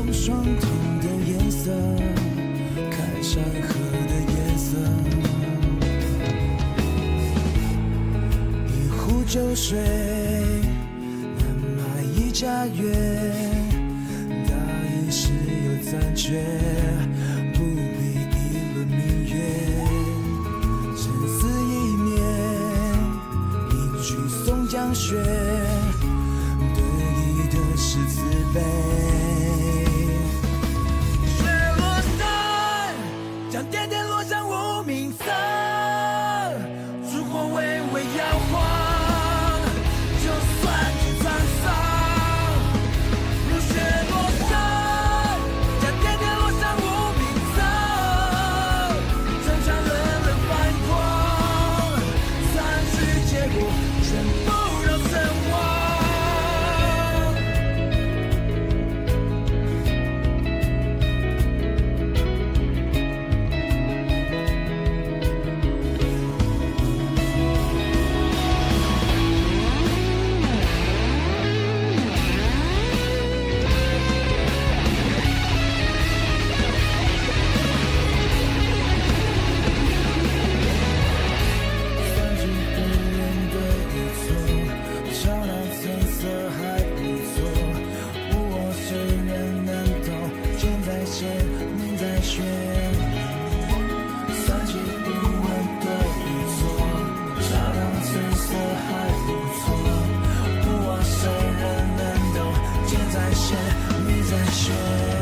用双瞳的颜色看山河的颜色，一壶酒水难买一家园，大意是有残缺，不比一轮明月。沉思一年，一曲宋江雪，对弈的是慈悲。雪落山，将点点落上无名色，烛火微微摇晃，就算去沧桑。如雪落山，将点点落上无名色，城墙冷冷泛光，残局结果全部让身亡。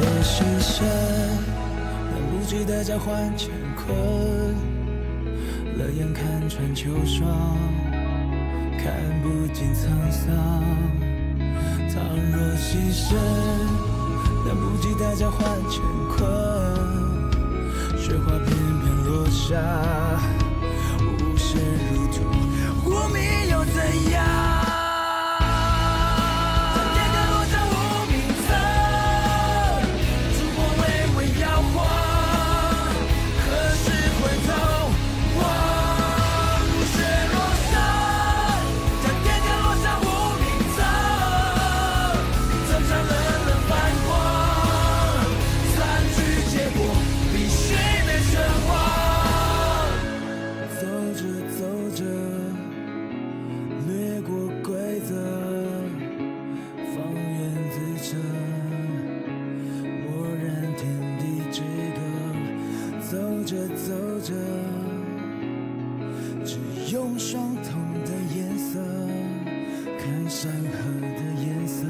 我是谁？等不及的交换乾坤，冷眼看穿秋霜，看不尽沧桑。倘若牺牲，等不及的交换乾坤，雪花片片落下，无声如土，无名又怎样？用双瞳的颜色看山河的颜色。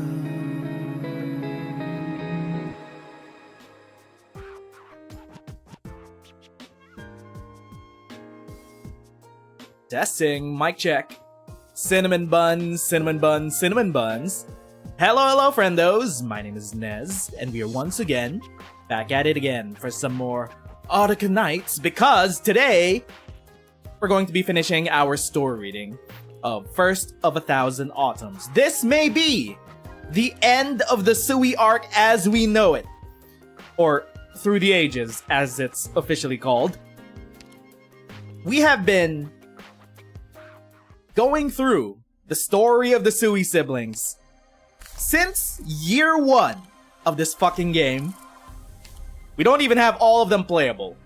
Testing, mic check. Cinnamon buns, cinnamon buns, cinnamon buns. Hello, friendos. My name is Nez, and we are once again back at it again for some more Arknights, because today we're going to be finishing our story reading of First of 1,000 Autumns. This may be the end of the Sui arc as we know it, or Through the Ages as it's officially called. We have been going through the story of the Sui siblings since year 1 of this fucking game. We don't even have all of them playable.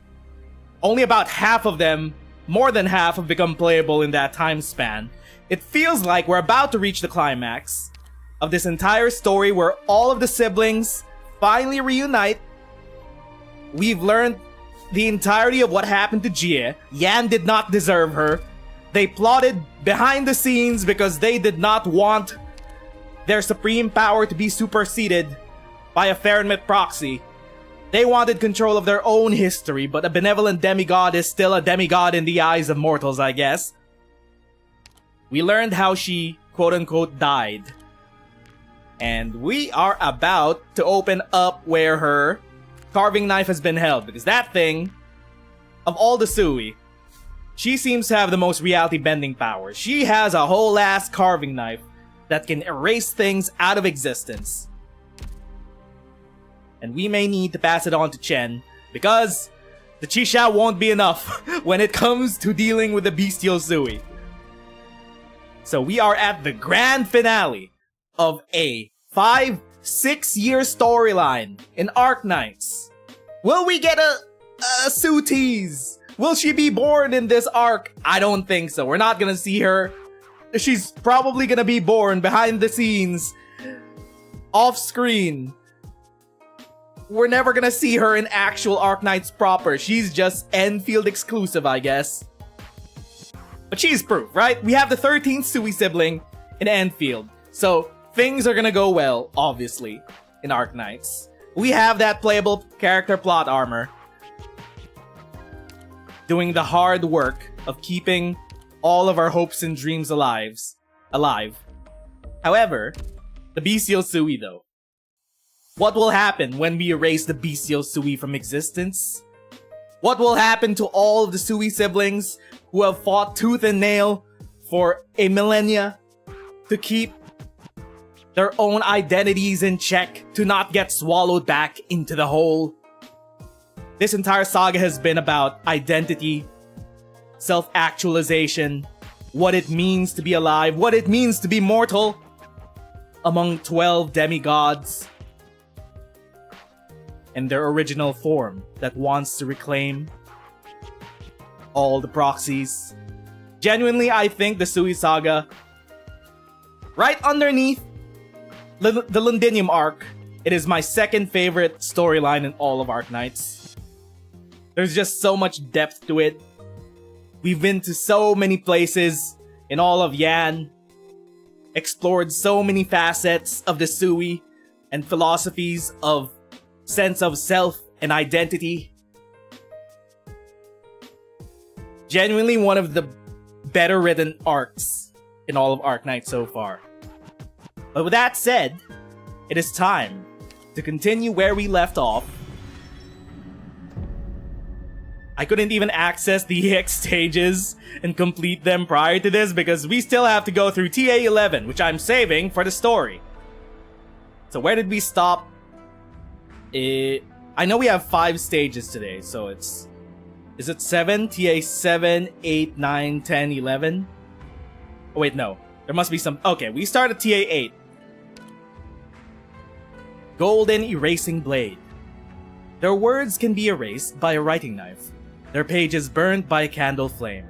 Only about half of them, more than half, have become playable in that time span. It feels like we're about to reach the climax of this entire story where all of the siblings finally reunite. We've learned the entirety of what happened to Jie. Yan did not deserve her. They plotted behind the scenes because they did not want their supreme power to be superseded by a Fahrenheit proxy. They wanted control of their own history, but a benevolent demigod is still a demigod in the eyes of mortals, I guess. We learned how she, quote-unquote, died. And we are about to open up where her carving knife has been held, because that thing, of all the Sui, she seems to have the most reality-bending power. She has a whole-ass carving knife that can erase things out of existence. And we may need to pass it on to Chen, because the Chisha won't be enough when it comes to dealing with the bestial Sui. So we are at the grand finale of a 5 6-year storyline in Arknights. Will we get a Sue tease? Will she be born in this arc? I don't think so. We're not gonna see her. She's probably gonna be born behind the scenes, off screen. We're never gonna see her in actual Arknights proper. She's just Enfield exclusive, I guess. But she's proof, right? We have the 13th Sui sibling in Enfield. So things are gonna go well, obviously, in Arknights. We have that playable character plot armor doing the hard work of keeping all of our hopes and dreams alive. However, the bestial Sui though. What will happen when we erase the bestial Sui from existence? What will happen to all of the Sui siblings who have fought tooth and nail for a millennia to keep their own identities in check, to not get swallowed back into the hole? This entire saga has been about identity, self-actualization, what it means to be alive, what it means to be mortal among 12 demigods and their original form that wants to reclaim all the proxies. Genuinely, I think the Sui saga, right underneath the Londinium arc, it is my second favorite storyline in all of Arknights. There's just so much depth to it. We've been to so many places in all of Yan, explored so many facets of the Sui and philosophies of sense of self and identity. Genuinely one of the better written arcs in all of Arknights so far. But with that said, it is time to continue where we left off. I couldn't even access the EX stages and complete them prior to this because we still have to go through TA-11, which I'm saving for the story. So where did we stop? I know we have 5 stages today, so it's... Is it 7? TA-7, 8, 9, 10, 11? Oh wait, no. There must be some... Okay, we start at TA-8. Golden Erasing Blade. Their words can be erased by a writing knife. Their pages burned by a candle flame.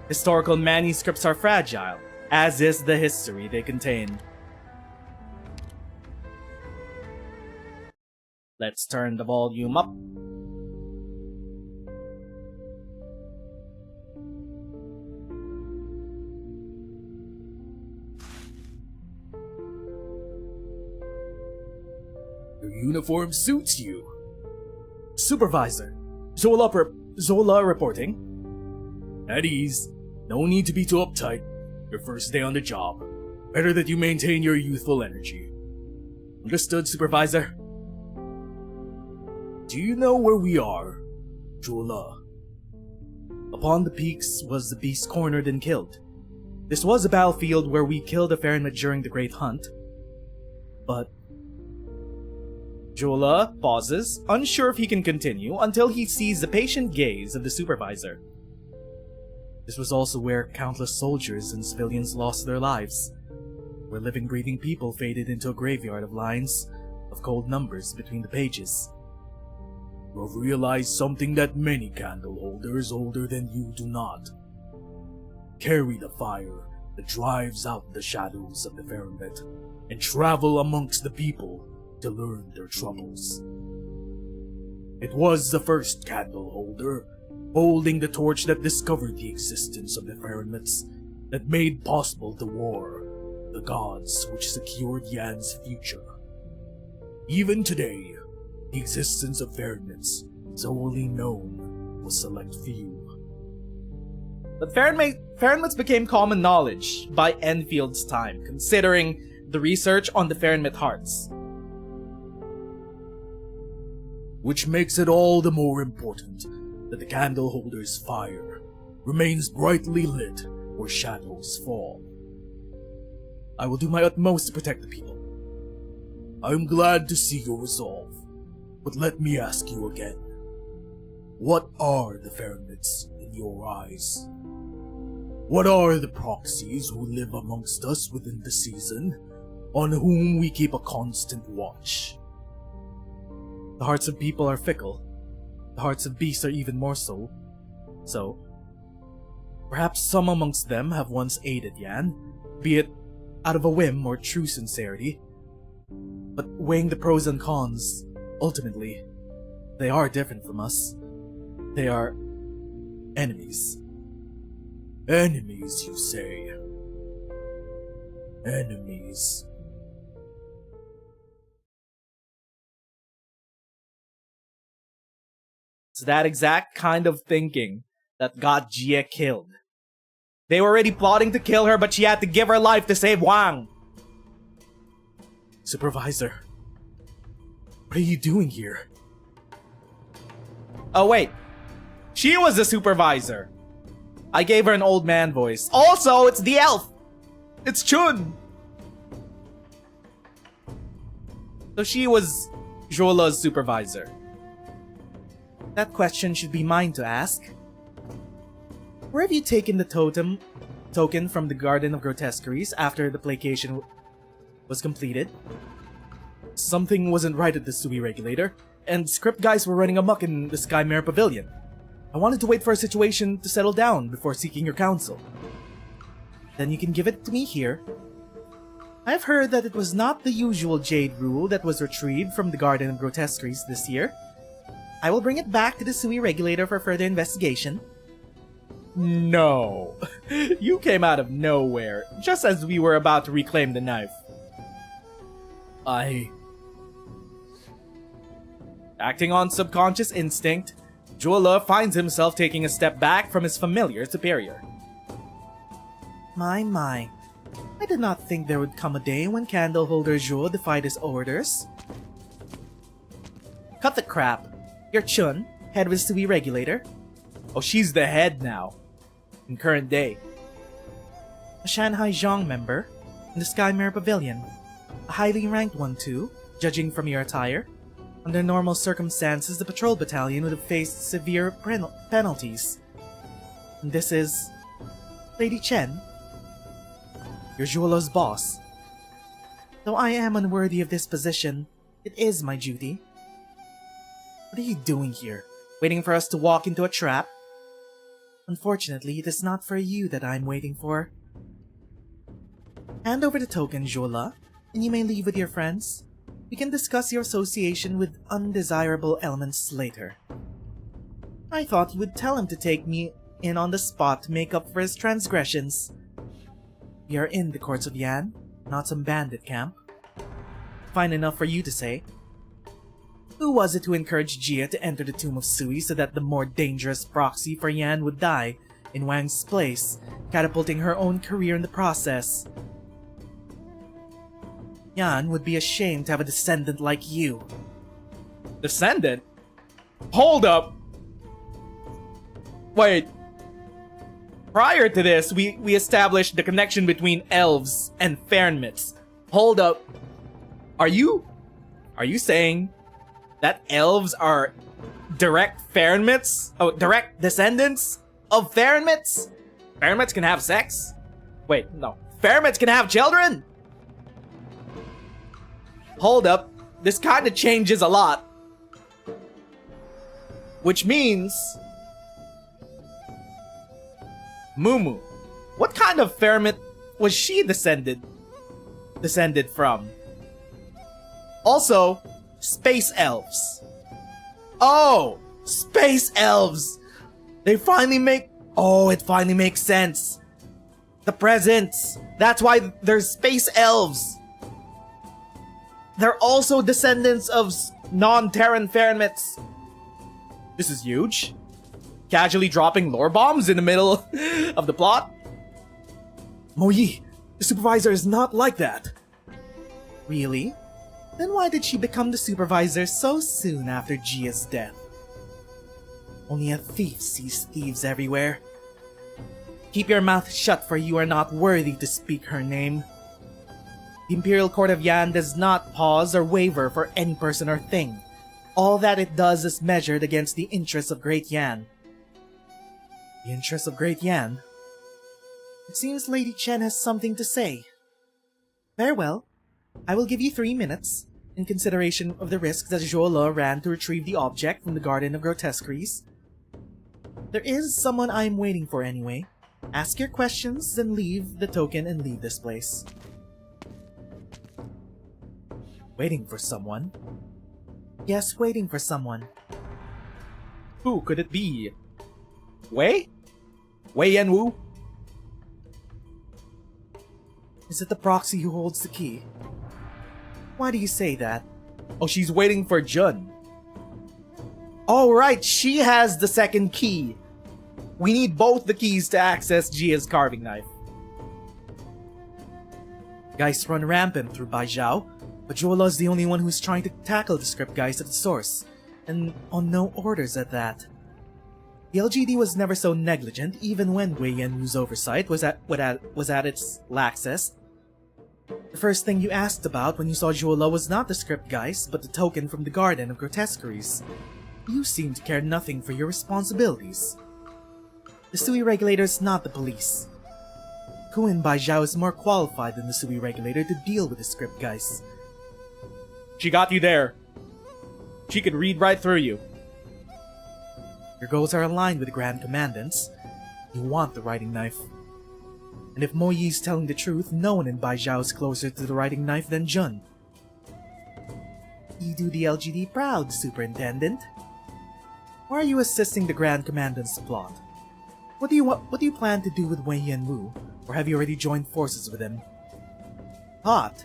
Historical manuscripts are fragile, as is the history they contain. Let's turn the volume up. Your uniform suits you. Supervisor, Zola reporting. At ease. No need to be too uptight. Your first day on the job. Better that you maintain your youthful energy. Understood, Supervisor. Do you know where we are, Jola? Upon the peaks was the beast cornered and killed. This was a battlefield where we killed a Fahrenheit during the Great Hunt. But... Jola pauses, unsure if he can continue, until he sees the patient gaze of the supervisor. This was also where countless soldiers and civilians lost their lives, where living, breathing people faded into a graveyard of lines of cold numbers between the pages. You have realized something that many candle holders older than you do not. Carry the fire that drives out the shadows of the Fahrenheit, and travel amongst the people to learn their troubles. It was the first candle holder, holding the torch that discovered the existence of the Fahrenheits, that made possible the war, the gods which secured Yan's future. Even today, the existence of Fahrenheits is only known to a select few. But Fahrenheits became common knowledge by Enfield's time, considering the research on the Fahrenheit hearts. Which makes it all the more important that the candle holder's fire remains brightly lit where shadows fall. I will do my utmost to protect the people. I am glad to see your resolve, but let me ask you again. What are the Fahrenheits in your eyes? What are the proxies who live amongst us within the season, on whom we keep a constant watch. The hearts of people are fickle. The hearts of beasts are even more so. So, perhaps some amongst them have once aided Yan, be it out of a whim or true sincerity. But weighing the pros and cons, ultimately, they are different from us. They are enemies. Enemies, you say? Enemies. It's that exact kind of thinking that got Jie killed. They were already plotting to kill her, but she had to give her life to save Wang. Supervisor, what are you doing here? Oh wait, she was the supervisor. I gave her an old man voice. Also, it's the elf. It's Chun. So she was Jola's supervisor. That question should be mine to ask. Where have you taken the token from the Garden of Grotesqueries after the placation was completed? Something wasn't right at the Sui regulator, and script guys were running amok in the Skymare Pavilion. I wanted to wait for a situation to settle down before seeking your counsel. Then you can give it to me here. I've heard that it was not the usual Jade Rule that was retrieved from the Garden of Grotesqueries this year. I will bring it back to the Sui regulator for further investigation. No. You came out of nowhere, just as we were about to reclaim the knife. Acting on subconscious instinct, Jola finds himself taking a step back from his familiar superior. My. I did not think there would come a day when candleholder Zhuo defied his orders. Cut the crap. You're Chun, head of the Sui regulator. Oh, she's the head now. In current day. A Shanghai Zhong member in the Skymare Pavilion. A highly ranked one too, judging from your attire. Under normal circumstances, the patrol battalion would have faced severe penalties. And this is... Lady Chen. You're Zhuolo's boss. Though I am unworthy of this position, it is my duty. What are you doing here? Waiting for us to walk into a trap? Unfortunately, it is not for you that I'm waiting for. Hand over the token, Zhuola, and you may leave with your friends. We can discuss your association with undesirable elements later. I thought you would tell him to take me in on the spot to make up for his transgressions. We are in the courts of Yan, not some bandit camp. Fine enough for you to say. Who was it who encouraged Jia to enter the Tomb of Sui so that the more dangerous proxy for Yan would die in Wang's place, catapulting her own career in the process? Yan would be ashamed to have a descendant like you. Descendant? Hold up! Wait. Prior to this, we established the connection between elves and Fernmits. Hold up. Are you saying that elves are direct Fernmits? Oh, direct descendants of Fernmits? Fernmits can have sex? Wait, no. Fernmits can have children? Hold up. This kind of changes a lot. Which means... Mumu. What kind of Fernmit was she descended from? Also, space elves. Oh, space elves. They finally make... Oh, it finally makes sense. The presents. That's why there's space elves. They're also descendants of non-Terran Fernmits. This is huge. Casually dropping lore bombs in the middle of the plot. Moyi, the supervisor is not like that. Really? Then why did she become the supervisor so soon after Jia's death? Only a thief sees thieves everywhere. Keep your mouth shut, for you are not worthy to speak her name. The Imperial Court of Yan does not pause or waver for any person or thing. All that it does is measured against the interests of Great Yan. The interests of Great Yan? It seems Lady Chen has something to say. Very well. I will give you 3 minutes, in consideration of the risk that Zhuo ran to retrieve the object from the Garden of Grotesqueries. There is someone I am waiting for anyway. Ask your questions, then leave the token and leave this place. Waiting for someone? Yes, waiting for someone. Who could it be? Wei? Wei Yanwu? Is it the proxy who holds the key? Why do you say that? Oh, she's waiting for Jun. Oh, right, she has the second key. We need both the keys to access Jia's carving knife. Geist run rampant through Baijiao, but Zhuo is the only one who's trying to tackle the script Geist at the source, and on no orders at that. The LGD was never so negligent, even when Wei Yanwu's oversight was at its laxest. The first thing you asked about when you saw Zhuo was not the script Geist, but the token from the Garden of Grotesqueries. You seem to care nothing for your responsibilities. The Sui regulator is not the police. Kuin Baijiao is more qualified than the Sui regulator to deal with the script Geist. She got you there. She could read right through you. Your goals are aligned with the Grand Commandant's. You want the writing knife. And if Mo Yi's telling the truth, no one in Baijiao is closer to the writing knife than Jun. You do the LGD proud, Superintendent. Why are you assisting the Grand Commandant's plot? What do you plan to do with Wei Yanwu, or have you already joined forces with him? Hot.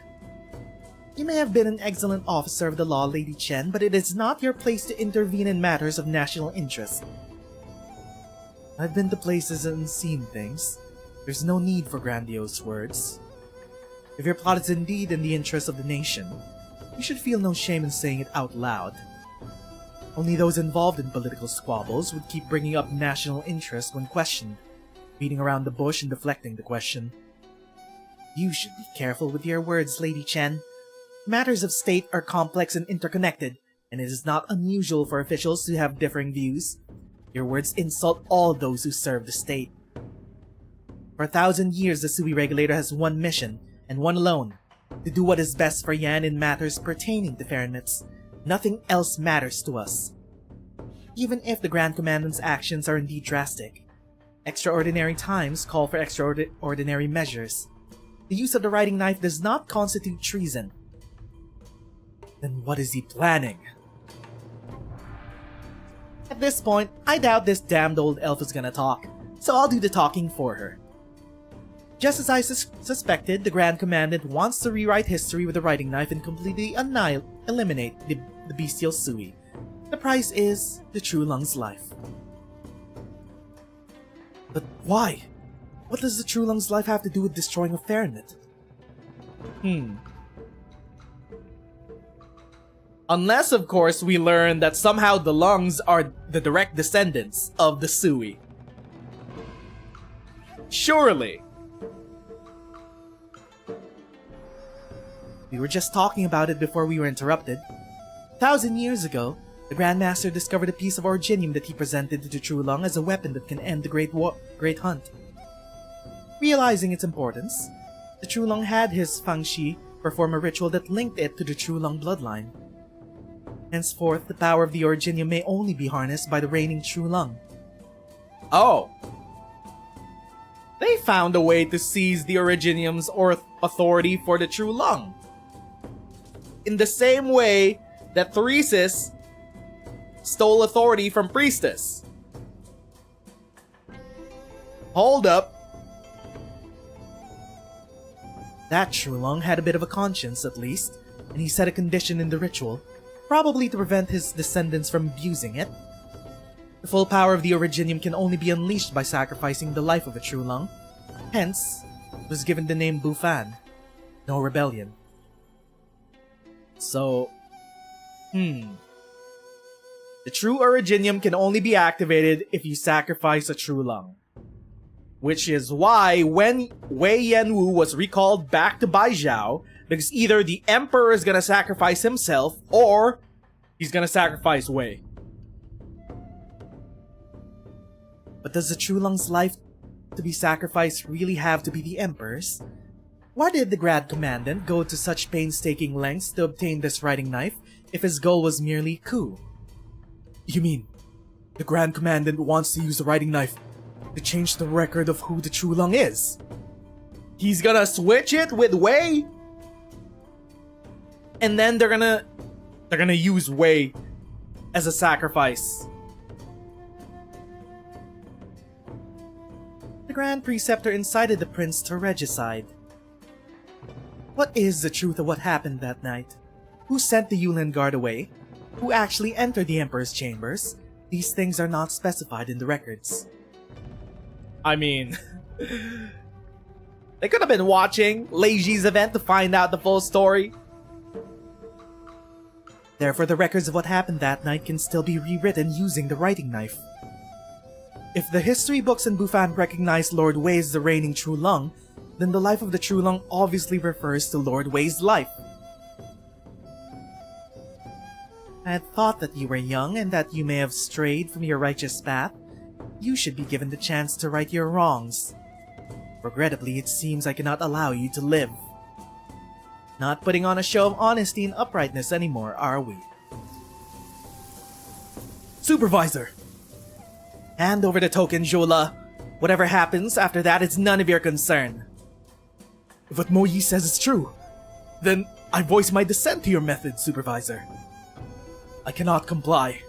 You may have been an excellent officer of the law, Lady Chen, but it is not your place to intervene in matters of national interest. I've been to places and seen things. There's no need for grandiose words. If your plot is indeed in the interest of the nation, you should feel no shame in saying it out loud. Only those involved in political squabbles would keep bringing up national interest when questioned, beating around the bush and deflecting the question. You should be careful with your words, Lady Chen. Matters of state are complex and interconnected, and it is not unusual for officials to have differing views. Your words insult all those who serve the state. For 1,000 years, the Sui regulator has one mission, and one alone: to do what is best for Yan in matters pertaining to fairness. Nothing else matters to us. Even if the Grand Commandant's actions are indeed drastic, extraordinary times call for extraordinary measures. The use of the writing knife does not constitute treason. Then what is he planning? At this point, I doubt this damned old elf is gonna talk, so I'll do the talking for her. Just as I suspected, the Grand Commandant wants to rewrite history with a writing knife and completely eliminate the bestial Sui. The price is the True Lung's life. But why? What does the True Lung's life have to do with destroying a Fairnet? Unless, of course, we learn that somehow the Lungs are the direct descendants of the Sui. Surely. We were just talking about it before we were interrupted. 1,000 years ago, the Grandmaster discovered a piece of originium that he presented to the True Lung as a weapon that can end the Great Hunt. Realizing its importance, the True Lung had his Fangxi perform a ritual that linked it to the True Lung bloodline. Henceforth, the power of the originium may only be harnessed by the reigning True Lung. Oh! They found a way to seize the originium's authority for the True Lung. In the same way that Theresis stole authority from Priestess. Hold up. That True Lung had a bit of a conscience, at least, and he set a condition in the ritual, probably to prevent his descendants from abusing it. The full power of the originium can only be unleashed by sacrificing the life of a True Lung. Hence, it was given the name Bufan. No rebellion. So, the true originium can only be activated if you sacrifice a True Lung. Which is why when Wei Yanwu was recalled back to Baijiao, because either the Emperor is gonna sacrifice himself, or he's gonna sacrifice Wei. But does the True Lung's life to be sacrificed really have to be the Emperor's? Why did the Grand Commandant go to such painstaking lengths to obtain this writing knife if his goal was merely coup? You mean, the Grand Commandant wants to use the writing knife to change the record of who the True Lung is? He's gonna switch it with Wei? And then they're gonna use Wei as a sacrifice. The Grand Preceptor incited the prince to regicide. What is the truth of what happened that night? Who sent the Yulin Guard away? Who actually entered the Emperor's chambers? These things are not specified in the records. I mean, they could have been watching Leiji's event to find out the full story. Therefore, the records of what happened that night can still be rewritten using the writing knife. If the history books in Bufan recognize Lord Wei as the reigning True Lung, then the life of the True Lung obviously refers to Lord Wei's life. I had thought that you were young and that you may have strayed from your righteous path. You should be given the chance to right your wrongs. Regrettably, it seems I cannot allow you to live. Not putting on a show of honesty and uprightness anymore, are we? Supervisor! Hand over the token, Jola. Whatever happens after that is none of your concern. If what Mo Yi says is true, then I voice my dissent to your method, Supervisor. I cannot comply.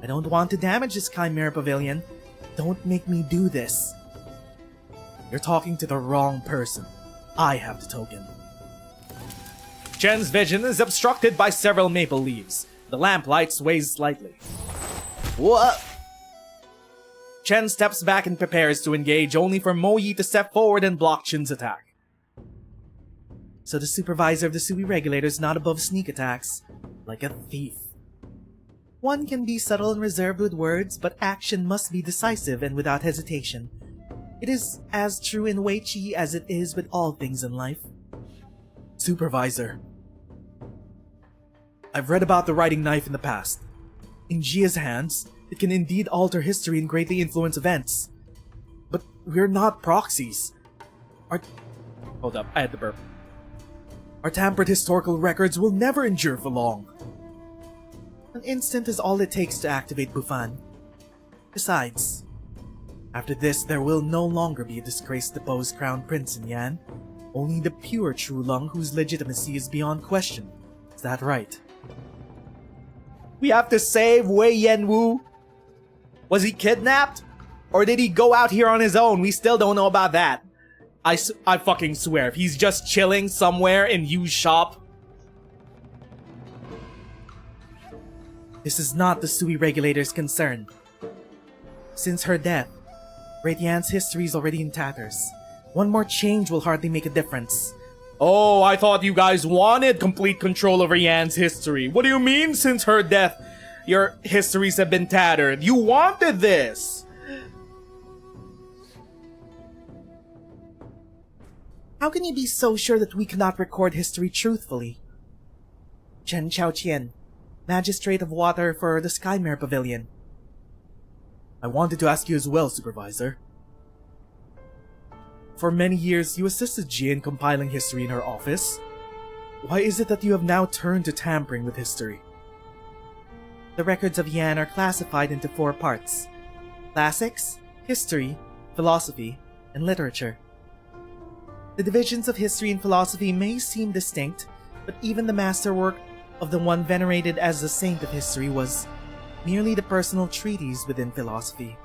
I don't want to damage this Chimera Pavilion. Don't make me do this. You're talking to the wrong person. I have the token. Chen's vision is obstructed by several maple leaves. The lamplight sways slightly. What? Chen steps back and prepares to engage, only for Mo Yi to step forward and block Chen's attack. So the supervisor of the Sui regulator is not above sneak attacks, like a thief. One can be subtle and reserved with words, but action must be decisive and without hesitation. It is as true in Wei Qi as it is with all things in life. Supervisor. I've read about the writing knife in the past. In Jia's hands, it can indeed alter history and greatly influence events. But we're not proxies. Hold up, I had to burp. Our tampered historical records will never endure for long. An instant is all it takes to activate Bufan. Besides, after this there will no longer be a disgraced deposed crown prince in Yan. Only the pure True Lung whose legitimacy is beyond question. Is that right? We have to save Wei Yanwu? Was he kidnapped? Or did he go out here on his own? We still don't know about that. I fucking swear, if he's just chilling somewhere in Yu's shop. This is not the Sui regulator's concern. Since her death, Great Yan's history is already in tatters. One more change will hardly make a difference. Oh, I thought you guys wanted complete control over Yan's history. What do you mean, since her death, your histories have been tattered? You wanted this! How can you be so sure that we cannot record history truthfully? Chen chao-chien, Magistrate of Water for the Skymare Pavilion. I wanted to ask you as well, Supervisor. For many years, you assisted Jie in compiling history in her office. Why is it that you have now turned to tampering with history? The records of Yan are classified into 4 parts: classics, history, philosophy, and literature. The divisions of history and philosophy may seem distinct, but even the masterwork of the one venerated as the saint of history was merely the personal treatise within philosophy.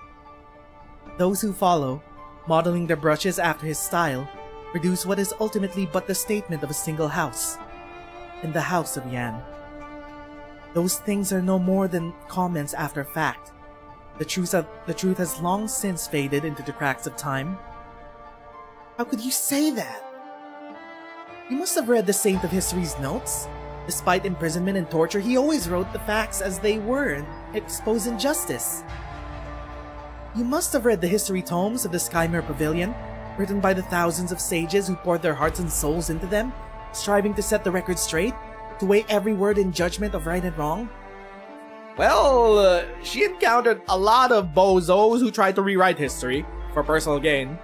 Those who follow, modeling their brushes after his style, produce what is ultimately but the statement of a single house, in the House of Yan. Those things are no more than comments after fact. The truth has long since faded into the cracks of time. How could you say that? You must have read the Saint of History's notes. Despite imprisonment and torture, he always wrote the facts as they were and exposed injustice. You must have read the history tomes of the Skymare Pavilion, written by the thousands of sages who poured their hearts and souls into them, striving to set the record straight, to weigh every word in judgment of right and wrong. Well, she encountered a lot of bozos who tried to rewrite history for personal gain.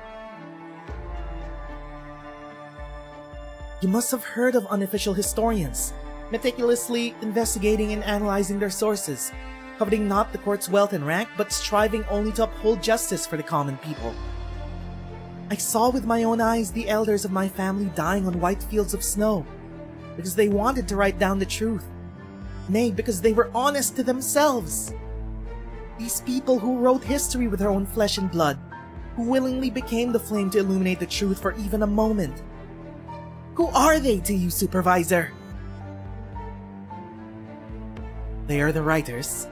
You must have heard of unofficial historians, meticulously investigating and analyzing their sources, coveting not the court's wealth and rank, but striving only to uphold justice for the common people. I saw with my own eyes the elders of my family dying on white fields of snow, because they wanted to write down the truth. Nay, because they were honest to themselves. These people who wrote history with their own flesh and blood, who willingly became the flame to illuminate the truth for even a moment. Who are they to you, Supervisor? They are the writers.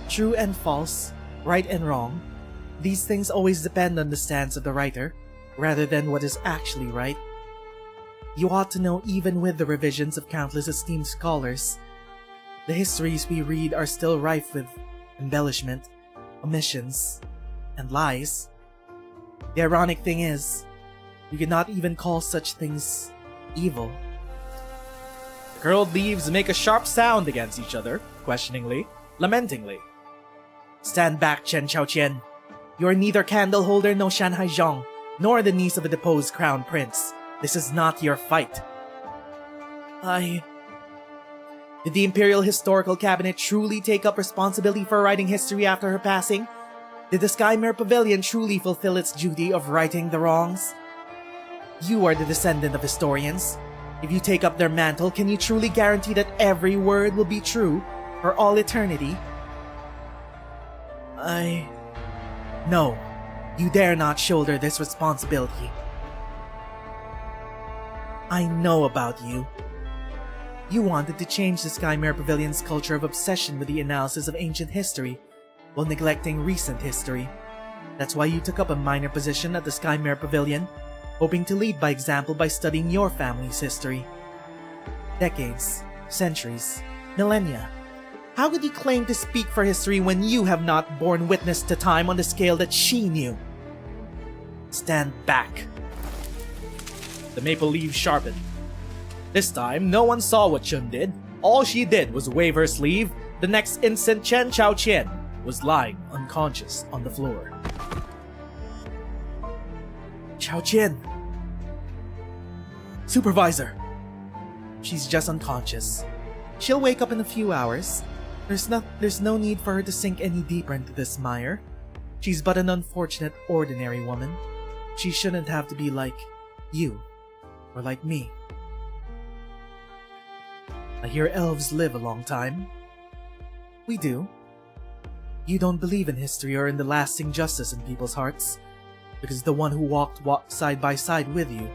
True and false, right and wrong, these things always depend on the stance of the writer, rather than what is actually right. You ought to know, even with the revisions of countless esteemed scholars, the histories we read are still rife with embellishment, omissions, and lies. The ironic thing is, you cannot even call such things evil. The curled leaves make a sharp sound against each other, questioningly, lamentingly. Stand back, chao-chien. You are neither candle holder nor Shanghai Zhong, nor the niece of a deposed crown prince. This is not your fight. Did the Imperial Historical Cabinet truly take up responsibility for writing history after her passing? Did the Skymere Pavilion truly fulfill its duty of righting the wrongs? You are the descendant of historians. If you take up their mantle, can you truly guarantee that every word will be true for all eternity? No, you dare not shoulder this responsibility. I know about you. You wanted to change the Skymere Pavilion's culture of obsession with the analysis of ancient history, while neglecting recent history. That's why you took up a minor position at the Skymere Pavilion, hoping to lead by example by studying your family's history. Decades, centuries, millennia. How could you claim to speak for history when you have not borne witness to time on the scale that she knew? Stand back. The maple leaves sharpened. This time, no one saw what Chun did. All she did was wave her sleeve. The next instant, chao-chien was lying unconscious on the floor. Chao-chien! Supervisor! She's just unconscious. She'll wake up in a few hours. There's no need for her to sink any deeper into this mire. She's but an unfortunate, ordinary woman. She shouldn't have to be like you, or like me. I hear elves live a long time. We do. You don't believe in history or in the lasting justice in people's hearts, because the one who walked side by side with you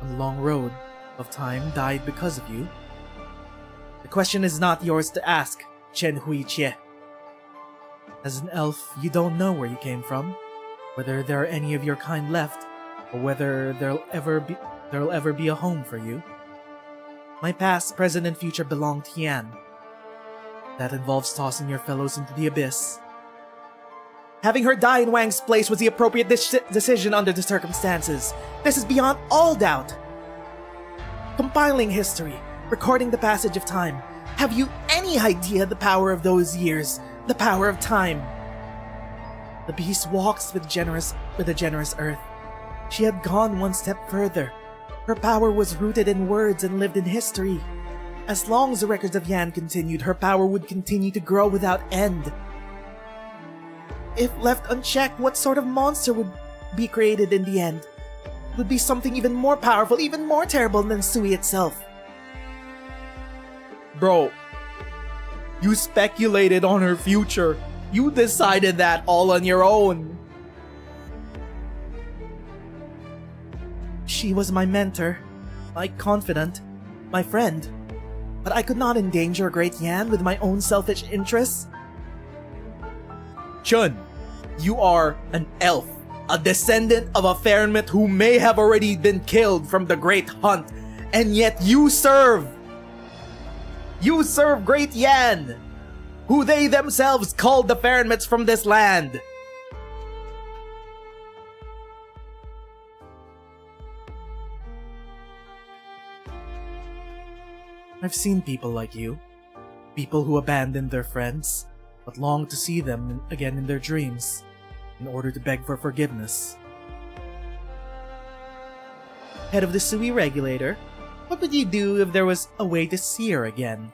on the long road of time died because of you. The question is not yours to ask, Chen Hui-chie. As an elf, you don't know where you came from, whether there are any of your kind left, or whether there'll ever be a home for you. My past, present, and future belong to Yan. That involves tossing your fellows into the abyss. Having her die in Wang's place was the appropriate decision under the circumstances. This is beyond all doubt. Compiling history, recording the passage of time. Have you any idea the power of those years? The power of time? The beast walks with a generous earth. She had gone one step further. Her power was rooted in words and lived in history. As long as the records of Yan continued, her power would continue to grow without end. If left unchecked, what sort of monster would be created in the end? It would be something even more powerful, even more terrible than Sui itself. Bro, you speculated on her future. You decided that all on your own. She was my mentor, my confidant, my friend. But I could not endanger great Yan with my own selfish interests. Chun, you are an elf, a descendant of a Farenmit who may have already been killed from the Great Hunt, and yet you serve great Yan, who they themselves called the Farenmits from this land. I've seen people like you. People who abandoned their friends, but long to see them again in their dreams, in order to beg for forgiveness. Head of the Sui regulator, What would you do if there was a way to see her again?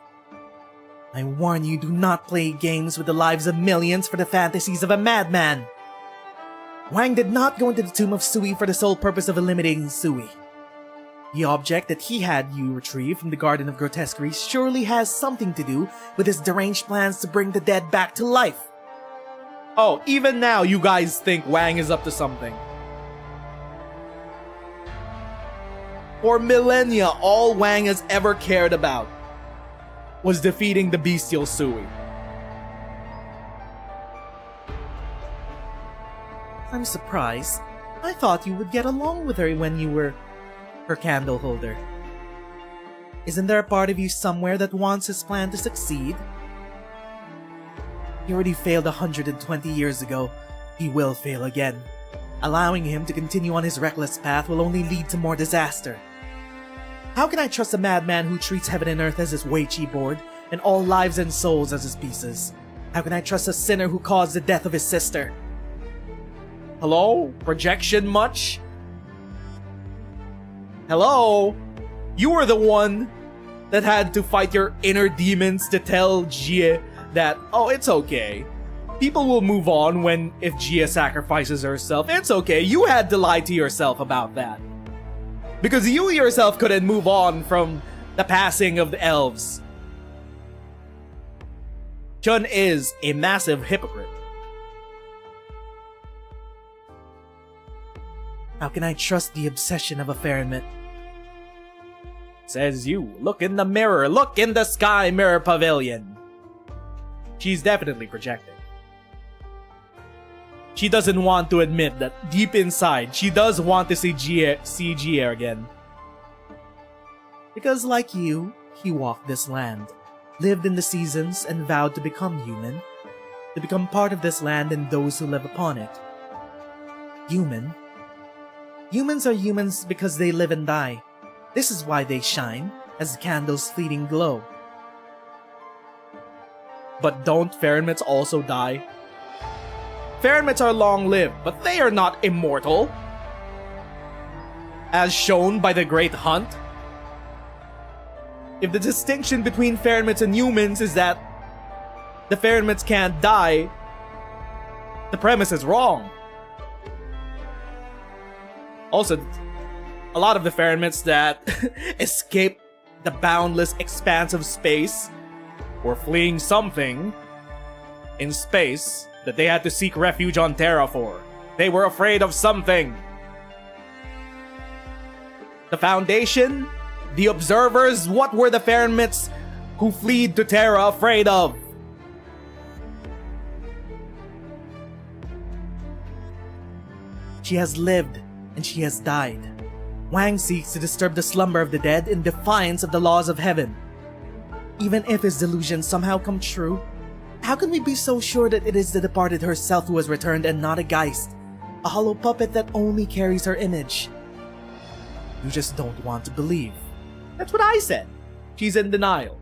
I warn you, do not play games with the lives of millions for the fantasies of a madman. Wang did not go into the tomb of Sui for the sole purpose of eliminating Sui. The object that he had you retrieve from the Garden of Grotesquerie surely has something to do with his deranged plans to bring the dead back to life. Oh, even now you guys think Wang is up to something. For millennia, all Wang has ever cared about was defeating the bestial Sui. I'm surprised. I thought you would get along with her when you were her candle holder. Isn't there a part of you somewhere that wants his plan to succeed? He already failed 120 years ago. He will fail again. Allowing him to continue on his reckless path will only lead to more disaster. How can I trust a madman who treats heaven and earth as his Weiqi board, and all lives and souls as his pieces? How can I trust a sinner who caused the death of his sister? Hello? Projection much? Hello? You were the one that had to fight your inner demons to tell Jie that, oh, it's okay. People will move on if Jie sacrifices herself. It's okay. You had to lie to yourself about that. Because you yourself couldn't move on from the passing of the elves. Chun is a massive hypocrite. How can I trust the obsession of a ferryman? Says you. Look in the mirror. Look in the sky, Mirror Pavilion. She's definitely projecting. She doesn't want to admit that deep inside, she does want to see Jie again. Because like you, he walked this land, lived in the seasons, and vowed to become human, to become part of this land and those who live upon it. Human? Humans are humans because they live and die. This is why they shine, as the candle's fleeting glow. But don't Fahrenmits also die? Fahrenmits are long-lived, but they are not immortal. As shown by the Great Hunt. If the distinction between Fahrenmits and humans is that the Fahrenmits can't die, the premise is wrong. Also, a lot of the Fahrenmits that escape the boundless expanse of space were fleeing something in space that they had to seek refuge on Terra for. They were afraid of something. The Foundation, the Observers, what were the Fahrenmits who fled to Terra afraid of? She has lived, and she has died. Wang seeks to disturb the slumber of the dead in defiance of the laws of heaven. Even if his delusions somehow come true, how can we be so sure that it is the departed herself who has returned and not a geist, a hollow puppet that only carries her image? You just don't want to believe. That's what I said. She's in denial.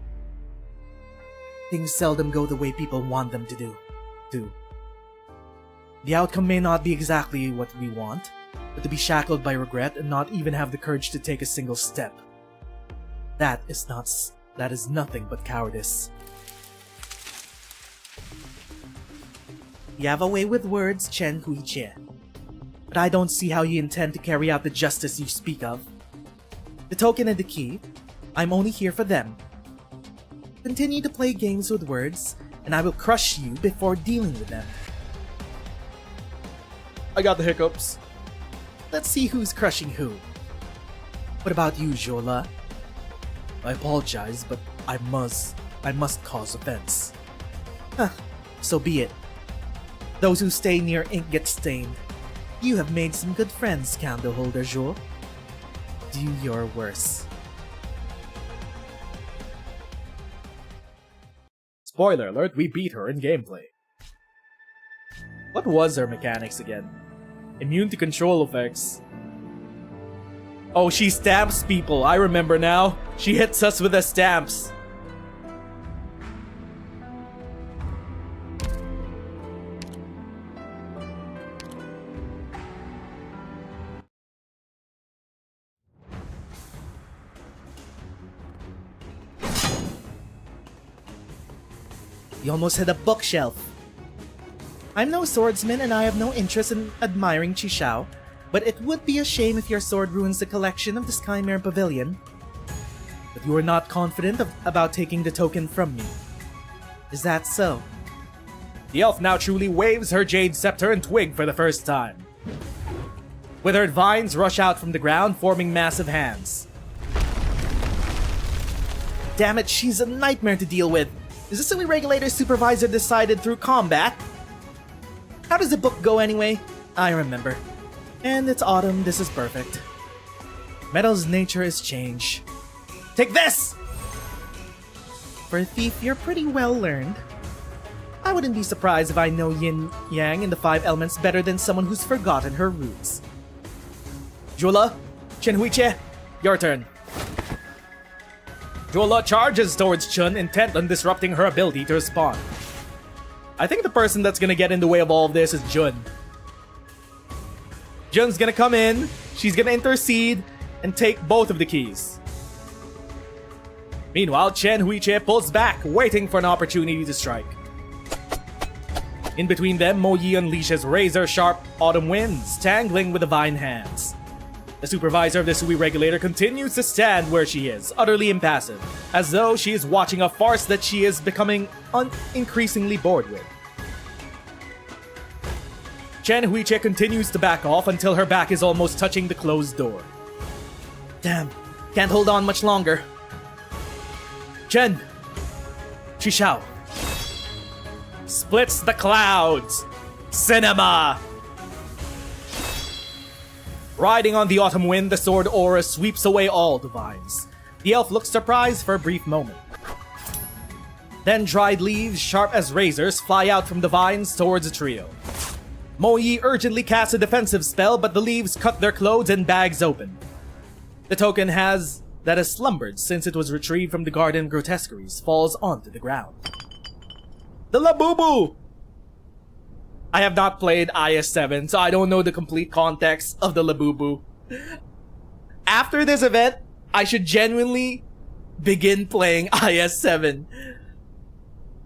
Things seldom go the way people want them to do. The outcome may not be exactly what we want, but to be shackled by regret and not even have the courage to take a single step. That is nothing but cowardice. You have a way with words, Chen Hui-Chie. But I don't see how you intend to carry out the justice you speak of. The token and the key, I'm only here for them. Continue to play games with words, and I will crush you before dealing with them. I got the hiccups. Let's see who's crushing who. What about you, Jola? I apologize, but I must cause offense. Huh, so be it. Those who stay near ink get stained. You have made some good friends, Candleholder Zhuo. Do your worst. Spoiler alert, we beat her in gameplay. What was her mechanics again? Immune to control effects. Oh, she stamps people, I remember now. She hits us with the stamps. You almost hit a bookshelf. I'm no swordsman and I have no interest in admiring Chishao, but it would be a shame if your sword ruins the collection of the Skymere Pavilion. But you are not confident about taking the token from me. Is that so? The elf now truly waves her jade scepter and twig for the first time. Withered vines rush out from the ground, forming massive hands. Damn it, she's a nightmare to deal with. Is the silly regulator supervisor decided through combat? How does the book go anyway? I remember. And it's autumn, this is perfect. Metal's nature is change. Take this! For a thief, you're pretty well learned. I wouldn't be surprised if I know yin yang and the 5 elements better than someone who's forgotten her roots. Jula, Chenhuiche, your turn. Jula charges towards Chun, intent on disrupting her ability to respond. I think the person that's gonna get in the way of all of this is Jun. Jun's gonna come in, she's gonna intercede, and take both of the keys. Meanwhile, Chen Huiche pulls back, waiting for an opportunity to strike. In between them, Mo Yi unleashes razor-sharp autumn winds, tangling with the vine hands. The supervisor of the Sui regulator continues to stand where she is, utterly impassive, as though she is watching a farce that she is becoming increasingly bored with. Chen Huiche continues to back off until her back is almost touching the closed door. Damn, can't hold on much longer. Chen! Chishao! Splits the clouds! Cinema! Riding on the autumn wind, the sword aura sweeps away all the vines. The elf looks surprised for a brief moment. Then dried leaves, sharp as razors, fly out from the vines towards the trio. Mo Yi urgently casts a defensive spell, but the leaves cut their clothes and bags open. The token that has slumbered since it was retrieved from the garden grotesqueries falls onto the ground. The Labubu! I have not played IS-7, so I don't know the complete context of the Labubu. After this event, I should genuinely begin playing IS-7.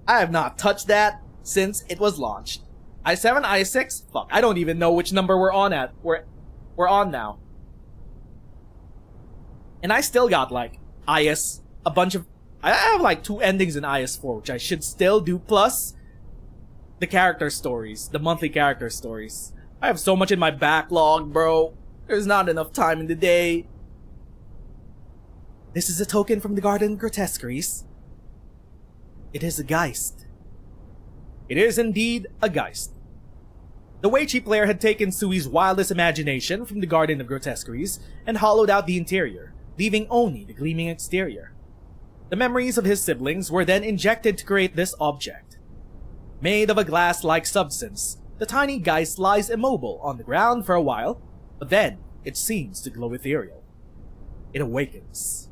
I have not touched that since it was launched. IS-7, IS-6? Fuck, I don't even know which number we're on at. We're on now. And I still got, like, IS, a bunch of... I have, like, 2 endings in IS-4, which I should still do, plus the character stories, the monthly character stories. I have so much in my backlog, bro. There's not enough time in the day. This is a token from the Garden Grotesqueries. It is a Geist. It is indeed a Geist. The Weichi player had taken Sui's wildest imagination from the Garden of Grotesqueries and hollowed out the interior, leaving only the gleaming exterior. The memories of his siblings were then injected to create this object. Made of a glass-like substance, the tiny Geist lies immobile on the ground for a while, but then it seems to glow ethereal. It awakens.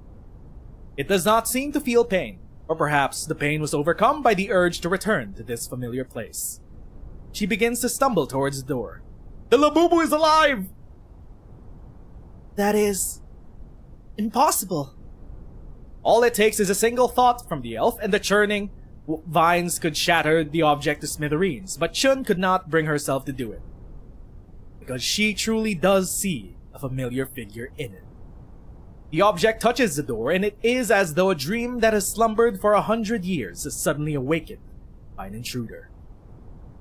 It does not seem to feel pain, or perhaps the pain was overcome by the urge to return to this familiar place. She begins to stumble towards the door. The Labubu is alive! That is... impossible. All it takes is a single thought from the elf, and the churning vines could shatter the object to smithereens, but Chun could not bring herself to do it. Because she truly does see a familiar figure in it. The object touches the door, and it is as though a dream that has slumbered for 100 years is suddenly awakened by an intruder.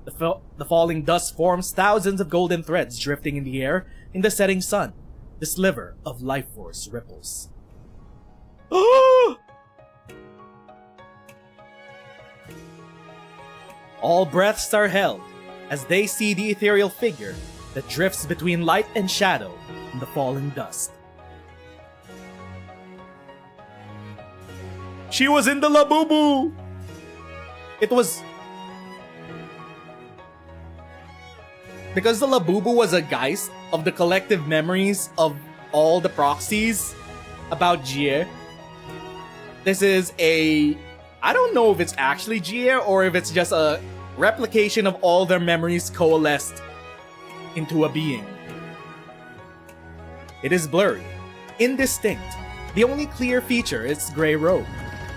The falling dust forms thousands of golden threads drifting in the air in the setting sun. The sliver of life force ripples. All breaths are held as they see the ethereal figure that drifts between light and shadow in the falling dust. She was in the Labubu! It was... because the Labubu was a Geist of the collective memories of all the proxies about Jie. This is a... I don't know if it's actually Jie or if it's just a replication of all their memories coalesced into a being. It is blurry, indistinct. The only clear feature is its gray robe.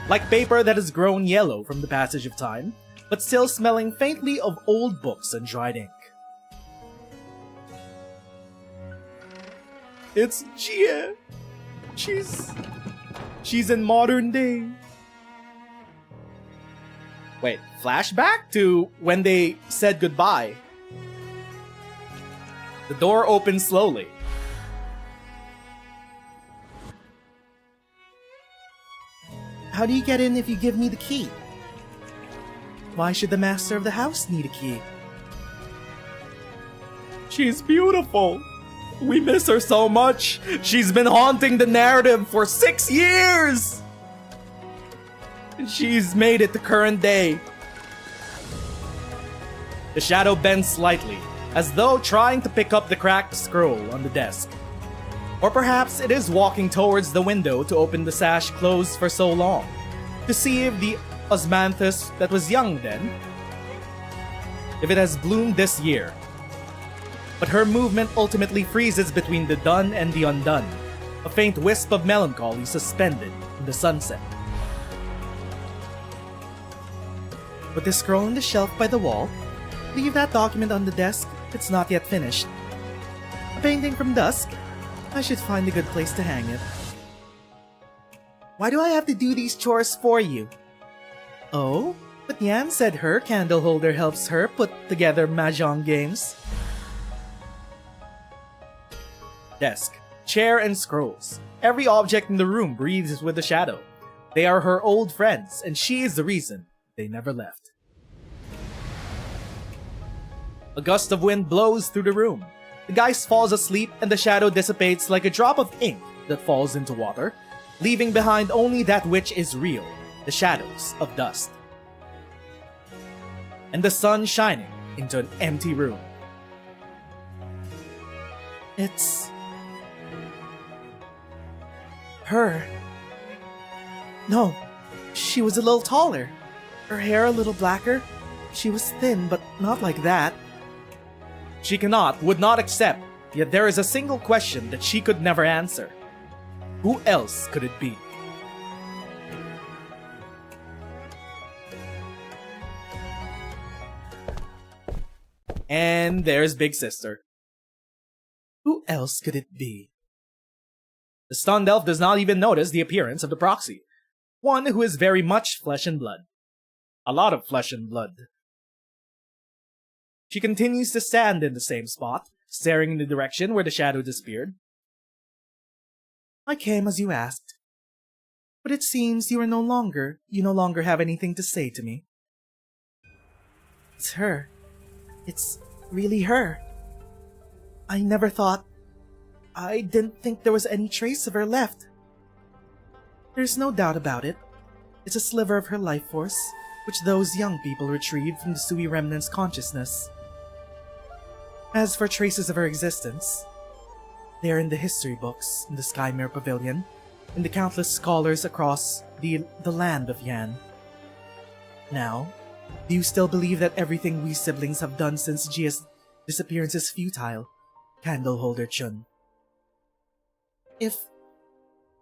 Like paper that has grown yellow from the passage of time, but still smelling faintly of old books and dried ink. It's Jie. She's in modern day. Wait, flashback to when they said goodbye. The door opens slowly. How do you get in if you give me the key? Why should the master of the house need a key? She's beautiful. We miss her so much. She's been haunting the narrative for 6 years. She's made it to current day. The shadow bends slightly, as though trying to pick up the cracked scroll on the desk. Or perhaps it is walking towards the window to open the sash closed for so long, to see if the osmanthus that was young then, if it has bloomed this year. But her movement ultimately freezes between the done and the undone, a faint wisp of melancholy suspended in the sunset. Put this scroll on the shelf by the wall. Leave that document on the desk. It's not yet finished. A painting from dusk. I should find a good place to hang it. Why do I have to do these chores for you? Oh, but Yan said her candle holder helps her put together mahjong games. Desk, chair, and scrolls. Every object in the room breathes with a shadow. They are her old friends, and she is the reason they never left. A gust of wind blows through the room. The geist falls asleep, and the shadow dissipates like a drop of ink that falls into water, leaving behind only that which is real, the shadows of dust. And the sun shining into an empty room. It's her. No, she was a little taller. Her hair a little blacker. She was thin, but not like that. She would not accept, yet there is a single question that she could never answer. Who else could it be? And there's Big Sister. Who else could it be? The stunned elf does not even notice the appearance of the proxy. One who is very much flesh and blood. A lot of flesh and blood. She continues to stand in the same spot, staring in the direction where the shadow disappeared. I came as you asked. But it seems you no longer have anything to say to me. It's her. It's really her. I didn't think there was any trace of her left. There's no doubt about it. It's a sliver of her life force, which those young people retrieved from the Sui remnant's consciousness. As for traces of her existence, they are in the history books, in the Skymere Pavilion, in the countless scholars across the land of Yan. Now, do you still believe that everything we siblings have done since Jia's disappearance is futile, Candleholder Chun? If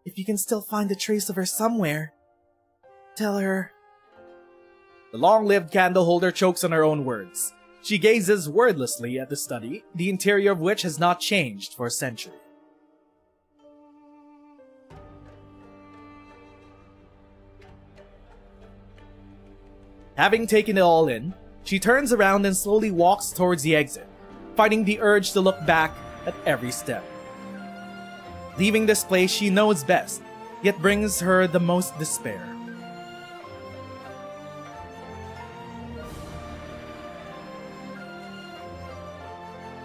you can still find a trace of her somewhere, tell her. The long-lived candleholder chokes on her own words. She gazes wordlessly at the study, the interior of which has not changed for a century. Having taken it all in, she turns around and slowly walks towards the exit, fighting the urge to look back at every step. Leaving this place she knows best, yet brings her the most despair.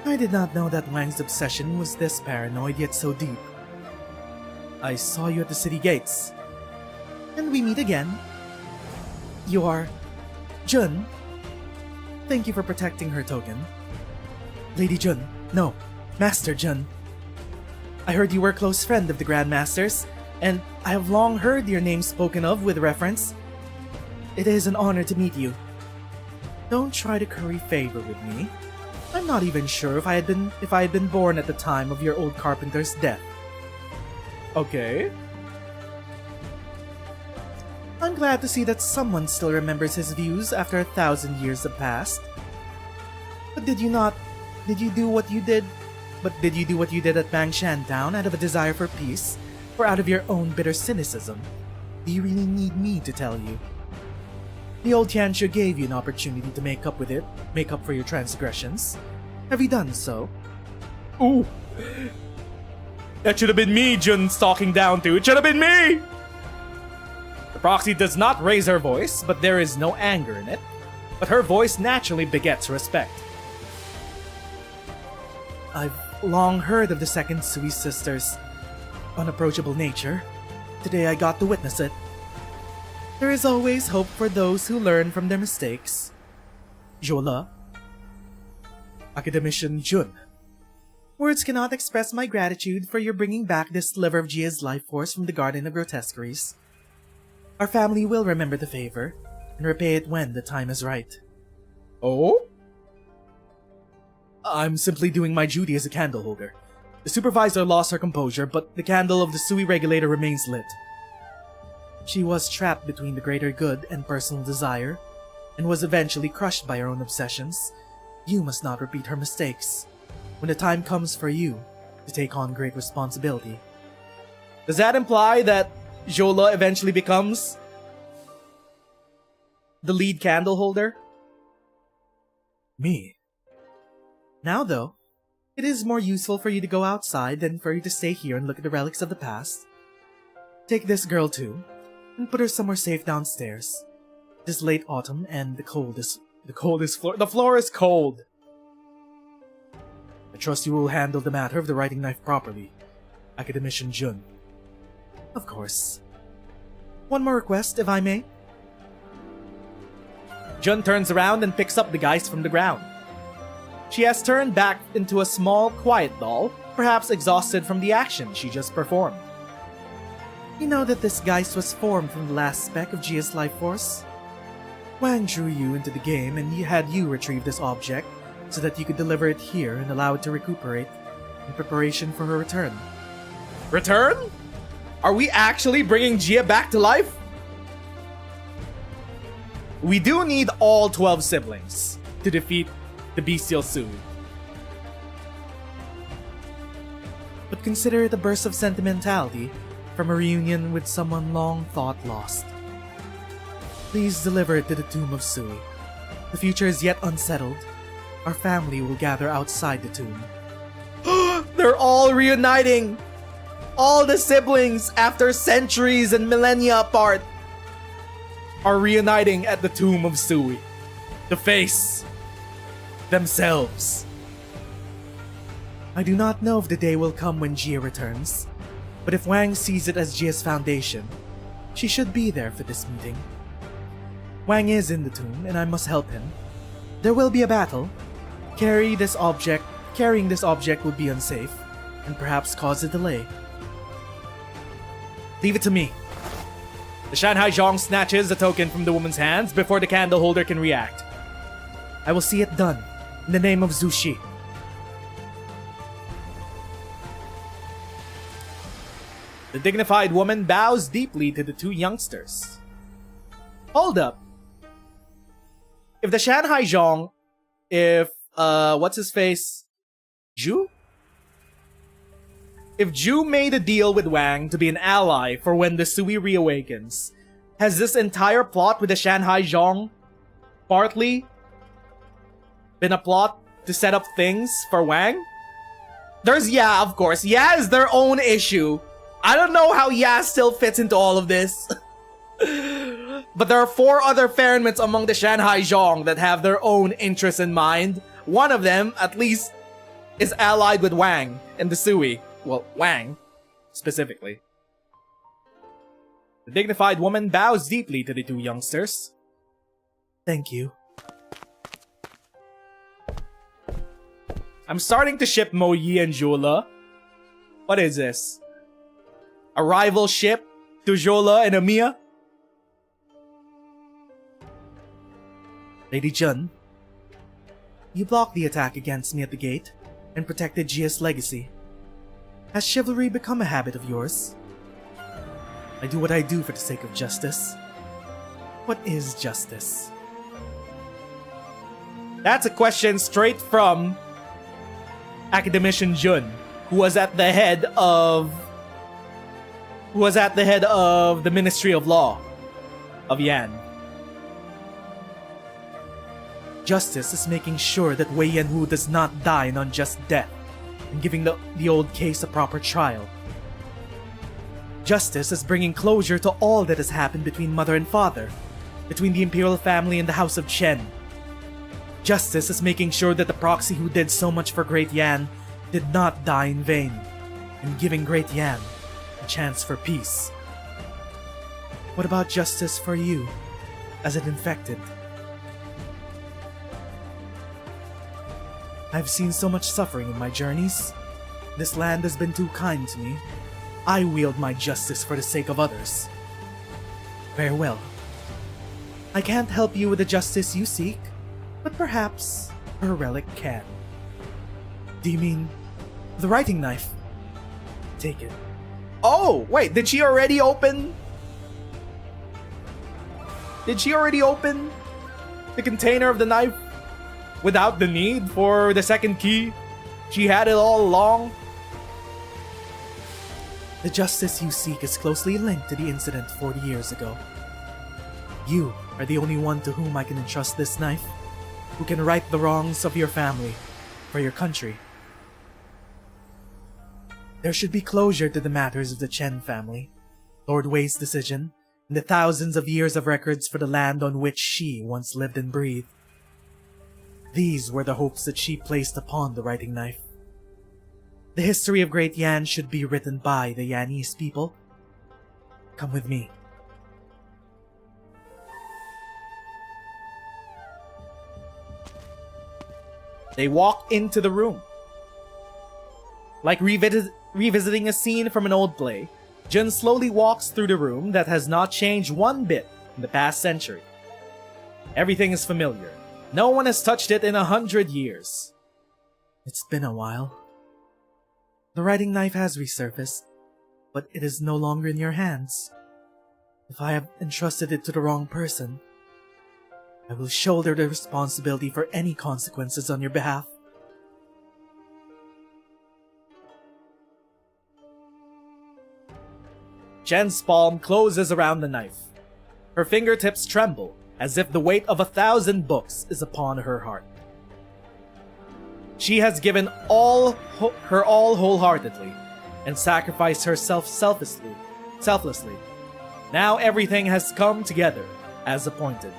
I did not know that Wang's obsession was this paranoid yet so deep. I saw you at the city gates. And we meet again. You are Jun. Thank you for protecting her token. Lady Jun. No, Master Jun. I heard you were a close friend of the Grandmaster's, and I have long heard your name spoken of with reference. It is an honor to meet you. Don't try to curry favor with me. I'm not even sure if I had been born at the time of your old carpenter's death. Okay. I'm glad to see that someone still remembers his views after 1,000 years have passed. But did you do what you did at Bangshan Town out of a desire for peace, or out of your own bitter cynicism? Do you really need me to tell you? The old Tianxia gave you an opportunity to make up for your transgressions. Have you done so? Ooh. That should have been me Jun's talking down to. It should have been me! The proxy does not raise her voice, but there is no anger in it. But her voice naturally begets respect. I've long heard of the second Sui sister's unapproachable nature. Today I got to witness it. There is always hope for those who learn from their mistakes. Jola. Academician Jun. Words cannot express my gratitude for your bringing back this sliver of Jia's life force from the Garden of Grotesqueries. Our family will remember the favor, and repay it when the time is right. Oh? I'm simply doing my duty as a candle holder. The supervisor lost her composure, but the candle of the Sui regulator remains lit. She was trapped between the greater good and personal desire, and was eventually crushed by her own obsessions. You must not repeat her mistakes. When the time comes for you to take on great responsibility. Does that imply that Jola eventually becomes the lead candle holder? Me. Now though, it is more useful for you to go outside than for you to stay here and look at the relics of the past. Take this girl too, and put her somewhere safe downstairs. It is late autumn and the floor is cold. I trust you will handle the matter of the writing knife properly, Academician Jun. Of course. One more request, if I may. Jun turns around and picks up the geist from the ground. She has turned back into a small, quiet doll, perhaps exhausted from the action she just performed. You know that this geist was formed from the last speck of Jia's life force? Wang drew you into the game and had you retrieve this object so that you could deliver it here and allow it to recuperate in preparation for her return. Return? Are we actually bringing Jia back to life? We do need all 12 siblings to defeat the bestial Sui. But consider it a burst of sentimentality from a reunion with someone long thought lost. Please deliver it to the tomb of Sui. The future is yet unsettled. Our family will gather outside the tomb. They're all reuniting! All the siblings, after centuries and millennia apart, are reuniting at the tomb of Sui to face themselves. I do not know if the day will come when Jia returns, but if Wang sees it as Jia's foundation, she should be there for this meeting. Wang is in the tomb, and I must help him. There will be a battle. Carrying this object would be unsafe, and perhaps cause a delay. Leave it to me. The Shanhai Zhong snatches the token from the woman's hands before the candle holder can react. I will see it done, in the name of Zhu Shi. The dignified woman bows deeply to the two youngsters. Hold up. If the Shanhai Zhong, what's his face? Zhu? If Zhu made a deal with Wang to be an ally for when the Sui reawakens, has this entire plot with the Shanhai Zhong partly been a plot to set up things for Wang? There's Ya, of course. Ya is their own issue. I don't know how Ya still fits into all of this. But there are 4 other Fairnments among the Shanhai Zhong that have their own interests in mind. One of them, at least, is allied with Wang and the Sui. Well, Wang, specifically. The dignified woman bows deeply to the two youngsters. Thank you. I'm starting to ship Mo Yi and Jola. What is this? A rival ship to Jola and Amiya? Lady Jun, you blocked the attack against me at the gate and protected Jia's legacy. Has chivalry become a habit of yours? I do what I do for the sake of justice. What is justice? That's a question straight from Academician Jun, who was at the head of the Ministry of Law of Yan. Justice is making sure that Wei Yanwu does not die an unjust death and giving the old case a proper trial. Justice is bringing closure to all that has happened between mother and father, between the imperial family and the House of Chen. Justice is making sure that the proxy who did so much for Great Yan did not die in vain, and giving Great Yan a chance for peace. What about justice for you, as an infected? I've seen so much suffering in my journeys. This land has been too kind to me. I wield my justice for the sake of others. Very well. I can't help you with the justice you seek, but perhaps her relic can. Do you mean the writing knife? Take it. Oh, wait, did she already open? Did she already open the container of the knife without the need for the second key? She had it all along? The justice you seek is closely linked to the incident 40 years ago. You are the only one to whom I can entrust this knife, who can right the wrongs of your family, for your country. There should be closure to the matters of the Chen family, Lord Wei's decision, and the thousands of years of records for the land on which she once lived and breathed. These were the hopes that she placed upon the writing knife. The history of Great Yan should be written by the Yanese people. Come with me. They walk into the room. Like revisiting a scene from an old play, Jun slowly walks through the room that has not changed one bit in the past century. Everything is familiar. No one has touched it in 100 years. It's been a while. The writing knife has resurfaced, but it is no longer in your hands. If I have entrusted it to the wrong person, I will shoulder the responsibility for any consequences on your behalf. Chen's palm closes around the knife. Her fingertips tremble, as if the weight of 1,000 books is upon her heart. She has given her all wholeheartedly, and sacrificed herself selflessly. Now everything has come together as appointed.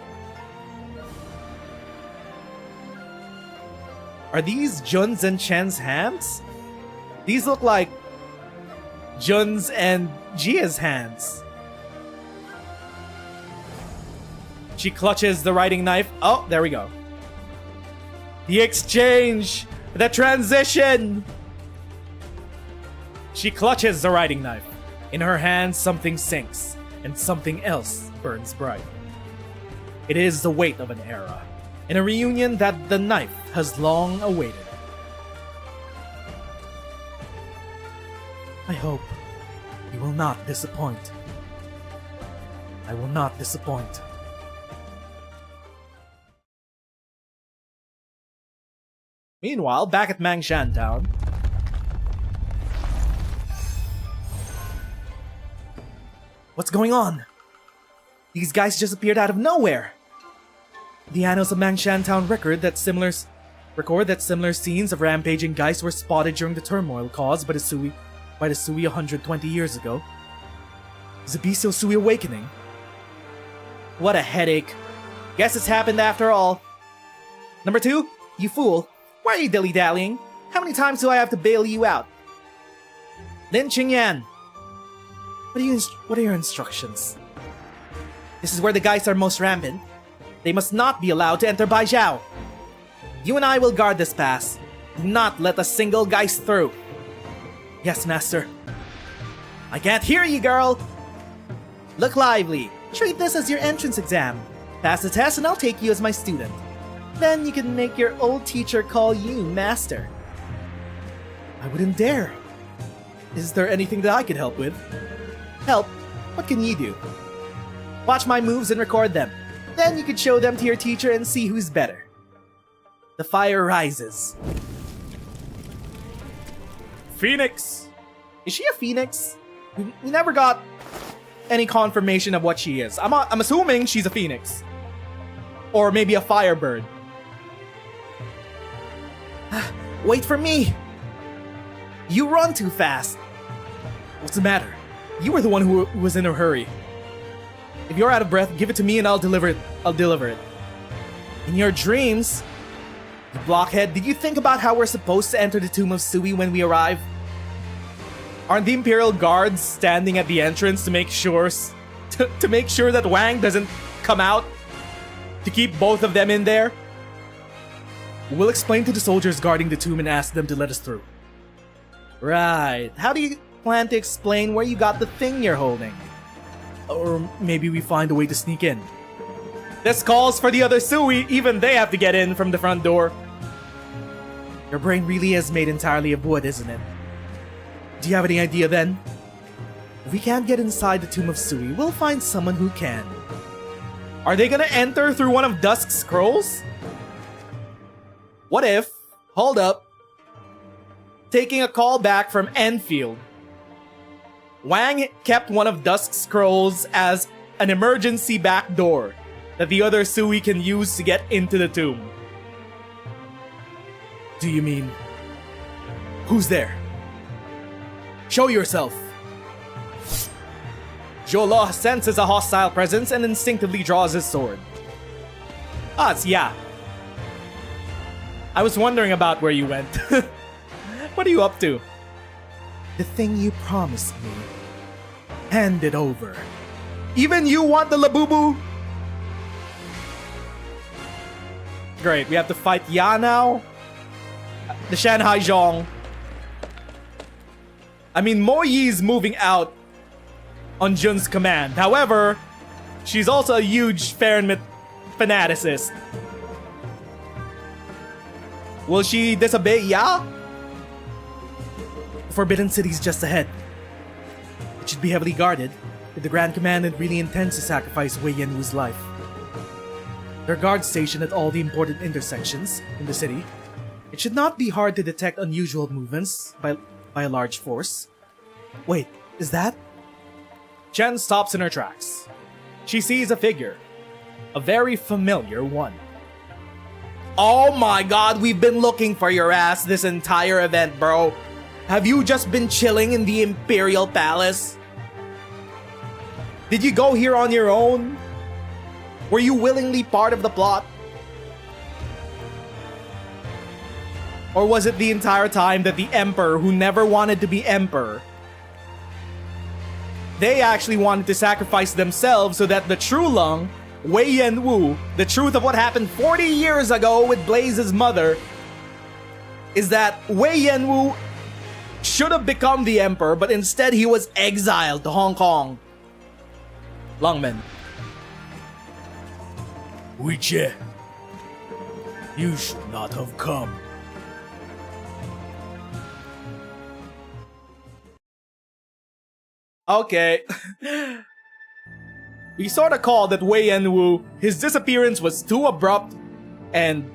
Are these Jun's and Chen's hands? These look like Jun's and Jia's hands. She clutches the writing knife. Oh, there we go. The exchange! The transition! She clutches the writing knife. In her hand, something sinks, and something else burns bright. It is the weight of an era, and a reunion that the knife has long awaited. I hope you will not disappoint. I will not disappoint. Meanwhile, back at Mangshan Town, what's going on? These guys just appeared out of nowhere. The annals of Mangshan Town record that similar scenes of rampaging geist were spotted during the turmoil caused by the Sui 120 years ago. Is the bestial Sui awakening? What a headache. Guess it's happened after all. Number 2, you fool. Why are you dilly-dallying? How many times do I have to bail you out? Lin Qingyan. What are your instructions? This is where the guys are most rampant. They must not be allowed to enter Baijiao. You and I will guard this pass. Do not let a single geist through. Yes, master. I can't hear you, girl. Look lively. Treat this as your entrance exam. Pass the test and I'll take you as my student. Then you can make your old teacher call you master. I wouldn't dare. Is there anything that I could help with? Help? What can you do? Watch my moves and record them. Then you could show them to your teacher and see who's better. The fire rises. Phoenix! Is she a phoenix? We never got any confirmation of what she is. I'm assuming she's a phoenix. Or maybe a firebird. Wait for me! You run too fast. What's the matter? You were the one who was in a hurry. If you're out of breath, give it to me and I'll deliver it. In your dreams, you blockhead, did you think about how we're supposed to enter the tomb of Sui when we arrive? Aren't the Imperial Guards standing at the entrance to make sure that Wang doesn't come out? To keep both of them in there? We'll explain to the soldiers guarding the tomb and ask them to let us through. Right. How do you plan to explain where you got the thing you're holding? Or maybe we find a way to sneak in. This calls for the other Sui. Even they have to get in from the front door. Your brain really is made entirely of wood, isn't it? Do you have any idea then? If we can't get inside the tomb of Sui, we'll find someone who can. Are they gonna enter through one of Dusk's scrolls? What if, hold up, taking a call back from Enfield, Wang kept one of Dusk's scrolls as an emergency back door that the other Sui can use to get into the tomb. Do you mean... Who's there? Show yourself! Jolo senses a hostile presence and instinctively draws his sword. Ah, it's Ya. I was wondering about where you went. What are you up to? The thing you promised me. Hand it over. Even you want the Labubu? Great, we have to fight Ya now? The Shanghai Zhong. I mean, Mo Yi's moving out on Jun's command. However, she's also a huge Fahrenheit fanaticist. Will she disobey Ya? The Forbidden City's just ahead. It should be heavily guarded if the Grand Commandant really intends to sacrifice Wei Yanwu's life. There are guards stationed at all the important intersections in the city. It should not be hard to detect unusual movements by a large force. Wait, is that? Chen stops in her tracks. She sees a figure. A very familiar one. Oh my god, we've been looking for your ass this entire event, bro. Have you just been chilling in the Imperial Palace? Did you go here on your own? Were you willingly part of the plot? Or was it the entire time that the Emperor, who never wanted to be Emperor, they actually wanted to sacrifice themselves so that the true Lung, Wei Yanwu, the truth of what happened 40 years ago with Blaze's mother, is that Wei Yanwu should have become the Emperor, but instead he was exiled to Hong Kong. Lungmen. Weijie, you should not have come. Okay. We sort of called that Wei Yanwu, his disappearance was too abrupt, and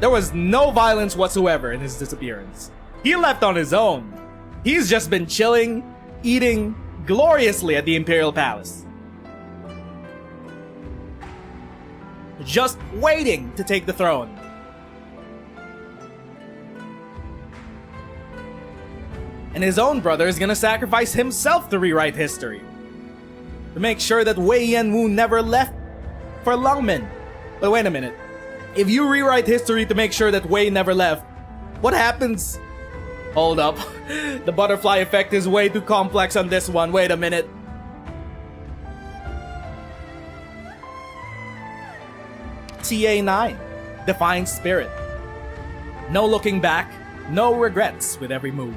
there was no violence whatsoever in his disappearance. He left on his own. He's just been chilling, eating gloriously at the Imperial Palace. Just waiting to take the throne. And his own brother is gonna sacrifice himself to rewrite history. To make sure that Wei Yanwu never left for Lungmen. But wait a minute. If you rewrite history to make sure that Wei never left, what happens? Hold up. The butterfly effect is way too complex on this one. Wait a minute. TA-9. Defiant Spirit. No looking back, no regrets with every move.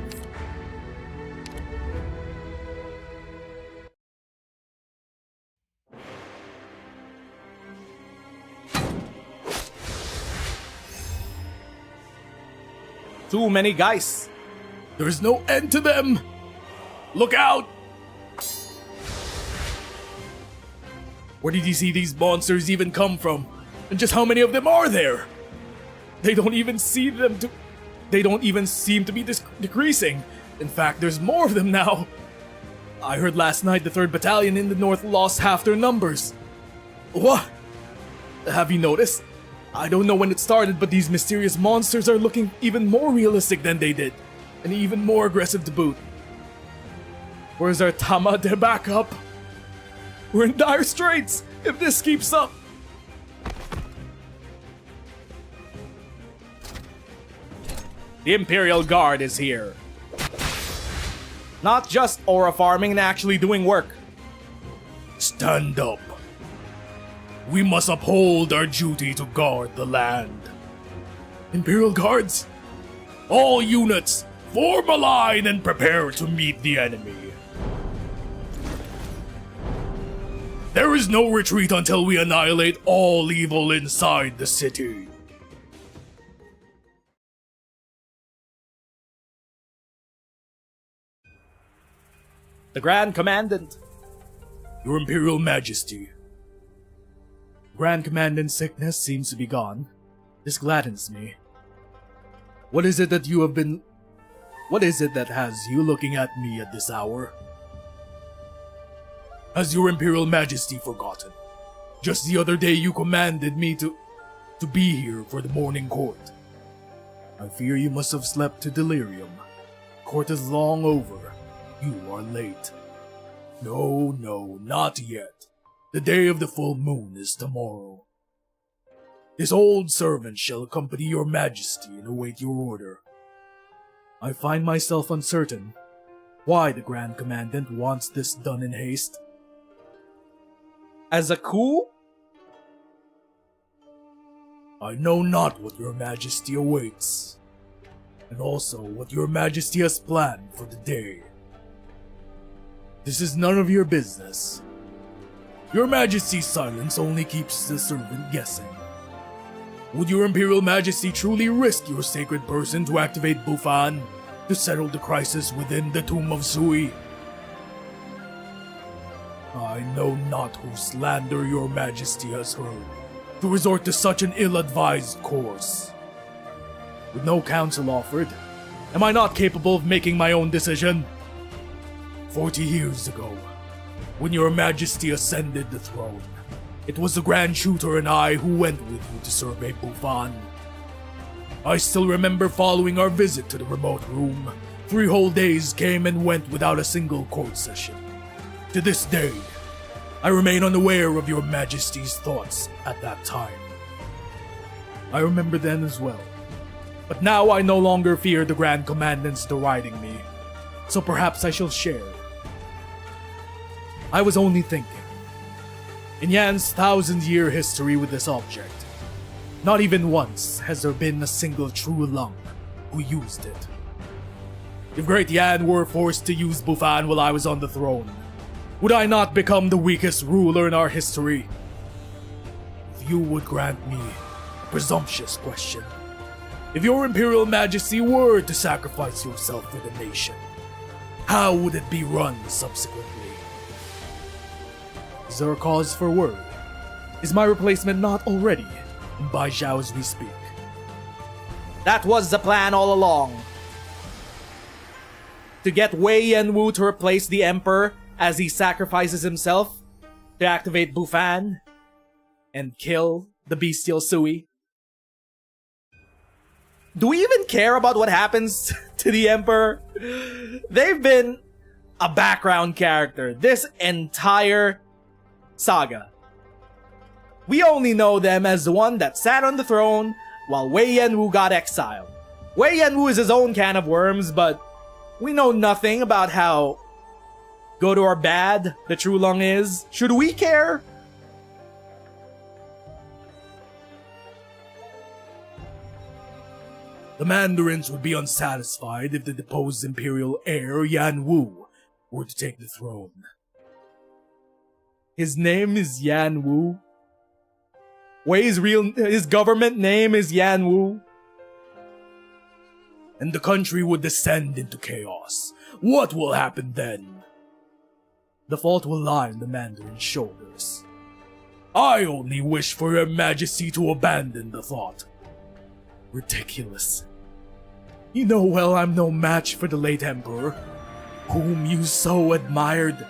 Too many guys. There's no end to them. Look out! Where did he see these monsters even come from? And just how many of them are there? They don't even seem to be decreasing. In fact, there's more of them now. I heard last night the 3rd Battalion in the north lost half their numbers. What? Have you noticed? I don't know when it started, but these mysterious monsters are looking even more realistic than they did. And even more aggressive to boot. Where's our Tama de backup? We're in dire straits if this keeps up. The Imperial Guard is here. Not just aura farming and actually doing work. Stand up. We must uphold our duty to guard the land. Imperial Guards, all units, form a line and prepare to meet the enemy. There is no retreat until we annihilate all evil inside the city. The Grand Commandant. Your Imperial Majesty. Grand Commandant's sickness seems to be gone. This gladdens me. What is it that has you looking at me at this hour? Has your Imperial Majesty forgotten? Just the other day you commanded me to be here for the morning court. I fear you must have slept to delirium. Court is long over. You are late. No, not yet. The day of the full moon is tomorrow. This old servant shall accompany your majesty and await your order. I find myself uncertain why the Grand Commandant wants this done in haste. As a coup? I know not what your majesty awaits, and also what your majesty has planned for the day. This is none of your business. Your majesty's silence only keeps the servant guessing. Would your Imperial Majesty truly risk your sacred person to activate Bufan to settle the crisis within the Tomb of Sui? I know not whose slander your majesty has heard to resort to such an ill-advised course. With no counsel offered, am I not capable of making my own decision? 40 years ago, when your majesty ascended the throne, it was the Grand Shooter and I who went with you to survey Bufan. I still remember following our visit to the remote room. 3 whole days came and went without a single court session. To this day, I remain unaware of your majesty's thoughts at that time. I remember then as well. But now I no longer fear the Grand Commandant's deriding me, so perhaps I shall share. I was only thinking. In Yan's 1,000-year history with this object, not even once has there been a single true Lung who used it. If Great Yan were forced to use Bufan while I was on the throne, would I not become the weakest ruler in our history? If you would grant me a presumptuous question, if your Imperial Majesty were to sacrifice yourself for the nation, how would it be run subsequently? Is there a cause for worry? Is my replacement not already in Baizhou as we speak? That was the plan all along. To get Wei Yanwu to replace the Emperor as he sacrifices himself to activate Bufan and kill the bestial Sui. Do we even care about what happens to the Emperor? They've been a background character this entire saga. We only know them as the one that sat on the throne while Wei Yanwu got exiled. Wei Yanwu is his own can of worms, but we know nothing about how good or bad the True Lung is. Should we care? The Mandarins would be unsatisfied if the deposed imperial heir Yan Wu were to take the throne. His name is Yan Wu. His government name is Yan Wu. And the country would descend into chaos. What will happen then? The fault will lie on the Mandarin's shoulders. I only wish for your majesty to abandon the thought. Ridiculous. You know well I'm no match for the late emperor, whom you so admired.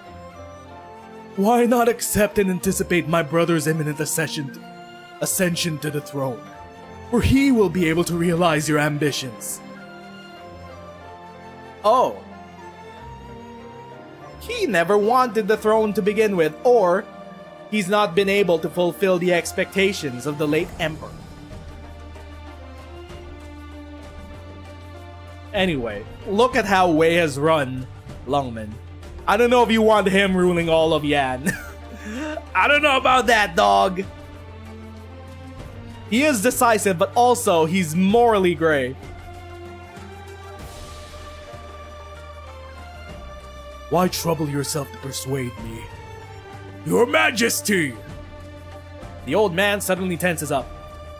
Why not accept and anticipate my brother's imminent ascension to the throne, where he will be able to realize your ambitions? Oh. He never wanted the throne to begin with, or he's not been able to fulfill the expectations of the late emperor. Anyway, look at how Wei has run Lungmen. I don't know if you want him ruling all of Yan. I don't know about that, dog. He is decisive, but also he's morally gray. Why trouble yourself to persuade me? Your Majesty! The old man suddenly tenses up,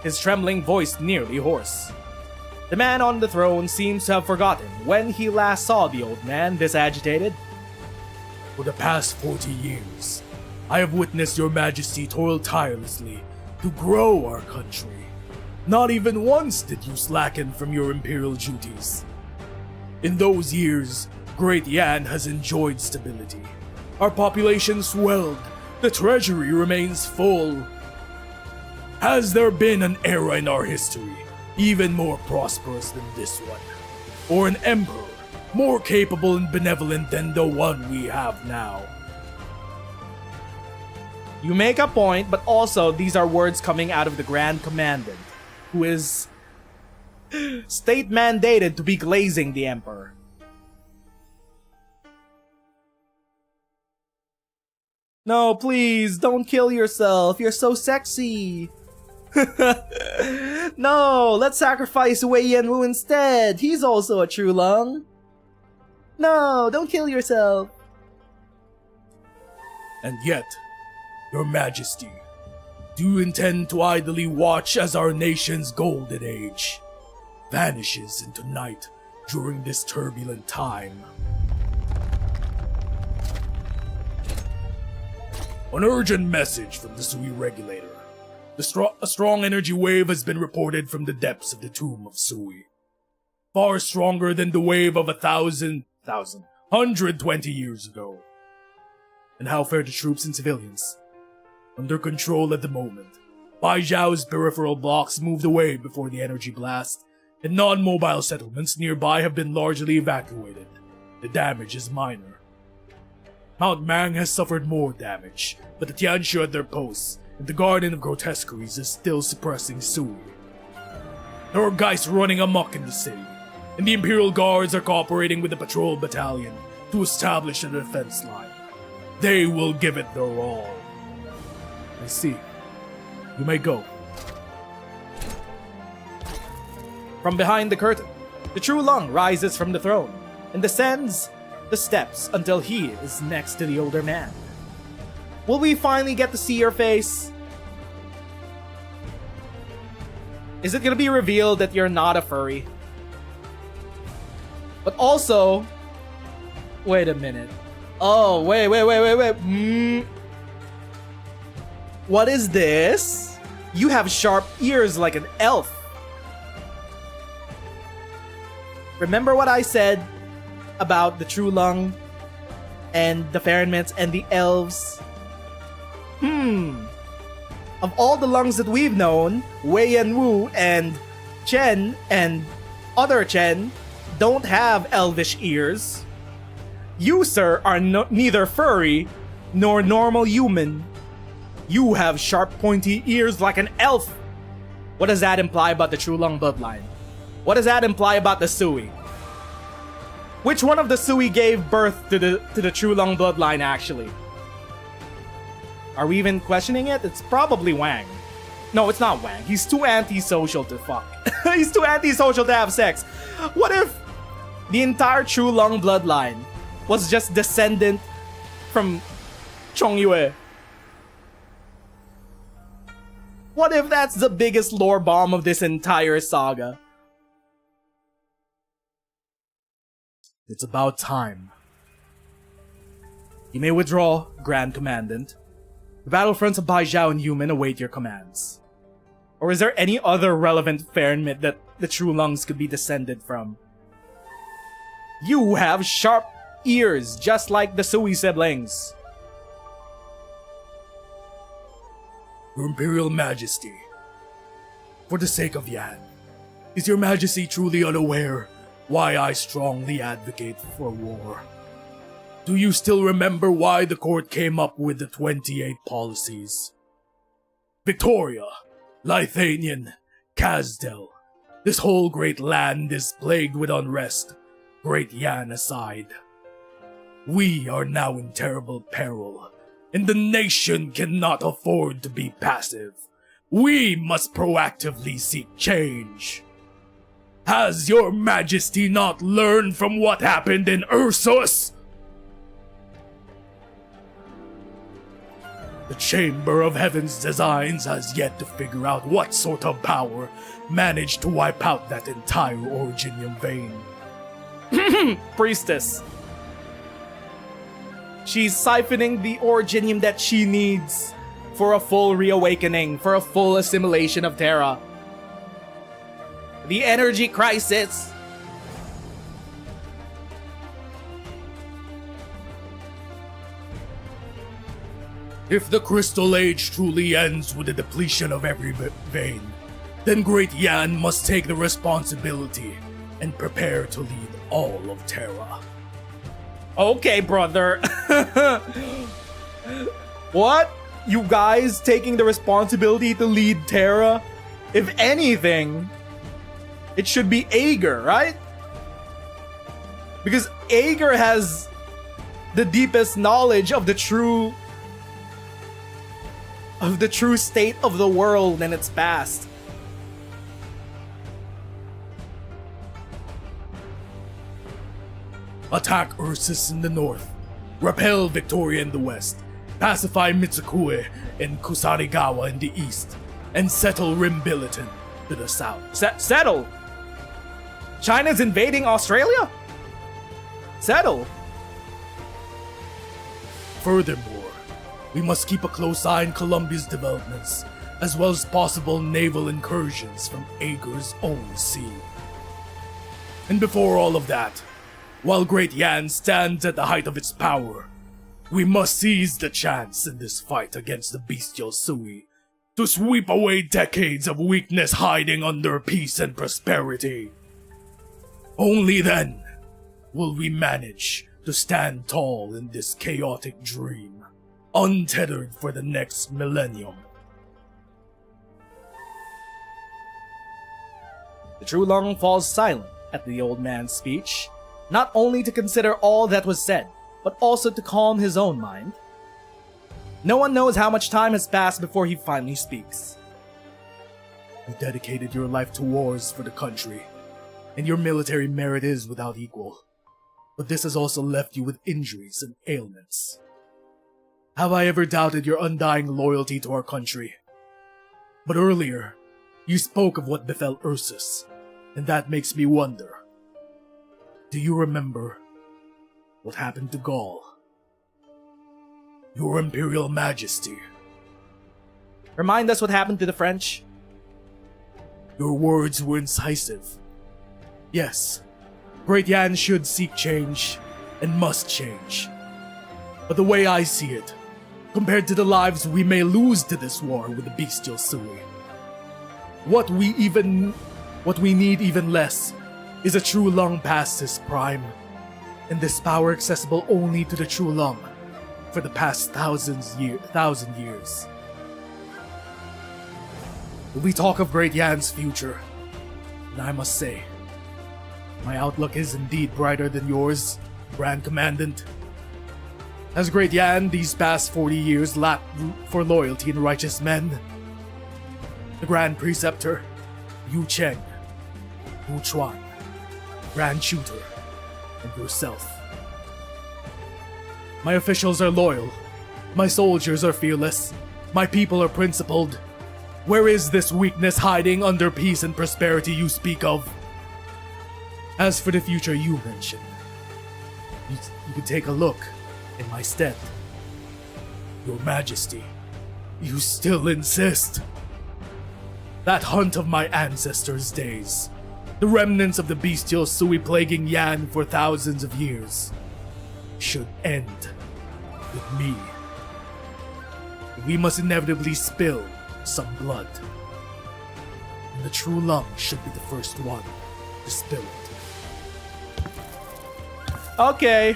his trembling voice nearly hoarse. The man on the throne seems to have forgotten when he last saw the old man this agitated. For the past 40 years, I have witnessed your Majesty toil tirelessly to grow our country. Not even once did you slacken from your imperial duties. In those years, Great Yan has enjoyed stability. Our population swelled, the treasury remains full. Has there been an era in our history even more prosperous than this one? Or an emperor more capable and benevolent than the one we have now? You make a point, but also these are words coming out of the Grand Commandant, who is state mandated to be glazing the emperor. No, please, don't kill yourself. You're so sexy. No, let's sacrifice Wei Yanwu instead. He's also a true lung. No, don't kill yourself. And yet, your Majesty, do you intend to idly watch as our nation's golden age vanishes into night during this turbulent time? An urgent message from the Sui regulator. A strong energy wave has been reported from the depths of the tomb of Sui. Far stronger than the wave of 1,120 years ago. And how fare the troops and civilians? Under control at the moment. Bai Zhao's peripheral blocks moved away before the energy blast, and non-mobile settlements nearby have been largely evacuated. The damage is minor. Mount Mang has suffered more damage, but the Tianshu at their posts, and the Garden of Grotesqueries is still suppressing Sui. There are Geists running amok in the city, and the Imperial Guards are cooperating with the patrol battalion to establish a defense line. They will give it their all. I see. You may go. From behind the curtain, the true lung rises from the throne and descends the steps until he is next to the older man. Will we finally get to see your face? Is it gonna be revealed that you're not a furry? But also, wait a minute. Oh, wait. What is this? You have sharp ears like an elf. Remember what I said about the True Lung and the Fahrenments and the elves? Of all the lungs that we've known, Wei Yanwu and Chen and other Chen don't have elvish ears. You, sir, are neither furry nor normal human. You have sharp, pointy ears like an elf. What does that imply about the True Lung bloodline? What does that imply about the Sui? Which one of the Sui gave birth to the True Lung bloodline, actually? Are we even questioning it? It's probably Wang. No, it's not Wang. He's too antisocial to fuck. He's too antisocial to have sex. What if the entire True Lung bloodline was just descendant from Chongyue? What if that's the biggest lore bomb of this entire saga? It's about time. You may withdraw, Grand Commandant. The battlefronts of Baizhao and Yumen await your commands. Or is there any other relevant Fairnmit that the True Lungs could be descended from? You have sharp ears, just like the Sui siblings. Your Imperial Majesty, for the sake of Yan, is your Majesty truly unaware why I strongly advocate for war? Do you still remember why the court came up with the 28 policies? Victoria, Lithanian, Kazdel, this whole great land is plagued with unrest, Great Yan aside. We are now in terrible peril, and the nation cannot afford to be passive. We must proactively seek change. Has your Majesty not learned from what happened in Ursus? The Chamber of Heaven's designs has yet to figure out what sort of power managed to wipe out that entire Originium vein. Priestess. She's siphoning the Originium that she needs for a full reawakening, for a full assimilation of Terra. The energy crisis. If the Crystal Age truly ends with the depletion of every vein, then Great Yan must take the responsibility and prepare to lead all of Terra. Okay, brother. What? You guys taking the responsibility to lead Terra? If anything, it should be Ager, right? Because Ager has the deepest knowledge of the true state of the world and its past. Attack Ursus in the north, repel Victoria in the west, pacify Mitsukue and Kusarigawa in the east, and settle Rimbiliton to the south. Settle? China's invading Australia? Settle? Furthermore, we must keep a close eye on Columbia's developments, as well as possible naval incursions from Ager's own sea. And before all of that, while Great Yan stands at the height of its power, we must seize the chance in this fight against the bestial Sui to sweep away decades of weakness hiding under peace and prosperity. Only then will we manage to stand tall in this chaotic dream, untethered for the next millennium. The True Lung falls silent at the old man's speech, not only to consider all that was said, but also to calm his own mind. No one knows how much time has passed before he finally speaks. You dedicated your life to wars for the country, and your military merit is without equal. But this has also left you with injuries and ailments. Have I ever doubted your undying loyalty to our country? But earlier, you spoke of what befell Ursus, and that makes me wonder. Do you remember what happened to Gaul? Your Imperial Majesty. Remind us what happened to the French. Your words were incisive. Yes, Great Yan should seek change, and must change. But the way I see it, compared to the lives we may lose to this war with the bestial Sui, what we need even less is a True Lung past his prime, and this power accessible only to the True Lung for the past thousand years. We talk of Great Yan's future, and I must say, my outlook is indeed brighter than yours, Grand Commandant. Has Great Yan these past 40 years lacked for loyalty and righteous men? The Grand Preceptor, Yu Cheng, Wu Chuan, Grand Tutor, and yourself. My officials are loyal, my soldiers are fearless, my people are principled. Where is this weakness hiding under peace and prosperity you speak of? As for the future you mentioned, you can take a look in my stead. Your Majesty, You still insist? That hunt of my ancestors' days, the remnants of the bestial Sui plaguing Yan for thousands of years, should end with me. We must inevitably spill some blood. And the true lung should be the first one to spill it. Okay.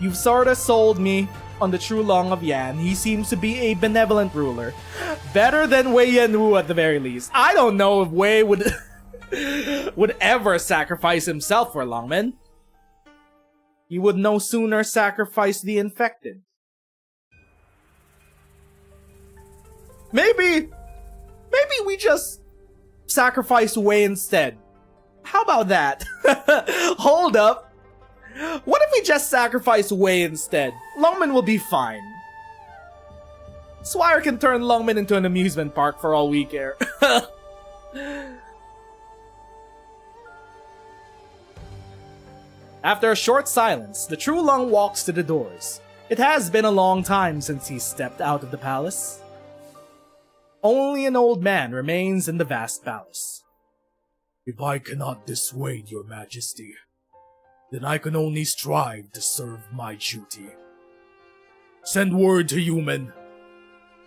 You've sorta sold me on the true Long of Yan. He seems to be a benevolent ruler. Better than Wei Yanwu at the very least. I don't know if Wei would would ever sacrifice himself for Longmen. He would no sooner sacrifice the infected. Maybe we just sacrifice Wei instead. How about that? Hold up. What if we just sacrifice Wei instead? Longmen will be fine. Swire can turn Longmen into an amusement park for all we care. After a short silence, the true Lung walks to the doors. It has been a long time since he stepped out of the palace. Only an old man remains in the vast palace. If I cannot dissuade your majesty, then I can only strive to serve my duty. Send word to Yumen.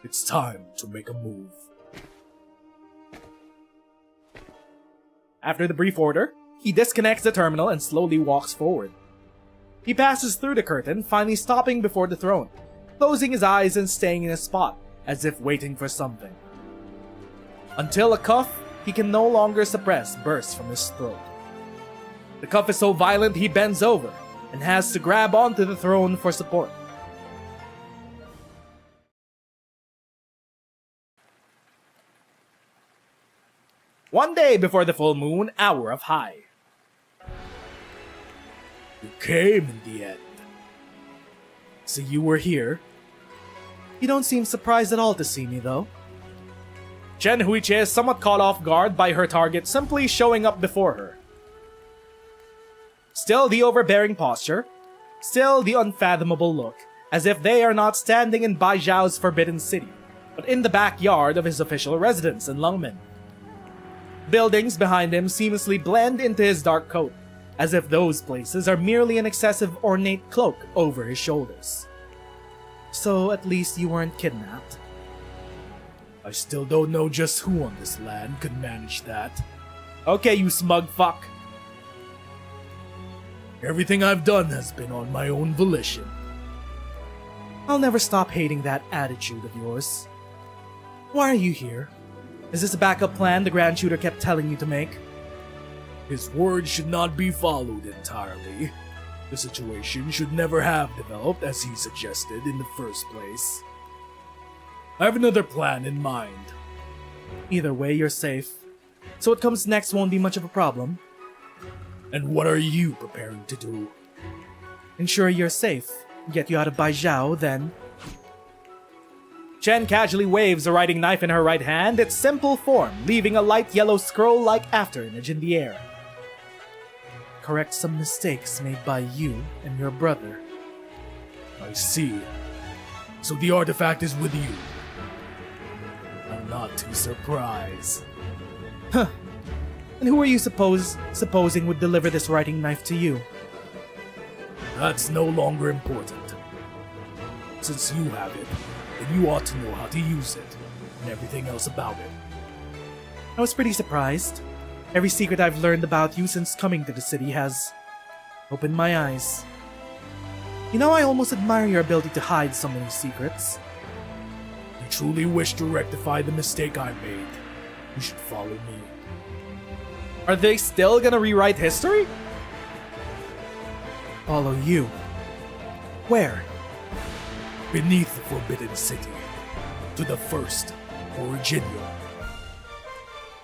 It's time to make a move. After the brief order, he disconnects the terminal and slowly walks forward. He passes through the curtain, finally stopping before the throne, closing his eyes and staying in a spot, as if waiting for something. Until a cough he can no longer suppress bursts from his throat. The cough is so violent he bends over and has to grab onto the throne for support. One day before the full moon, hour of high. You came in the end. So you were here? You don't seem surprised at all to see me, though. Chen Huiche is somewhat caught off guard by her target simply showing up before her. Still the overbearing posture, still the unfathomable look, as if they are not standing in Bai Zhao's forbidden city, but in the backyard of his official residence in Lungmen. Buildings behind him seamlessly blend into his dark coat, as if those places are merely an excessive ornate cloak over his shoulders. So at least you weren't kidnapped. I still don't know just who on this land could manage that. Okay, you smug fuck. Everything I've done has been on my own volition. I'll never stop hating that attitude of yours. Why are you here? Is this a backup plan the Grand Shooter kept telling you to make? His words should not be followed entirely. The situation should never have developed as he suggested in the first place. I have another plan in mind. Either way, you're safe. So what comes next won't be much of a problem. And what are you preparing to do? Ensure you're safe. Get you out of Bai Zhao, then. Chen casually waves a writing knife in her right hand, its simple form leaving a light yellow scroll-like afterimage in the air. Correct some mistakes made by you and your brother. I see. So the artifact is with you. I'm not too surprised. Huh. And who are you supposing would deliver this writing knife to you? That's no longer important. Since you have it, then you ought to know how to use it, and everything else about it. I was pretty surprised. Every secret I've learned about you since coming to the city has opened my eyes. You know, I almost admire your ability to hide so many secrets. If you truly wish to rectify the mistake I made, you should follow me. Are they still gonna rewrite history? Follow you. Where? Beneath the Forbidden City, to the first, Original.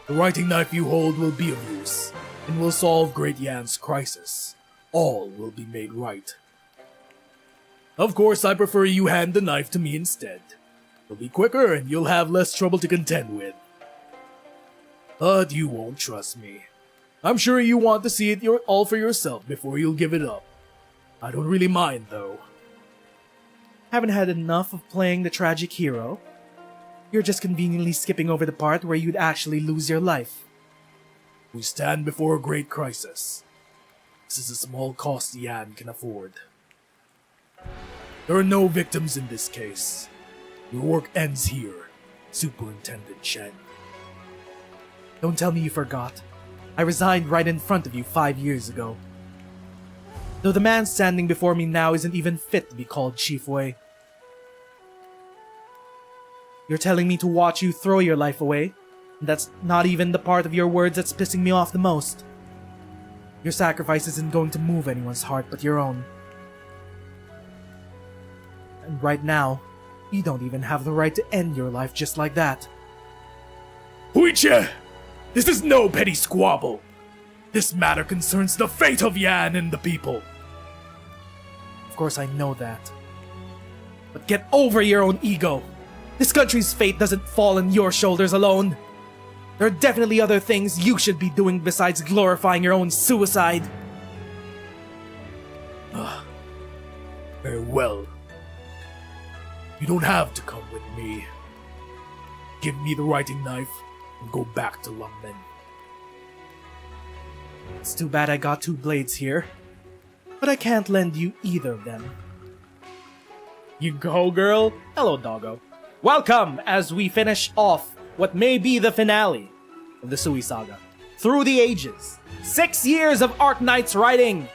The writing knife you hold will be of use, and will solve Great Yan's crisis. All will be made right. Of course, I prefer you hand the knife to me instead. It'll be quicker, and you'll have less trouble to contend with. But you won't trust me. I'm sure you want to see it all for yourself before you'll give it up. I don't really mind, though. Haven't had enough of playing the tragic hero? You're just conveniently skipping over the part where you'd actually lose your life. We stand before a great crisis. This is a small cost Yan can afford. There are no victims in this case. Your work ends here, Superintendent Chen. Don't tell me you forgot. I resigned right in front of you 5 years ago. Though the man standing before me now isn't even fit to be called Chief Wei. You're telling me to watch you throw your life away? And that's not even the part of your words that's pissing me off the most. Your sacrifice isn't going to move anyone's heart but your own. And right now, you don't even have the right to end your life just like that. Huiche! This is no petty squabble! This matter concerns the fate of Yan and the people. Of course I know that. But get over your own ego! This country's fate doesn't fall on your shoulders alone. There are definitely other things you should be doing besides glorifying your own suicide. Very well. You don't have to come with me. Give me the writing knife and go back to Lungmen. It's too bad I got 2 blades here. But I can't lend you either of them. You go, girl. Hello, doggo. Welcome as we finish off what may be the finale of the Sui Saga. Through the ages, 6 years of Arknights writing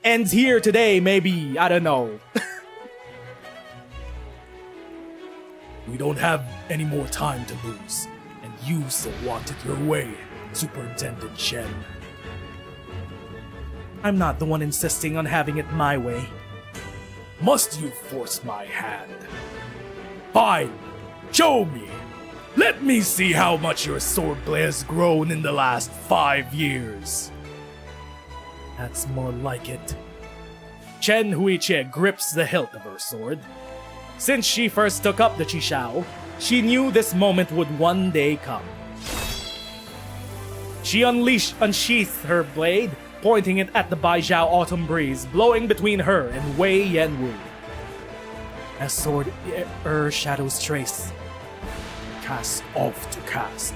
ends here today, maybe, I don't know. We don't have any more time to lose, and you still want it your way, Superintendent Chen. I'm not the one insisting on having it my way. Must you force my hand? Fine, show me. Let me see how much your swordplay has grown in the last 5 years. That's more like it. Chen Huiche grips the hilt of her sword. Since she first took up the Qishao, she knew this moment would one day come. She unsheathed her blade, pointing it at the Baijiao autumn breeze blowing between her and Wei Yanwu. As sword shadows trace, cast off to cast.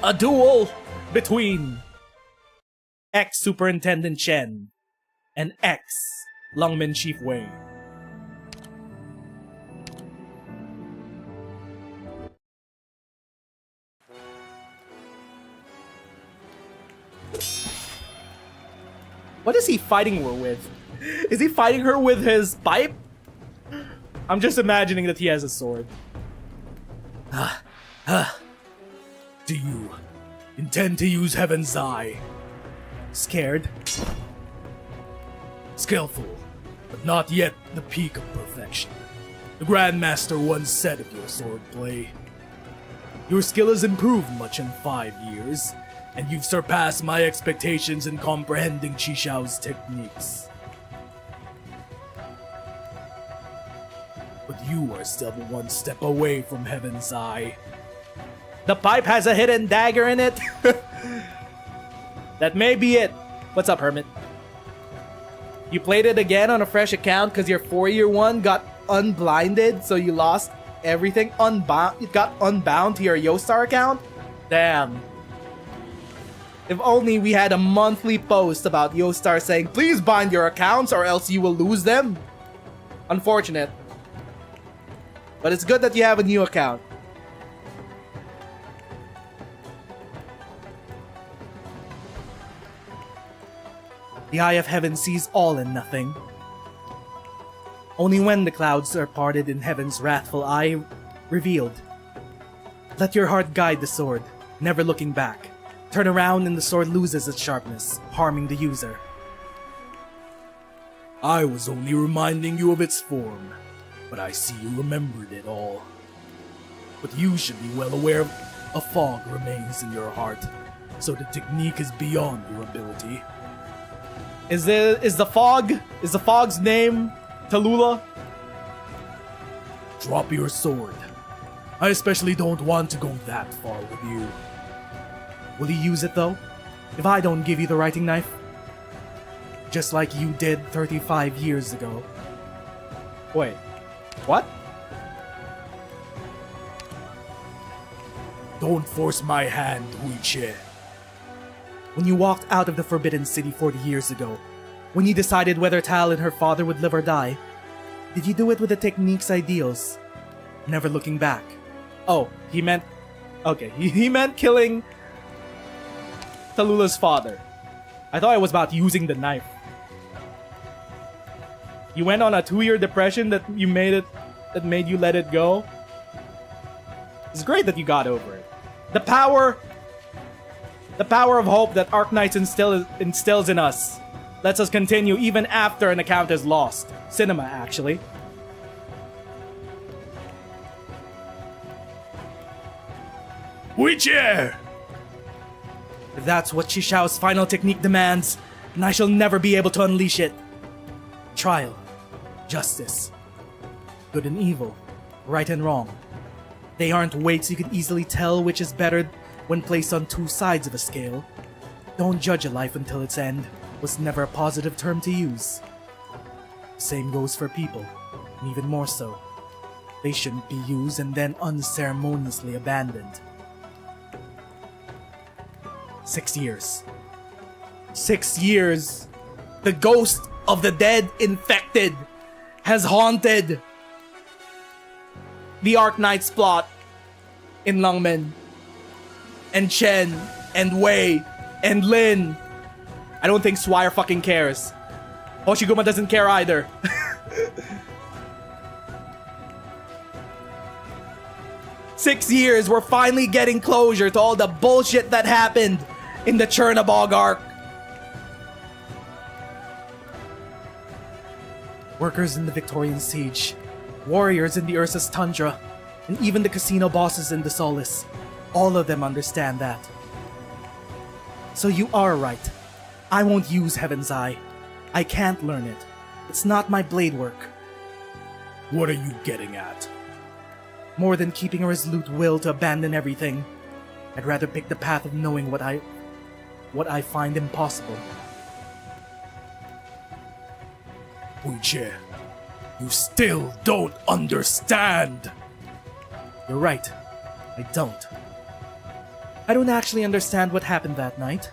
A duel between ex-Superintendent Chen and ex-Lungmen Chief Wei. What is he fighting her with? Is he fighting her with his pipe? I'm just imagining that he has a sword. Do you intend to use Heaven's Eye? Scared? Skillful, but not yet the peak of perfection. The Grandmaster once said of your swordplay, your skill has improved much in 5 years, and you've surpassed my expectations in comprehending Qishao's techniques. But you are still one step away from Heaven's Eye. The pipe has a hidden dagger in it? That may be it. What's up, Hermit? You played it again on a fresh account because your 4-year one got unblinded, so you lost everything unbound. It got unbound to your Yostar account? Damn. If only we had a monthly post about Yostar saying, please bind your accounts or else you will lose them. Unfortunate. But it's good that you have a new account. The eye of heaven sees all and nothing. Only when the clouds are parted in heaven's wrathful eye revealed. Let your heart guide the sword, never looking back. Turn around and the sword loses its sharpness, harming the user. I was only reminding you of its form, but I see you remembered it all. But you should be well aware a fog remains in your heart, so the technique is beyond your ability. Is the fog's name Tallulah? Drop your sword. I especially don't want to go that far with you. Will you use it though? If I don't give you the writing knife? Just like you did 35 years ago. Wait. What? Don't force my hand, Hui-che. When you walked out of the Forbidden City 40 years ago, when you decided whether Tal and her father would live or die, did you do it with the technique's ideals? Never looking back. Oh, he meant... Okay, he meant killing Tallulah father. I thought it was about using the knife. You went on a 2-year depression that made you let it go? It's great that you got over it. The power of hope that Arknights instills in us lets us continue even after an account is lost. Cinema, actually. Hui-che! If that's what Chixiao's final technique demands, then I shall never be able to unleash it. Trial, justice, good and evil, right and wrong. They aren't weights you could easily tell which is better when placed on two sides of a scale. Don't judge a life until its end was never a positive term to use. Same goes for people, and even more so. They shouldn't be used and then unceremoniously abandoned. 6 years. 6 years! The ghost of the dead infected has haunted the Arknights plot in Lungmen and Chen and Wei and Lin. I don't think Swire fucking cares. Hoshiguma doesn't care either. Six years, we're finally getting closure to all the bullshit that happened in the Chernobog arc. Workers in the Victorian siege, warriors in the Ursus tundra, and even the casino bosses in the Solace. All of them understand that. So you are right. I won't use Heaven's Eye. I can't learn it. It's not my blade work. What are you getting at? More than keeping a resolute will to abandon everything, I'd rather pick the path of knowing what I find impossible. Hui-che, you still don't understand! You're right. I don't. I don't actually understand what happened that night.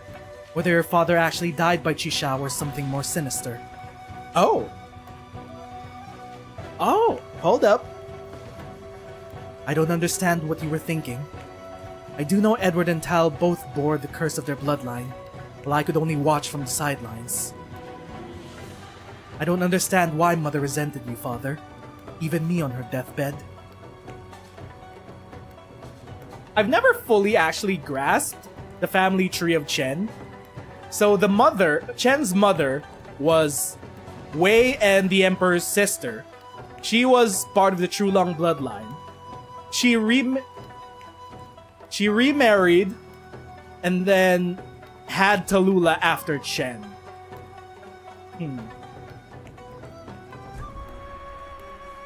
Whether your father actually died by Chixiao or something more sinister. Oh. Oh, hold up. I don't understand what you were thinking. I do know Edward and Tal both bore the curse of their bloodline, while I could only watch from the sidelines. I don't understand why Mother resented you, Father. Even me on her deathbed. I've never fully actually grasped the family tree of Chen. So the mother, Chen's mother, was Wei and the Emperor's sister. She was part of the Trulong bloodline. She remarried and then had Tallulah after Chen.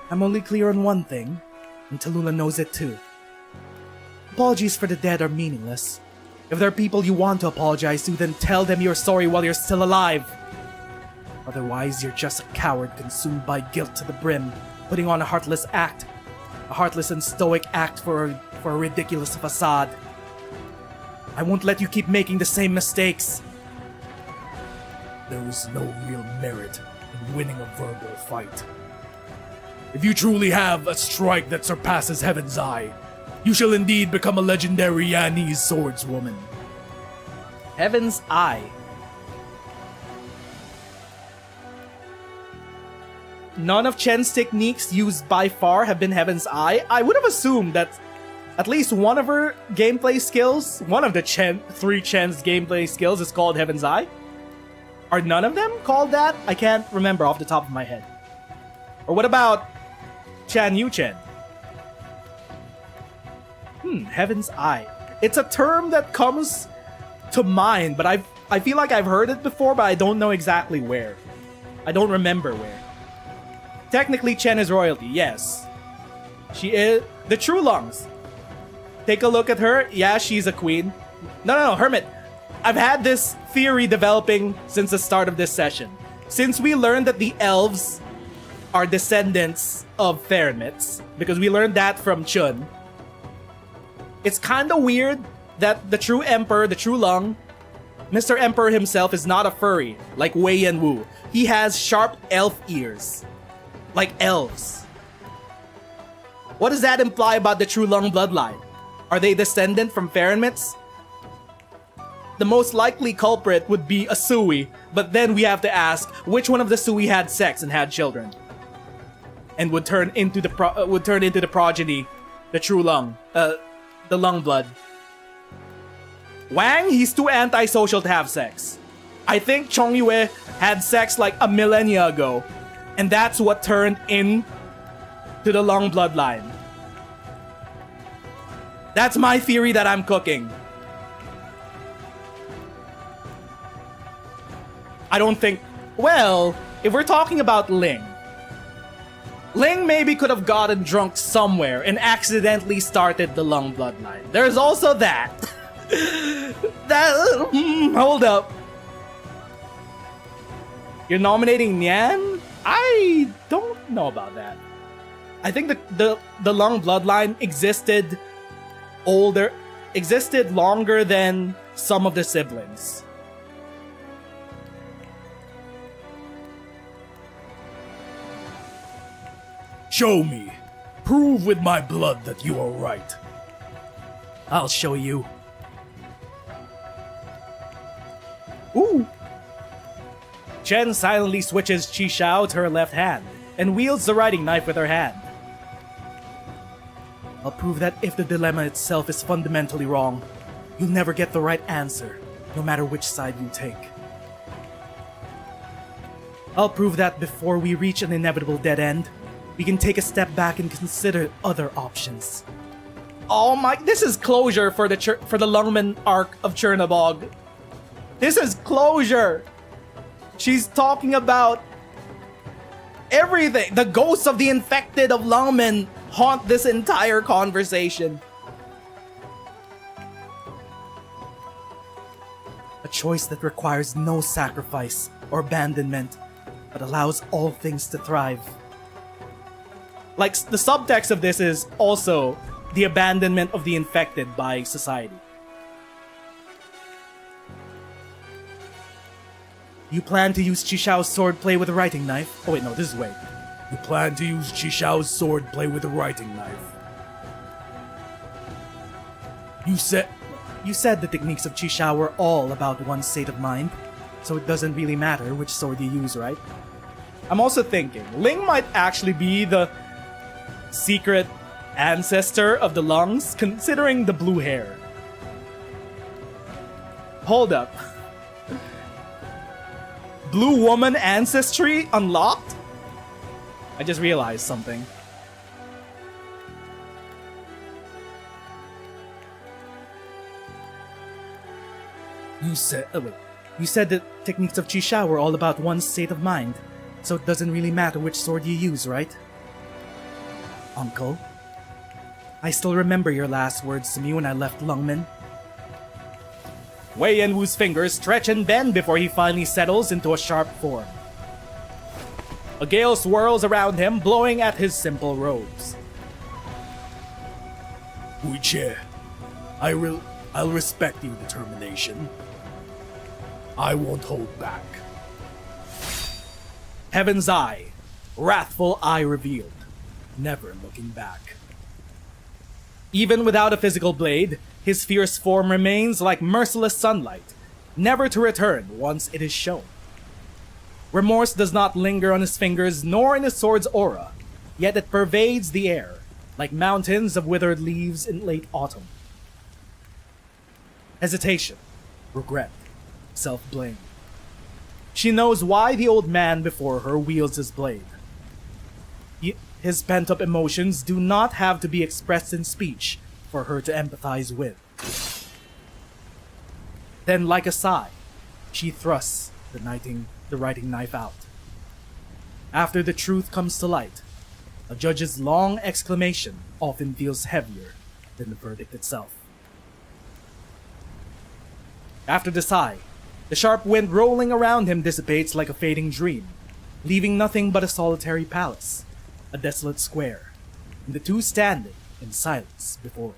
I'm only clear on one thing, and Tallulah knows it too. Apologies for the dead are meaningless. If there are people you want to apologize to, then tell them you're sorry while you're still alive. Otherwise, you're just a coward consumed by guilt to the brim, putting on a heartless act. A heartless and stoic act for a ridiculous facade. I won't let you keep making the same mistakes. There is no real merit in winning a verbal fight. If you truly have a strike that surpasses Heaven's Eye, you shall indeed become a legendary Yanese swordswoman. Heaven's Eye. None of Chen's techniques used by far have been Heaven's Eye. I would have assumed that at least one of her gameplay skills, one of the three Chen's gameplay skills is called Heaven's Eye. Are none of them called that? I can't remember off the top of my head. Or what about Chan Yu-chen? Heaven's Eye. It's a term that comes to mind, but I feel like I've heard it before, but I don't know exactly where. I don't remember where. Technically, Chen is royalty, yes. She is the Trulongs. Take a look at her. Yeah, she's a queen. No, Hermit. I've had this theory developing since the start of this session. Since we learned that the elves are descendants of Thermits, because we learned that from Chun. It's kind of weird that the true Emperor, the true Lung, Mr. Emperor himself is not a furry like Wei and Wu. He has sharp elf ears, like elves. What does that imply about the true Lung bloodline? Are they descendant from Thermits? The most likely culprit would be a Sui, but then we have to ask which one of the Sui had sex and had children, and would turn into the progeny, the true Lung, the Lung blood. Wang, he's too antisocial to have sex. I think Chong Yue had sex like a millennia ago, and that's what turned into the Lung bloodline. That's my theory that I'm cooking. I don't think... Well, if we're talking about Ling maybe could have gotten drunk somewhere and accidentally started the Lung bloodline. There's also that. Hold up. You're nominating Nian? I don't know about that. I think the Lung bloodline existed longer than some of the siblings. Show me. Prove with my blood that you are right. I'll show you. Ooh. Chen silently switches Qi Shao to her left hand and wields the writing knife with her hand. I'll prove that if the dilemma itself is fundamentally wrong, you'll never get the right answer, no matter which side you take. I'll prove that before we reach an inevitable dead end, we can take a step back and consider other options. Oh my, this is closure for the Lungman arc of Chernobog. This is closure. She's talking about everything. The ghosts of the infected of Lungmen haunt this entire conversation. A choice that requires no sacrifice or abandonment, but allows all things to thrive. Like, the subtext of this is also the abandonment of the infected by society. You plan to use Chishao's swordplay with a writing knife? Oh wait, no, this is Wei. You plan to use Chishao's swordplay with a writing knife. You said the techniques of Chishao were all about one state of mind, so it doesn't really matter which sword you use, right? I'm also thinking, Ling might actually be the secret ancestor of the Lungs, considering the blue hair. Hold up. Blue woman ancestry unlocked? I just realized something. You said the techniques of Chisha were all about one state of mind, so it doesn't really matter which sword you use, right? Uncle, I still remember your last words to me when I left Lungmen. Wei Yanwu's fingers stretch and bend before he finally settles into a sharp form. A gale swirls around him, blowing at his simple robes. Wuche, I'll respect your determination. I won't hold back. Heaven's eye, wrathful eye revealed, never looking back. Even without a physical blade, his fierce form remains like merciless sunlight, never to return once it is shown. Remorse does not linger on his fingers nor in his sword's aura, yet it pervades the air, like mountains of withered leaves in late autumn. Hesitation, regret, self-blame. She knows why the old man before her wields his blade. His pent-up emotions do not have to be expressed in speech for her to empathize with. Then, like a sigh, she thrusts the writing knife out. After the truth comes to light, a judge's long exclamation often feels heavier than the verdict itself. After the sigh, the sharp wind rolling around him dissipates like a fading dream, leaving nothing but a solitary palace, a desolate square, and the two standing in silence before it.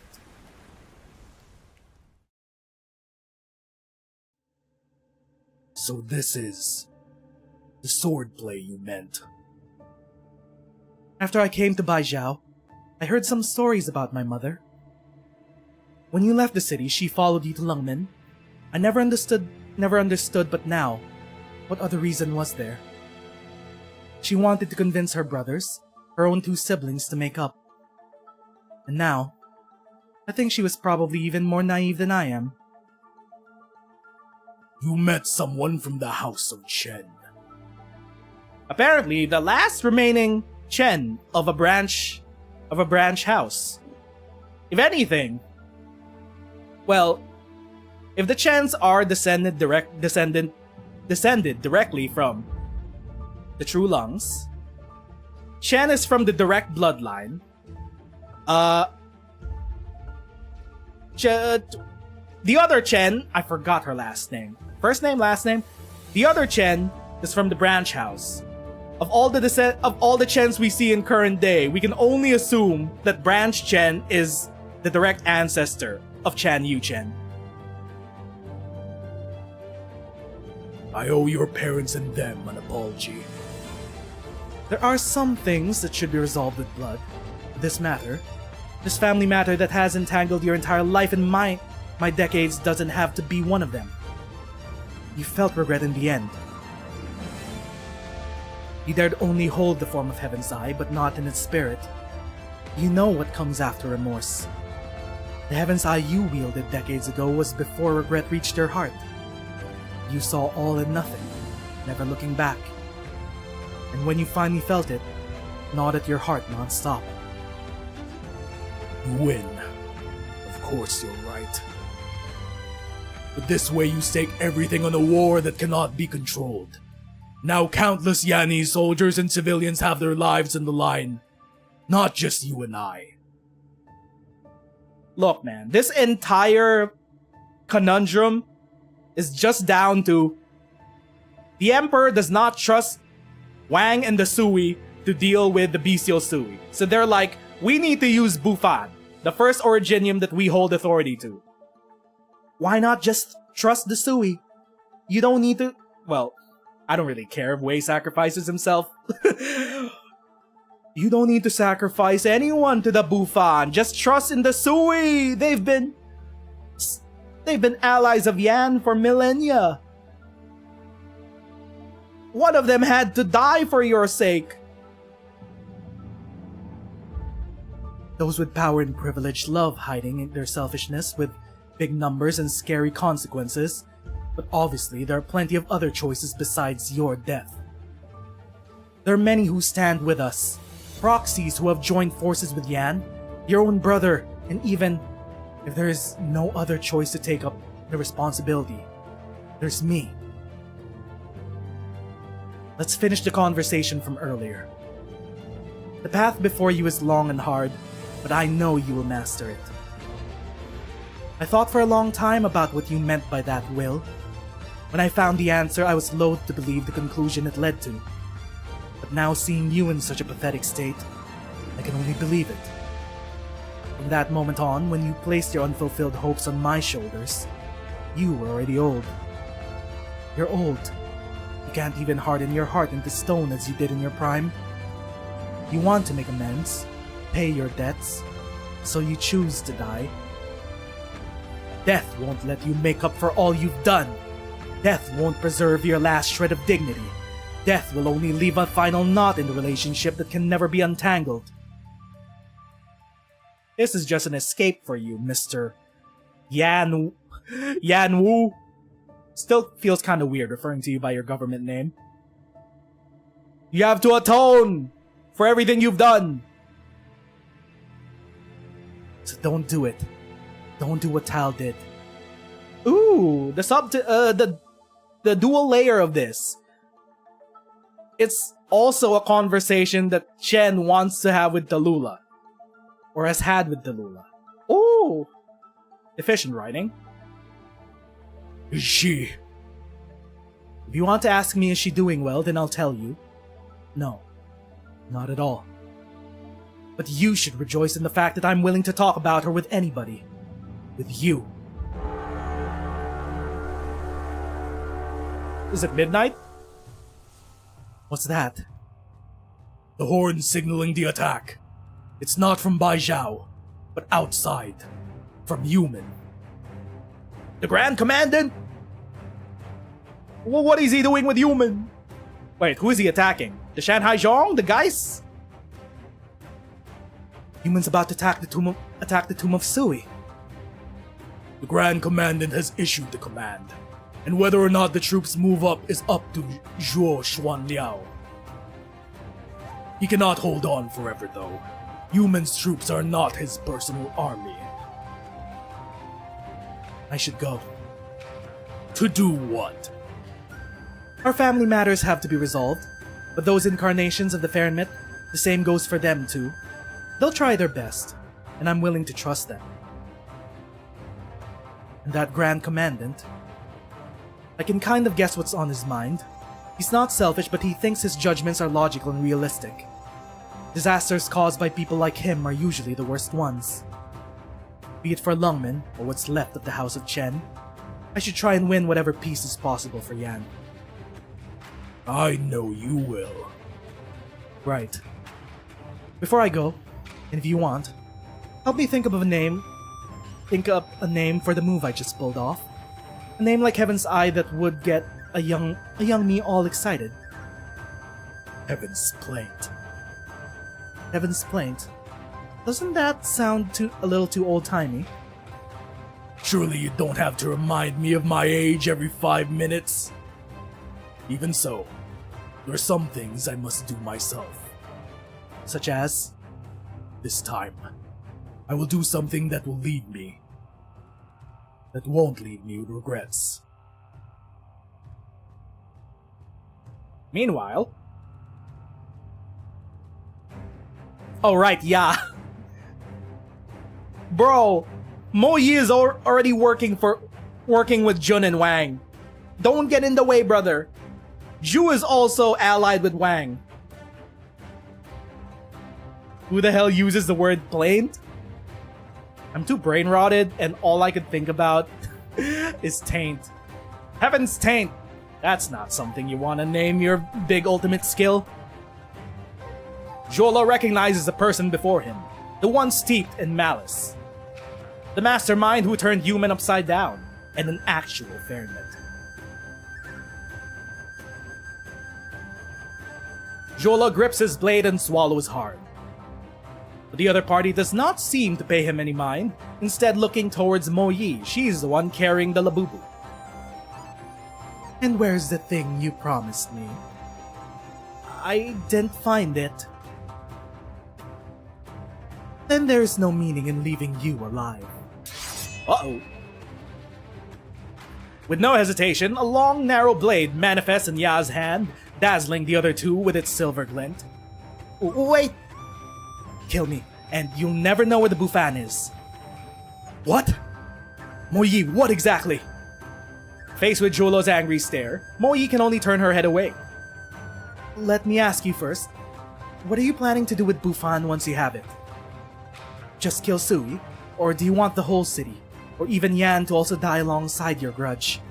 So this is the swordplay you meant. After I came to Baijiao, I heard some stories about my mother. When you left the city, she followed you to Lungmen. I never understood, but now, what other reason was there? She wanted to convince her brothers, her own two siblings, to make up. And now, I think she was probably even more naive than I am. You met someone from the House of Chen. Apparently, the last remaining Chen of a branch house. If anything, well, if the Chens are descended directly from the true lungs, Chen is from the direct bloodline. The other Chen, I forgot her last name. First name, last name. The other Chen is from the branch house. Of all the Chens we see in current day, we can only assume that Branch Chen is the direct ancestor of Chan Yu Chen. I owe your parents and them an apology. There are some things that should be resolved with blood. This family matter that has entangled your entire life and my decades doesn't have to be one of them. You felt regret in the end. You dared only hold the form of Heaven's Eye, but not in its spirit. You know what comes after remorse. The Heaven's Eye you wielded decades ago was before regret reached your heart. You saw all and nothing, never looking back. And when you finally felt it, gnawed at your heart non-stop. You win. Of course you're right. But this way you stake everything on a war that cannot be controlled. Now countless Yanese soldiers and civilians have their lives on the line. Not just you and I. Look, man, this entire conundrum is just down to the Emperor does not trust Wang and the Sui to deal with the bestial Sui. So they're like, we need to use Bufan, the first Originium that we hold authority to. Why not just trust the Sui? You don't need to... Well, I don't really care if Wei sacrifices himself. You don't need to sacrifice anyone to the Bufan. Just trust in the Sui. They've been allies of Yan for millennia. One of them had to die for your sake. Those with power and privilege love hiding their selfishness with big numbers and scary consequences, but obviously there are plenty of other choices besides your death. There are many who stand with us, proxies who have joined forces with Yan, your own brother, and even if there is no other choice to take up the responsibility, there's me. Let's finish the conversation from earlier. The path before you is long and hard, but I know you will master it. I thought for a long time about what you meant by that will. When I found the answer, I was loath to believe the conclusion it led to. But now seeing you in such a pathetic state, I can only believe it. From that moment on, when you placed your unfulfilled hopes on my shoulders, you were already old. You're old. You can't even harden your heart into stone as you did in your prime. You want to make amends, pay your debts, so you choose to die. Death won't let you make up for all you've done. Death won't preserve your last shred of dignity. Death will only leave a final knot in the relationship that can never be untangled. This is just an escape for you, Mr. Yan Wu. Still feels kind of weird referring to you by your government name. You have to atone for everything you've done. So don't do it. Don't do what Tal did. Ooh, the dual layer of this. It's also a conversation that Chen wants to have with Tallulah. Or has had with Tallulah. Ooh! Efficient writing. Is she? If you want to ask me is she doing well, then I'll tell you. No, not at all. But you should rejoice in the fact that I'm willing to talk about her with anybody. With you. Is it midnight? What's that? The horn signaling the attack. It's not from Baizhao, but outside. From human. The Grand Commandant? Well, what is he doing with human? Wait, who is he attacking? The Shanghai Zhong? The Geist? Human's about to attack the tomb of Sui. The Grand Commandant has issued the command, and whether or not the troops move up is up to Zhuo Xuanliao. He cannot hold on forever though. Human's troops are not his personal army. I should go. To do what? Our family matters have to be resolved, but those incarnations of the Farenmit, the same goes for them too. They'll try their best, and I'm willing to trust them. And that Grand Commandant, I can kind of guess what's on his mind. He's not selfish, but he thinks his judgments are logical and realistic. Disasters caused by people like him are usually the worst ones. Be it for Lungmen, or what's left of the House of Chen, I should try and win whatever peace is possible for Yan. I know you will. Right. Before I go, and if you want, help me think up a name for the move I just pulled off. A name like Heaven's Eye that would get a young me all excited. Heaven's Plaint. Heaven's Plaint? Doesn't that sound a little too old-timey? Surely you don't have to remind me of my age every 5 minutes. Even so, there are some things I must do myself. Such as? This time, I will do something that will leave me. That won't leave me with regrets. Meanwhile... Oh right, yeah. Bro, Mo Yi is already working with Jun and Wang. Don't get in the way, brother. Zhu is also allied with Wang. Who the hell uses the word plaint? I'm too brain rotted, and all I could think about is taint. Heaven's taint! That's not something you want to name your big ultimate skill. Zhuo recognizes the person before him, the one steeped in malice. The mastermind who turned human upside down, and an actual Farenmit. Zhuo grips his blade and swallows hard. But the other party does not seem to pay him any mind, instead looking towards Mo Yi. She's the one carrying the labubu. And where's the thing you promised me? I didn't find it. Then there's no meaning in leaving you alive. Uh-oh. With no hesitation, a long, narrow blade manifests in Ya's hand, dazzling the other two with its silver glint. Wait! Kill me, and you'll never know where the Bufan is. What? Mo Yi, what exactly? Faced with Zhuo's angry stare, Mo Yi can only turn her head away. Let me ask you first, what are you planning to do with Bufan once you have it? Just kill Sui? Or do you want the whole city, or even Yan to also die alongside your grudge?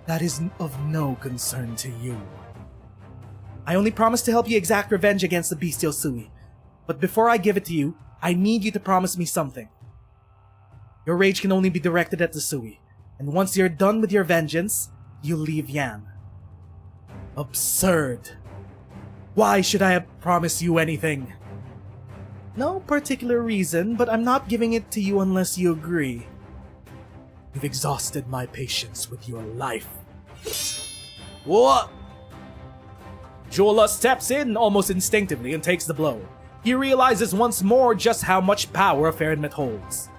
That is of no concern to you. I only promise to help you exact revenge against the bestial Sui. But before I give it to you, I need you to promise me something. Your rage can only be directed at the Sui, and once you're done with your vengeance, you'll leave Yan. Absurd. Why should I promise you anything? No particular reason, but I'm not giving it to you unless you agree. You've exhausted my patience with your life. What? Zhuo steps in almost instinctively and takes the blow. He realizes once more just how much power a Farenmit holds.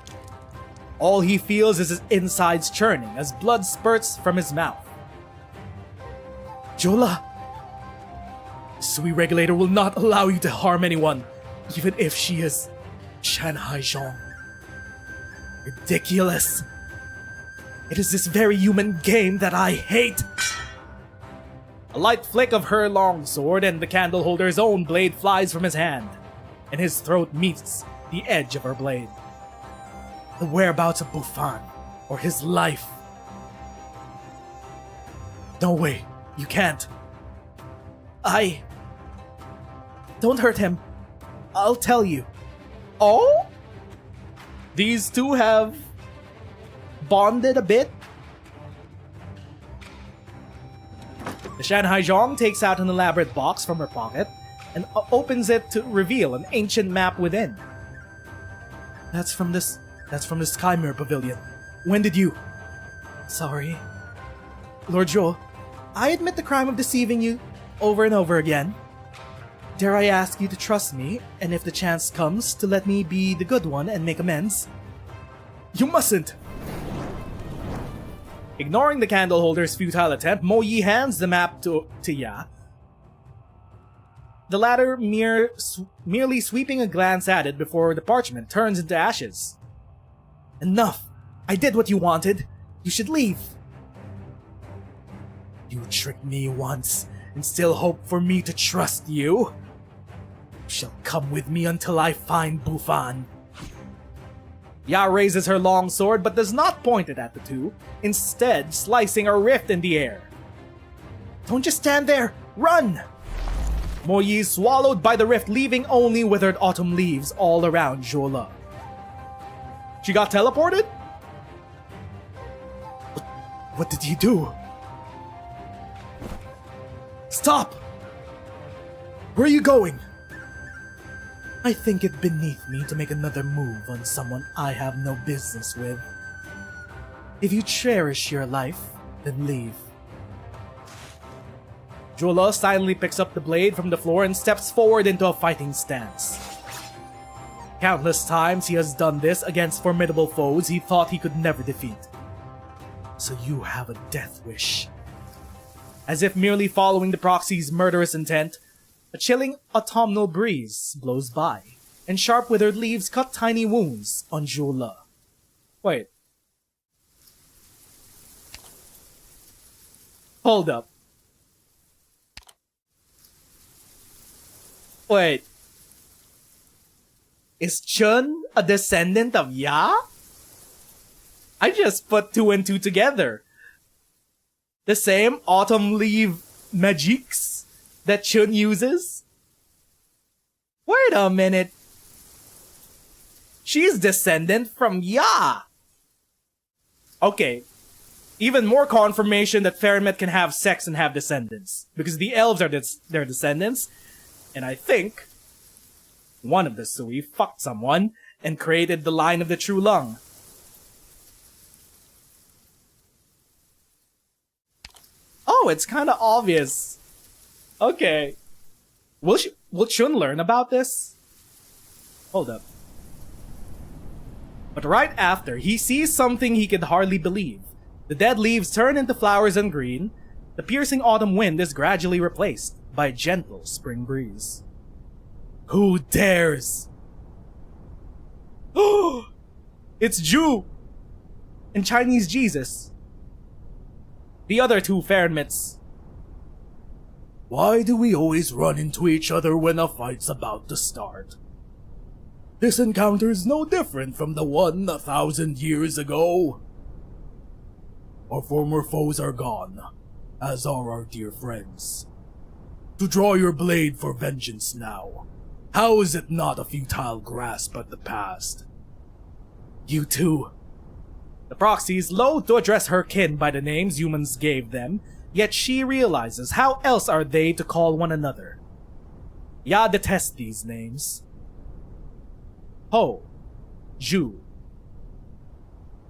All he feels is his insides churning as blood spurts from his mouth. Zhuo, the Sui regulator will not allow you to harm anyone, even if she is Shanghai Zhong. A light flick of her long sword and the candle holder's own blade flies from his hand, and his throat meets the edge of her blade. The whereabouts of Bufan, or his life. No way, you can't. Don't hurt him. I'll tell you. Oh? These two have bonded a bit? The Shanghai Zhong takes out an elaborate box from her pocket and opens it to reveal an ancient map within. That's from the Sky Mirror Pavilion. When did you... Sorry. Lord Zhou, I admit the crime of deceiving you over and over again. Dare I ask you to trust me, and if the chance comes, to let me be the good one and make amends? You mustn't! Ignoring the candle holder's futile attempt, Mo Yi hands the map to Ya. The latter merely sweeping a glance at it before the parchment turns into ashes. Enough! I did what you wanted. You should leave. You tricked me once, and still hope for me to trust you? You shall come with me until I find Bufan. Ya raises her long sword but does not point it at the two, instead slicing a rift in the air. Don't just stand there! Run! Mo Yi is swallowed by the rift, leaving only withered autumn leaves all around Zhuo. She got teleported? What did you do? Stop! Where are you going? I think it beneath me to make another move on someone I have no business with. If you cherish your life, then leave. Zhuo silently picks up the blade from the floor and steps forward into a fighting stance. Countless times he has done this against formidable foes he thought he could never defeat. So you have a death wish. As if merely following the proxy's murderous intent, a chilling autumnal breeze blows by, and sharp withered leaves cut tiny wounds on Zhuo. Wait. Hold up. Wait. Is Chun a descendant of Ya? I just put two and two together. The same autumn leaf magics that Chun uses? Wait a minute. She's descendant from Ya. Okay. Even more confirmation that Fahrenheit can have sex and have descendants. Because the elves are their descendants. And I think one of the Sui fucked someone and created the line of the true lung. Oh, it's kind of obvious. Okay. Will Chun learn about this? Hold up. But right after, he sees something he could hardly believe. The dead leaves turn into flowers and green. The piercing autumn wind is gradually replaced by a gentle spring breeze. Who dares? Oh! It's Jew! And Chinese Jesus. The other two Fahrenmits. Why do we always run into each other when a fight's about to start? This encounter is no different from the one 1,000 years ago. Our former foes are gone, as are our dear friends. To draw your blade for vengeance now, how is it not a futile grasp at the past? You too. The proxy is loath to address her kin by the names humans gave them, yet she realizes how else are they to call one another. Ya detests these names. Ho. Zhu.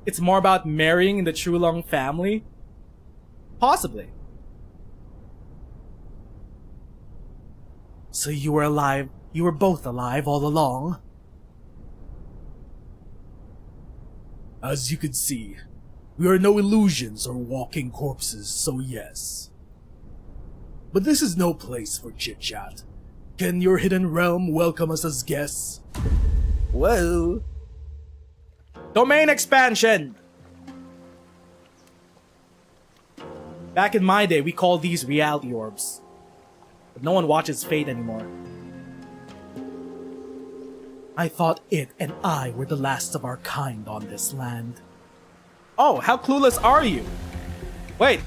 It's more about marrying in the Chulong family? Possibly. So you were alive. You were both alive all along? As you can see, we are no illusions or walking corpses, so yes. But this is no place for chit-chat. Can your hidden realm welcome us as guests? Whoa. Domain expansion! Back in my day, we called these reality orbs. But no one watches Fate anymore. I thought it and I were the last of our kind on this land. Oh, how clueless are you? Wait,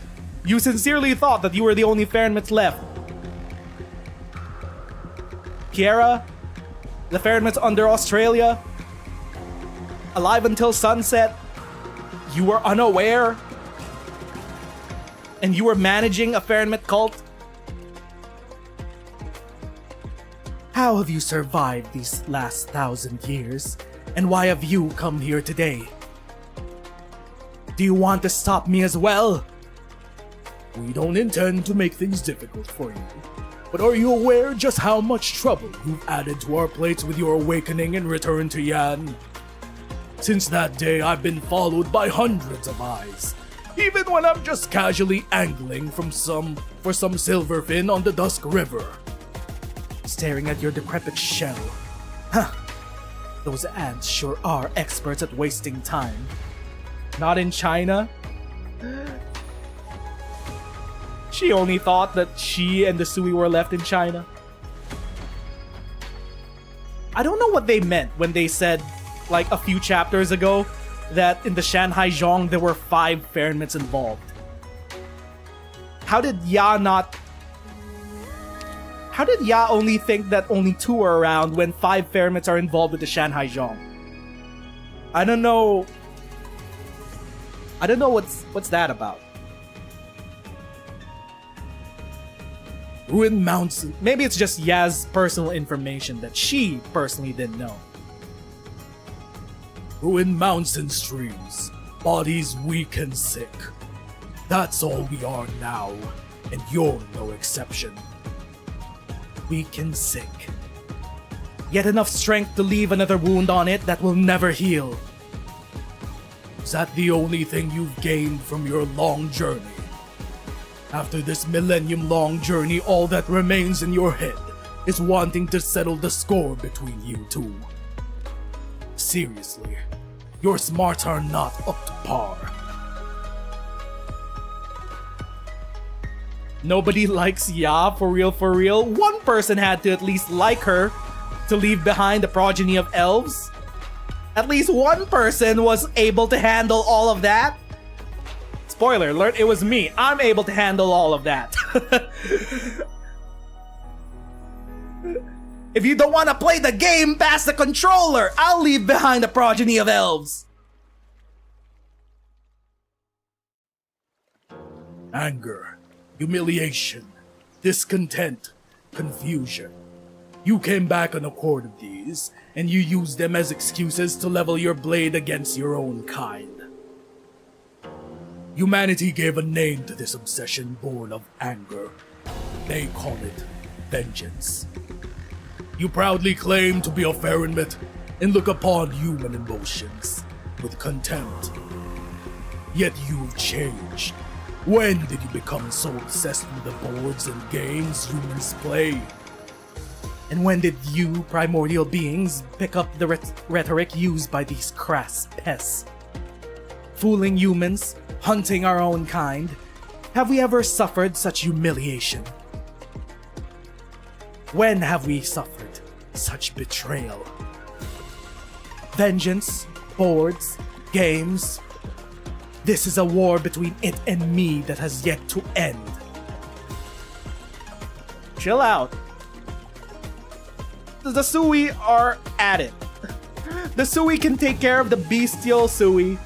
you sincerely thought that you were the only Fahrenmits left? Kiera? The Fahrenmits under Australia? Alive until sunset? You were unaware? And you were managing a Fahrenmit cult? How have you survived these last 1,000 years? And why have you come here today? Do you want to stop me as well? We don't intend to make things difficult for you. But are you aware just how much trouble you've added to our plates with your awakening and return to Yan? Since that day, I've been followed by hundreds of eyes. Even when I'm just casually angling for some silverfin on the Dusk River. Staring at your decrepit shell. Huh. Those ants sure are experts at wasting time. Not in China? She only thought that she and the Sui were left in China. I don't know what they meant when they said, like a few chapters ago, that in the Shanghai Zhong there were 5 Fahrenmits involved. How did Ya only think that only 2 are around when 5 Fahrenmits are involved with the Shanghai Zhong? I don't know what's that about. Ruin Mountain. Maybe it's just Ya's personal information that she personally didn't know. Ruin mountain streams, bodies weak and sick. That's all we are now, and you're no exception. Weak and sick. Yet enough strength to leave another wound on it that will never heal. Is that the only thing you've gained from your long journey? After this millennium-long journey, all that remains in your head is wanting to settle the score between you two. Seriously, your smarts are not up to par. Nobody likes Ya, for real for real. One person had to at least like her to leave behind the progeny of elves. At least one person was able to handle all of that. Spoiler alert, it was me. I'm able to handle all of that. If you don't want to play the game, pass the controller. I'll leave behind the progeny of elves. Anger, humiliation, discontent, confusion. You came back on accord of these, and you used them as excuses to level your blade against your own kind. Humanity gave a name to this obsession born of anger. They call it vengeance. You proudly claim to be a Fahrenmit and look upon human emotions with contempt. Yet you've changed. When did you become so obsessed with the boards and games humans play? And when did you, primordial beings, pick up the rhetoric used by these crass pests? Fooling humans, hunting our own kind. Have we ever suffered such humiliation? When have we suffered such betrayal? Vengeance, boards, games. This is a war between it and me that has yet to end. Chill out. The Sui are at it. The Sui can take care of the bestial Sui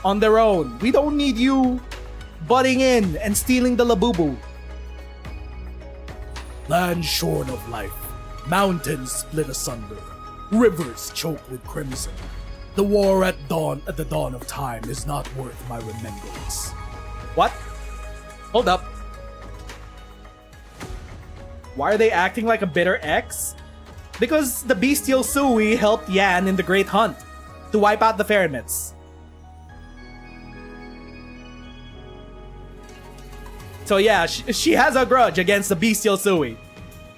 on their own. We don't need you butting in and stealing the Labubu. Land shorn of life, mountains split asunder, rivers choked with crimson. The war at the dawn of time is not worth my remembrance. What? Hold up. Why are they acting like a bitter ex? Because the bestial Sui helped Yan in the Great Hunt to wipe out the Fahrenmits. So yeah, she has a grudge against the bestial Sui.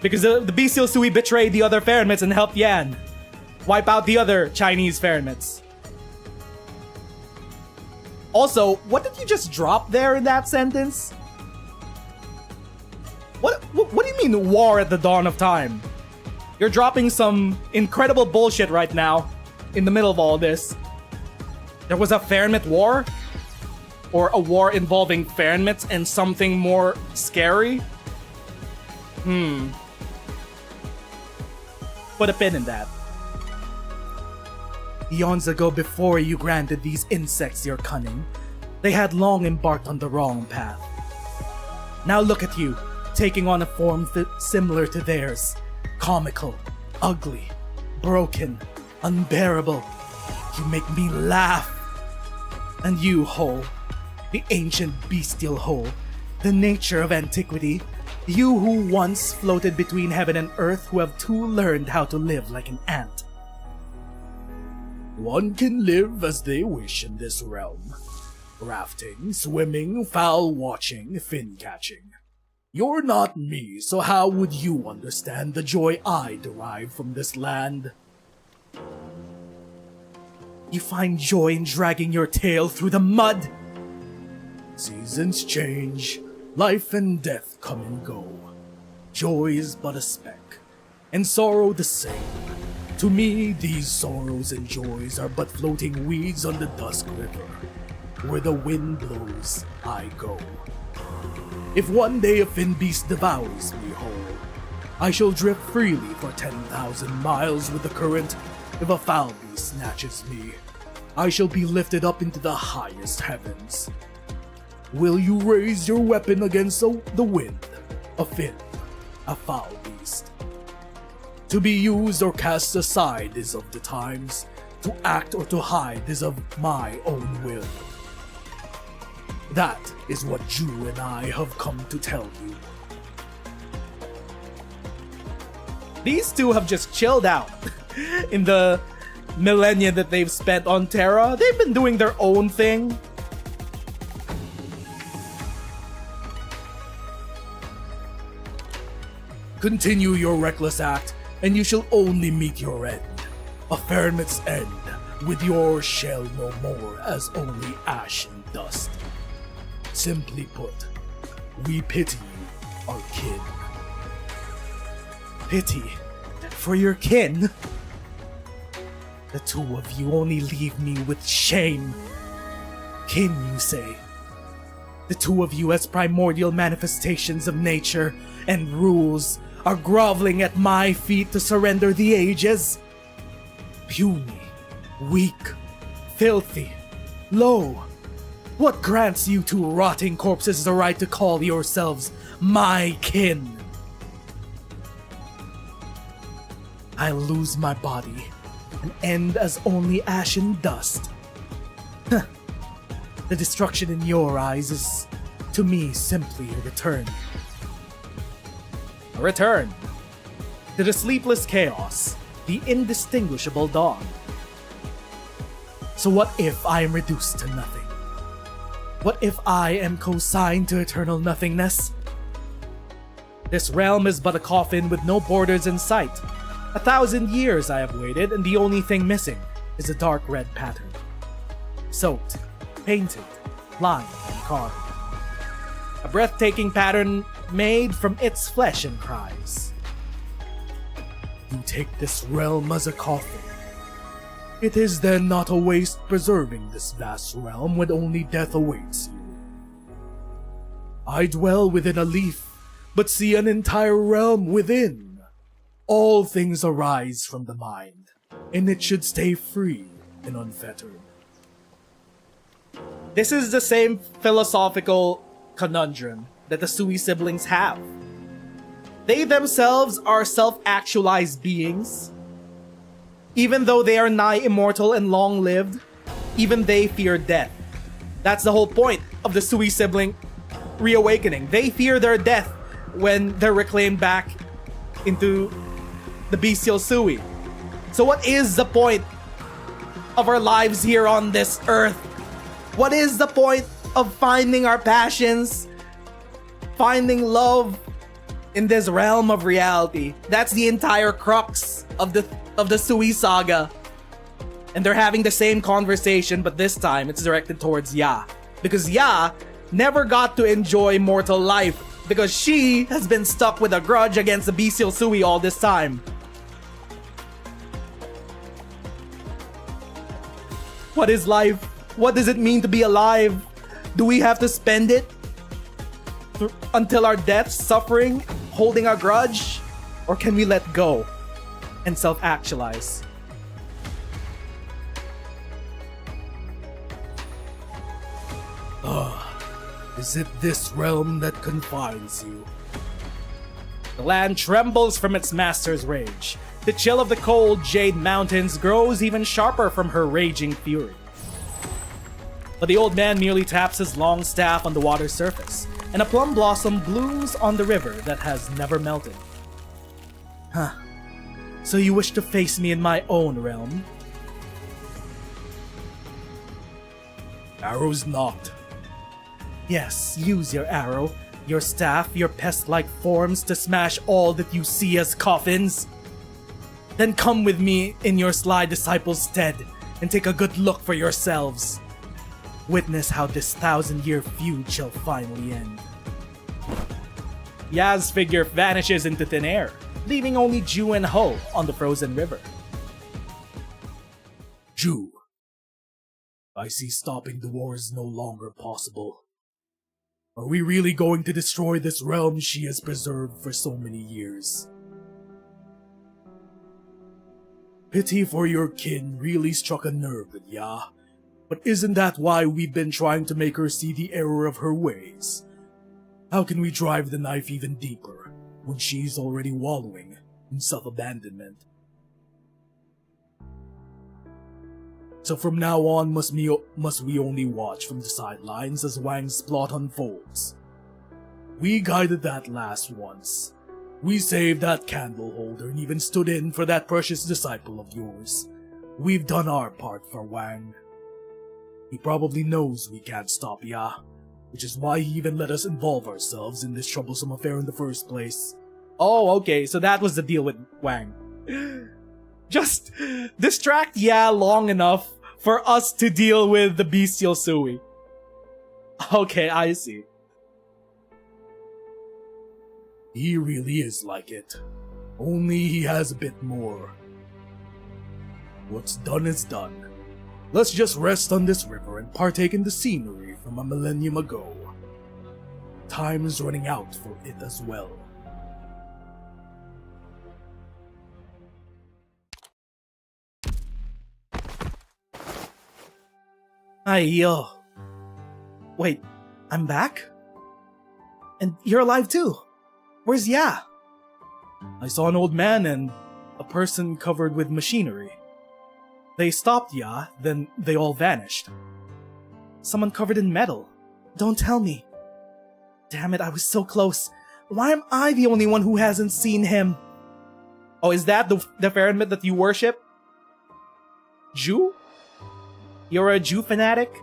Because the bestial Sui betrayed the other Fahrenmits and helped Yan wipe out the other Chinese Fahrenmits. Also, what did you just drop there in that sentence? What do you mean war at the dawn of time? You're dropping some incredible bullshit right now in the middle of all this. There was a Fahrenheit war? Or a war involving Fahrenheit and something more scary? Put a pin in that. Eons ago, before you granted these insects your cunning, they had long embarked on the wrong path. Now look at you, taking on a form similar to theirs. Comical, ugly, broken, unbearable. You make me laugh. And you, Hole, the ancient bestial Hole, the nature of antiquity, you who once floated between heaven and earth, who have too learned how to live like an ant. One can live as they wish in this realm. Rafting, swimming, fowl watching, fin catching. You're not me, so how would you understand the joy I derive from this land? You find joy in dragging your tail through the mud? Seasons change, life and death come and go. Joy is but a speck, and sorrow the same. To me, these sorrows and joys are but floating weeds on the dusk river. Where the wind blows, I go. If one day a fin beast devours me whole, I shall drift freely for 10,000 miles with the current. If a foul beast snatches me, I shall be lifted up into the highest heavens. Will you raise your weapon against the wind, a fin, a foul beast? To be used or cast aside is of the times. To act or to hide is of my own will. That is what you and I have come to tell you. These two have just chilled out in the millennia that they've spent on Terra. They've been doing their own thing. Continue your reckless act, and you shall only meet your end. A Fahrenheit's end, with your shell no more as only ash and dust. Simply put, we pity you, our kin. Pity for your kin? The two of you only leave me with shame. Kin, you say? The two of you as primordial manifestations of nature and rules are groveling at my feet to surrender the ages? Puny, weak, filthy, low. What grants you two rotting corpses the right to call yourselves my kin? I'll lose my body and end as only ash and dust. The destruction in your eyes is, to me, simply a return. A return to the sleepless chaos, the indistinguishable dawn. So what if I am reduced to nothing? What if I am consigned to eternal nothingness? This realm is but a coffin with no borders in sight. 1,000 years I have waited, and the only thing missing is a dark red pattern. Soaked, painted, lined, and carved. A breathtaking pattern made from its flesh and cries. You take this realm as a coffin. It is then not a waste preserving this vast realm when only death awaits you. I dwell within a leaf, but see an entire realm within. All things arise from the mind, and it should stay free and unfettered. This is the same philosophical conundrum that the Sui siblings have. They themselves are self-actualized beings. Even though they are nigh immortal and long-lived, even they fear death. That's the whole point of the Sui sibling reawakening. They fear their death when they're reclaimed back into the bestial Sui. So what is the point of our lives here on this earth? What is the point of finding our passions, finding love in this realm of reality? That's the entire crux of the Sui saga. And they're having the same conversation, but this time it's directed towards Ya. Because Ya never got to enjoy mortal life because she has been stuck with a grudge against the bestial Sui all this time. What is life? What does it mean to be alive? Do we have to spend it until our death, suffering, holding a grudge? Or can we let go and self-actualize? Is it this realm that confines you? The land trembles from its master's rage. The chill of the cold Jade Mountains grows even sharper from her raging fury. But the old man merely taps his long staff on the water's surface, and a plum blossom blooms on the river that has never melted. Huh. So you wish to face me in my own realm? Arrow's knocked. Yes, use your arrow, your staff, your pest-like forms to smash all that you see as coffins. Then come with me in your sly disciple's stead and take a good look for yourselves. Witness how this 1,000-year feud shall finally end. Ya's figure vanishes into thin air, leaving only Ju and Ho on the frozen river. Ju, I see stopping the war is no longer possible. Are we really going to destroy this realm she has preserved for so many years? Pity for your kin really struck a nerve with Ya, but isn't that why we've been trying to make her see the error of her ways? How can we drive the knife even deeper when she's already wallowing in self-abandonment? So from now on, must we only watch from the sidelines as Wang's plot unfolds? We guided that last once. We saved that candle holder and even stood in for that precious disciple of yours. We've done our part for Wang. He probably knows we can't stop Ya, which is why he even let us involve ourselves in this troublesome affair in the first place. Oh, okay, so that was the deal with Wang. Just distract Ya long enough for us to deal with the bestial Sui. Okay, I see. He really is like it. Only he has a bit more. What's done is done. Let's just rest on this river and partake in the scenery from a millennium ago. Time is running out for it as well. Yo. Wait, I'm back? And you're alive too. Where's Ya? I saw an old man and a person covered with machinery. They stopped Ya, then they all vanished. Someone covered in metal. Don't tell me. Damn it, I was so close. Why am I the only one who hasn't seen him? Oh, is that the Farenmit that you worship? Jew? You're a Jew fanatic?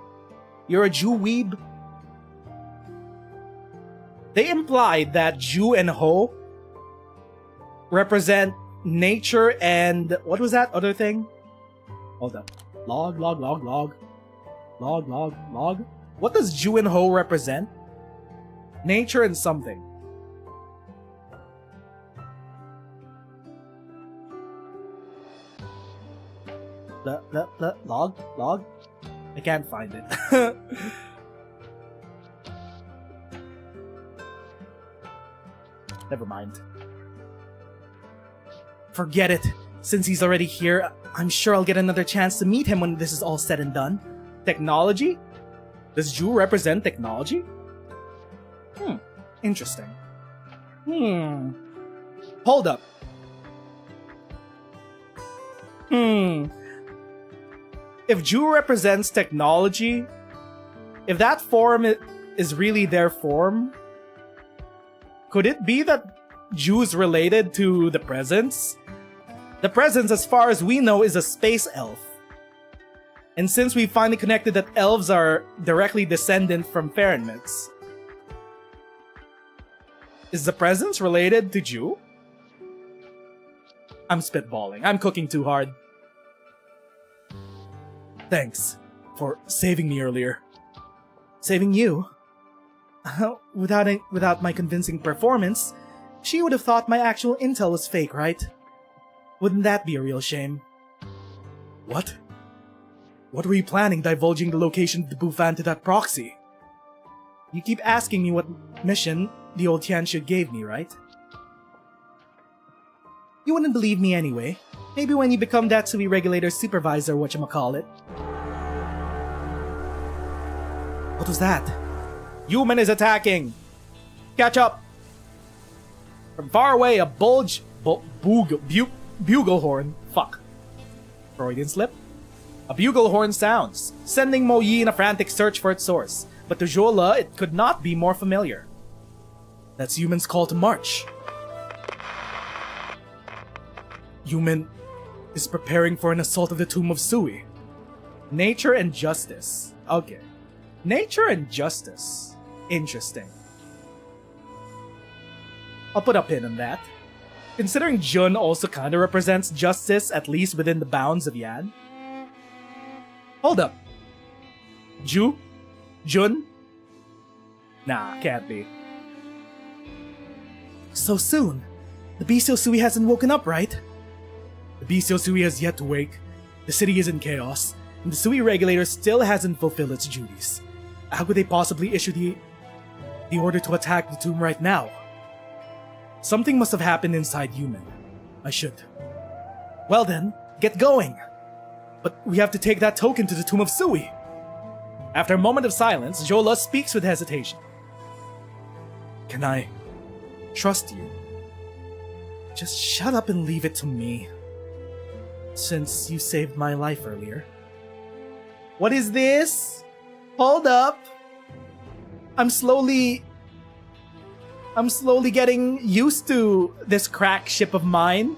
You're a Jew weeb? They implied that Ju and Ho represent nature and... what was that other thing? Hold up. Log. What does Ju and Ho represent? Nature and something. Log? I can't find it. Never mind. Forget it. Since he's already here, I'm sure I'll get another chance to meet him when this is all said and done. Technology? Does Ju represent technology? Interesting. Hold up. If Ju represents technology, if that form is really their form, could it be that Ju's related to the Presence? The Presence, as far as we know, is a space elf. And since we finally connected that elves are directly descendant from Farenmits, is the Presence related to Ju? I'm spitballing. I'm cooking too hard. Thanks for saving me earlier. Saving you? Without my convincing performance, she would have thought my actual intel was fake, right? Wouldn't that be a real shame? What? What were you planning divulging the location of the Bufan to that proxy? You keep asking me what mission the old Tianshu gave me, right? You wouldn't believe me anyway. Maybe when you become that Tsui regulator supervisor, whatchamacallit. What was that? Human is attacking! Catch up! From far away, a bugle horn. Fuck. Freudian slip? A bugle horn sounds, sending Mo Yi in a frantic search for its source. But to Jola, it could not be more familiar. That's Human's call to march. Human is preparing for an assault of the tomb of Sui. Nature and justice. Okay. Nature and justice. Interesting. I'll put a pin on that. Considering Jun also kinda represents justice, at least within the bounds of Yan. Hold up. Jun? Nah, can't be. So soon? The bestial Sui hasn't woken up, right? The bestial Sui has yet to wake. The city is in chaos, and the Sui regulator still hasn't fulfilled its duties. How could they possibly issue the order to attack the tomb right now? Something must have happened inside Human. I should. Well then, get going! But we have to take that token to the tomb of Sui. After a moment of silence, Jola speaks with hesitation. Can I trust you? Just shut up and leave it to me. Since you saved my life earlier. What is this? Hold up! I'm slowly getting used to this crack ship of mine.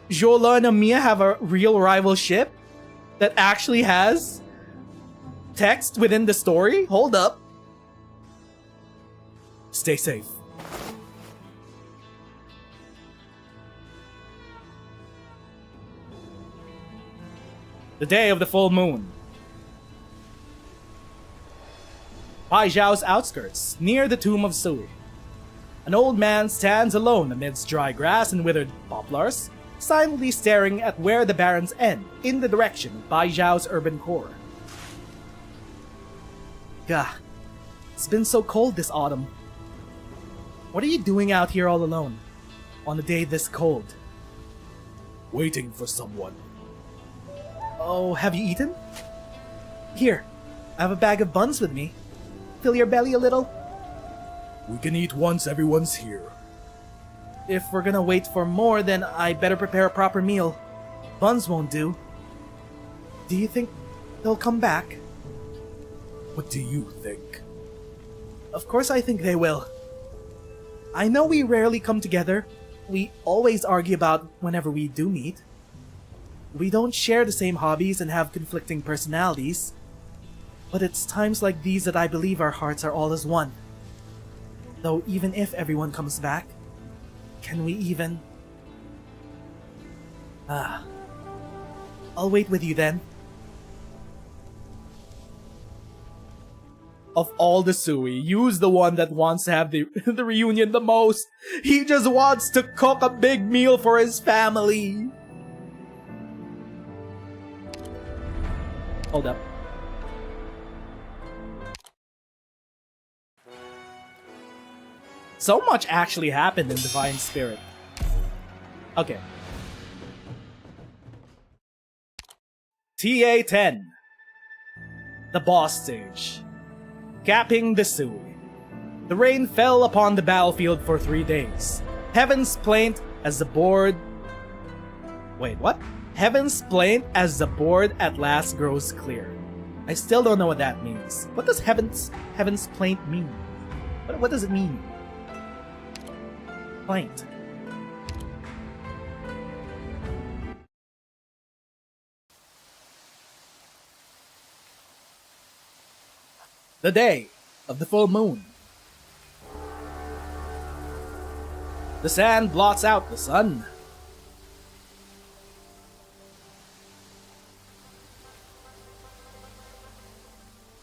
Jola and Amiya have a real rival ship that actually has text within the story? Hold up. Stay safe. The day of the full moon. Baijiao's outskirts, near the tomb of Sui. An old man stands alone amidst dry grass and withered poplars, silently staring at where the barrens end, in the direction of Baijiao's urban core. Gah, it's been so cold this autumn. What are you doing out here all alone, on a day this cold? Waiting for someone. Oh, have you eaten? Here, I have a bag of buns with me. Fill your belly a little? We can eat once everyone's here. If we're gonna wait for more, then I better prepare a proper meal. Buns won't do. Do you think they'll come back? What do you think? Of course I think they will. I know we rarely come together. We always argue about whenever we do meet. We don't share the same hobbies and have conflicting personalities. But it's times like these that I believe our hearts are all as one. Though even if everyone comes back, can we even... I'll wait with you then. Of all the Sui, Yu's the one that wants to have the reunion the most. He just wants to cook a big meal for his family. Hold up. So much actually happened in Divine Spirit. Okay. TA-10. The boss stage. Capping the Sui. The rain fell upon the battlefield for 3 days. Heaven's plaint as the board... Wait, what? Heaven's plaint as the board at last grows clear. I still don't know what that means. What does Heaven's plaint mean? What does it mean? Plaint. The day of the full moon. The sand blots out the sun.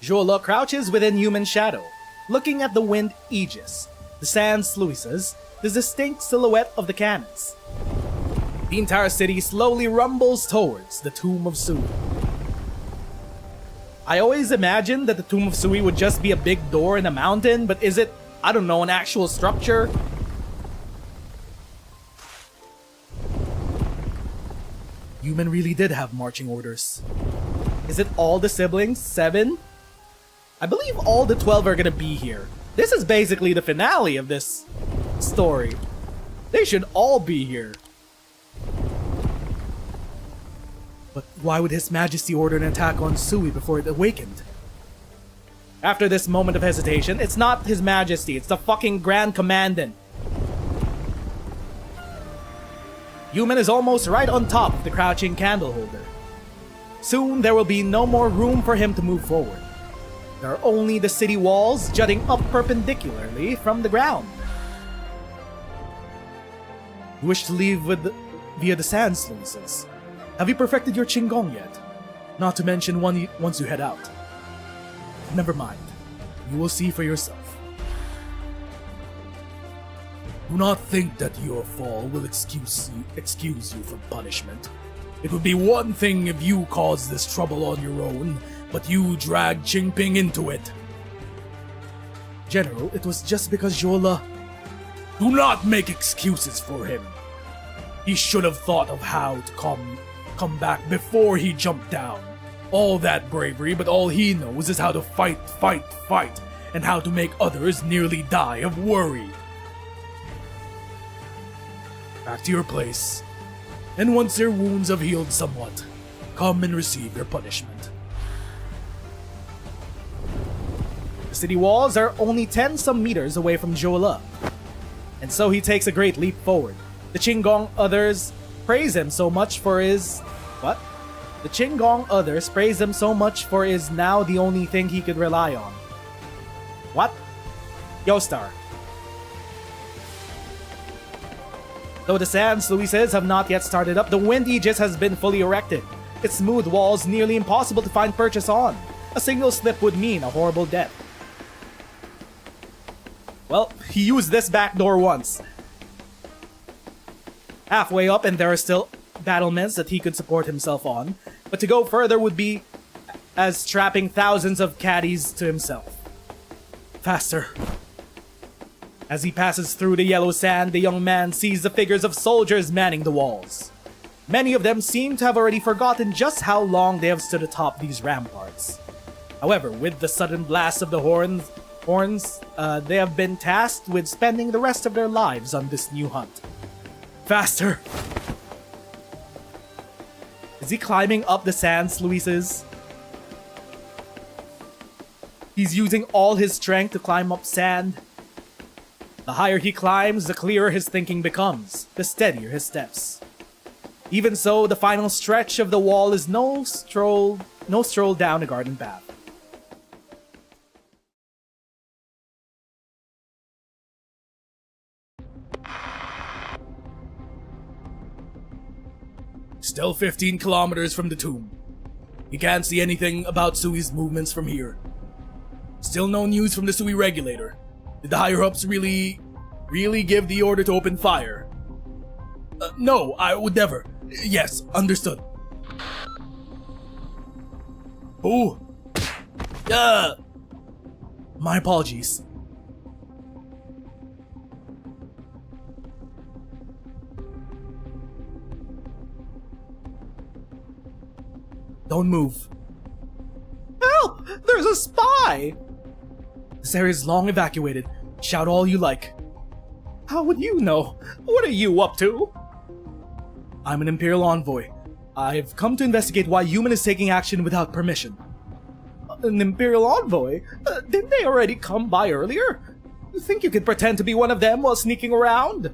Jola crouches within human shadow, looking at the wind aegis, the sand sluices, the distinct silhouette of the cannons. The entire city slowly rumbles towards the Tomb of Sui. I always imagined that the Tomb of Sui would just be a big door in a mountain, but is it, I don't know, an actual structure? Human really did have marching orders. Is it all the siblings? 7? I believe all the 12 are gonna be here. This is basically the finale of this story. They should all be here. But why would His Majesty order an attack on Sui before it awakened? After this moment of hesitation, it's not His Majesty, it's the fucking Grand Commandant. Human is almost right on top of the crouching candle holder. Soon there will be no more room for him to move forward. There are only the city walls jutting up perpendicularly from the ground. You wish to leave via the sand sluices. Have you perfected your Qinggong yet? Not to mention once you head out. Never mind. You will see for yourself. Do not think that your fall will excuse you from punishment. It would be one thing if you caused this trouble on your own, but you dragged Qingping into it. General, it was just because Jola... Do not make excuses for him. He should have thought of how to come back before he jumped down. All that bravery, but all he knows is how to fight, and how to make others nearly die of worry. Back to your place, and once your wounds have healed somewhat, come and receive your punishment. The city walls are only 10-some meters away from Jola, and so he takes a great leap forward. The Qinggong others praise him so much for his... What? The Qinggong others praise him so much for is now the only thing he could rely on. What? Yostar. Though the sand sluices have not yet started up, the wind aegis has been fully erected. Its smooth walls nearly impossible to find purchase on. A single slip would mean a horrible death. Well, he used this back door once. Halfway up and there are still battlements that he could support himself on, but to go further would be as trapping thousands of caddies to himself. Faster. As he passes through the yellow sand, the young man sees the figures of soldiers manning the walls. Many of them seem to have already forgotten just how long they have stood atop these ramparts. However, with the sudden blast of the horns, they have been tasked with spending the rest of their lives on this new hunt. Faster! Is he climbing up the sand sluices? He's using all his strength to climb up sand. The higher he climbs, the clearer his thinking becomes, the steadier his steps. Even so, the final stretch of the wall is no stroll down a garden path. Still 15 kilometers from the tomb. You can't see anything about Sui's movements from here. Still no news from the Sui regulator. Did the higher-ups really give the order to open fire? No, I would never. Yes, understood. Who? My apologies. Don't move. Help! There's a spy! This area is long evacuated. Shout all you like. How would you know? What are you up to? I'm an Imperial envoy. I've come to investigate why Human is taking action without permission. An Imperial envoy? Didn't they already come by earlier? You think you could pretend to be one of them while sneaking around?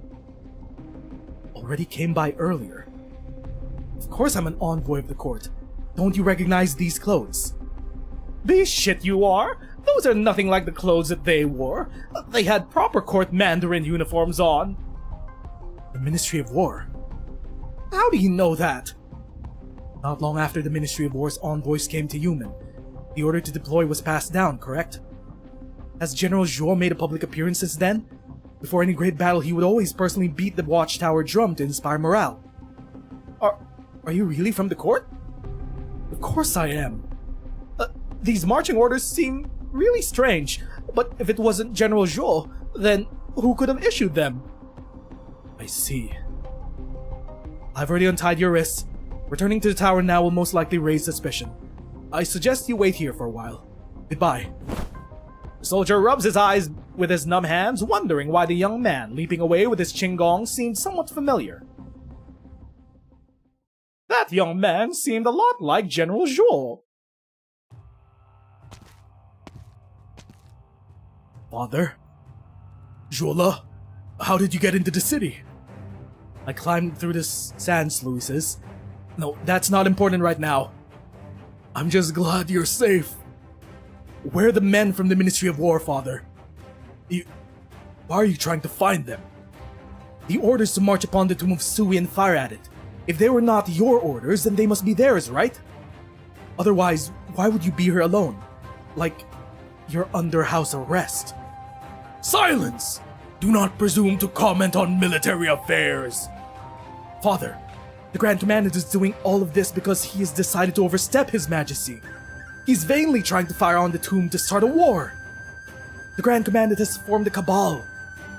Already came by earlier. Of course I'm an envoy of the court. Don't you recognize these clothes? Be shit you are! Those are nothing like the clothes that they wore. They had proper court mandarin uniforms on. The Ministry of War? How do you know that? Not long after the Ministry of War's envoys came to Human, The order to deploy was passed down, correct? Has General Zhuo made a public appearance since then? Before any great battle, he would always personally beat the watchtower drum to inspire morale. Are you really from the court? Of course I am. These marching orders seem really strange, but if it wasn't General Zhuo, then who could have issued them? I see. I've already untied your wrists. Returning to the tower now will most likely raise suspicion. I suggest you wait here for a while. Goodbye. The soldier rubs his eyes with his numb hands, wondering why the young man leaping away with his qinggong seemed somewhat familiar. That young man seemed a lot like General Zhuo. Father? Zhuola, how did you get into the city? I climbed through the sand sluices. No, that's not important right now. I'm just glad you're safe. Where are the men from the Ministry of War, Father? Why are you trying to find them? The orders to march upon the tomb of Sui and fire at it. If they were not your orders, then they must be theirs, right? Otherwise, why would you be here alone? Like, you're under house arrest. Silence! Do not presume to comment on military affairs. Father, the Grand Commandant is doing all of this because he has decided to overstep His Majesty. He's vainly trying to fire on the tomb to start a war. The Grand Commandant has formed a cabal,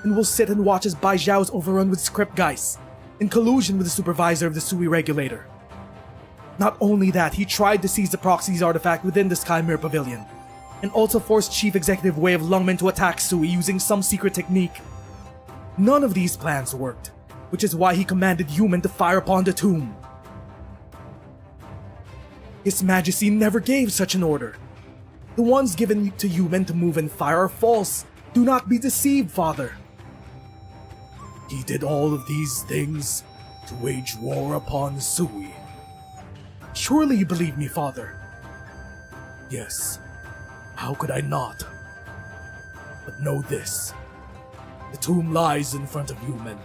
and will sit and watch as Bai Zhao is overrun with script guys, in collusion with the supervisor of the Sui regulator. Not only that, he tried to seize the proxy's artifact within the Skymere Pavilion, and also forced Chief Executive Wei of Lungmen to attack Sui using some secret technique. None of these plans worked, which is why he commanded Yumen to fire upon the tomb. His Majesty never gave such an order. The ones given to Yumen to move and fire are false. Do not be deceived, Father. He did all of these things to wage war upon Sui. Surely you believe me, Father. Yes. How could I not? But know this. The tomb lies in front of Yumen,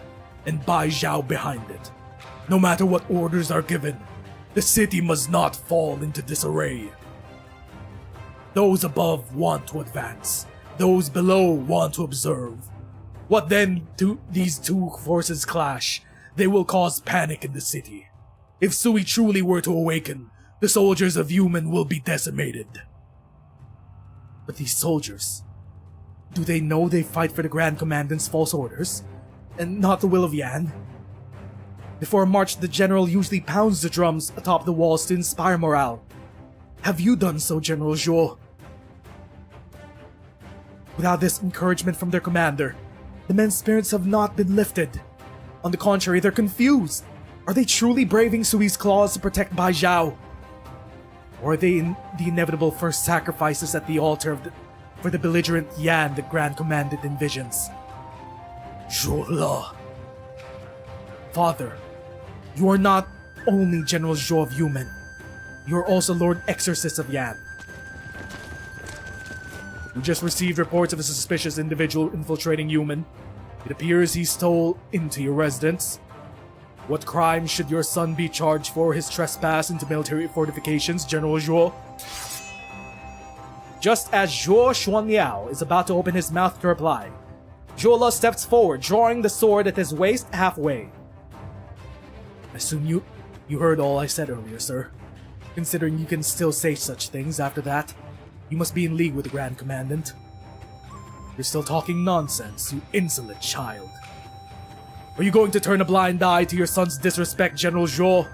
and Bai Zhao behind it. No matter what orders are given, the city must not fall into disarray. Those above want to advance. Those below want to observe. What then do these two forces clash? They will cause panic in the city. If Sui truly were to awaken, the soldiers of Yumen will be decimated. But these soldiers, do they know they fight for the Grand Commandant's false orders, and not the will of Yan? Before a march, the general usually pounds the drums atop the walls to inspire morale. Have you done so, General Zhuo? Without this encouragement from their commander, the men's spirits have not been lifted. On the contrary, they're confused. Are they truly braving Sui's claws to protect Bai Zhao? Or are they in the inevitable first sacrifices at the altar for the belligerent Yan the Grand Commandant envisions? Zhuola. Father, you are not only General Zhuo of Yumen, you are also Lord Exorcist of Yan. We just received reports of a suspicious individual infiltrating Yumen. It appears he stole into your residence. What crime should your son be charged for his trespass into military fortifications, General Zhuo? Just as Zhuo Xuanliao is about to open his mouth to reply, Zhuola steps forward, drawing the sword at his waist halfway. I assume you heard all I said earlier, sir. Considering you can still say such things after that, you must be in league with the Grand Commandant. You're still talking nonsense, you insolent child. Are you going to turn a blind eye to your son's disrespect, General Zhuo?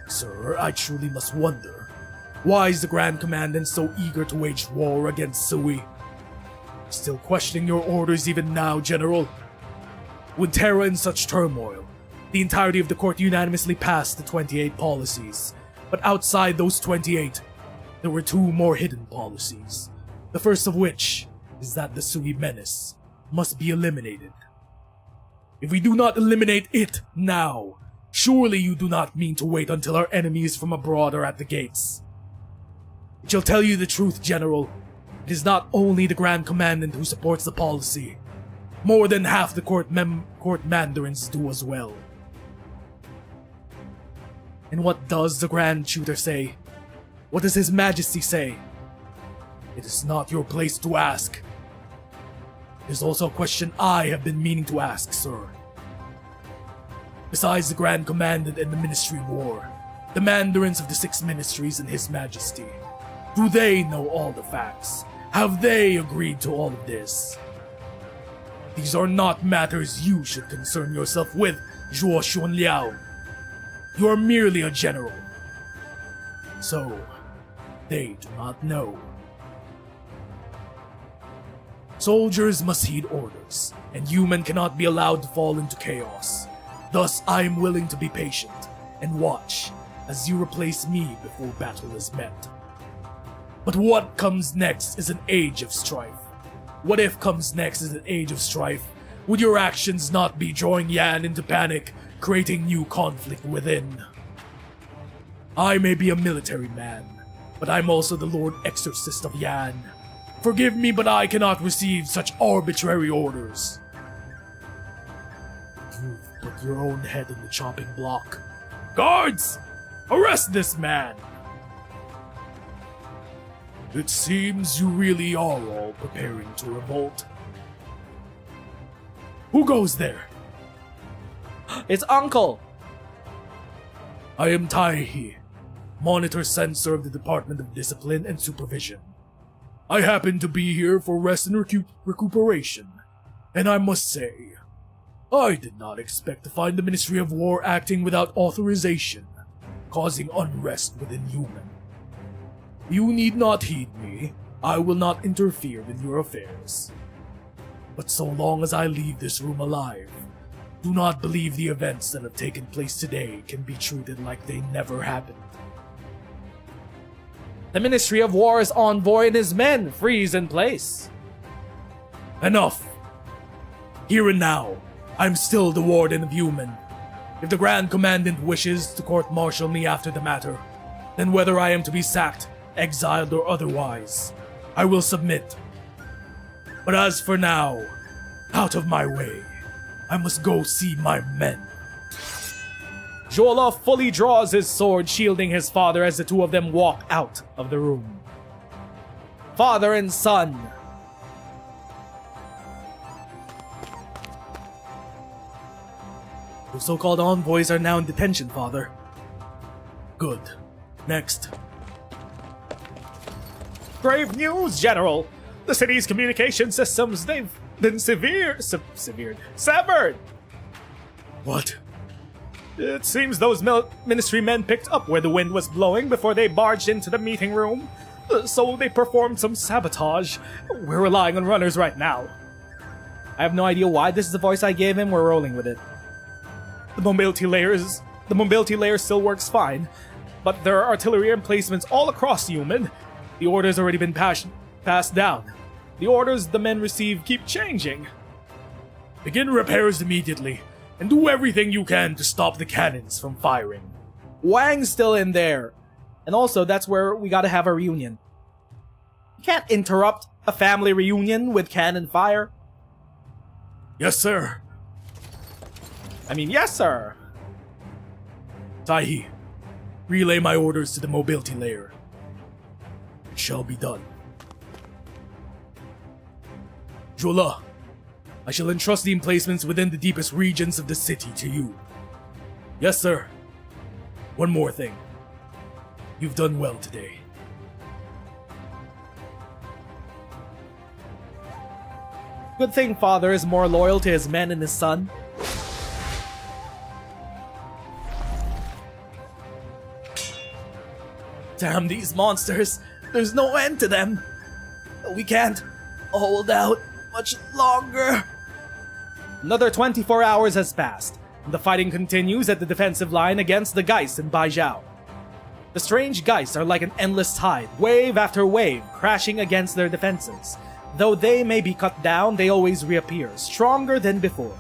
Sir, I truly must wonder. Why is the Grand Commandant so eager to wage war against Sui? Still questioning your orders even now, General? With Terra in such turmoil, the entirety of the court unanimously passed the 28 policies. But outside those 28, there were two more hidden policies. The first of which is that the Sui menace must be eliminated. If we do not eliminate it now, surely you do not mean to wait until our enemies from abroad are at the gates. I shall tell you the truth, General. It is not only the Grand Commandant who supports the policy. More than half the court mandarins do as well. And what does the Grand Tutor say? What does His Majesty say? It is not your place to ask. It is also a question I have been meaning to ask, sir. Besides the Grand Commandant and the Ministry of War, the mandarins of the 6 ministries and His Majesty, do they know all the facts? Have they agreed to all of this? These are not matters you should concern yourself with, Zhuo Xunliao. You are merely a general. So, they do not know. Soldiers must heed orders, and human cannot be allowed to fall into chaos. Thus, I am willing to be patient and watch as you replace me before battle is met. But what comes next is an age of strife. What if comes next is an age of strife? Would your actions not be drawing Yan into panic, creating new conflict within? I may be a military man, but I'm also the Lord Exorcist of Yan. Forgive me, but I cannot receive such arbitrary orders. You've put your own head in the chopping block. Guards! Arrest this man! It seems you really are all preparing to revolt. Who goes there? It's Uncle! I am Tai-He, Monitor Censor of the Department of Discipline and Supervision. I happen to be here for rest and recuperation, and I must say, I did not expect to find the Ministry of War acting without authorization, causing unrest within human. You need not heed me. I will not interfere with your affairs. But so long as I leave this room alive, do not believe the events that have taken place today can be treated like they never happened. The Ministry of War's envoy and his men freeze in place. Enough! Here and now, I'm still the Warden of Human. If the Grand Commandant wishes to court-martial me after the matter, then whether I am to be sacked, exiled, or otherwise, I will submit. But as for now, out of my way. I must go see my men. Jola fully draws his sword, shielding his father as the two of them walk out of the room. Father and son. The so-called envoys are now in detention, Father. Good. Next. Grave news, General! The city's communication systems, they've been severed. What? It seems those ministry men picked up where the wind was blowing before they barged into the meeting room. So they performed some sabotage. We're relying on runners right now. I have no idea why this is the voice I gave him. We're rolling with it. The mobility layer still works fine, but there are artillery emplacements all across Human. The order's already been passed down. The orders the men receive keep changing. Begin repairs immediately, and do everything you can to stop the cannons from firing. Wang's still in there. And also, that's where we gotta have a reunion. You can't interrupt a family reunion with cannon fire. Yes, sir. I mean, yes, sir. Tai-He, relay my orders to the mobility layer. It shall be done. Jola, I shall entrust the emplacements within the deepest regions of the city to you. Yes, sir. One more thing. You've done well today. Good thing Father is more loyal to his men and his son. Damn these monsters! There's no end to them! We can't hold out much longer. Another 24 hours has passed, and the fighting continues at the defensive line against the Geist in Baijiao. The strange Geists are like an endless tide, wave after wave, crashing against their defenses. Though they may be cut down, they always reappear, stronger than before.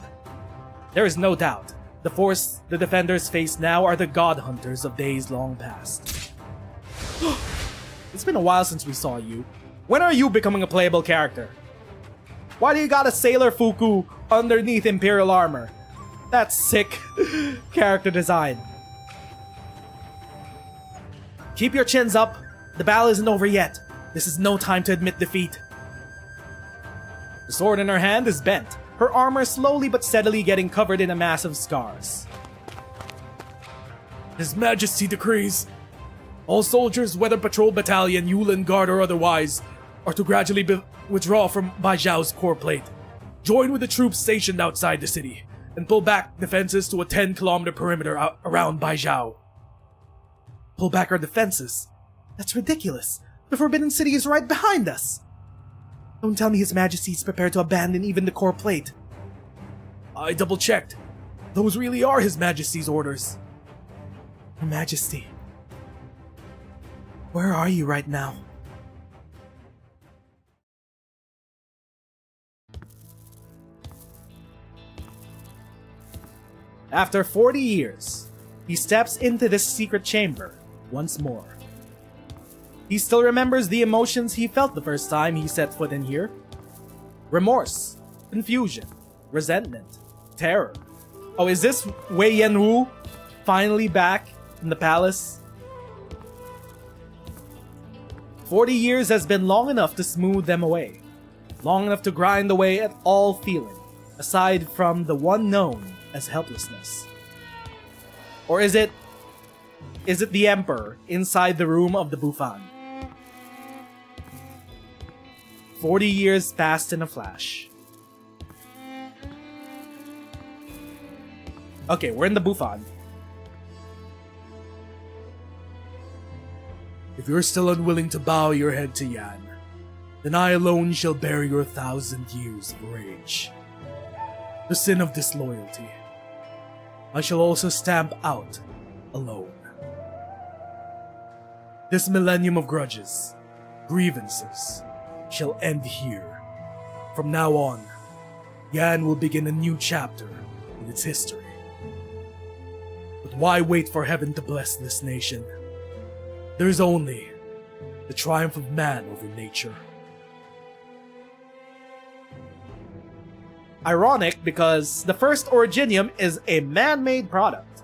There is no doubt, the force the defenders face now are the God Hunters of days long past. It's been a while since we saw you. When are you becoming a playable character? Why do you got a Sailor Fuku underneath Imperial armor? That's sick character design. Keep your chins up. The battle isn't over yet. This is no time to admit defeat. The sword in her hand is bent, her armor slowly but steadily getting covered in a mass of scars. His Majesty decrees all soldiers, whether patrol battalion, Yulin Guard, or otherwise, are to gradually withdraw from Baijiao's core plate. Join with the troops stationed outside the city, and pull back defenses to a 10-kilometer perimeter around Baijiao. Pull back our defenses? That's ridiculous. The Forbidden City is right behind us. Don't tell me His Majesty is prepared to abandon even the core plate. I double-checked. Those really are His Majesty's orders. Your Majesty, where are you right now? After 40 years, he steps into this secret chamber once more. He still remembers the emotions he felt the first time he set foot in here. Remorse, confusion, resentment, terror. Oh, is this Wei Yanwu finally back in the palace? 40 years has been long enough to smooth them away. Long enough to grind away at all feeling, aside from the one known as helplessness. Or is it the Emperor inside the room of the Bufan? 40 years passed in a flash. Okay, we're in the Bufan. If you're still unwilling to bow your head to Yan, then I alone shall bear your 1,000 years of rage. The sin of disloyalty. I shall also stamp out alone. This millennium of grudges, grievances, shall end here. From now on, Yan will begin a new chapter in its history. But why wait for heaven to bless this nation? There is only the triumph of man over nature. Ironic because the first Originium is a man-made product.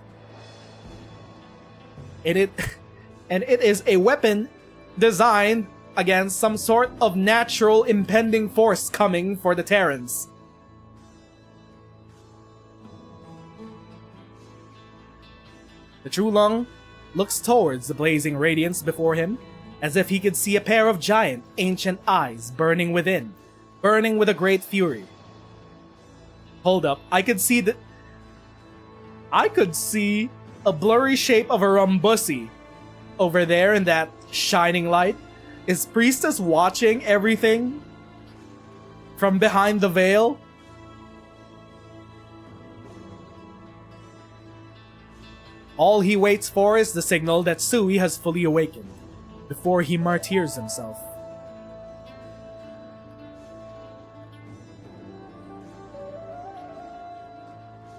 And it is a weapon designed against some sort of natural impending force coming for the Terrans. The True Lung looks towards the blazing radiance before him, as if he could see a pair of giant, ancient eyes burning within, burning with a great fury. Hold up, I could see a blurry shape of a Rumbusi over there in that shining light. Is Priestess watching everything from behind the veil? All he waits for is the signal that Sui has fully awakened, before he martyrs himself.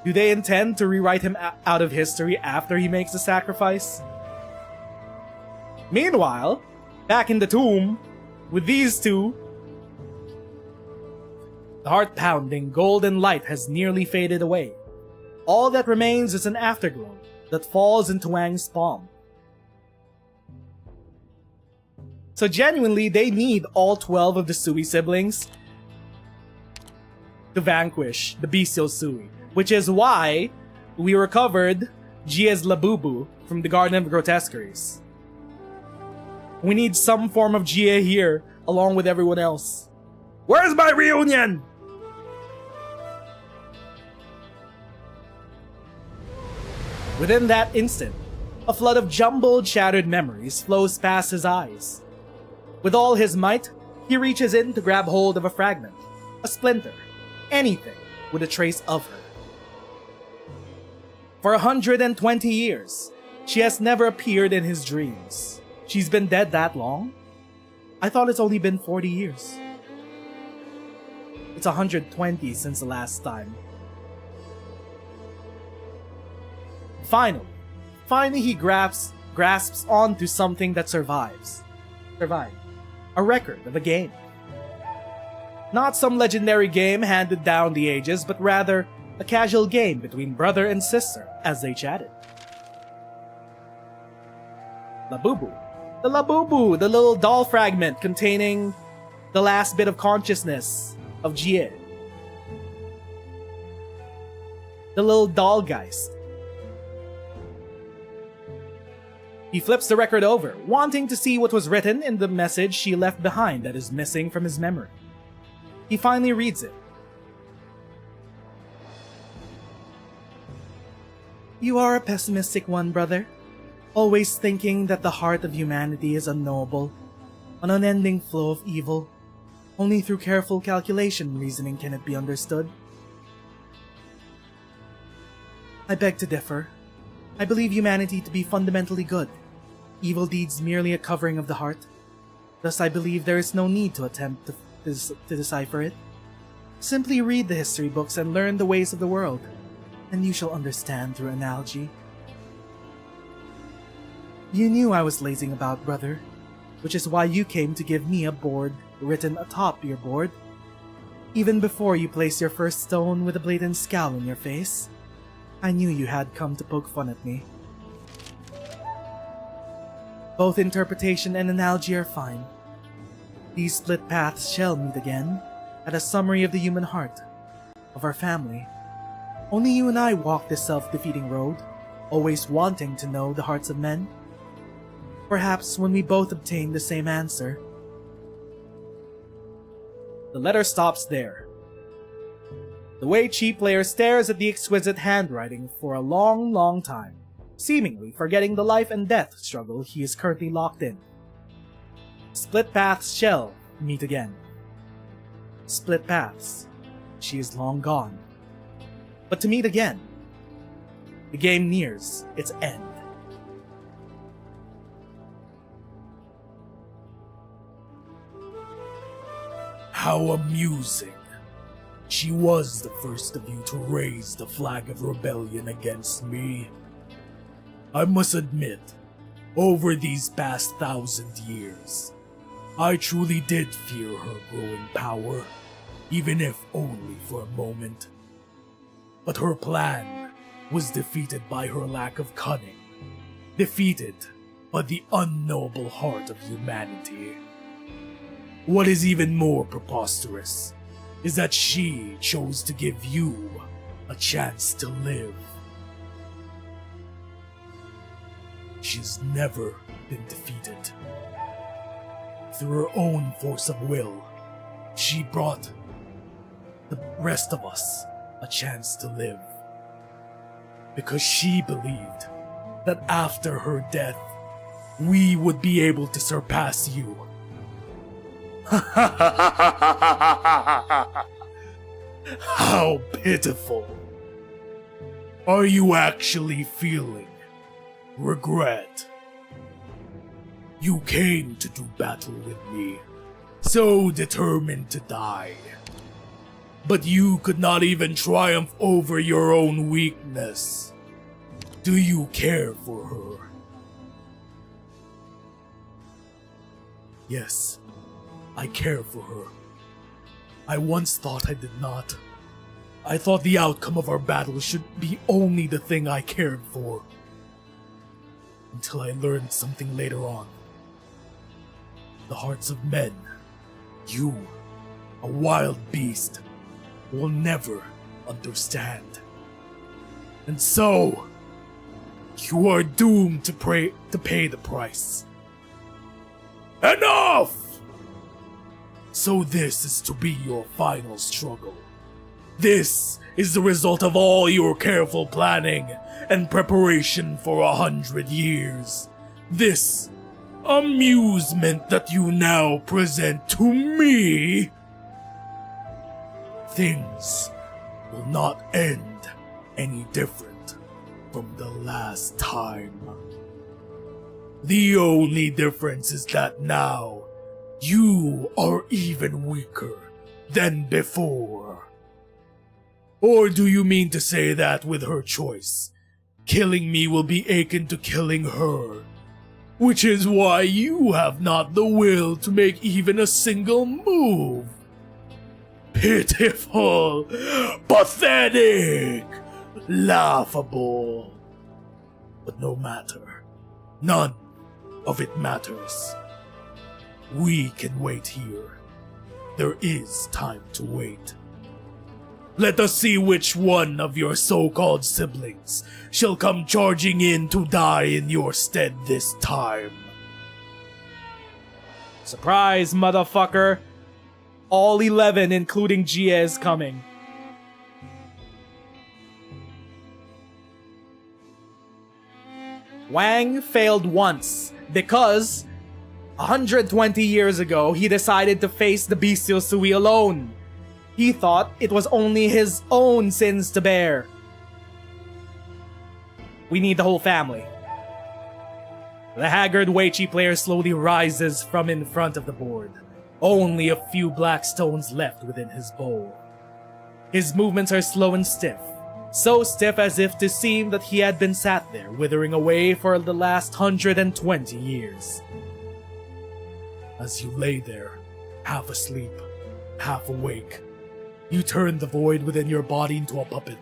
Do they intend to rewrite him out of history after he makes the sacrifice? Meanwhile, back in the tomb, with these two, the heart-pounding golden light has nearly faded away. All that remains is an afterglow that falls into Wang's palm. So genuinely, they need all 12 of the Sui siblings to vanquish the bestial Sui, which is why we recovered Jia's Labubu from the Garden of Grotesqueries. We need some form of Jia here, along with everyone else. Where's my reunion? Within that instant, a flood of jumbled, shattered memories flows past his eyes. With all his might, he reaches in to grab hold of a fragment, a splinter, anything with a trace of her. For 120 years, she has never appeared in his dreams. She's been dead that long? I thought it's only been 40 years. It's 120 since the last time. Finally he grasps onto something that survived. A record of a game. Not some legendary game handed down the ages, but rather a casual game between brother and sister as they chatted. Labubu, The Labubu, the little doll fragment containing the last bit of consciousness of Jie. The little doll geist. He flips the record over, wanting to see what was written in the message she left behind that is missing from his memory. He finally reads it. You are a pessimistic one, brother. Always thinking that the heart of humanity is unknowable, an unending flow of evil. Only through careful calculation and reasoning can it be understood. I beg to differ. I believe humanity to be fundamentally good, evil deeds merely a covering of the heart. Thus I believe there is no need to attempt to decipher it. Simply read the history books and learn the ways of the world, and you shall understand through analogy. You knew I was lazing about, brother, which is why you came to give me a board written atop your board. Even before you placed your first stone with a blatant scowl on your face, I knew you had come to poke fun at me. Both interpretation and analogy are fine. These split paths shall meet again at a summary of the human heart, of our family. Only you and I walk this self-defeating road, always wanting to know the hearts of men. Perhaps when we both obtain the same answer. The letter stops there. The Wei Chi player stares at the exquisite handwriting for a long, long time, seemingly forgetting the life and death struggle he is currently locked in. Split paths shall meet again. Split paths. She is long gone. But to meet again. The game nears its end. How amusing. She was the first of you to raise the flag of rebellion against me. I must admit, over these past 1,000 years, I truly did fear her growing power, even if only for a moment. But her plan was defeated by her lack of cunning, defeated by the unknowable heart of humanity. What is even more preposterous is that she chose to give you a chance to live. She's never been defeated. Through her own force of will, she brought the rest of us a chance to live. Because she believed that after her death, we would be able to surpass you. How pitiful. Are you actually feeling regret? You came to do battle with me, so determined to die. But you could not even triumph over your own weakness. Do you care for her? Yes, I care for her. I once thought I did not. I thought the outcome of our battle should be only the thing I cared for. Until I learned something later on. The hearts of men, you, a wild beast, will never understand. And so, you are doomed to pay the price. Enough! So this is to be your final struggle. This is the result of all your careful planning and preparation for 100 years. This amusement that you now present to me. Things will not end any different from the last time. The only difference is that now you are even weaker than before. Or do you mean to say that with her choice, killing me will be akin to killing her, which is why you have not the will to make even a single move? Pitiful, pathetic, laughable. But no matter, none of it matters. We can wait here. There is time to wait. Let us see which one of your so-called siblings shall come charging in to die in your stead this time. Surprise, motherfucker! All 11, including Jie, is coming. Wang failed once because 120 years ago he decided to face the bestial Sui alone. He thought it was only his own sins to bear. We need the whole family. The haggard Weiqi player slowly rises from in front of the board. Only a few black stones left within his bowl. His movements are slow and stiff. So stiff as if to seem that he had been sat there withering away for the last 120 years. As you lay there, half asleep, half awake, you turn the void within your body into a puppet,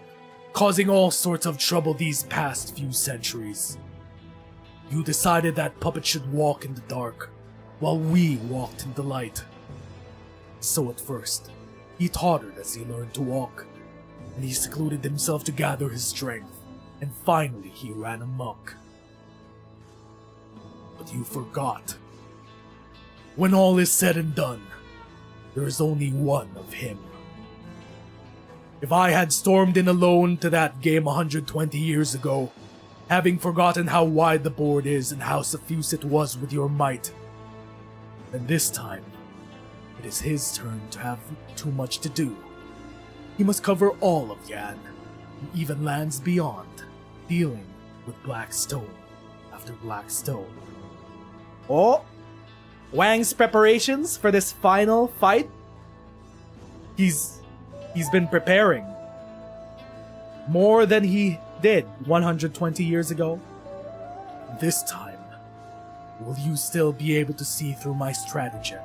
causing all sorts of trouble these past few centuries. You decided that puppet should walk in the dark, while we walked in the light. So at first, he tottered as he learned to walk, and he secluded himself to gather his strength, and finally he ran amok. But you forgot. When all is said and done, there is only one of him. If I had stormed in alone to that game 120 years ago, having forgotten how wide the board is and how suffuse it was with your might, then this time, it is his turn to have too much to do. He must cover all of Yan, and even lands beyond, dealing with black stone after black stone. Oh! Wang's preparations for this final fight? He's been preparing. More than he did 120 years ago. This time, will you still be able to see through my stratagem?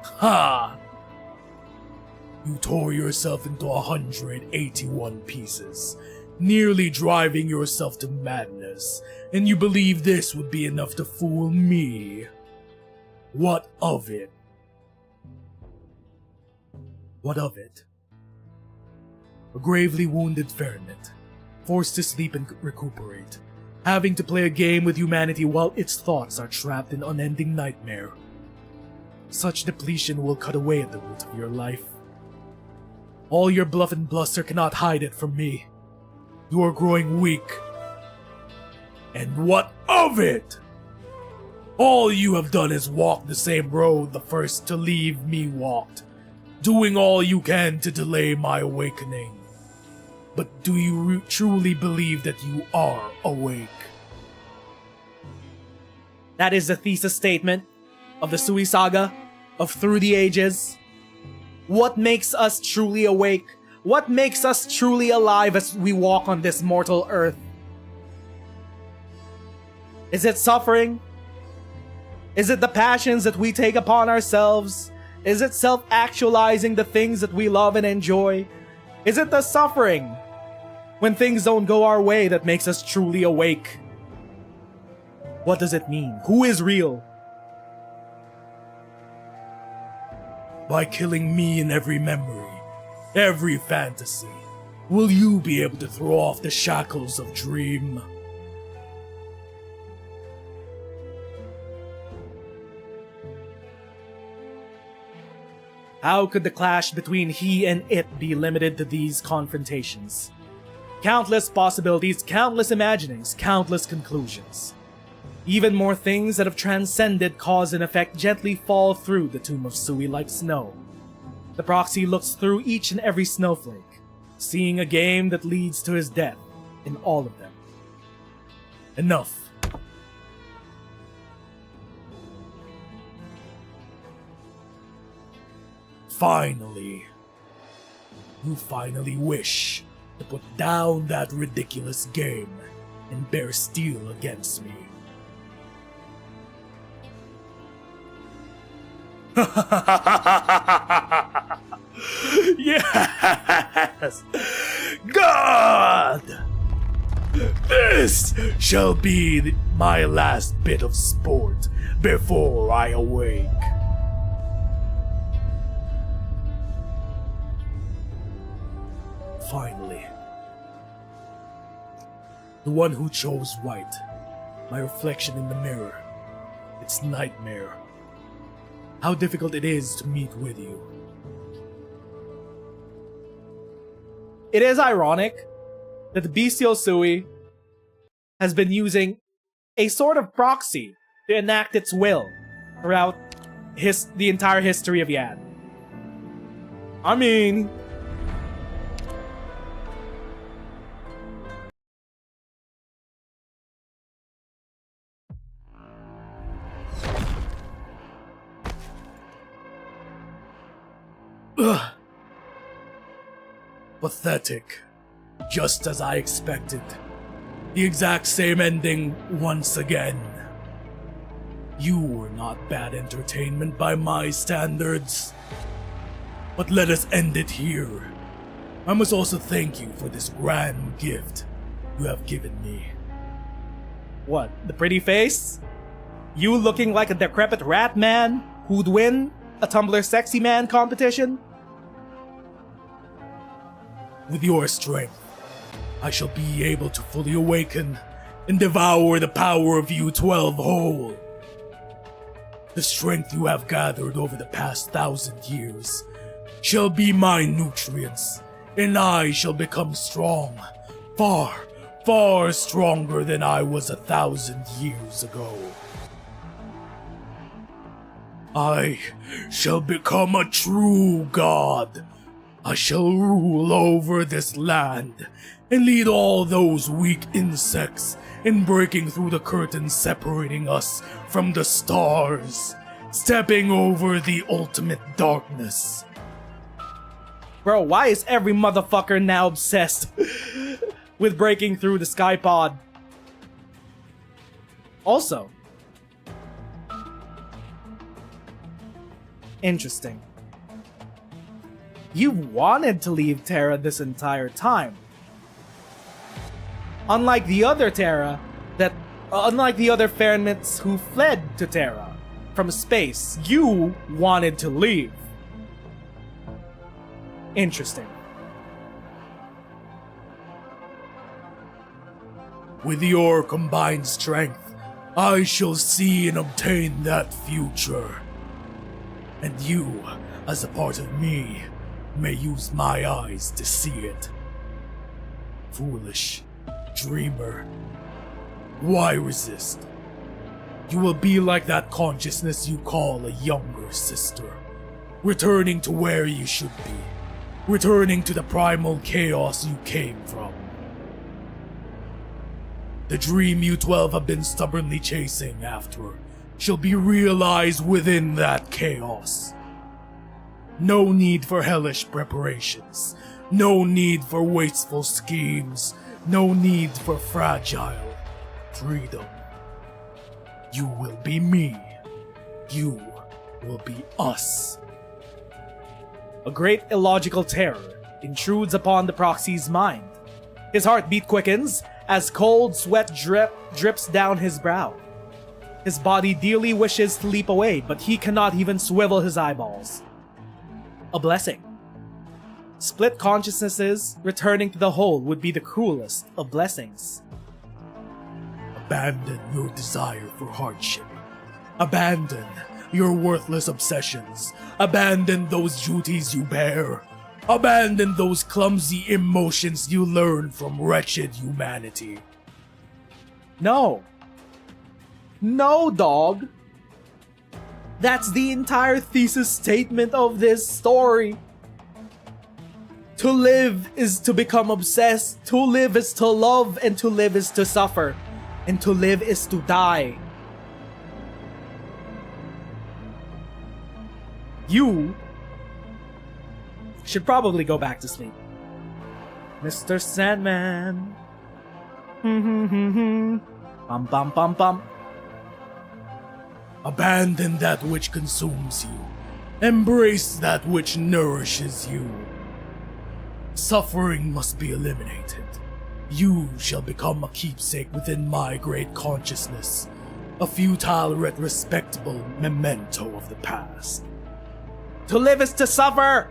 Ha! You tore yourself into 181 pieces, nearly driving yourself to madness, and you believe this would be enough to fool me. What of it? What of it? A gravely wounded Fernet, forced to sleep and recuperate, having to play a game with humanity while its thoughts are trapped in unending nightmare. Such depletion will cut away at the root of your life. All your bluff and bluster cannot hide it from me. You are growing weak. And what of it? All you have done is walk the same road the first to leave me walked, doing all you can to delay my awakening. But do you truly believe that you are awake? That is the thesis statement of the Sui Saga, of Through the Ages. What makes us truly awake? What makes us truly alive as we walk on this mortal earth? Is it suffering? Is it the passions that we take upon ourselves? Is it self-actualizing the things that we love and enjoy? Is it the suffering when things don't go our way that makes us truly awake? What does it mean? Who is real? By killing me in every memory, every fantasy, will you be able to throw off the shackles of dream? How could the clash between he and it be limited to these confrontations? Countless possibilities, countless imaginings, countless conclusions. Even more things that have transcended cause and effect gently fall through the tomb of Sui like snow. The proxy looks through each and every snowflake, seeing a game that leads to his death in all of them. Enough. Finally. You finally wish to put down that ridiculous game and bear steel against me. Yes! God! This shall be my last bit of sport before I awake. Finally, the one who chose white, my reflection in the mirror, its nightmare. How difficult it is to meet with you. It is ironic that the bestial Sui has been using a sort of proxy to enact its will throughout the entire history of Yan. I mean, ugh. Pathetic. Just as I expected. The exact same ending once again. You were not bad entertainment by my standards. But let us end it here. I must also thank you for this grand gift you have given me. what? The pretty face? You looking like a decrepit rat man who'd win a Tumblr Sexy Man competition? With your strength, I shall be able to fully awaken and devour the power of U12 whole. The strength you have gathered over the past 1,000 years shall be my nutrients, and I shall become strong, far, far stronger than I was 1,000 years ago. I shall become a true god. I shall rule over this land and lead all those weak insects in breaking through the curtain separating us from the stars, stepping over the ultimate darkness. Bro, why is every motherfucker now obsessed with breaking through the sky pod? Also, interesting. You wanted to leave Terra this entire time. Unlike the other Fairnits who fled to Terra from space, you wanted to leave. Interesting. With your combined strength, I shall see and obtain that future. And you, as a part of me, may use my eyes to see it. Foolish dreamer. Why resist? You will be like that consciousness you call a younger sister, returning to where you should be, returning to the primal chaos you came from. The dream you 12 have been stubbornly chasing after shall be realized within that chaos. No need for hellish preparations, no need for wasteful schemes, no need for fragile freedom. You will be me. You will be us. A great illogical terror intrudes upon the proxy's mind. His heartbeat quickens as cold sweat drips down his brow. His body dearly wishes to leap away, but he cannot even swivel his eyeballs. A blessing. Split consciousnesses returning to the whole would be the cruelest of blessings. Abandon your desire for hardship. Abandon your worthless obsessions. Abandon those duties you bear. Abandon those clumsy emotions you learn from wretched humanity. No. No, dog. That's the entire thesis statement of this story. To live is to become obsessed. To live is to love, and to live is to suffer. And to live is to die. You should probably go back to sleep. Mr. Sandman. Bum bum bum bum. Abandon that which consumes you. Embrace that which nourishes you. Suffering must be eliminated. You shall become a keepsake within my great consciousness, a futile yet respectable memento of the past. To live is to suffer!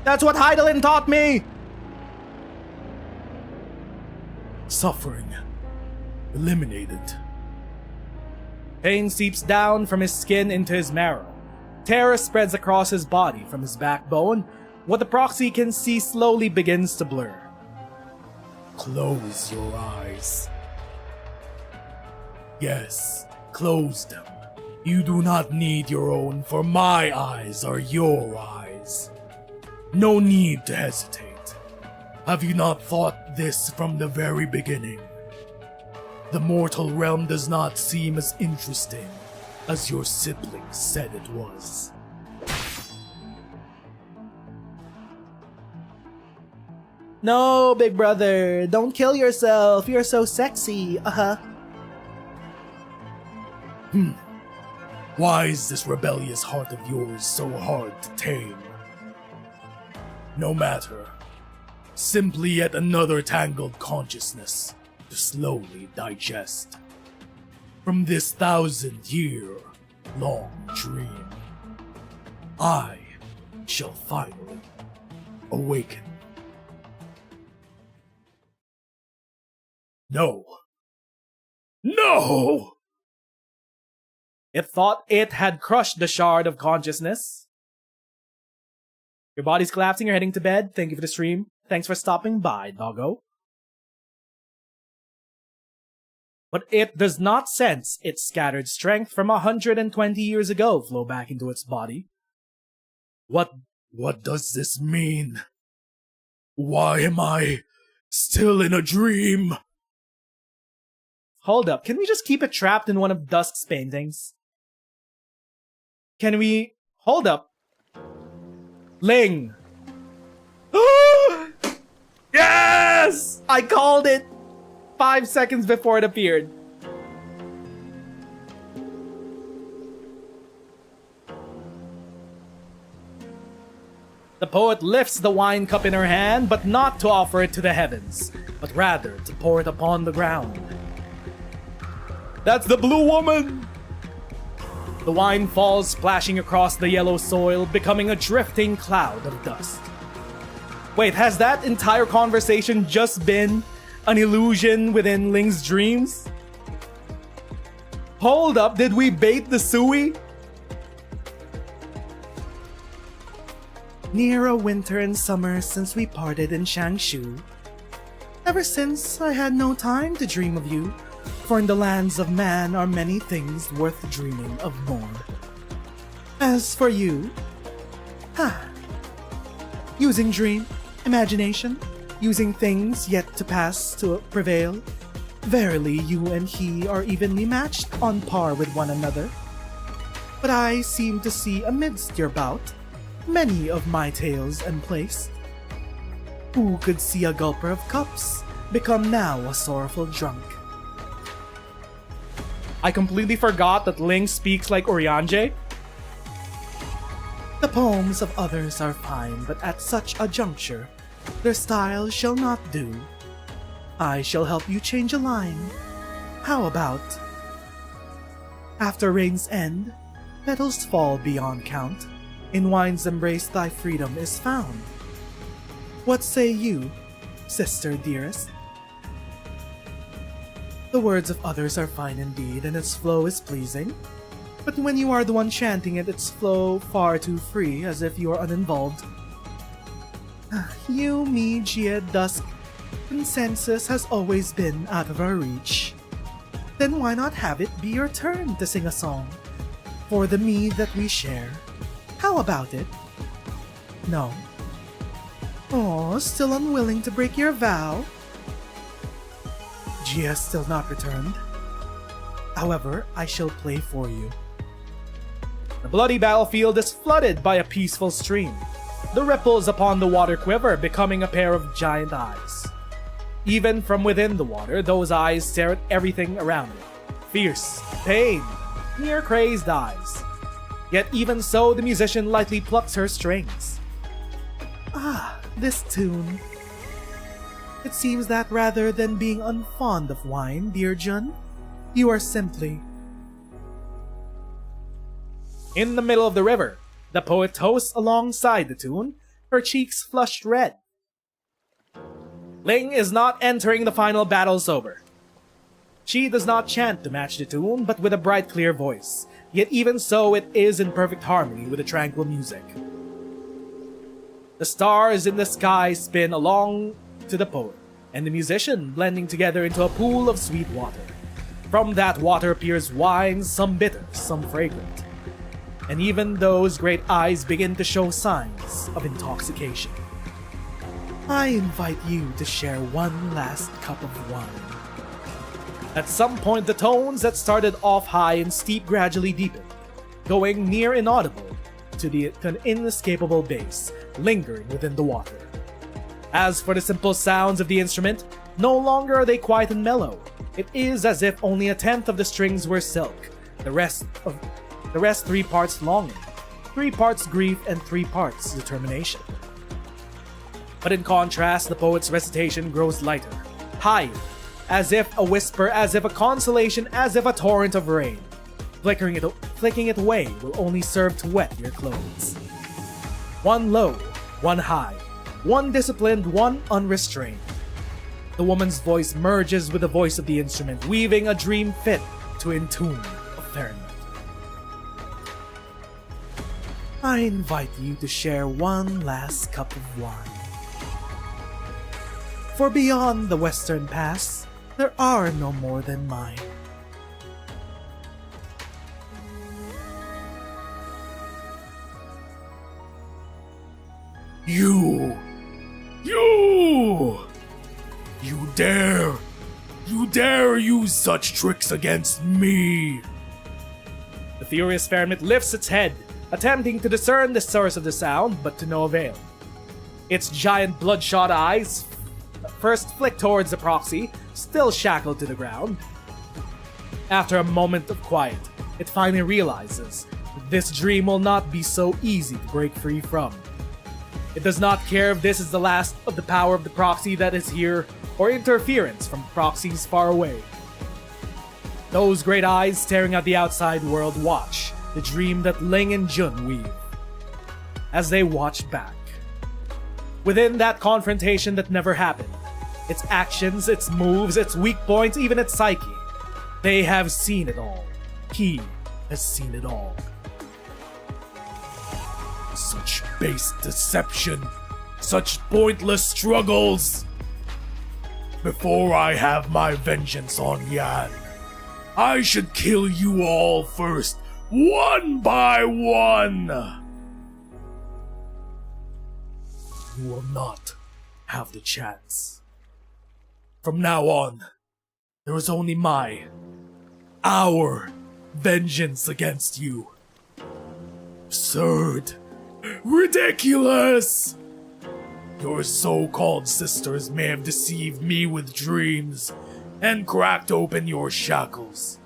That's what Heidelin taught me! Suffering eliminated. Pain seeps down from his skin into his marrow. Terror spreads across his body from his backbone. What the proxy can see slowly begins to blur. Close your eyes. Yes, close them. You do not need your own, for my eyes are your eyes. No need to hesitate. Have you not thought this from the very beginning? The mortal realm does not seem as interesting as your siblings said it was. No, big brother, don't kill yourself. You're so sexy. Why is this rebellious heart of yours so hard to tame? No matter. Simply yet another tangled consciousness to slowly digest. From this 1,000-year-long dream, I shall finally awaken. No. No! It thought it had crushed the shard of consciousness. Your body's collapsing, you're heading to bed. Thank you for the stream. Thanks for stopping by, doggo. But it does not sense its scattered strength from 120 years ago flow back into its body. What does this mean? Why am I still in a dream? Hold up, can we just keep it trapped in one of Dusk's paintings? Can we... Hold up. Ling! Yes! I called it 5 seconds before it appeared. The poet lifts the wine cup in her hand, but not to offer it to the heavens, but rather to pour it upon the ground. That's the blue woman! The wine falls splashing across the yellow soil, becoming a drifting cloud of dust. Wait, has that entire conversation just been an illusion within Ling's dreams? Hold up, did we bait the Sui? Near a winter and summer since we parted in Shangshu. Ever since I had no time to dream of you, for in the lands of man are many things worth dreaming of more. As for you, using dream, imagination, using things yet to pass to prevail, verily you and he are evenly matched on par with one another. But I seem to see amidst your bout many of my tales and place. Who could see a gulper of cups become now a sorrowful drunk? I completely forgot that Ling speaks like Urianger. The poems of others are fine, but at such a juncture, their style shall not do. I shall help you change a line. How about? After rain's end, petals fall beyond count. In wine's embrace thy freedom is found. What say you, sister dearest? The words of others are fine indeed, and its flow is pleasing. But when you are the one chanting it, its flow far too free, as if you are uninvolved. You, me, Gia, Dusk, consensus has always been out of our reach. Then why not have it be your turn to sing a song? For the me that we share. How about it? No. Oh, still unwilling to break your vow? Gia has still not returned. However, I shall play for you. The bloody battlefield is flooded by a peaceful stream. The ripples upon the water quiver, becoming a pair of giant eyes. Even from within the water, those eyes stare at everything around it. Fierce, pain, near crazed eyes. Yet even so, the musician lightly plucks her strings. Ah, this tune. It seems that rather than being unfond of wine, dear Jun, you are simply... In the middle of the river, the poet toasts alongside the tune, her cheeks flushed red. Ling is not entering the final battle sober. She does not chant to match the tune, but with a bright, clear voice. Yet even so, it is in perfect harmony with the tranquil music. The stars in the sky spin along to the poet, and the musician blending together into a pool of sweet water. From that water appears wines, some bitter, some fragrant. And even those great eyes begin to show signs of intoxication. I invite you to share one last cup of wine. At some point, the tones that started off high and steep gradually deepen, going near inaudible to an inescapable bass, lingering within the water. As for the simple sounds of the instrument, no longer are they quiet and mellow. It is as if only a tenth of the strings were silk, the rest 3 parts longing, 3 parts grief, and 3 parts determination. But in contrast, the poet's recitation grows lighter, higher, as if a whisper, as if a consolation, as if a torrent of rain. Flicking it away will only serve to wet your clothes. One low, one high, one disciplined, one unrestrained. The woman's voice merges with the voice of the instrument, weaving a dream fit to entune a fairyland. I invite you to share one last cup of wine. For beyond the Western Pass, there are no more than mine. You dare use such tricks against me! The furious ferment lifts its head, attempting to discern the source of the sound, but to no avail. Its giant bloodshot eyes first flick towards the proxy, still shackled to the ground. After a moment of quiet, it finally realizes that this dream will not be so easy to break free from. It does not care if this is the last of the power of the proxy that is here, or interference from proxies far away. Those great eyes staring at the outside world watch the dream that Ling and Jun weave. As they watch back. Within that confrontation that never happened, its actions, its moves, its weak points, even its psyche, they have seen it all. He has seen it all. Such base deception, such pointless struggles. Before I have my vengeance on Yan, I should kill you all first, one by one. You will not have the chance. From now on, there is only our vengeance against you. Absurd. Ridiculous! Your so-called sisters may have deceived me with dreams and cracked open your shackles.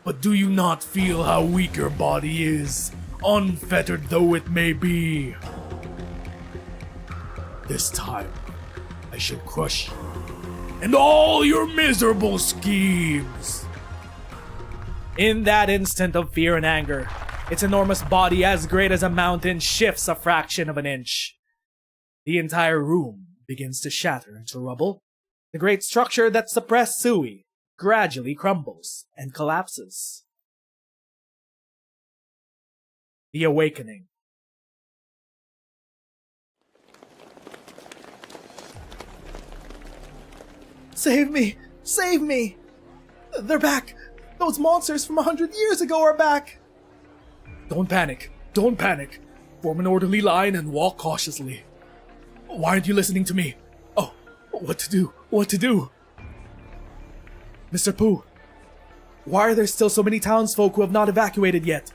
But do you not feel how weak your body is, unfettered though it may be? This time, I shall crush you and all your miserable schemes. In that instant of fear and anger, its enormous body, as great as a mountain, shifts a fraction of an inch. The entire room begins to shatter into rubble. The great structure that suppressed Sui gradually crumbles and collapses. The Awakening. Save me! Save me! They're back! Those monsters from 100 years ago are back! Don't panic. Don't panic. Form an orderly line and walk cautiously. Why aren't you listening to me? Oh, what to do? What to do? Mr. Pooh, why are there still so many townsfolk who have not evacuated yet?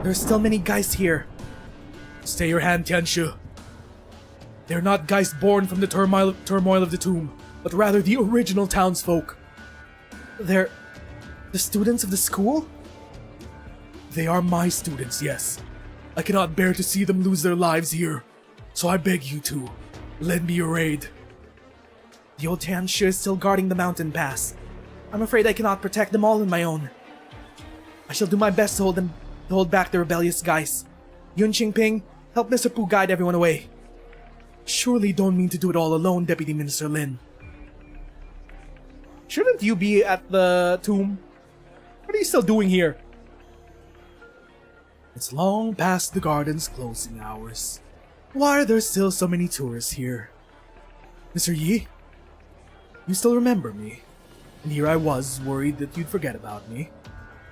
There are still many Geists here. Stay your hand, Tianshu. They're not Geists born from the turmoil of the tomb, but rather the original townsfolk. They're the students of the school? They are my students, yes. I cannot bear to see them lose their lives here, so I beg you to lend me your aid. The old Tianshi is still guarding the mountain pass. I'm afraid I cannot protect them all on my own. I shall do my best to hold back the rebellious guys. Yun Qingping, help Mr. Pu guide everyone away. Surely don't mean to do it all alone, Deputy Minister Lin. Shouldn't you be at the tomb? What are you still doing here? It's long past the garden's closing hours. Why are there still so many tourists here? Mr. Yi? You still remember me? And here I was, worried that you'd forget about me.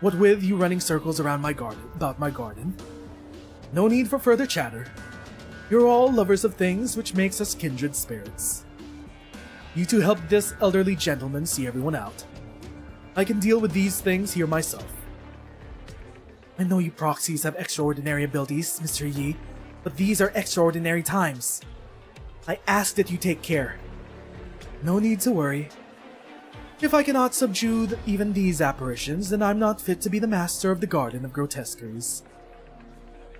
What with you running circles around about my garden. No need for further chatter. You're all lovers of things, which makes us kindred spirits. You two helped this elderly gentleman see everyone out. I can deal with these things here myself. I know you proxies have extraordinary abilities, Mr. Yi, but these are extraordinary times. I ask that you take care. No need to worry. If I cannot subdue even these apparitions, then I'm not fit to be the master of the Garden of Grotesqueries.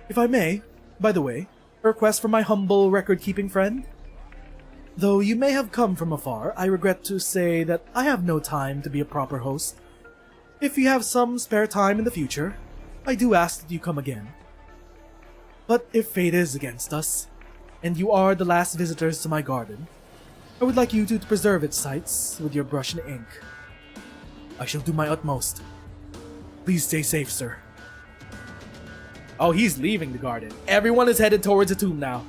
If I may, by the way, a request from my humble record-keeping friend? Though you may have come from afar, I regret to say that I have no time to be a proper host. If you have some spare time in the future, I do ask that you come again. But if fate is against us, and you are the last visitors to my garden, I would like you to preserve its sights with your brush and ink. I shall do my utmost. Please stay safe, sir. Oh, he's leaving the garden. Everyone is headed towards the tomb now.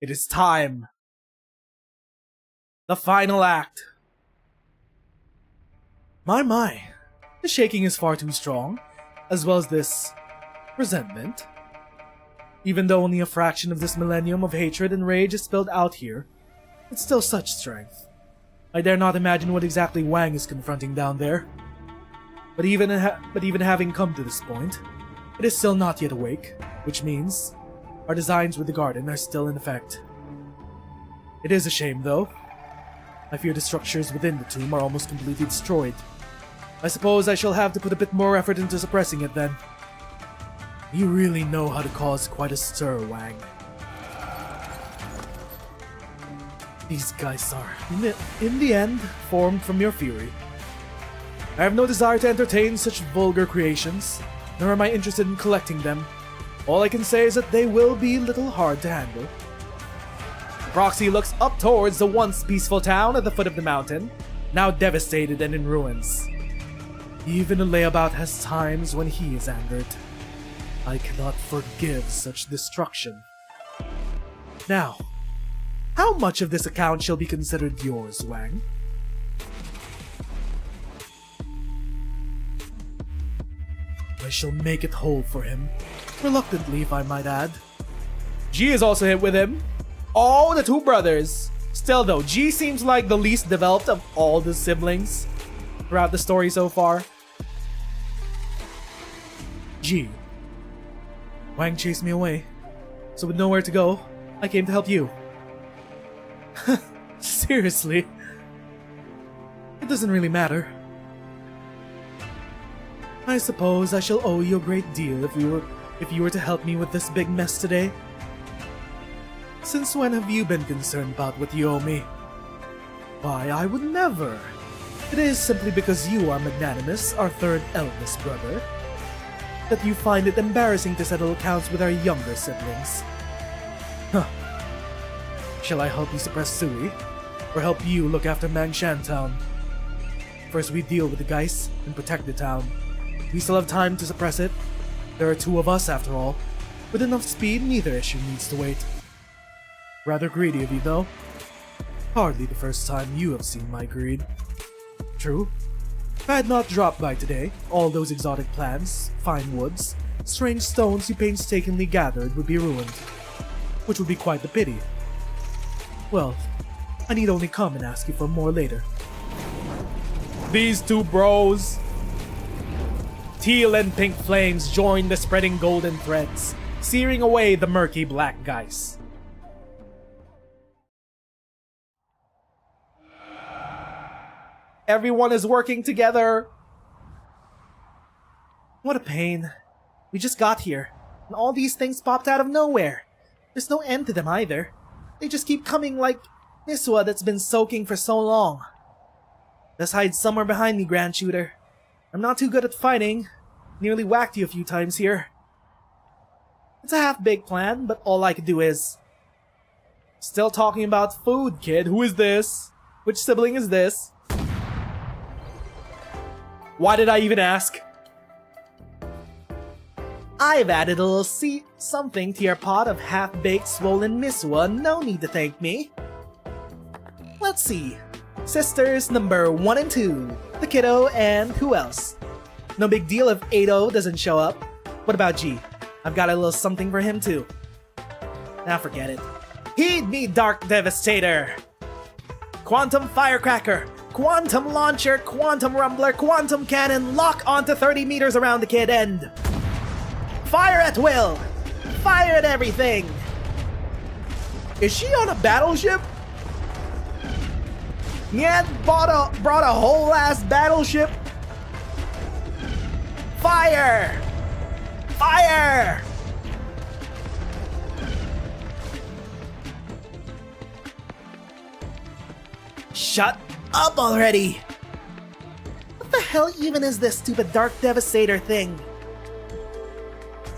It is time. The final act. My. The shaking is far too strong, as well as this resentment. Even though only a fraction of this millennium of hatred and rage is spelled out here, it's still such strength. I dare not imagine what exactly Wang is confronting down there. But even having come to this point, it is still not yet awake, which means our designs with the garden are still in effect. It is a shame, though. I fear the structures within the tomb are almost completely destroyed. I suppose I shall have to put a bit more effort into suppressing it then. You really know how to cause quite a stir, Wang. These guys are, in the end, formed from your fury. I have no desire to entertain such vulgar creations, nor am I interested in collecting them. All I can say is that they will be a little hard to handle. Proxy looks up towards the once peaceful town at the foot of the mountain, now devastated and in ruins. Even a layabout has times when he is angered. I cannot forgive such destruction. Now, how much of this account shall be considered yours, Wang? I shall make it whole for him. Reluctantly, if I might add. G is also hit with him. Oh, the two brothers. Still though, G seems like the least developed of all the siblings throughout the story so far. G. Wang chased me away, so with nowhere to go, I came to help you. Seriously? It doesn't really matter. I suppose I shall owe you a great deal if you were to help me with this big mess today. Since when have you been concerned about what you owe me? Why, I would never. It is simply because you are magnanimous, our third eldest brother, that you find it embarrassing to settle accounts with our younger siblings. Huh. Shall I help you suppress Sui, or help you look after Mangshan Town? First we deal with the Geist and protect the town. We still have time to suppress it. There are two of us after all. With enough speed, neither issue needs to wait. Rather greedy of you though. Hardly the first time you have seen my greed. True. If I had not dropped by today, all those exotic plants, fine woods, strange stones you painstakingly gathered would be ruined. Which would be quite the pity. Well, I need only come and ask you for more later. These two bros. Teal and pink flames join the spreading golden threads, searing away the murky black geist. Everyone is working together. What a pain. We just got here, and all these things popped out of nowhere. There's no end to them either. They just keep coming like Niswa that's been soaking for so long. Just hide somewhere behind me, Grand Shooter. I'm not too good at fighting. Nearly whacked you a few times here. It's a half-baked plan, but all I could do is... Still talking about food, kid. Who is this? Which sibling is this? Why did I even ask? I've added a little something to your pot of half-baked swollen miswa. No need to thank me. Let's see. Sisters number 1 and 2. The kiddo and who else? No big deal if 8-0 doesn't show up. What about G? I've got a little something for him too. Now forget it. Heed me, Dark Devastator! Quantum Firecracker, Quantum Launcher, Quantum Rumbler, Quantum Cannon, lock onto 30 meters around the kid and... Fire at will! Fire at everything! Is she on a battleship? Nyan brought a whole ass battleship? Fire! Fire! Shut up already! What the hell even is this stupid Dark Devastator thing?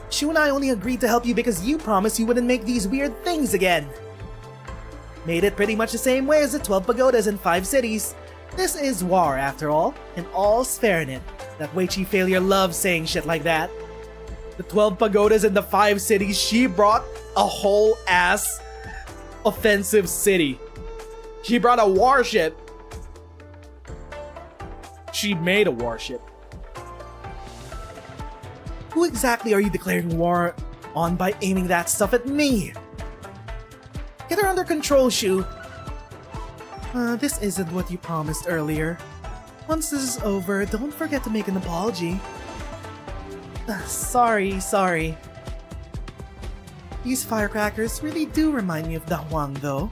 Shu and I only agreed to help you because you promised you wouldn't make these weird things again. Made it pretty much the same way as the 12 pagodas in 5 cities. This is war after all, and all's fair in it. That Weichi failure loves saying shit like that. The 12 pagodas in the 5 cities, she brought a whole ass offensive city. She brought a warship. She made a warship. Who exactly are you declaring war on by aiming that stuff at me? Get her under control, Shu. This isn't what you promised earlier. Once this is over, don't forget to make an apology. Sorry. These firecrackers really do remind me of Da Huang, though.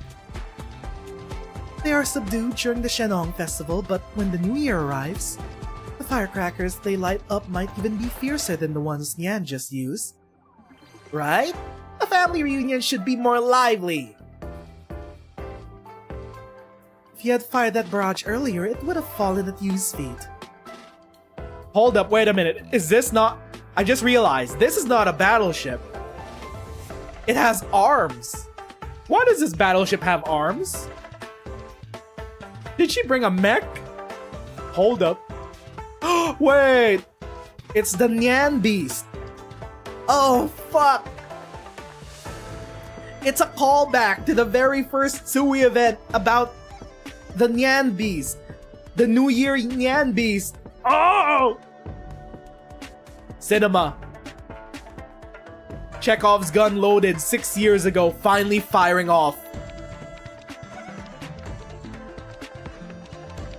They are subdued during the Shenong festival, but when the new year arrives, the firecrackers they light up might even be fiercer than the ones Nyan just used. Right? A family reunion should be more lively! If you had fired that barrage earlier, it would have fallen at Yu's feet. Hold up, wait a minute. Is this not... I just realized, this is not a battleship. It has arms. Why does this battleship have arms? Did she bring a mech? Hold up. Wait! It's the Nyan Beast. Oh, fuck! It's a callback to the very first Tsui event about the Nyan Beast. The New Year Nyan Beast. Oh! Cinema. Chekhov's gun loaded 6 years ago, finally firing off.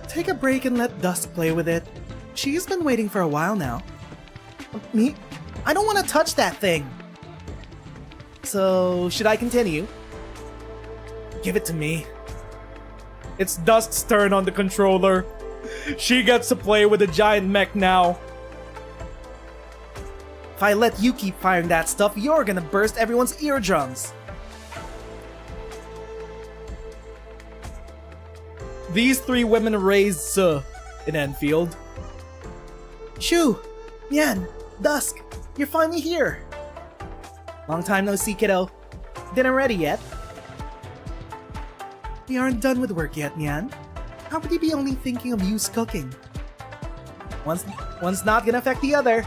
Take a break and let Dusk play with it. She's been waiting for a while now. Me? I don't want to touch that thing. So, should I continue? Give it to me. It's Dusk's turn on the controller. She gets to play with the giant mech now. If I let you keep firing that stuff, you're gonna burst everyone's eardrums. These 3 women raised in Enfield. Shu, Nyan, Dusk, you're finally here. Long time no see, kiddo. Dinner ready yet? We aren't done with work yet, Nyan. How could you be only thinking of Yu's cooking? One's not gonna affect the other.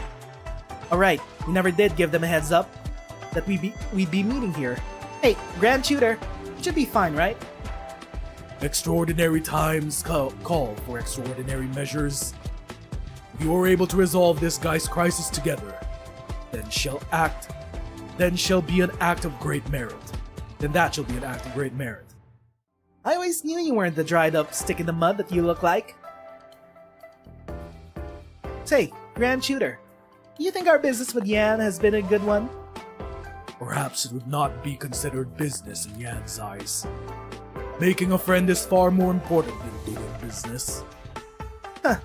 Alright, we never did give them a heads up that we'd be meeting here. Hey, Grand Shooter, it should be fine, right? Extraordinary times call for extraordinary measures. If you are able to resolve this guy's crisis together, then shall be an act of great merit. Then that shall be an act of great merit. I always knew you weren't the dried up stick in the mud that you look like. Say, Grand Shooter, do you think our business with Yan has been a good one? Perhaps it would not be considered business in Yan's eyes. Making a friend is far more important than doing business. Huh.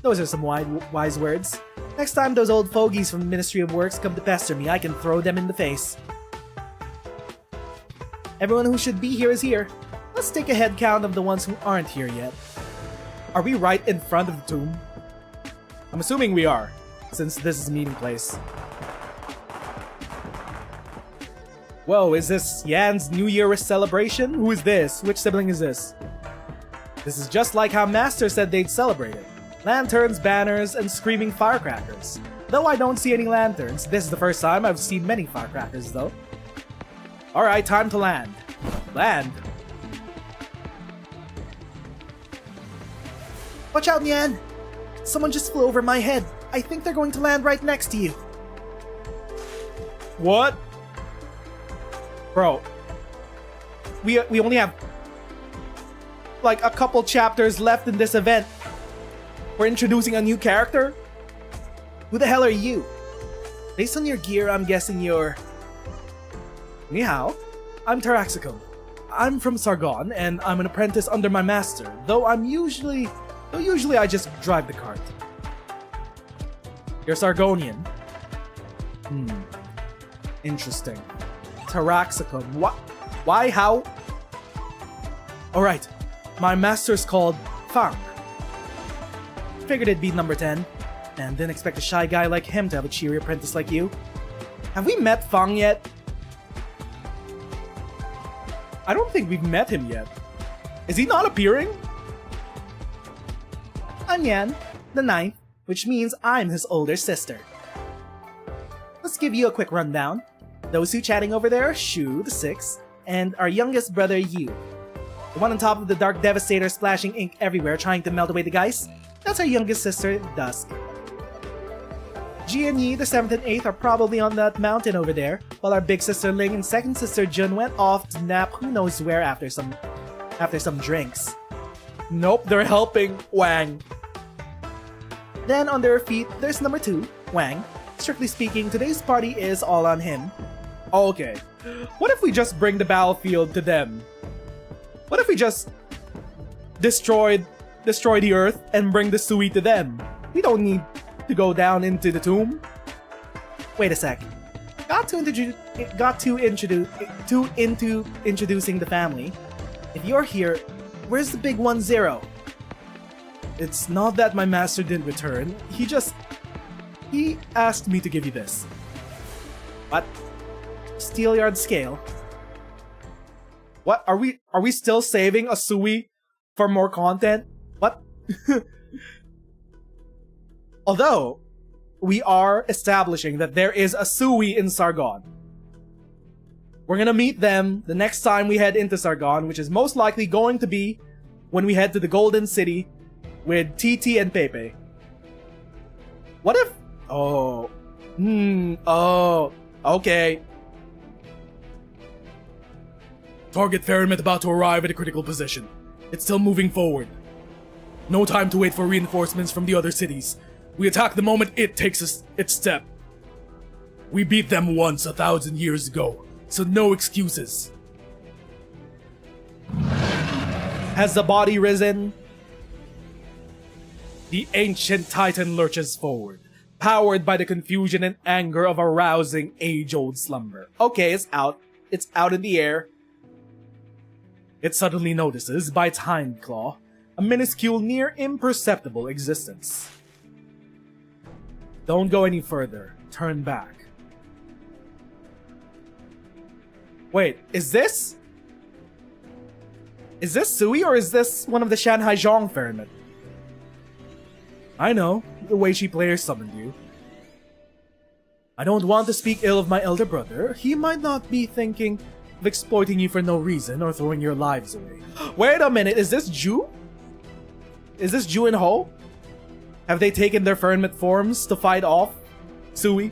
Those are some wise words. Next time those old fogies from the Ministry of Works come to pester me, I can throw them in the face. Everyone who should be here is here. Let's take a head count of the ones who aren't here yet. Are we right in front of the tomb? I'm assuming we are, since this is a meeting place. Whoa, is this Yan's New Year celebration? Who is this? Which sibling is this? This is just like how Master said they'd celebrate it. Lanterns, banners, and screaming firecrackers. Though I don't see any lanterns, this is the first time I've seen many firecrackers though. Alright, time to land. Land? Watch out, Yan! Someone just flew over my head. I think they're going to land right next to you. What? Bro. We only have like a couple chapters left in this event. We're introducing a new character? Who the hell are you? Based on your gear, I'm guessing you're... Ni hao. I'm Taraxacum. I'm from Sargon, and I'm an apprentice under my master, though usually I just drive the cart. You're Sargonian. Interesting. Taraxacum. What? Why? How? Alright. My master's called Fang. Figured it'd be number 10. And didn't expect a shy guy like him to have a cheery apprentice like you. Have we met Fang yet? I don't think we've met him yet. Is he not appearing? I'm Yan, the 9th, which means I'm his older sister. Let's give you a quick rundown. Those two chatting over there are Shu, the 6th, and our youngest brother, Yu. The one on top of the Dark Devastator splashing ink everywhere trying to melt away the geist, that's our youngest sister, Dusk. Ji and Yi, the 7th and 8th, are probably on that mountain over there, while our big sister Ling and second sister Jun went off to nap who knows where after some drinks. Nope, they're helping Wang. Then on their feet, there's number 2, Wang. Strictly speaking, today's party is all on him. Okay. What if we just bring the battlefield to them? What if we just destroy the earth and bring the Sui to them? We don't need to go down into the tomb. Wait a sec. Got to introducing the family. If you're here, where's the big 1-0? It's not that my master didn't return. He asked me to give you this. What? Steelyard scale? What? Are we still saving a Sui for more content? What? Although, we are establishing that there is a Sui in Sargon. We're gonna meet them the next time we head into Sargon, which is most likely going to be when we head to the Golden City with TT and Pepe. What if... Oh. Oh. Okay. Target ferryman about to arrive at a critical position. It's still moving forward. No time to wait for reinforcements from the other cities. We attack the moment it takes its step. We beat them once 1,000 years ago, so no excuses. Has the body risen? The ancient titan lurches forward, powered by the confusion and anger of a rousing age-old slumber. Okay, it's out. It's out in the air. It suddenly notices, by its hind claw, a minuscule, near imperceptible existence. Don't go any further. Turn back. Wait, is this Sui or is this one of the Shanghai Zhong ferrymen? I know, the way she players summoned you. I don't want to speak ill of my elder brother. He might not be thinking of exploiting you for no reason or throwing your lives away. Wait a minute, is this Ju? Is this Ju and Ho? Have they taken their ferryman forms to fight off Sui?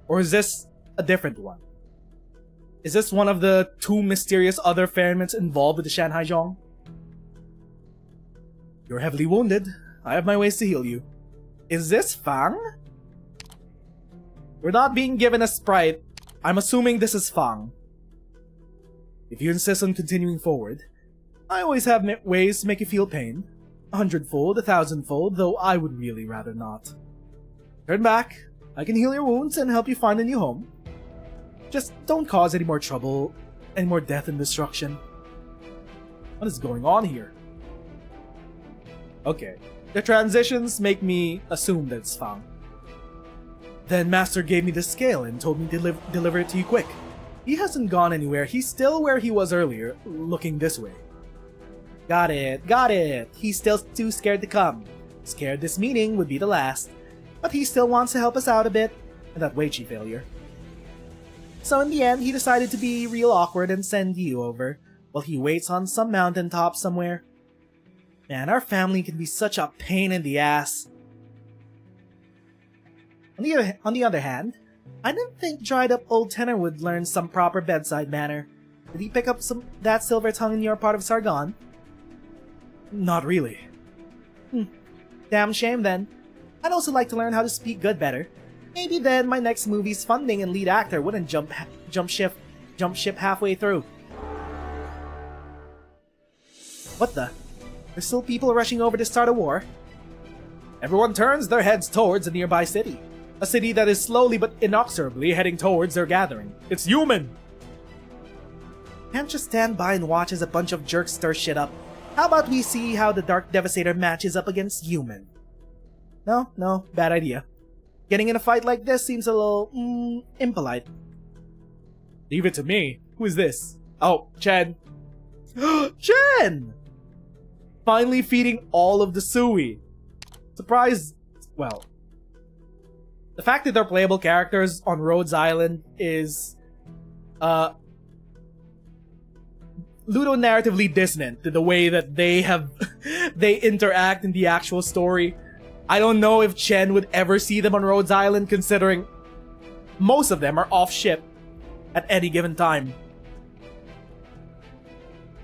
Or is this a different one? Is this one of the 2 mysterious other ferrymans involved with the Shanghai Zhong? You're heavily wounded. I have my ways to heal you. Is this Fang? We're not being given a sprite. I'm assuming this is Fang. If you insist on continuing forward, I always have ways to make you feel pain. 100-fold, 1,000-fold, though I would really rather not. Turn back. I can heal your wounds and help you find a new home. Just don't cause any more trouble, any more death and destruction. What is going on here? Okay, the transitions make me assume that it's found. Then Master gave me the scale and told me to deliver it to you quick. He hasn't gone anywhere, he's still where he was earlier, looking this way. Got it. He's still too scared to come. Scared this meeting would be the last. But he still wants to help us out a bit, and that Weichi failure. So in the end, he decided to be real awkward and send you over, while he waits on some mountaintop somewhere. Man, our family can be such a pain in the ass. On the other hand, I didn't think dried up old Tenor would learn some proper bedside manner. Did he pick up that silver tongue in your part of Sargon? Not really. Damn shame then. I'd also like to learn how to speak good better. Maybe then my next movie's funding and lead actor wouldn't jump ship halfway through. What the? There's still people rushing over to start a war? Everyone turns their heads towards a nearby city. A city that is slowly but inexorably heading towards their gathering. It's human! Can't just stand by and watch as a bunch of jerks stir shit up. How about we see how the Dark Devastator matches up against human? No, bad idea. Getting in a fight like this seems a little, impolite. Leave it to me. Who is this? Oh, Chen. Chen! Finally feeding all of the Sui. Surprised, well, the fact that they're playable characters on Rhodes Island is, ludo-narratively dissonant to the way that they interact in the actual story. I don't know if Chen would ever see them on Rhodes Island, considering most of them are off-ship at any given time.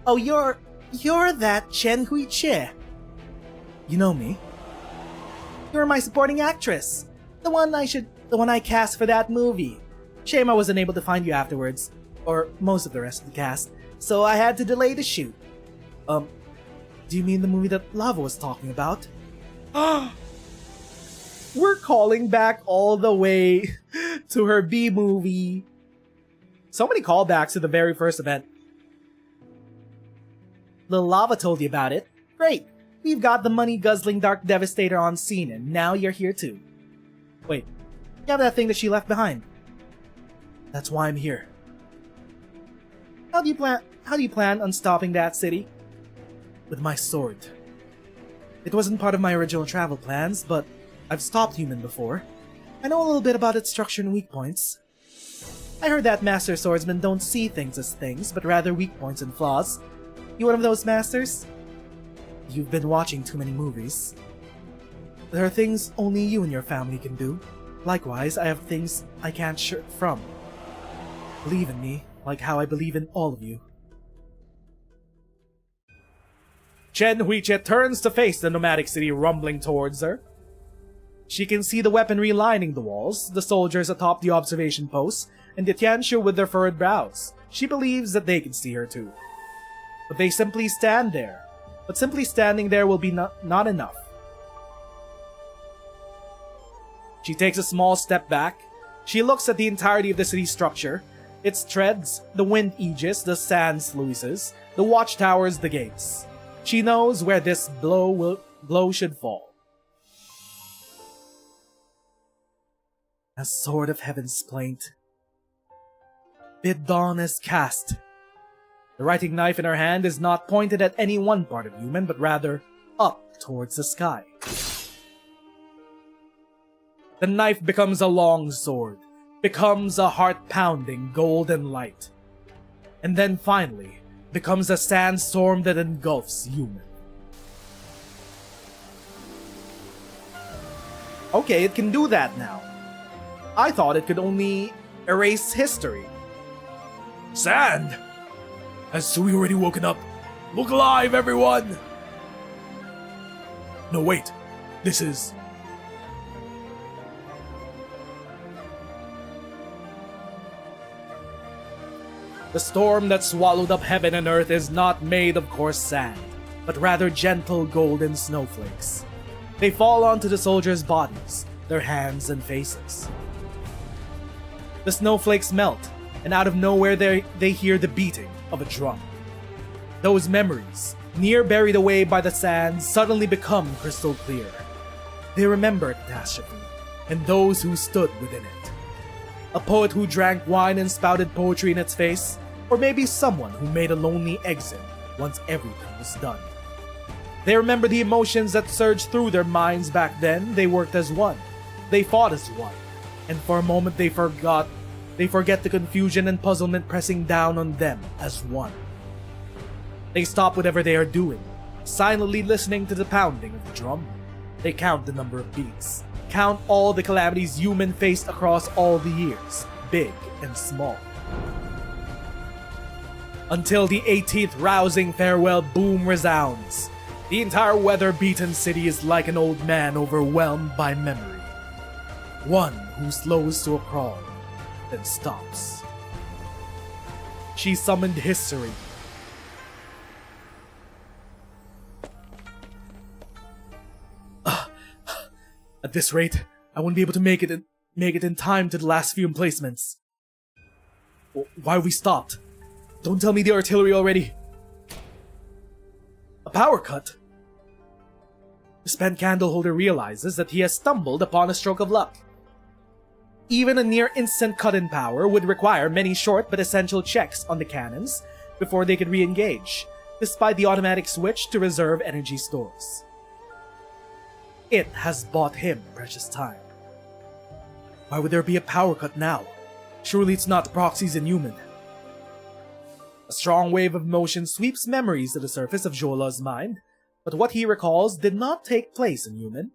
Oh, you're that Chen Hui-che. You know me. You're my supporting actress. The one I cast for that movie. Shame I wasn't able to find you afterwards. Or most of the rest of the cast. So I had to delay the shoot. Do you mean the movie that Lava was talking about? We're calling back all the way to her B movie. So many callbacks to the very first event. Little Lava told you about it. Great. We've got the money-guzzling Dark Devastator on scene, and now you're here too. Wait, you have that thing that she left behind. That's why I'm here. How do you plan on stopping that city? With my sword. It wasn't part of my original travel plans, but I've stopped human before. I know a little bit about its structure and weak points. I heard that master swordsmen don't see things as things, but rather weak points and flaws. You one of those masters? You've been watching too many movies. There are things only you and your family can do. Likewise, I have things I can't shirk from. Believe in me, like how I believe in all of you. Chen Huiche turns to face the nomadic city rumbling towards her. She can see the weaponry lining the walls, the soldiers atop the observation posts, and the Tianshu with their furrowed brows. She believes that they can see her too. But they simply stand there. But simply standing there will be not enough. She takes a small step back. She looks at the entirety of the city's structure. Its treads, the wind aegis, the sand sluices, the watchtowers, the gates. She knows where this blow should fall. A sword of heaven's plaint. Bid dawn is cast. The writing knife in her hand is not pointed at any one part of human, but rather up towards the sky. The knife becomes a long sword, becomes a heart-pounding golden light, and then finally becomes a sandstorm that engulfs human. Okay, it can do that now. I thought it could only erase history. Sand! Has Sui already woken up? Look alive, everyone! No, wait. This is... The storm that swallowed up heaven and earth is not made of coarse sand. but rather gentle golden snowflakes. They fall onto the soldiers' bodies, their hands and faces. The snowflakes melt, and out of nowhere they hear the beating of a drum. Those memories, near buried away by the sands, suddenly become crystal clear. They remember a catastrophe, and those who stood within it. A poet who drank wine and spouted poetry in its face, or maybe someone who made a lonely exit once everything was done. They remember the emotions that surged through their minds back then. They worked as one. They fought as one. And for a moment they forget the confusion and puzzlement pressing down on them as one. They stop whatever they are doing, silently listening to the pounding of the drum. They count the number of beats, count all the calamities human faced across all the years, big and small. Until the 18th rousing farewell boom resounds. The entire weather-beaten city is like an old man overwhelmed by memory. One who slows to a crawl, then stops. She summoned history. At this rate, I won't be able to make it in time to the last few emplacements. Why are we stopped? Don't tell me the artillery already. A power cut? The spent candleholder realizes that he has stumbled upon a stroke of luck. Even a near-instant cut in power would require many short but essential checks on the cannons before they could re-engage, despite the automatic switch to reserve energy stores. It has bought him precious time. Why would there be a power cut now? Surely it's not proxies in human. A strong wave of emotion sweeps memories to the surface of Jola's mind, but what he recalls did not take place in human.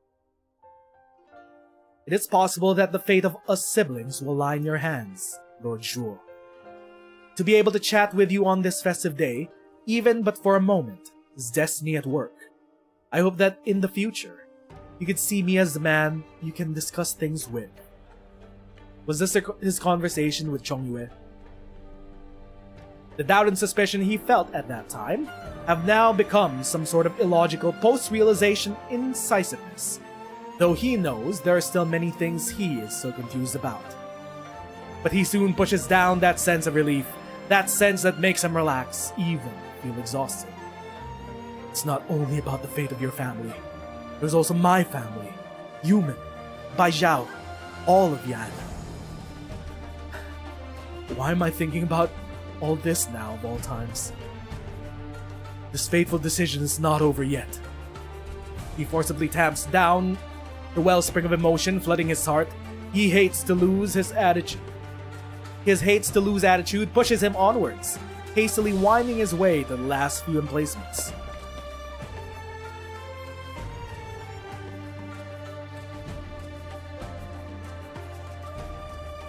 It is possible that the fate of us siblings will lie in your hands, Lord Zhuo. To be able to chat with you on this festive day, even but for a moment, is destiny at work. I hope that in the future, you could see me as the man you can discuss things with. Was this his conversation with Chongyue? The doubt and suspicion he felt at that time have now become some sort of illogical post-realization incisiveness, though he knows there are still many things he is so confused about. But he soon pushes down that sense of relief, that sense that makes him relax, even feel exhausted. It's not only about the fate of your family. There's also my family, Human, Bai Zhao, all of Yan. Why am I thinking about all this now of all times? This fateful decision is not over yet. He forcibly tamps down the wellspring of emotion flooding his heart. He hates to lose his attitude. His hates to lose attitude pushes him onwards, hastily winding his way to the last few emplacements.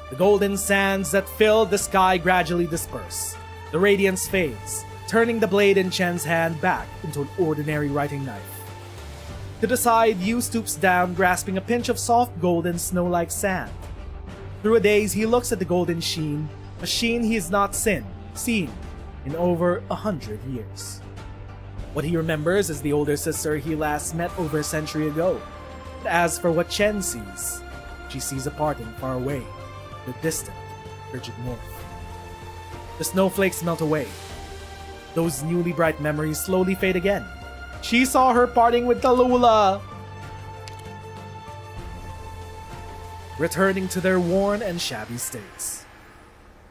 The golden sands that filled the sky gradually disperse. The radiance fades, turning the blade in Chen's hand back into an ordinary writing knife. To the side, Yu stoops down, grasping a pinch of soft golden snow-like sand. Through a daze, he looks at the golden sheen, a sheen he has not seen in over 100 years. What he remembers is the older sister he last met over a century ago. But as for what Chen sees, she sees a parting far away, the distant, frigid north. The snowflakes melt away. Those newly bright memories slowly fade again. She saw her parting with Tallulah, returning to their worn and shabby states.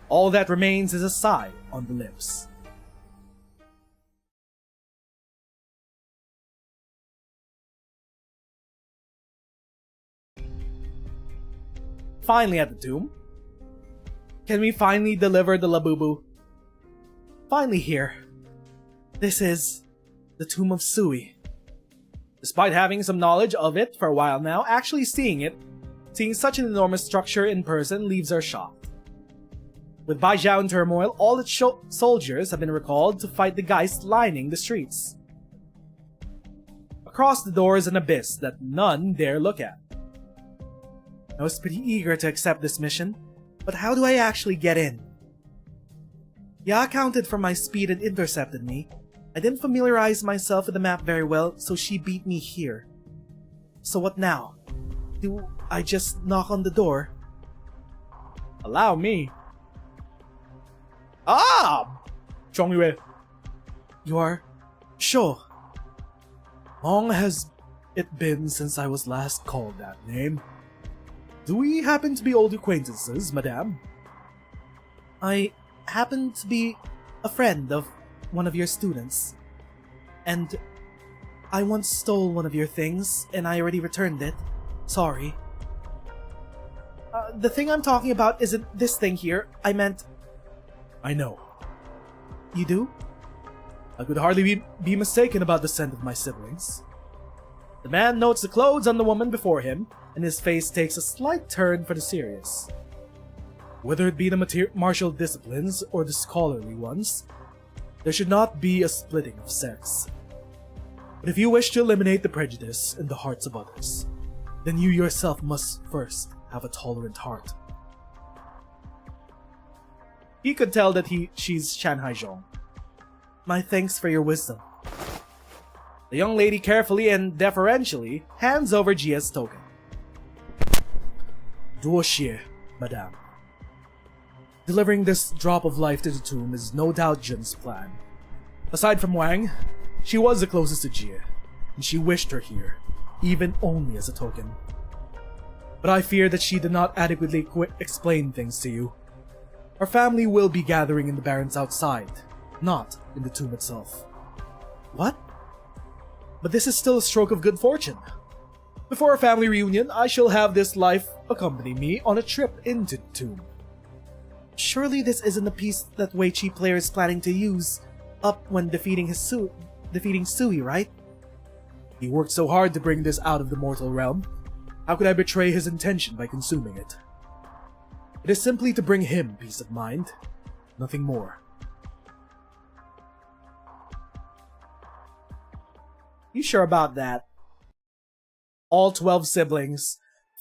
All that remains is a sigh on the lips. Finally at the tomb. Can we finally deliver the Labubu? Finally here. This is the tomb of Sui. Despite having some knowledge of it for a while now, actually seeing such an enormous structure in person leaves her shocked. With Bai Zhao in turmoil, all its soldiers have been recalled to fight the Geist lining the streets. Across the door is an abyss that none dare look at. I was pretty eager to accept this mission, but how do I actually get in? Ya accounted for my speed and intercepted me. I didn't familiarize myself with the map very well, so she beat me here. So what now? Do I just knock on the door? Allow me. Ah! Chongyue, You are... Sure. long has it been since I was last called that name? Do we happen to be old acquaintances, madame? I happen to be a friend of one of your students. And I once stole one of your things, and I already returned it. Sorry. The thing I'm talking about isn't this thing here. I meant... I know. You do? I could hardly be mistaken about the scent of my siblings. The man notes the clothes on the woman before him, and his face takes a slight turn for the serious. Whether it be the martial disciplines or the scholarly ones, there should not be a splitting of sex. But if you wish to eliminate the prejudice in the hearts of others, then you yourself must first have a tolerant heart. He could tell that she's Shanghai Zhong. My thanks for your wisdom. The young lady carefully and deferentially hands over Jia's token. Duoxie, madame. Delivering this drop of life to the tomb is no doubt Jun's plan. Aside from Wang, she was the closest to Jia, and she wished her here, even only as a token. But I fear that she did not adequately explain things to you. Our family will be gathering in the barrens outside, not in the tomb itself. What? But this is still a stroke of good fortune. Before our family reunion, I shall have this life accompany me on a trip into the tomb. Surely this isn't the piece that Wei Chi player is planning to use up when defeating Sui, right? He worked so hard to bring this out of the mortal realm. How could I betray his intention by consuming it? It is simply to bring him peace of mind, nothing more. You sure about that? All 12 siblings,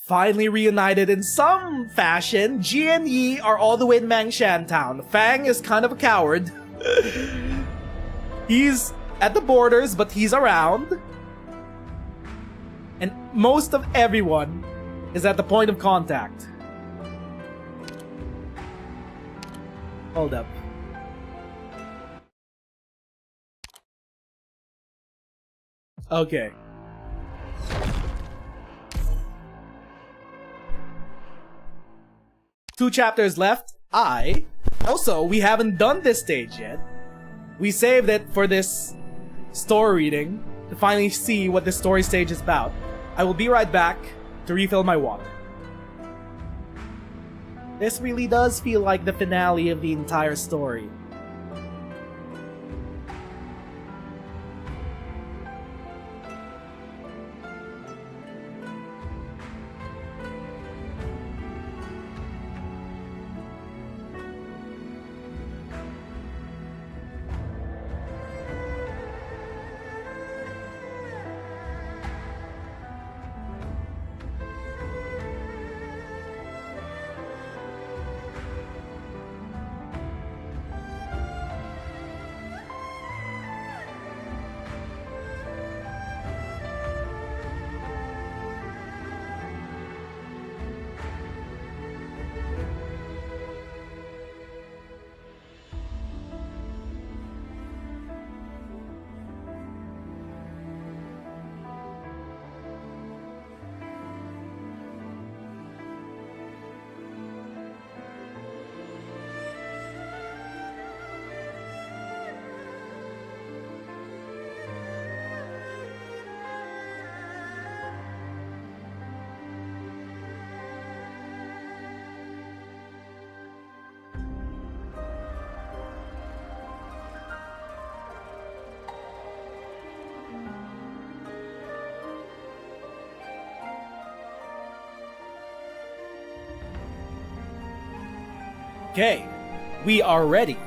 finally reunited in some fashion. Ji and Yi are all the way in Mangshan town. Fang is kind of a coward. He's at the borders, but he's around. And most of everyone is at the point of contact. Hold up. Okay. Two chapters left. Also, we haven't done this stage yet. We saved it for this story reading to finally see what the story stage is about. I will be right back to refill my water. This really does feel like the finale of the entire story. Okay, we are ready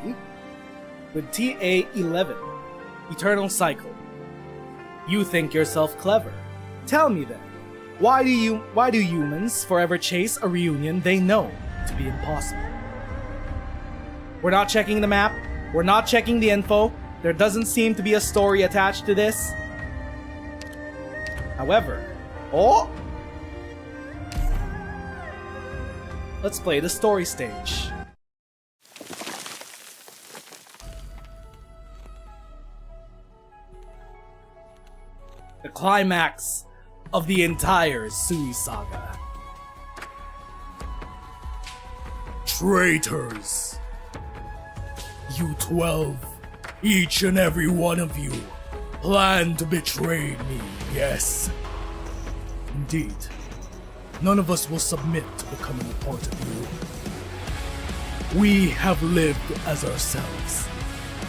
with TA-11, Eternal Cycle. You think yourself clever. Tell me then, why do humans forever chase a reunion they know to be impossible? We're not checking the map, we're not checking the info, There doesn't seem to be a story attached to this. However, let's play the story stage. The climax of the entire Sui saga. Traitors! You 12, each and every one of you, plan to betray me, yes? Indeed, none of us will submit to becoming a part of you. We have lived as ourselves.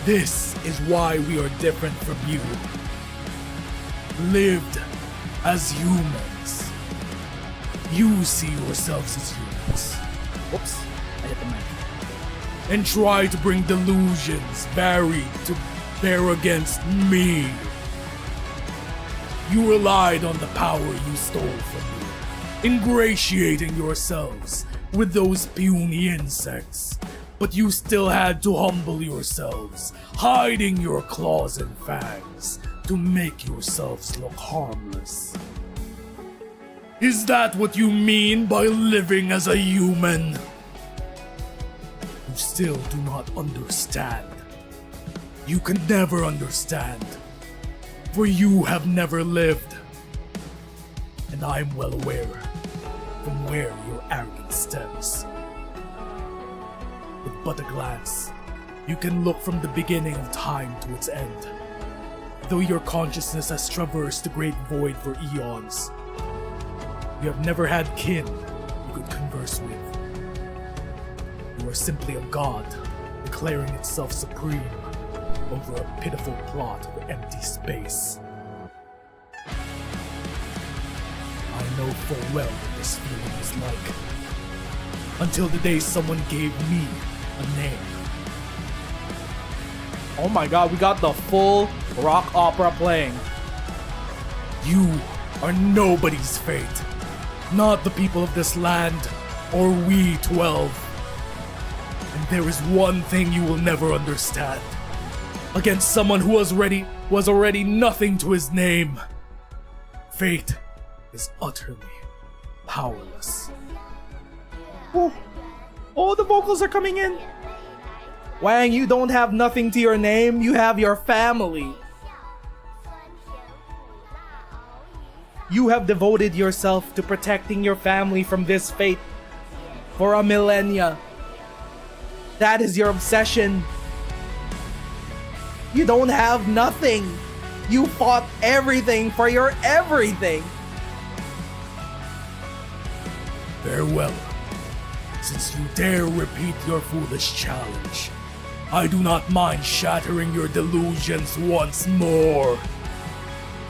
This is why we are different from you. Lived as humans. You see yourselves as humans. Whoops, I hit the mic. And try to bring delusions varied to bear against me. You relied on the power you stole from me, ingratiating yourselves with those puny insects. But you still had to humble yourselves, hiding your claws and fangs to make yourselves look harmless. Is that what you mean by living as a human? You still do not understand. You can never understand, for you have never lived. And I am well aware from where your arrogance stems. With but a glance, you can look from the beginning of time to its end. Though your consciousness has traversed the great void for eons, you have never had kin you could converse with. You are simply a god, declaring itself supreme over a pitiful plot of empty space. I know full well what this feeling is like. Until the day someone gave me a name. Oh my god, we got the full rock opera playing. You are nobody's fate. Not the people of this land, or we 12. And there is one thing you will never understand. Against someone who was already nothing to his name. Fate is utterly powerless. Oh, the vocals are coming in. Wang, you don't have nothing to your name, you have your family. You have devoted yourself to protecting your family from this fate for a millennia. That is your obsession. You don't have nothing. You fought everything for your everything. Farewell. Since you dare repeat your foolish challenge, I do not mind shattering your delusions once more.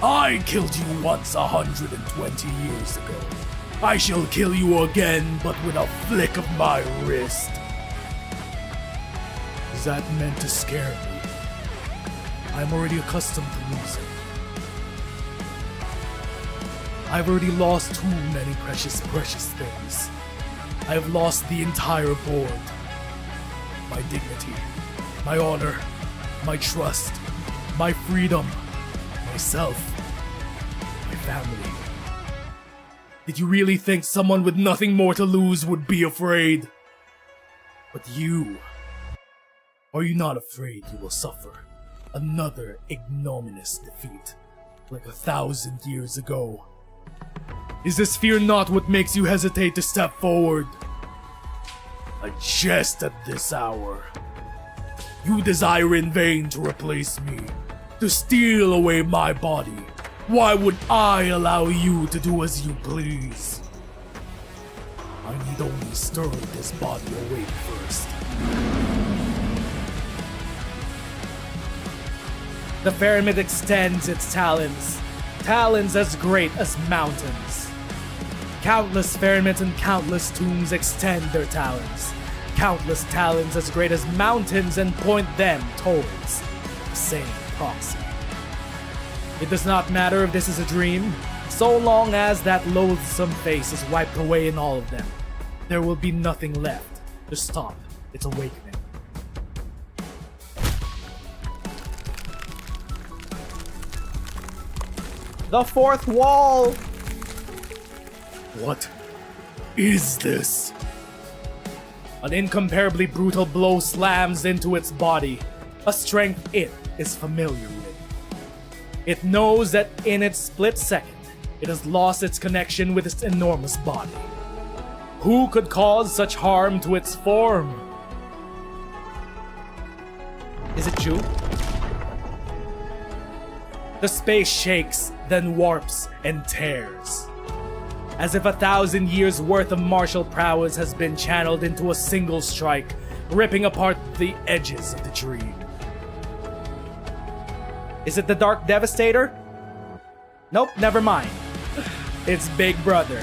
I killed you once 120 years ago. I shall kill you again, but with a flick of my wrist. Is that meant to scare me? I'm already accustomed to losing. I've already lost too many precious things. I have lost the entire board. My dignity, my honor, my trust, my freedom, myself, my family. Did you really think someone with nothing more to lose would be afraid? But you, are you not afraid you will suffer another ignominious defeat, like 1,000 years ago? Is this fear not what makes you hesitate to step forward? A jest at this hour. You desire in vain to replace me, to steal away my body. Why would I allow you to do as you please? I need only stir this body awake first. The pyramid extends its talons as great as mountains. Countless pyramids and countless tombs extend their talons. Countless talons as great as mountains and point them towards the same proxy. It does not matter if this is a dream, so long as that loathsome face is wiped away in all of them. There will be nothing left to stop its awakening. The fourth wall! What is this? An incomparably brutal blow slams into its body, a strength it is familiar with. It knows that in its split second, it has lost its connection with its enormous body. Who could cause such harm to its form? Is it Ju? The space shakes, then warps and tears. As if 1,000 years worth of martial prowess has been channeled into a single strike, ripping apart the edges of the dream. Is it the Dark Devastator? Nope, never mind. It's Big Brother.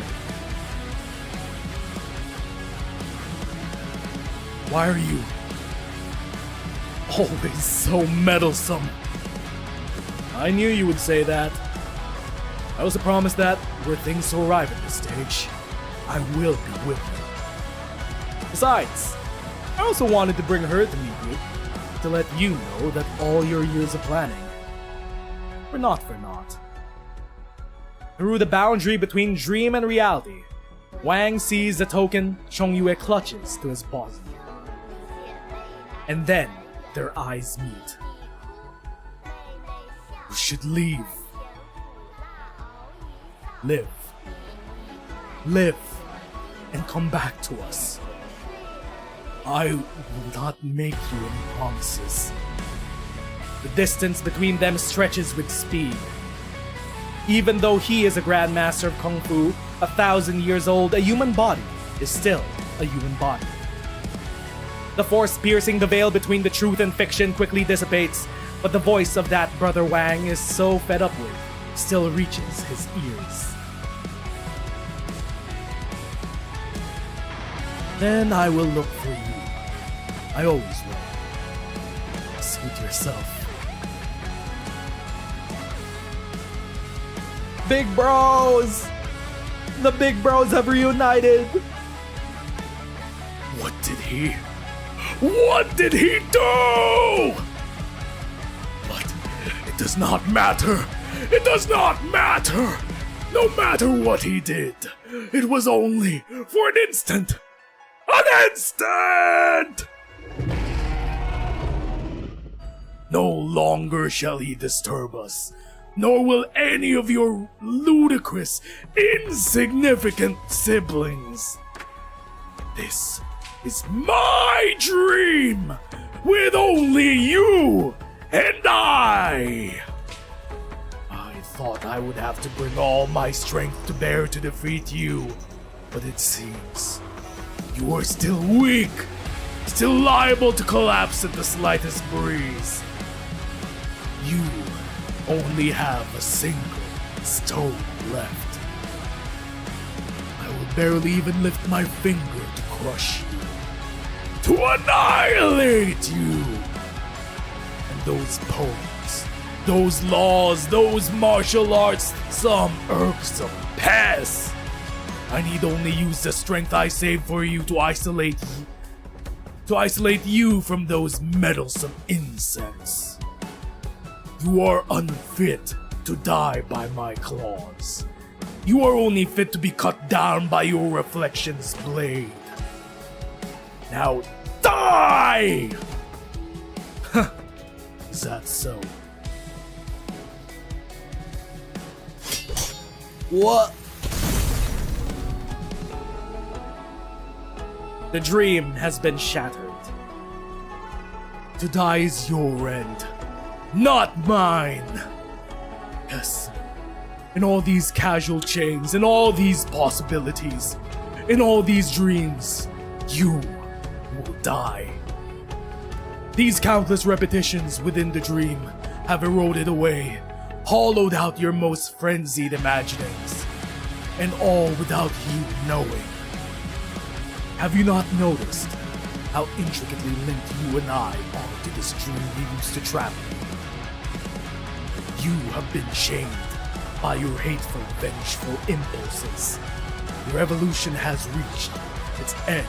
Why are you always so meddlesome? I knew you would say that. I also promised that, were things to arrive at this stage, I will be with you. Besides, I also wanted to bring her to meet you, to let you know that all your years of planning were not for naught. Through the boundary between dream and reality, Wang sees the token Chongyue clutches to his bosom. And then their eyes meet. You should leave. Live. Live. And come back to us. I will not make you any promises. The distance between them stretches with speed. Even though he is a grandmaster of Kung Fu, 1,000 years old, a human body is still a human body. The force piercing the veil between the truth and fiction quickly dissipates, but the voice of that brother Wang is so fed up with still reaches his ears. Then I will look for you. I always will. Suit yourself. Big Bros! The Big Bros have reunited! What did he do? But it does not matter. It does not matter. No matter what he did, it was only for an instant. An instant! No longer shall he disturb us, nor will any of your ludicrous, insignificant siblings. This is my dream, with only you and I. I thought I would have to bring all my strength to bear to defeat you, but it seems you are still weak, still liable to collapse at the slightest breeze. You only have a single stone left. I will barely even lift my finger to crush you, to annihilate you. And those poems, those laws, those martial arts, some irksome pests. I need only use the strength I saved for you to isolate you from those meddlesome insects. You are unfit to die by my claws. You are only fit to be cut down by your reflection's blade. Now die! Is that so? What? The dream has been shattered. To die is your end, not mine. Yes, in all these casual chains, in all these possibilities, in all these dreams, you will die. These countless repetitions within the dream have eroded away, hollowed out your most frenzied imaginings, and all without you knowing. Have you not noticed how intricately linked you and I are to this dream we used to travel? You have been chained by your hateful, vengeful impulses. Your evolution has reached its end,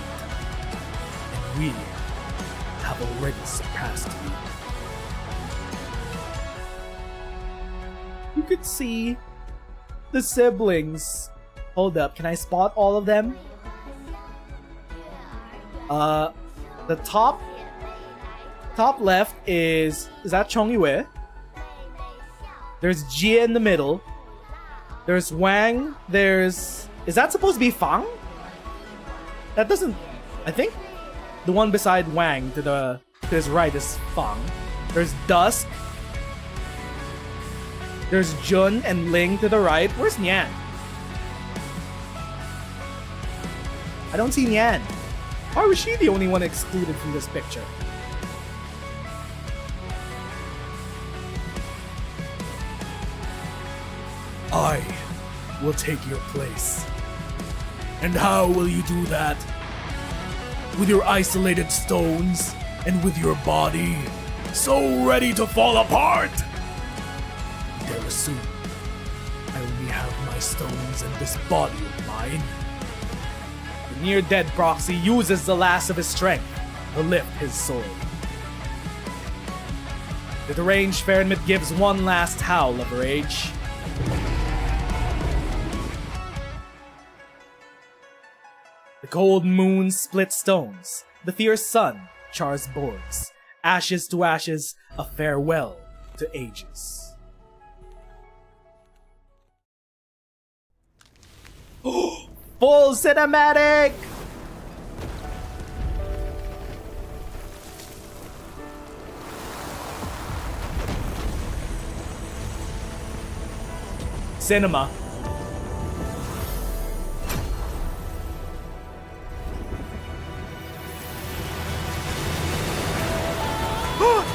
and we have already surpassed you. You could see the siblings. Hold up, can I spot all of them? The top left is that Chong Yue? There's Jie in the middle. There's Wang. Is that supposed to be Fang? That doesn't. I think the one beside Wang to his right is Fang. There's Dusk. There's Jun and Ling to the right. Where's Nian? I don't see Nian. Why was she the only one excluded from this picture? I will take your place. And how will you do that? With your isolated stones and with your body so ready to fall apart? Dare assume I only have my stones and this body of mine. The near-dead proxy uses the last of his strength to lift his sword. The deranged Fairmid gives one last howl of rage. The cold moon splits stones. The fierce sun chars boards. Ashes to ashes, a farewell to ages. Full cinematic! Cinema.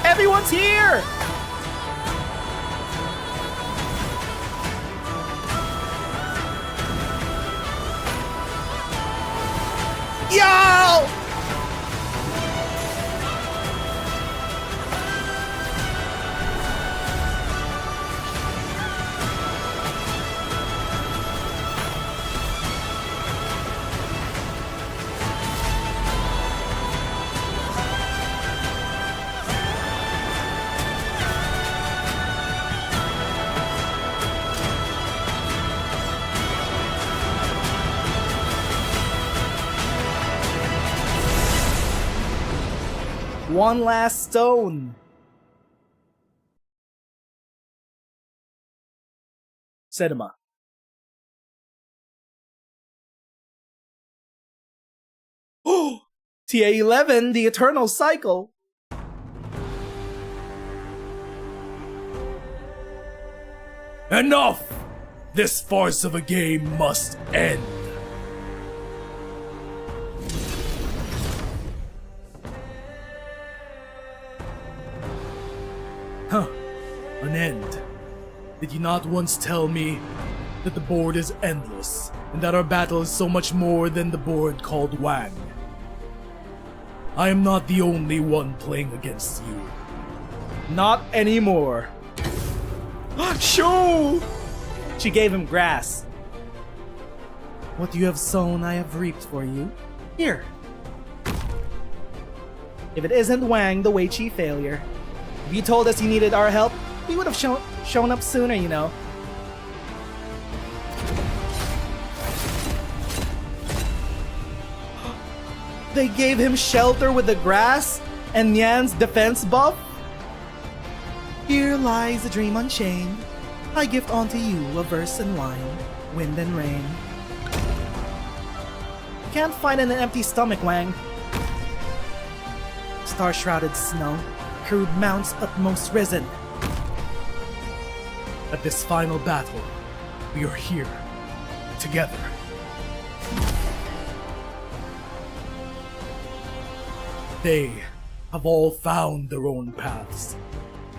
Everyone's here! Yo! One last stone. Cinema. Oh! TA-11, the eternal cycle. Enough! This farce of a game must end. Huh. An end. Did you not once tell me that the board is endless, and that our battle is so much more than the board called Wang? I am not the only one playing against you. Not anymore. Shoo! She gave him grass. What you have sown, I have reaped for you. Here. If it isn't Wang, the Wei Chi failure. If you told us you needed our help, we would have shown up sooner, you know. They gave him shelter with the grass and Nyan's defense buff? Here lies a dream unchained. I gift unto you a verse and wine, wind and rain. Can't find an empty stomach, Wang. Star-shrouded snow, crude mounts utmost risen. At this final battle, we are here, together. They have all found their own paths.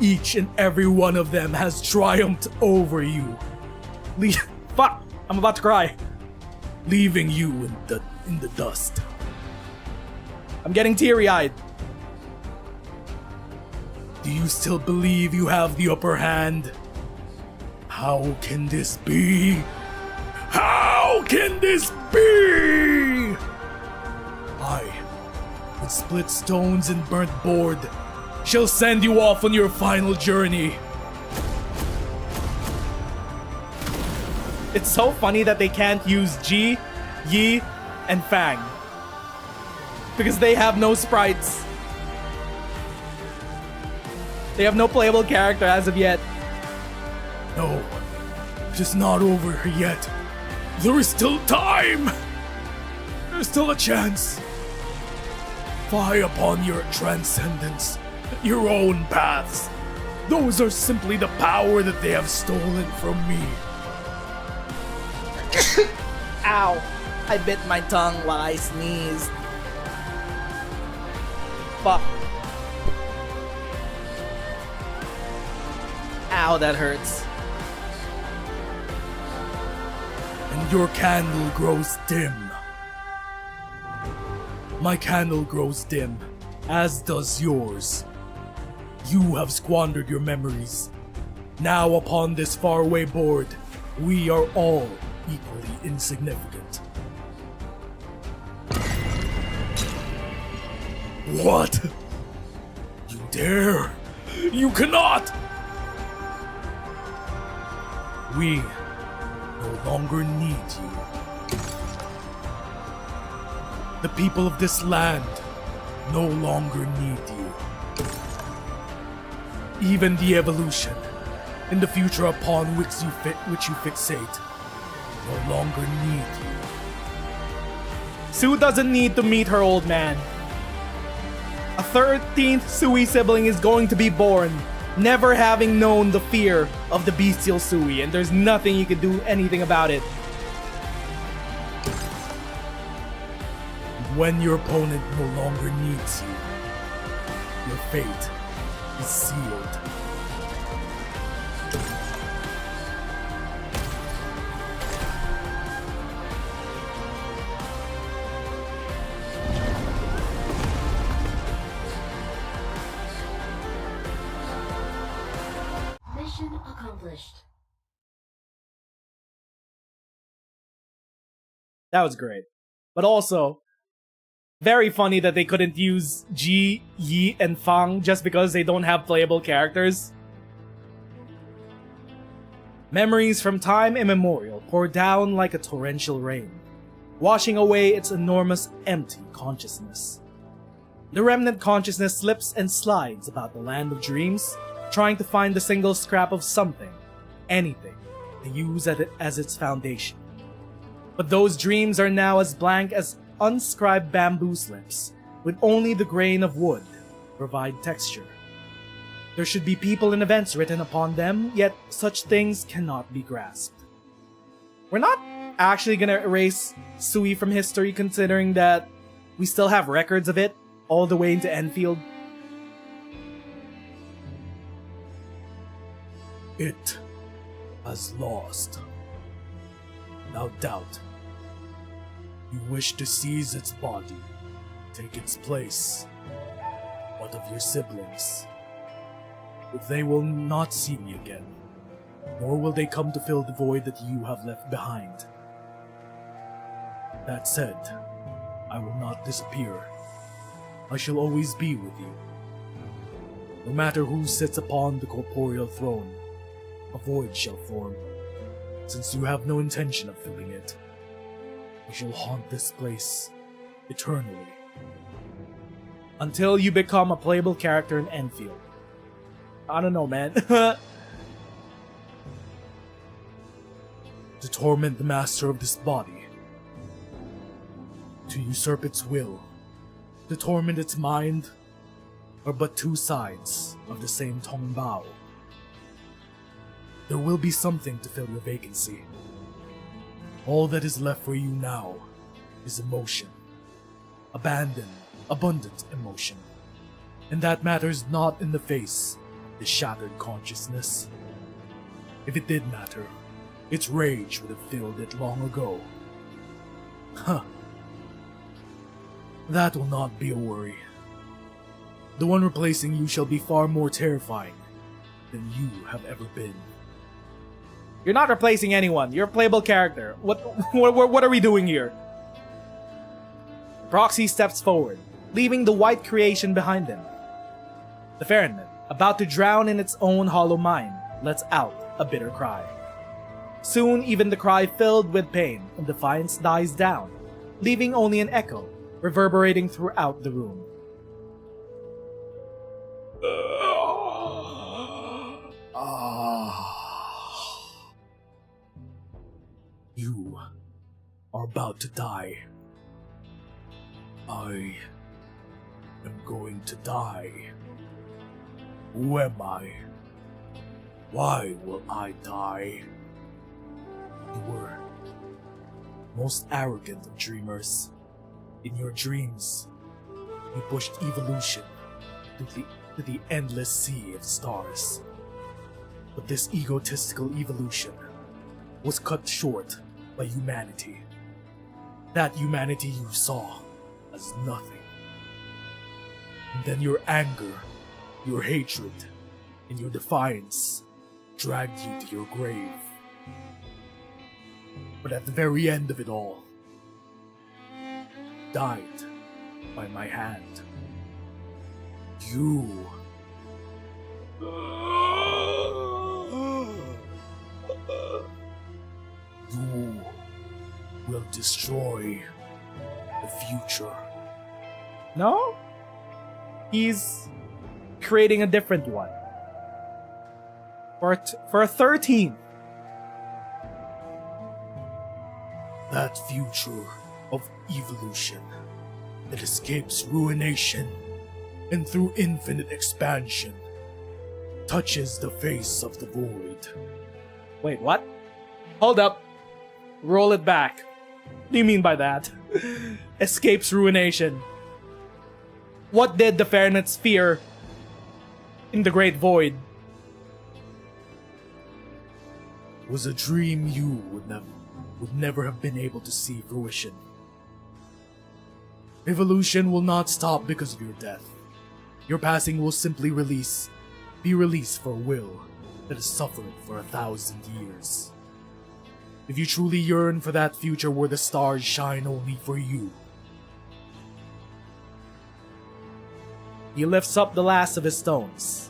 Each and every one of them has triumphed over you. Fuck! I'm about to cry. Leaving you in the dust. I'm getting teary-eyed. Do you still believe you have the upper hand? How can this be? How can this be? I, with split stones and burnt board, shall send you off on your final journey. It's so funny that they can't use Ji, Yi, and Fang. Because they have no sprites. They have no playable character as of yet. No, it is not over yet. There is still time. There's still a chance. Fly upon your transcendence, your own paths. Those are simply the power that they have stolen from me. Ow. I bit my tongue while I sneezed. Fuck. Ow, that hurts. And your candle grows dim. My candle grows dim, as does yours. You have squandered your memories. Now upon this faraway board, we are all equally insignificant. What? You dare? You cannot! We no longer need you. The people of this land no longer need you. Even the evolution in the future upon which you fixate no longer need you. Sue doesn't need to meet her old man. A 13th Sui sibling is going to be born, never having known the fear of the bestial Sui, and there's nothing you can do anything about it. When your opponent no longer needs you, your fate is sealed. Mission accomplished. That was great. But also, very funny that they couldn't use Ji, Yi, and Fang just because they don't have playable characters. Memories from time immemorial pour down like a torrential rain, washing away its enormous empty consciousness. The remnant consciousness slips and slides about the land of dreams, trying to find the single scrap of something, anything, to use as its foundation. But those dreams are now as blank as unscribed bamboo slips, with only the grain of wood to provide texture. There should be people and events written upon them, yet such things cannot be grasped. We're not actually gonna erase Sui from history, considering that we still have records of it all the way into Enfield. It has lost. Without doubt. You wish to seize its body, take its place. What of your siblings? They will not see me again, nor will they come to fill the void that you have left behind. That said, I will not disappear. I shall always be with you. No matter who sits upon the corporeal throne, a void shall form. Since you have no intention of filling it, I shall haunt this place eternally. Until you become a playable character in Enfield. I don't know, man. To torment the master of this body. To usurp its will. To torment its mind. Are but two sides of the same Tongbao. There will be something to fill your vacancy. All that is left for you now is emotion. Abundant emotion. And that matters not in the face of the shattered consciousness. If it did matter, its rage would have filled it long ago. Huh. That will not be a worry. The one replacing you shall be far more terrifying than you have ever been. You're not replacing anyone. You're a playable character. What are we doing here? Proxy steps forward, leaving the white creation behind him. The Ferryman, about to drown in its own hollow mind, lets out a bitter cry. Soon, even the cry filled with pain and defiance dies down, leaving only an echo reverberating throughout the room. You are about to die. I am going to die. Who am I? Why will I die? You were most arrogant of dreamers. In your dreams, you pushed evolution to the endless sea of stars. But this egotistical evolution was cut short by humanity. That humanity you saw as nothing. And then your anger, your hatred, and your defiance dragged you to your grave. But at the very end of it all, died by my hand. You will destroy the future. No? He's creating a different one. For a 13th. That future of evolution that escapes ruination and through infinite expansion touches the face of the void. Wait, what? Hold up. Roll it back. What do you mean by that? Escapes ruination. What did the Fairnets fear in the Great Void? It was a dream you would never have been able to see fruition. Evolution will not stop because of your death. Your passing will simply be released for a will that has suffered for 1,000 years. If you truly yearn for that future where the stars shine only for you. He lifts up the last of his stones.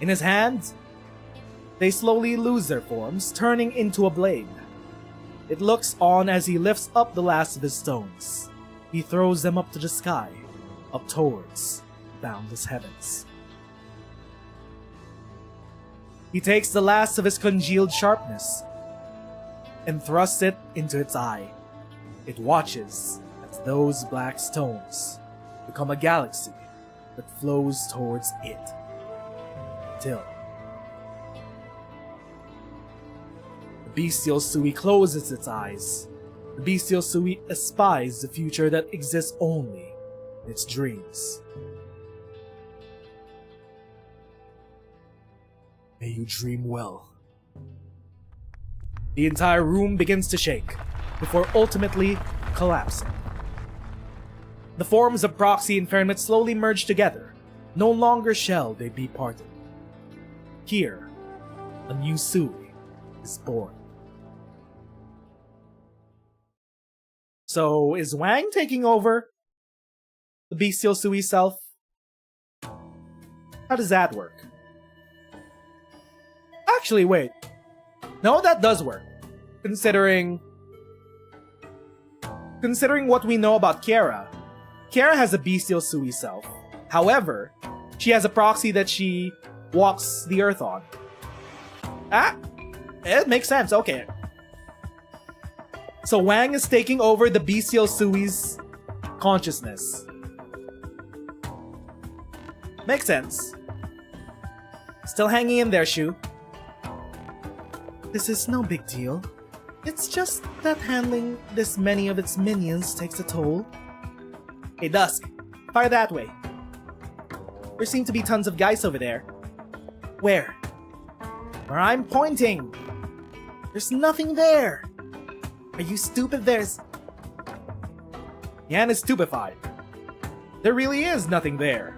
In his hand, they slowly lose their forms, turning into a blade. It looks on as he lifts up the last of his stones. He throws them up to the sky, up towards the boundless heavens. He takes the last of his congealed sharpness and thrusts it into its eye. It watches as those black stones become a galaxy that flows towards it. Till the bestial Sui closes its eyes. The bestial Sui espies the future that exists only in its dreams. May you dream well. The entire room begins to shake, before ultimately collapsing. The forms of Proxy and Fairnets slowly merge together. No longer shall they be parted. Here, a new Sui is born. So, is Wang taking over the bestial Sui self? How does that work? Actually, wait. No, that does work. Considering what we know about Kiara, Kiara has a bestial Sui self. However, she has a proxy that she walks the earth on. Ah, it makes sense, okay. So Wang is taking over the bestial Sui's consciousness. Makes sense. Still hanging in there, Shu. This is no big deal. It's just that handling this many of its minions takes a toll. Hey Dusk, fire that way. There seem to be tons of guys over there. Where? Where I'm pointing! There's nothing there! Are you stupid? Yan is stupefied. There really is nothing there.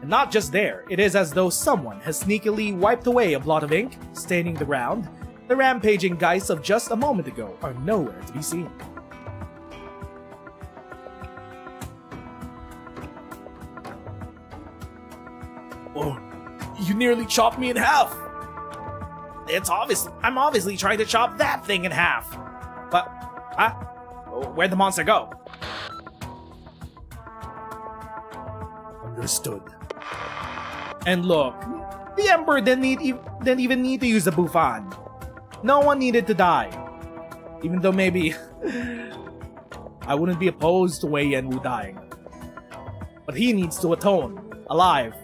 And not just there, it is as though someone has sneakily wiped away a blot of ink, staining the ground. The rampaging guys of just a moment ago are nowhere to be seen. Oh, you nearly chopped me in half! I'm obviously trying to chop that thing in half. But, where'd the monster go? Understood. And look, the Emperor didn't even need to use the Bufan. No one needed to die. Even though maybe I wouldn't be opposed to Wei Yanwu dying. But he needs to atone, alive.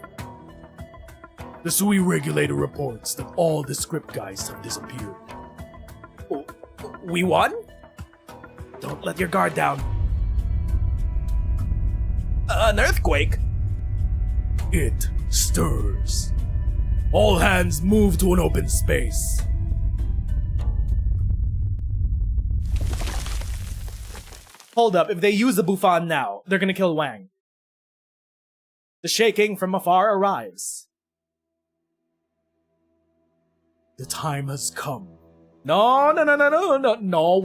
The Sui regulator reports that all the script guys have disappeared. We won? Don't let your guard down. An earthquake? It stirs. All hands move to an open space. Hold up, if they use the Bufan now, they're gonna kill Wang. The shaking from afar arrives. The time has come. No,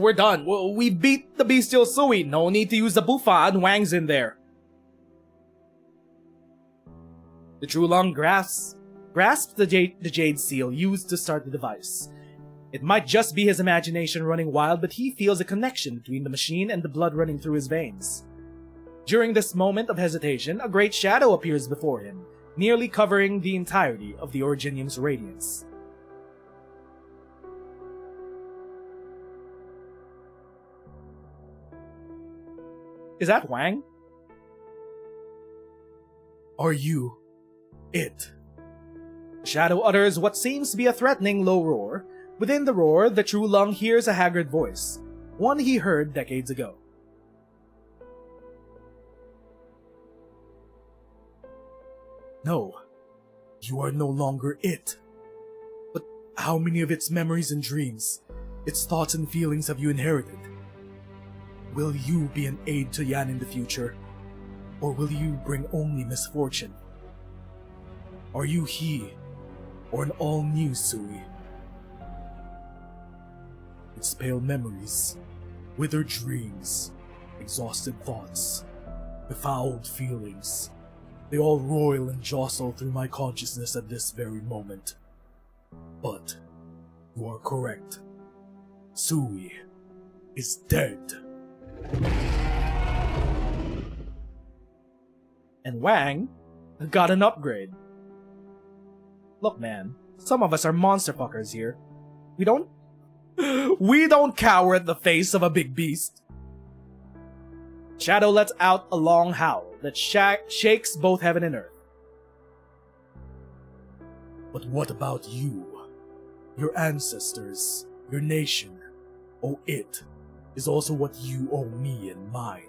we're done. We beat the bestial Sui. No need to use the Bufan, Wang's in there. The True Lung grasps the jade seal used to start the device. It might just be his imagination running wild, but he feels a connection between the machine and the blood running through his veins. During this moment of hesitation, a great shadow appears before him, nearly covering the entirety of the Originium's radiance. Is that Wang? Are you it? The shadow utters what seems to be a threatening low roar. Within the roar, the True Lung hears a haggard voice, one he heard decades ago. No, you are no longer it. But how many of its memories and dreams, its thoughts and feelings have you inherited? Will you be an aid to Yan in the future? Or will you bring only misfortune? Are you he, or an all-new Sui? Its pale memories, withered dreams, exhausted thoughts, befouled feelings, they all roil and jostle through my consciousness at this very moment. But you are correct. Sui is dead. And Wang got an upgrade. Look, man, some of us are monster fuckers here. We don't cower at the face of a big beast. Shadow lets out a long howl that shakes both heaven and earth. But what about you? Your ancestors, your nation, it is also what you owe me and mine.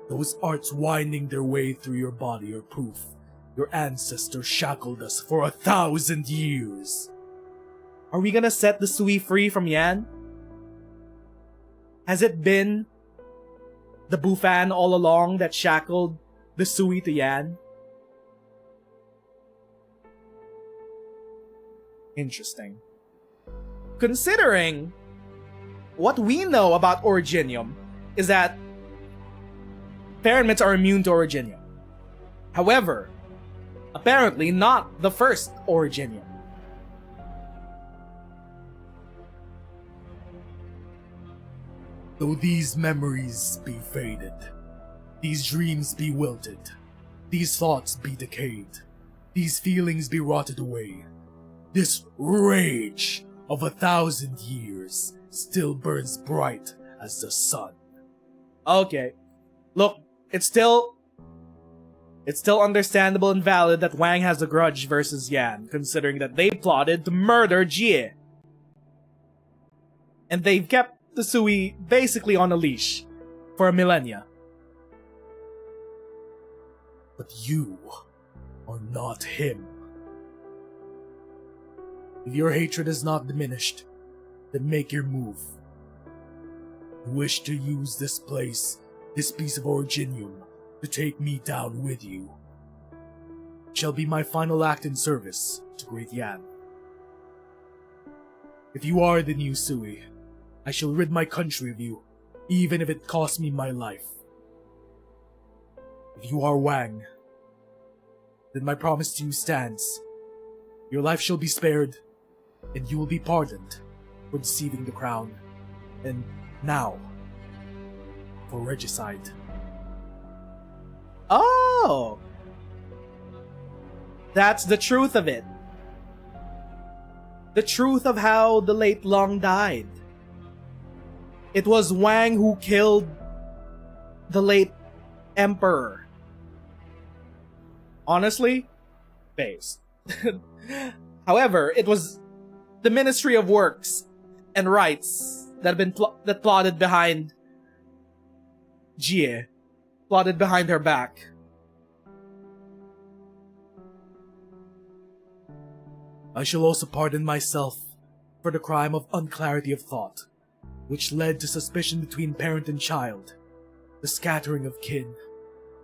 Those arts winding their way through your body are proof your ancestors shackled us for 1,000 years. Are we gonna set the Sui free from Yan? Has it been the Bufan all along that shackled the Sui to Yan? Interesting. Considering what we know about Originium is that Pyramids are immune to Originium. However, apparently not the first Originium. Though these memories be faded, these dreams be wilted, these thoughts be decayed, these feelings be rotted away, this rage of 1,000 years still burns bright as the sun. Okay. Look, it's still understandable and valid that Wang has a grudge versus Yan, considering that they plotted to murder Jie. And they've kept the Sui basically on a leash for a millennia. But you are not him. If your hatred is not diminished, then make your move. You wish to use this place, this piece of Originium, to take me down with you. It shall be my final act in service to Great Yan. If you are the new Sui, I shall rid my country of you, even if it costs me my life. If you are Wang, then my promise to you stands. Your life shall be spared, and you will be pardoned for deceiving the crown. And now, for regicide. Oh! That's the truth of it. The truth of how the late Long died. It was Wang who killed the late Emperor. Honestly, based. However, it was the Ministry of Works and Rights that plotted behind Jie, plotted behind her back. I shall also pardon myself for the crime of unclarity of thought, which led to suspicion between parent and child, the scattering of kin,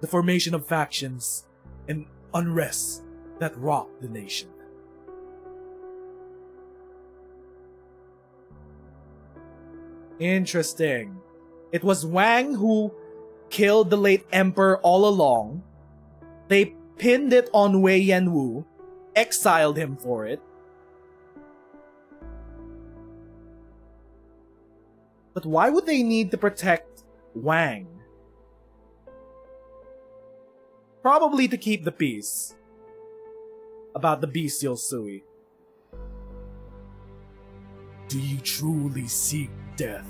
the formation of factions, and unrest that rocked the nation. Interesting. It was Wang who killed the late Emperor all along. They pinned it on Wei Yanwu, exiled him for it. But why would they need to protect Wang? Probably to keep the peace about the bestial Sui. Do you truly seek death?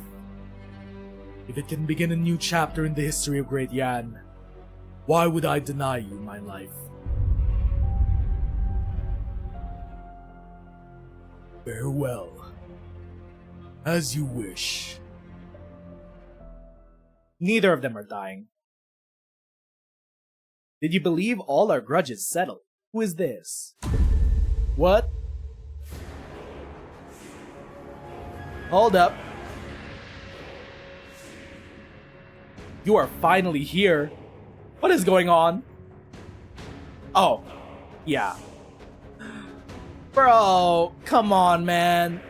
If it can begin a new chapter in the history of Great Yan, why would I deny you my life? Farewell. As you wish. Neither of them are dying. Did you believe all our grudges settled? Who is this? What? Hold up. You are finally here. What is going on? Oh, yeah. Bro, come on, man.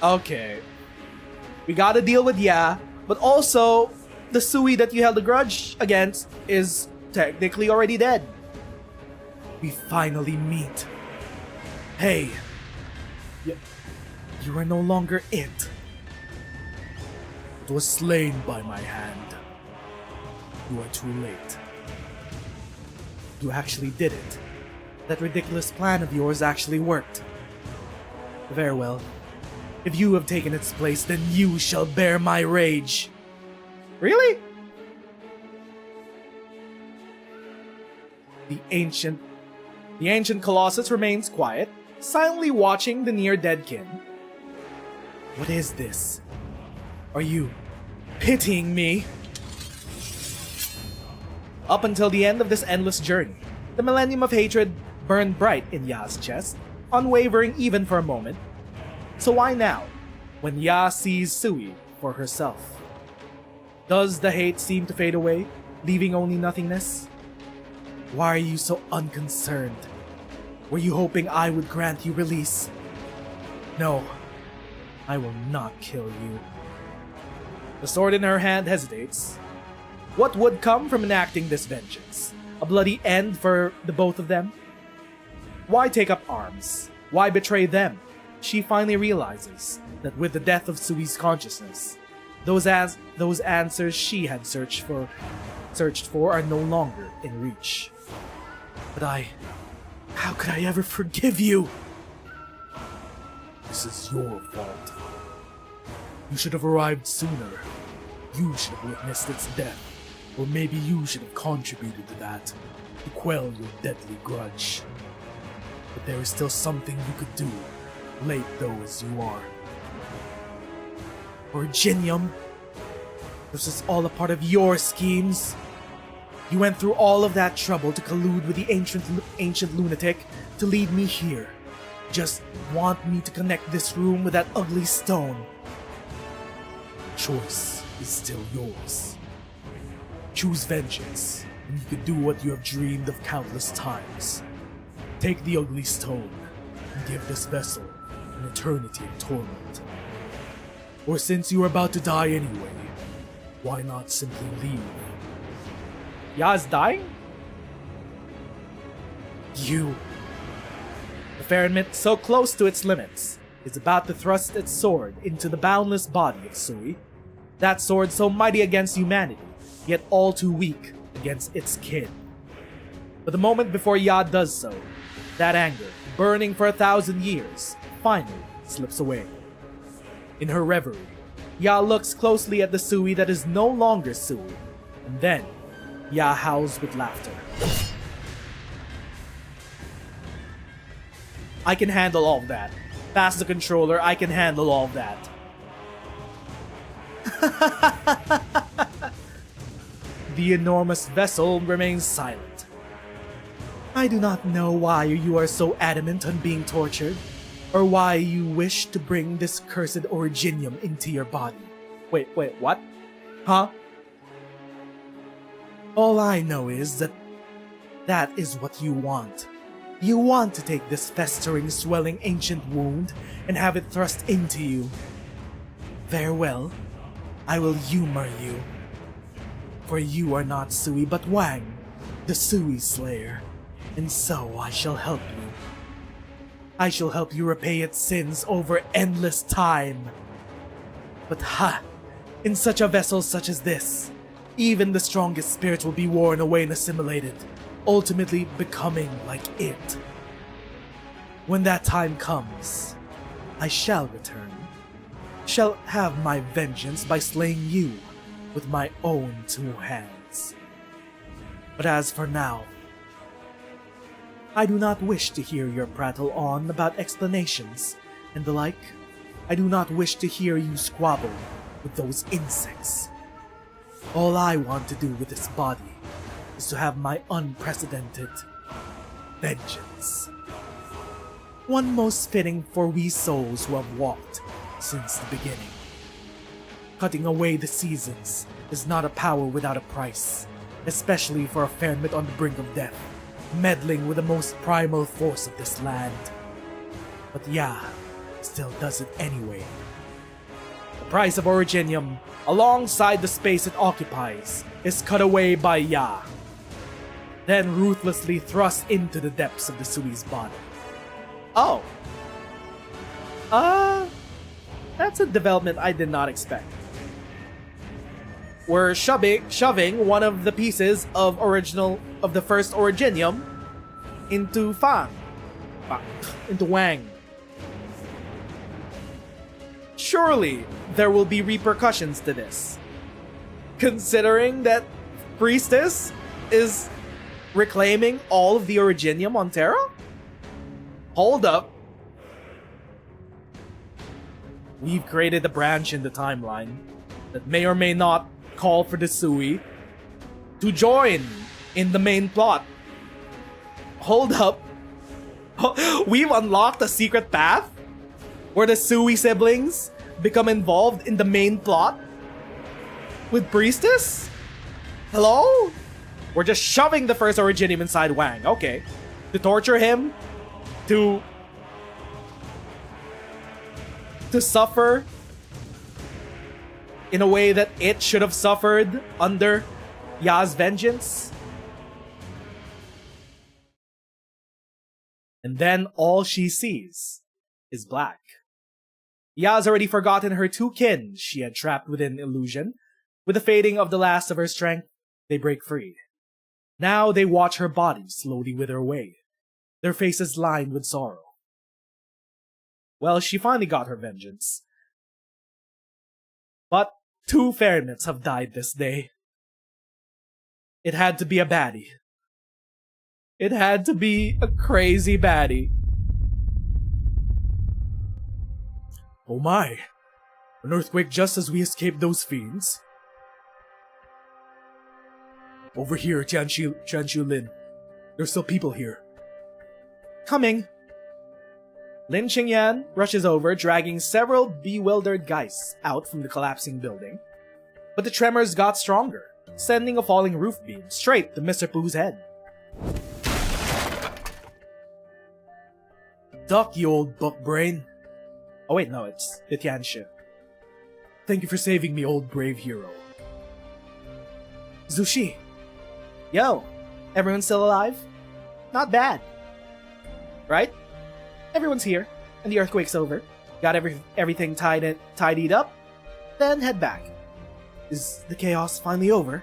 Okay. We gotta deal with Ya, but also, the Sui that you held a grudge against is technically already dead. We finally meet. Hey, you are no longer it. It was slain by my hand. You are too late. You actually did it. That ridiculous plan of yours actually worked. Very well. If you have taken its place, then you shall bear my rage. Really? The ancient Colossus remains quiet, silently watching the near-dead kin. What is this? Are you pitying me? Up until the end of this endless journey, the millennium of hatred burned bright in Ya's chest, unwavering even for a moment. So why now, when Ya sees Sui for herself? Does the hate seem to fade away, leaving only nothingness? Why are you so unconcerned? Were you hoping I would grant you release? No, I will not kill you. The sword in her hand hesitates. What would come from enacting this vengeance? A bloody end for the both of them? Why take up arms? Why betray them? She finally realizes that with the death of Sui's consciousness, those answers she had searched for are no longer in reach. But how could I ever forgive you? This is your fault. You should have arrived sooner. You should have witnessed its death. Or maybe you should have contributed to that, to quell your deadly grudge. But there is still something you could do, late though as you are. Virginium, this is all a part of your schemes. You went through all of that trouble to collude with the ancient lunatic to lead me here. Just want me to connect this room with that ugly stone. The choice is still yours. Choose vengeance, and you can do what you have dreamed of countless times. Take the ugly stone, and give this vessel an eternity of torment. Or since you are about to die anyway, why not simply leave? Ya's dying? The Farinmit, so close to its limits, is about to thrust its sword into the boundless body of Sui. That sword so mighty against humanity, yet all too weak against its kin. But the moment before Ya does so, that anger, burning for 1,000 years, finally slips away. In her reverie, Ya looks closely at the Sui that is no longer Sui, and then Ya howls with laughter. I can handle all of that. Pass the controller, I can handle all of that. The enormous vessel remains silent. I do not know why you are so adamant on being tortured, or why you wish to bring this cursed originium into your body. Wait, what? Huh? All I know is that is what you want. You want to take this festering, swelling ancient wound and have it thrust into you. Very well, I will humor you. For you are not Sui but Wang, the Sui Slayer, and so I shall help you. I shall help you repay its sins over endless time. But ha! In such a vessel such as this, even the strongest spirits will be worn away and assimilated, ultimately becoming like it. When that time comes, I shall return. Shall have my vengeance by slaying you with my own 2 hands. But as for now, I do not wish to hear your prattle on about explanations and the like. I do not wish to hear you squabble with those insects. All I want to do with this body is to have my unprecedented vengeance. One most fitting for we souls who have walked since the beginning. Cutting away the seasons is not a power without a price, especially for a Farinmit on the brink of death, meddling with the most primal force of this land. But Ya still does it anyway. The price of Originium, alongside the space it occupies, is cut away by Ya, then ruthlessly thrust into the depths of the Sui's body. Oh. That's a development I did not expect. We're shoving one of the pieces of the first Originium into into Wang. Surely there will be repercussions to this, considering that Priestess is reclaiming all of the Originium on Terra? Hold up. We've created a branch in the timeline that may or may not call for the Sui to join in the main plot. Hold up. We've unlocked a secret path where the Sui siblings become involved in the main plot with Priestess? Hello? We're just shoving the first Originium inside Wang. Okay. To torture him? To suffer in a way that it should have suffered under Ya's vengeance? And then all she sees is black. Ya's already forgotten her 2 kin she had trapped within illusion. With the fading of the last of her strength, they break free. Now they watch her body slowly wither away, their faces lined with sorrow. Well, she finally got her vengeance. But 2 Farinmits have died this day. It had to be a baddie. It had to be a crazy baddie. Oh my! An earthquake just as we escaped those fiends. Over here, Tianqiu Lin. There's still people here. Coming. Lin Qingyan rushes over, dragging several bewildered guys out from the collapsing building. But the tremors got stronger, sending a falling roof beam straight to Mr. Pooh's head. Duck, you old buckbrain. Oh wait, no, it's the Tianxia. Thank you for saving me, old brave hero. Zushi. Yo, everyone still alive? Not bad. Right? everyone's here, and the earthquake's over. Got everything tidied up, then head back. Is the chaos finally over?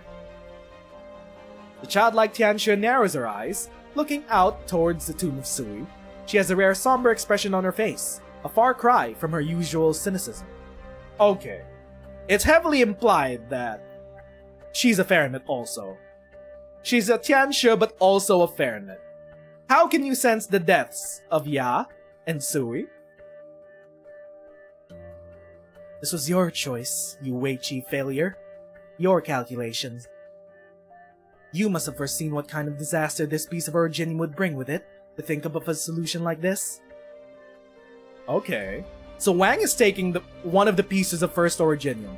The childlike Tianxia narrows her eyes, looking out towards the tomb of Sui. She has a rare somber expression on her face, a far cry from her usual cynicism. Okay. It's heavily implied that she's a Fahrenheit also. She's a Tianxia but also a Fahrenheit. How can you sense the deaths of Ya and Sui? This was your choice, you Weiqi failure. Your calculations. You must have foreseen what kind of disaster this piece of originium would bring with it, to think up of a solution like this. Okay. So Wang is taking one of the pieces of first originium.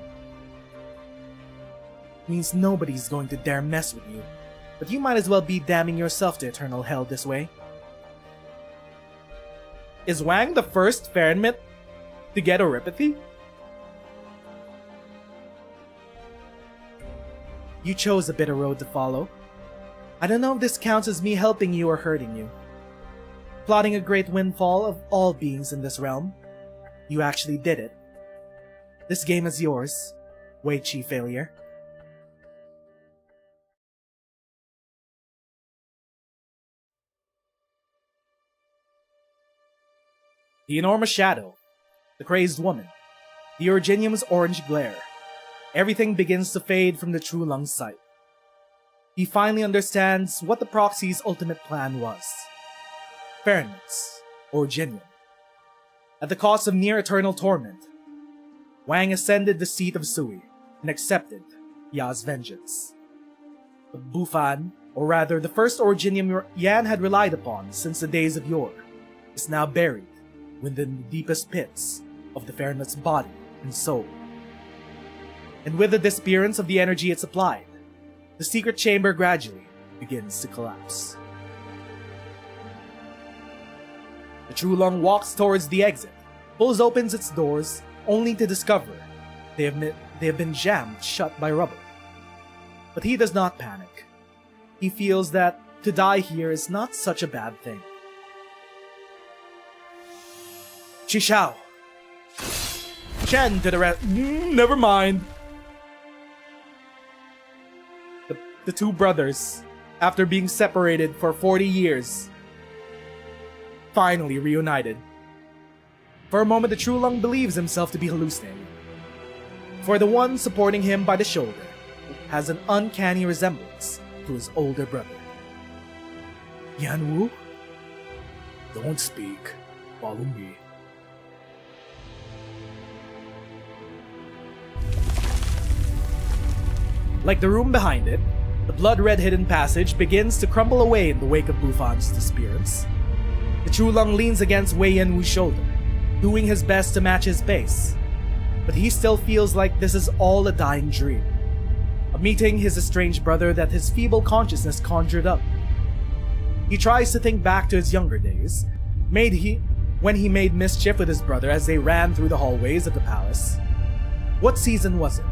Means nobody's going to dare mess with you. But you might as well be damning yourself to eternal hell this way. Is Wang the first Fahrenheit to get Oripathy? You chose a bitter road to follow. I don't know if this counts as me helping you or hurting you. Plotting a great windfall of all beings in this realm. You actually did it. This game is yours, Weiqi failure. The enormous shadow, the crazed woman, the originium's orange glare. Everything begins to fade from the True Lung's sight. He finally understands what the proxy's ultimate plan was. Fairness, originium. At the cost of near-eternal torment, Wang ascended the seat of Sui and accepted Ya's vengeance. But Bufan, or rather the first originium Yan had relied upon since the days of yore, is now buried within the deepest pits of the Fahrenheit's body and soul. And with the disappearance of the energy it supplied, the secret chamber gradually begins to collapse. The True Lung walks towards the exit, pulls open its doors, only to discover they have been jammed shut by rubble. But he does not panic. He feels that to die here is not such a bad thing. Chishao! Chen to the rest. Never mind. The two brothers, after being separated for 40 years, finally reunited. For a moment, the True Lung believes himself to be hallucinating. For the one supporting him by the shoulder has an uncanny resemblance to his older brother. Yanwu? Don't speak. Follow me. Like the room behind it, the blood-red hidden passage begins to crumble away in the wake of Bufan's disappearance. The True Lung leans against Wei Yanwu's shoulder, doing his best to match his pace. But he still feels like this is all a dying dream. A meeting his estranged brother that his feeble consciousness conjured up. He tries to think back to his younger days, when he made mischief with his brother as they ran through the hallways of the palace. What season was it?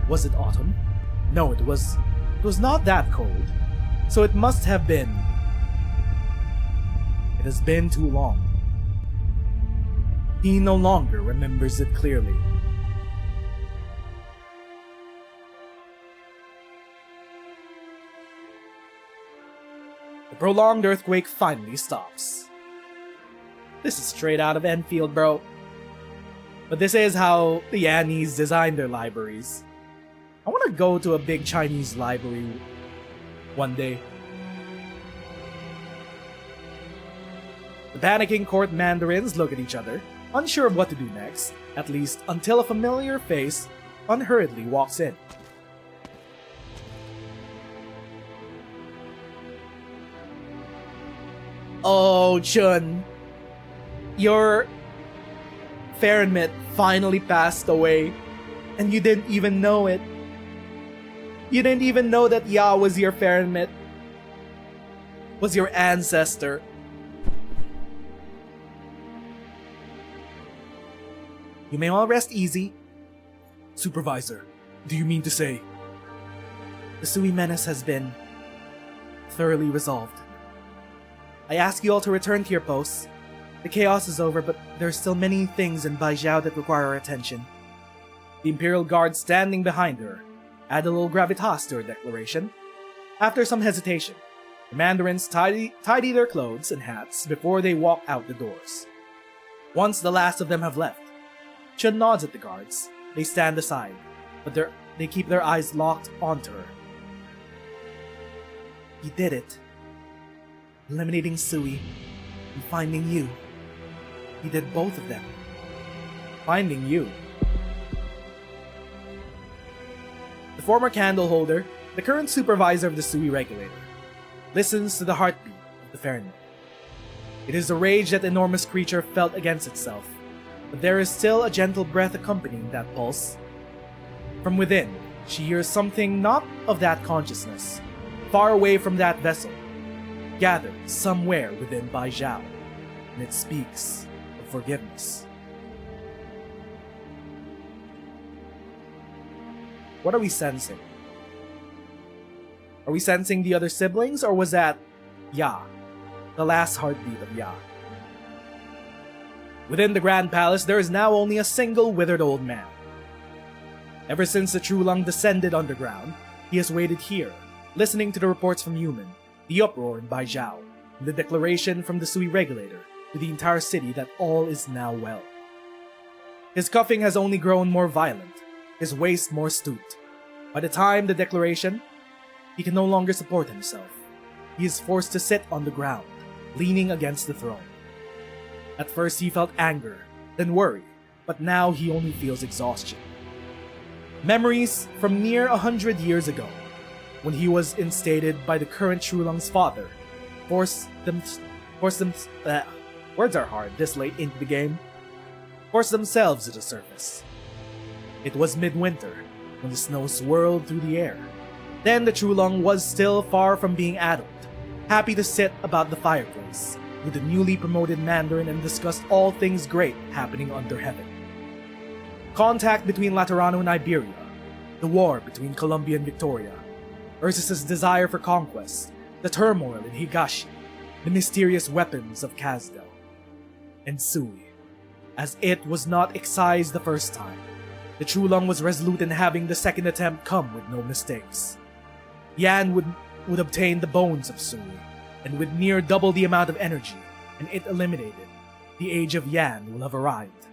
Was it autumn? No, it was not that cold, so it must have been. It has been too long. He no longer remembers it clearly. The prolonged earthquake finally stops. This is straight out of Enfield, bro. But this is how the Yannis designed their libraries. I want to go to a big Chinese library one day. The panicking court mandarins look at each other, unsure of what to do next, at least until a familiar face unhurriedly walks in. Oh, Chun. Your Fahrenheit finally passed away, and you didn't even know it. You didn't even know that Ya was your Fahrenheit, was your ancestor. You may all rest easy. Supervisor, do you mean to say? The Sui menace has been thoroughly resolved. I ask you all to return to your posts The chaos is over, but there are still many things in Baijiao that require our attention. The Imperial Guard standing behind her add a little gravitas to her declaration. After some hesitation, the Mandarins tidy their clothes and hats before they walk out the doors. Once the last of them have left, Chun nods at the guards. They stand aside, but they keep their eyes locked onto her. He did it. Eliminating Sui and finding you. He did both of them. Finding you. The former candle holder, the current supervisor of the Sui regulator, listens to the heartbeat of the Ferryman. It is the rage that enormous creature felt against itself, but there is still a gentle breath accompanying that pulse. From within, she hears something not of that consciousness, far away from that vessel, gathered somewhere within Baijiao, and it speaks of forgiveness. What are we sensing? Are we sensing the other siblings, or was that Ya, the last heartbeat of Ya? Within the Grand Palace, there is now only a single withered old man. Ever since the Chulung descended underground, he has waited here, listening to the reports from Yumen, the uproar in Baijiao, and the declaration from the Sui regulator to the entire city that all is now well. His coughing has only grown more violent, his waist more stooped. By the time the declaration, he can no longer support himself. He is forced to sit on the ground, leaning against the throne. At first he felt anger, then worry, but now he only feels exhaustion. Memories from near 100 years ago, when he was instated by the current Chulung's father, words are hard this late into the game, forced themselves to the surface. It was midwinter, when the snow swirled through the air. Then the Chulung was still far from being addled, happy to sit about the fireplace with the newly promoted Mandarin and discuss all things great happening under heaven. Contact between Laterano and Iberia, the war between Colombia and Victoria, Ursus's desire for conquest, the turmoil in Higashi, the mysterious weapons of Kazdo, and Sui. As it was not excised the first time, the Chulung was resolute in having the second attempt come with no mistakes. Yan would obtain the bones of Sui, and with near double the amount of energy, and it eliminated, the age of Yan will have arrived.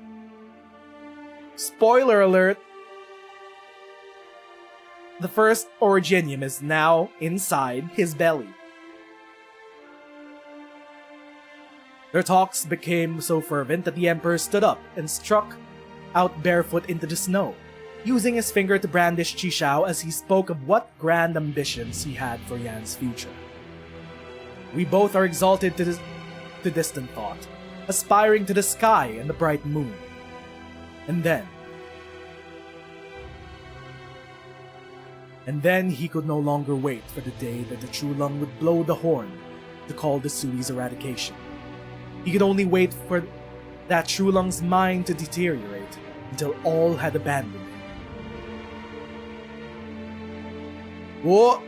Spoiler alert! The first Originium is now inside his belly. Their talks became so fervent that the Emperor stood up and struck out barefoot into the snow, using his finger to brandish Qishao as he spoke of what grand ambitions he had for Yan's future. We both are exalted to distant thought, aspiring to the sky and the bright moon. And then he could no longer wait for the day that the Chulung would blow the horn to call the Sui's eradication. He could only wait for that Chulung's mind to deteriorate until all had abandoned him. Whoa!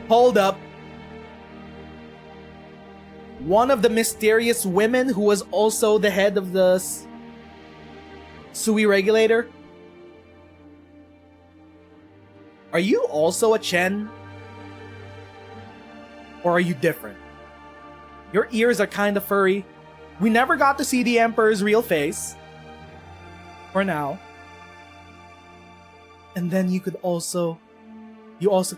Hold up! One of the mysterious women who was also the head of the Sui regulator? Are you also a Chen? Or are you different? Your ears are kinda furry. We never got to see the Emperor's real face. For now. And then you also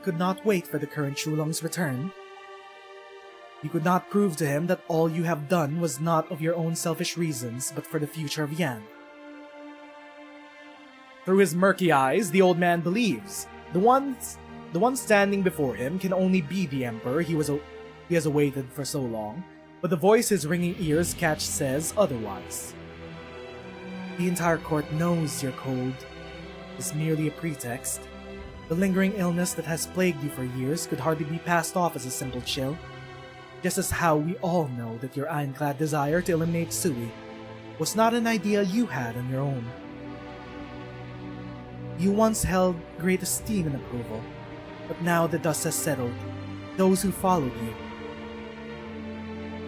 could not wait for the current Chulung's return. You could not prove to him that all you have done was not of your own selfish reasons, but for the future of Yan. Through his murky eyes, the old man believes the one standing before him can only be the Emperor he has awaited for so long, but the voice his ringing ears catch says otherwise. The entire court knows your cold is merely a pretext. The lingering illness that has plagued you for years could hardly be passed off as a simple chill, just as how we all know that your ironclad desire to eliminate Sui was not an idea you had on your own. You once held great esteem and approval, but now the dust has settled. Those who followed you.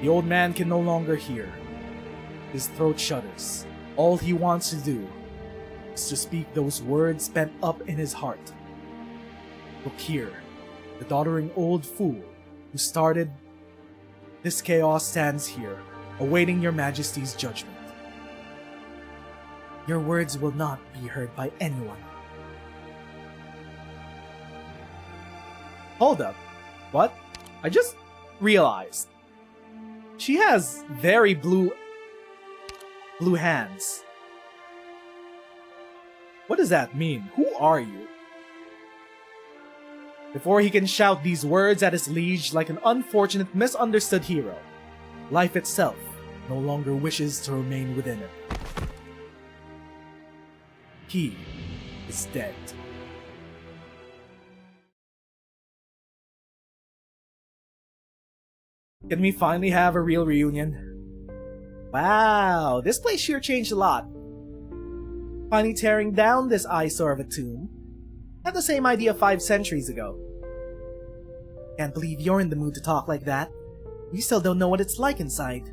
The old man can no longer hear. His throat shudders. All he wants to do is to speak those words pent up in his heart. Look here, the doddering old fool who started this chaos stands here, awaiting your majesty's judgment. Your words will not be heard by anyone. Hold up. What? I just realized. She has very blue hands. What does that mean? Who are you? Before he can shout these words at his liege like an unfortunate, misunderstood hero, life itself no longer wishes to remain within him. He is dead. Can we finally have a real reunion? Wow, this place sure changed a lot. Finally tearing down this eyesore of a tomb. Had the same idea 5 centuries ago. Can't believe you're in the mood to talk like that. We still don't know what it's like inside.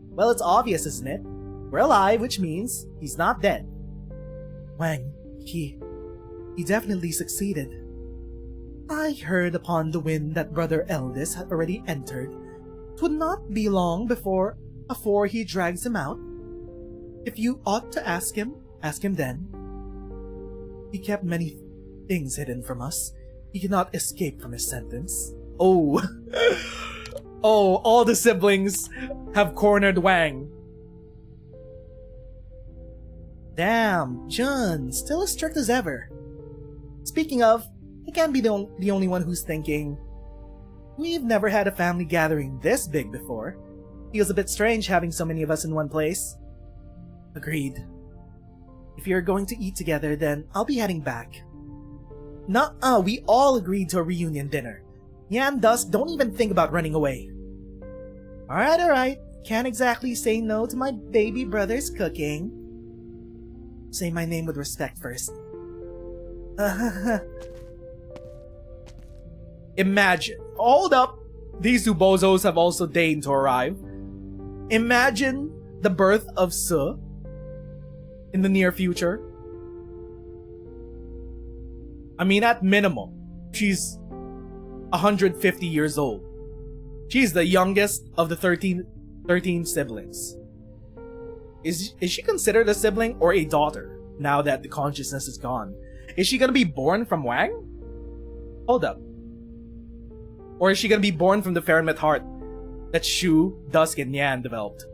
Well, it's obvious, isn't it? We're alive, which means he's not dead. Wang, he definitely succeeded. I heard upon the wind that Brother Eldest had already entered. 'Twould not be long before he drags him out. If you ought to ask him then. He kept many things hidden from us. He cannot escape from his sentence. Oh. Oh, all the siblings have cornered Wang. Damn, Jun, still as strict as ever. Speaking of, he can't be the only one who's thinking. We've never had a family gathering this big before. Feels a bit strange having so many of us in one place. Agreed. If you're going to eat together, then I'll be heading back. Nuh-uh, we all agreed to a reunion dinner. Yan Dusk, don't even think about running away. Alright. Can't exactly say no to my baby brother's cooking. Say my name with respect first. Imagine. Hold up! These two bozos have also deigned to arrive. Imagine the birth of Su in the near future. I mean, at minimum, she's 150 years old. She's the youngest of the 13 siblings. Is she considered a sibling or a daughter now that the consciousness is gone? Is she gonna be born from Wang? Hold up. Or is she gonna be born from the Fahrenheit heart that Shu, Dusk, and Yan developed?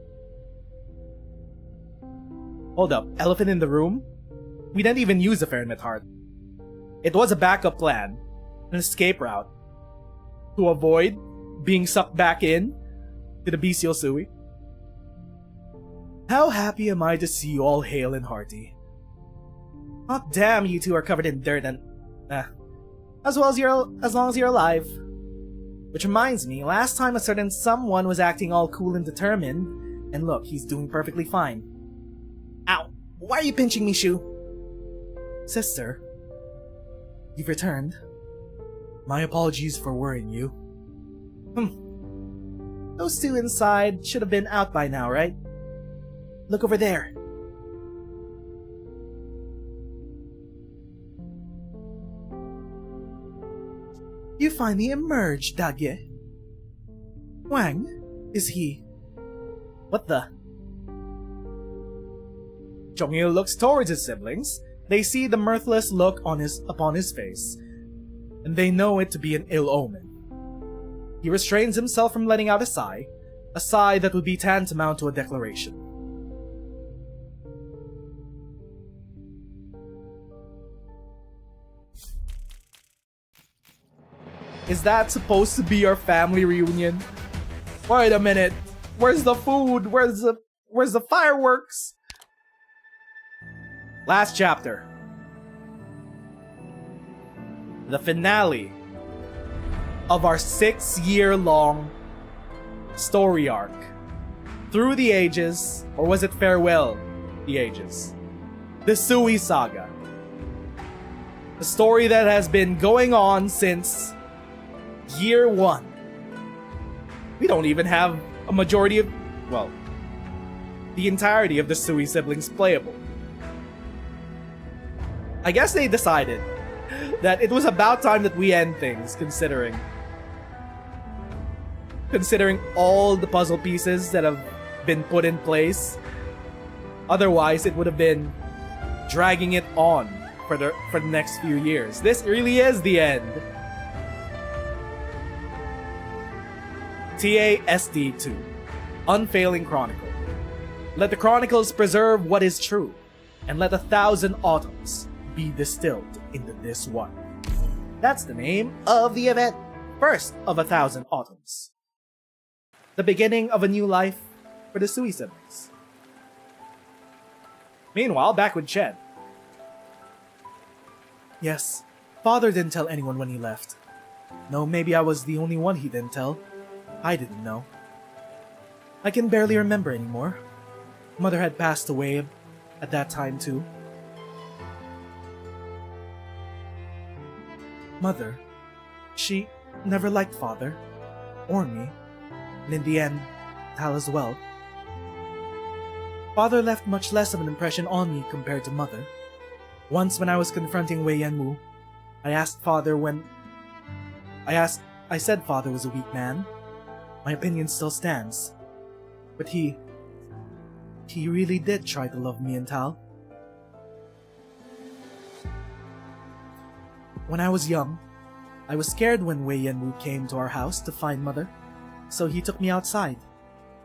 Hold up. Elephant in the room? We didn't even use the Fahrenheit heart. It was a backup plan, an escape route, to avoid being sucked back in to the bestial Sui. How happy am I to see you all hale and hearty. Oh damn, you two are covered in dirt and... as long as you're alive. Which reminds me, last time a certain someone was acting all cool and determined, and look, he's doing perfectly fine. Ow! Why are you pinching me, Shu? Sister, you've returned. My apologies for worrying you. Those two inside should have been out by now, right? Look over there. You finally emerged, Dagye. Wang? Is he... What the... Chong-il looks towards his siblings. They see the mirthless look upon his face, and they know it to be an ill omen. He restrains himself from letting out a sigh that would be tantamount to a declaration. Is that supposed to be your family reunion? Wait a minute. Where's the food? Where's the fireworks? Last chapter. The finale of our 6-year-long story arc. Through the ages, or was it Farewell the Ages? The Sui Saga. A story that has been going on since year 1. We don't even have a majority of... Well, the entirety of the Sui siblings playable. I guess they decided that it was about time that we end things, considering all the puzzle pieces that have been put in place. Otherwise, it would have been dragging it on for the next few years. This really is the end. TA-ST-2, Unfailing Chronicle. Let the chronicles preserve what is true, and let 1,000 autumns be distilled into this one. That's the name of the event. First of 1,000 autumns. The beginning of a new life for the Sui siblings. Meanwhile, back with Chien. Yes, father didn't tell anyone when he left. No, maybe I was the only one he didn't tell. I didn't know. I can barely remember anymore. Mother had passed away at that time too. Mother, she never liked father, or me, and in the end, Tal as well. Father left much less of an impression on me compared to mother. Once when I was confronting Wei Yanwu, I said father was a weak man. My opinion still stands. But he really did try to love me and Tal. When I was young, I was scared when Wei Yanwu came to our house to find mother, so he took me outside.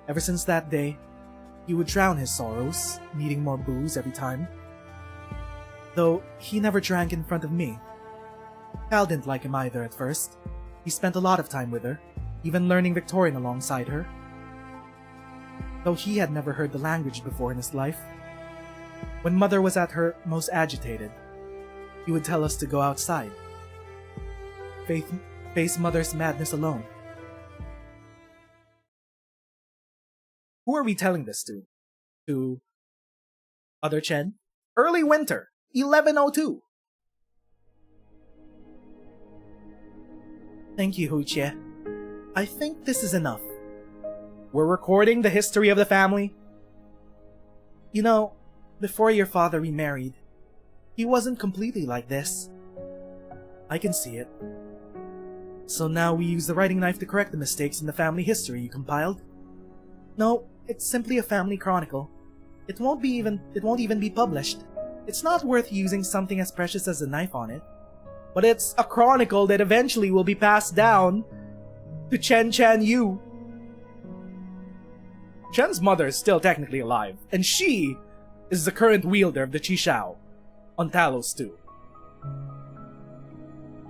Ever since that day, he would drown his sorrows, needing more booze every time. Though he never drank in front of me. Tal didn't like him either at first. He spent a lot of time with her, even learning Victorian alongside her. Though he had never heard the language before in his life. When mother was at her most agitated, he would tell us to go outside. Face mother's madness alone. Who are we telling this to? To other Chien? Early winter, 1102. Thank you, Hu-Chie. I think this is enough. We're recording the history of the family. You know, before your father remarried, he wasn't completely like this. I can see it. So now we use the writing knife to correct the mistakes in the family history you compiled? No, it's simply a family chronicle. It won't even be published. It's not worth using something as precious as a knife on it. But it's a chronicle that eventually will be passed down to Chen Yu. Chen's mother is still technically alive, and she is the current wielder of the Chi-Shao on Talos 2.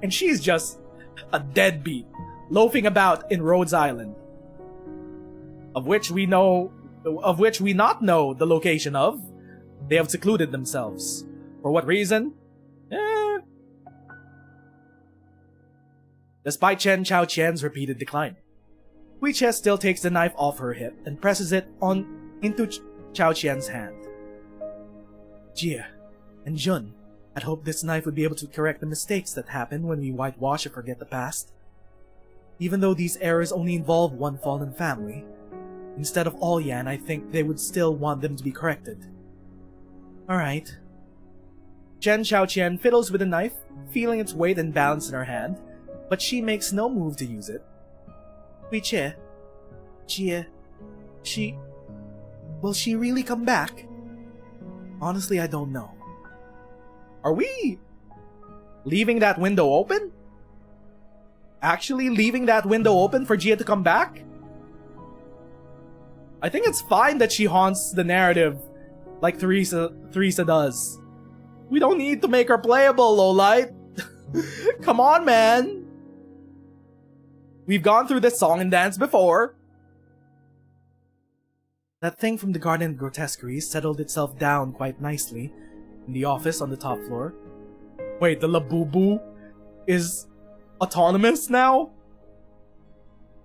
And she's just a deadbeat, loafing about in Rhodes Island, of which we not know the location of. They have secluded themselves. For what reason? Despite Chen chao-chien's repeated decline, Hui-Chie still takes the knife off her hip and presses it into Chao-Chien's hand. Jie and Jun had hoped this knife would be able to correct the mistakes that happen when we whitewash or forget the past. Even though these errors only involve one fallen family, instead of all Yan, I think they would still want them to be corrected. Alright. Chen Chao-Chien fiddles with the knife, feeling its weight and balance in her hand, but she makes no move to use it. Hui-Chie, Jie, will she really come back? Honestly, I don't know. Are we leaving that window open? Actually leaving that window open for Jie to come back? I think it's fine that she haunts the narrative like Teresa does. We don't need to make her playable, Lowlight. Come on, man. We've gone through this song and dance before. That thing from the Garden of Grotesqueries settled itself down quite nicely in the office on the top floor. Wait, the Labubu is autonomous now?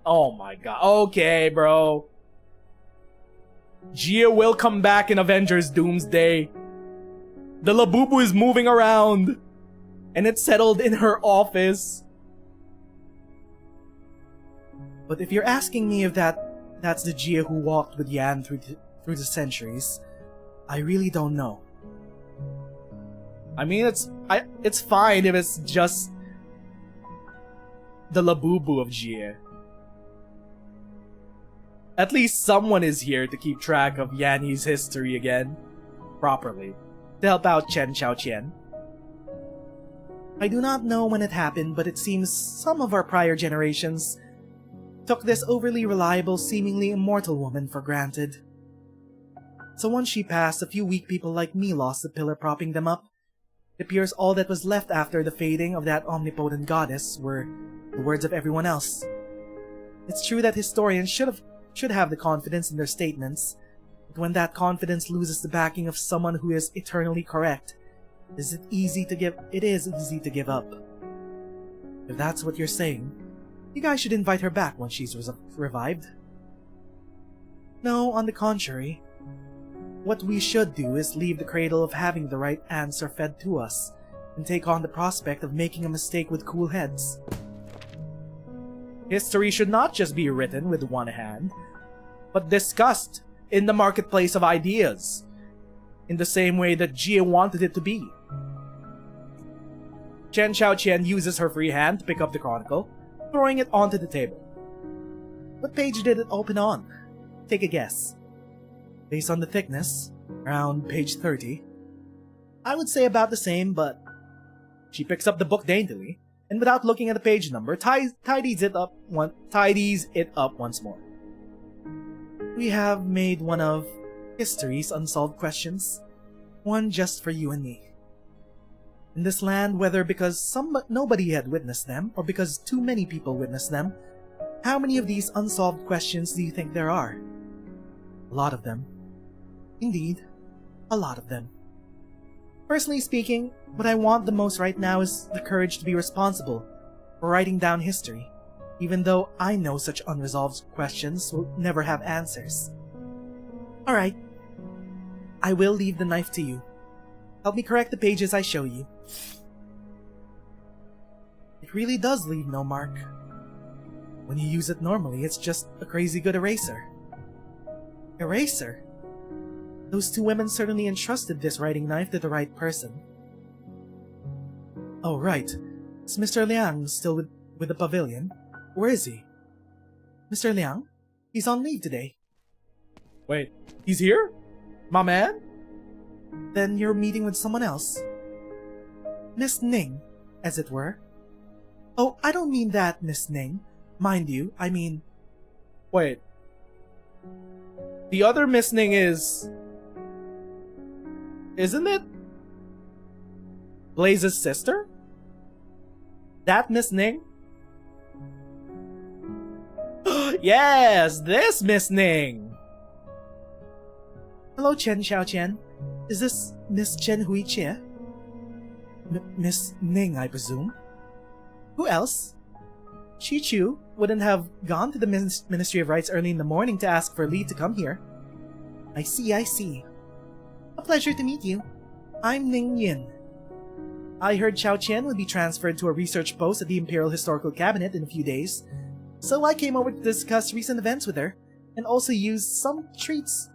Oh my god. Okay, bro. Jie will come back in Avengers Doomsday. The Labubu is moving around. And it's settled in her office. But if you're asking me if that's the Jie who walked with Yan through the centuries, I really don't know. I mean, it's fine if it's just the Labubu of Jie. At least someone is here to keep track of Yanni's history again, properly, to help out chao-chien. I do not know when it happened, but it seems some of our prior generations took this overly reliable, seemingly immortal woman for granted. So once she passed, a few weak people like me lost the pillar propping them up. It appears all that was left after the fading of that omnipotent goddess were the words of everyone else. It's true that historians should have the confidence in their statements, but when that confidence loses the backing of someone who is eternally correct, it is easy to give up. If that's what you're saying, you guys should invite her back once she's revived. No, on the contrary. What we should do is leave the cradle of having the right answer fed to us, and take on the prospect of making a mistake with cool heads. History should not just be written with one hand, but discussed in the marketplace of ideas, in the same way that Jie wanted it to be. Chao-chien uses her free hand to pick up the chronicle, throwing it onto the table. What page did it open on? Take a guess. Based on the thickness, around page 30, I would say about the same, but she picks up the book daintily, and without looking at the page number, tidies it up once more. We have made one of history's unsolved questions, one just for you and me. In this land, whether because nobody had witnessed them, or because too many people witnessed them, how many of these unsolved questions do you think there are? A lot of them. Indeed, a lot of them. Personally speaking, what I want the most right now is the courage to be responsible for writing down history, even though I know such unresolved questions will never have answers. Alright, I will leave the knife to you. Help me correct the pages I show you. It really does leave no mark. When you use it normally, it's just a crazy good eraser. Eraser? Those two women certainly entrusted this writing knife to the right person. Oh, right. Is Mr. Liang still with the pavilion? Where is he? Mr. Liang? He's on leave today. Wait, he's here? My man? Then you're meeting with someone else. Miss Ning, as it were. Oh, I don't mean that, Miss Ning. Mind you, I mean... Wait. The other Miss Ning is... Isn't it Blaze's sister? That Miss Ning? Yes, this Miss Ning! Hello, Chao-chien. Is this Miss Chen Hui-Chia? Miss Ning, I presume? Who else? Chi-Chu wouldn't have gone to the Ministry of Rights early in the morning to ask for leave to come here. I see. A pleasure to meet you. I'm Ning Yin. I heard Chao-chien would be transferred to a research post at the Imperial Historical Cabinet in a few days, so I came over to discuss recent events with her, and also use some treats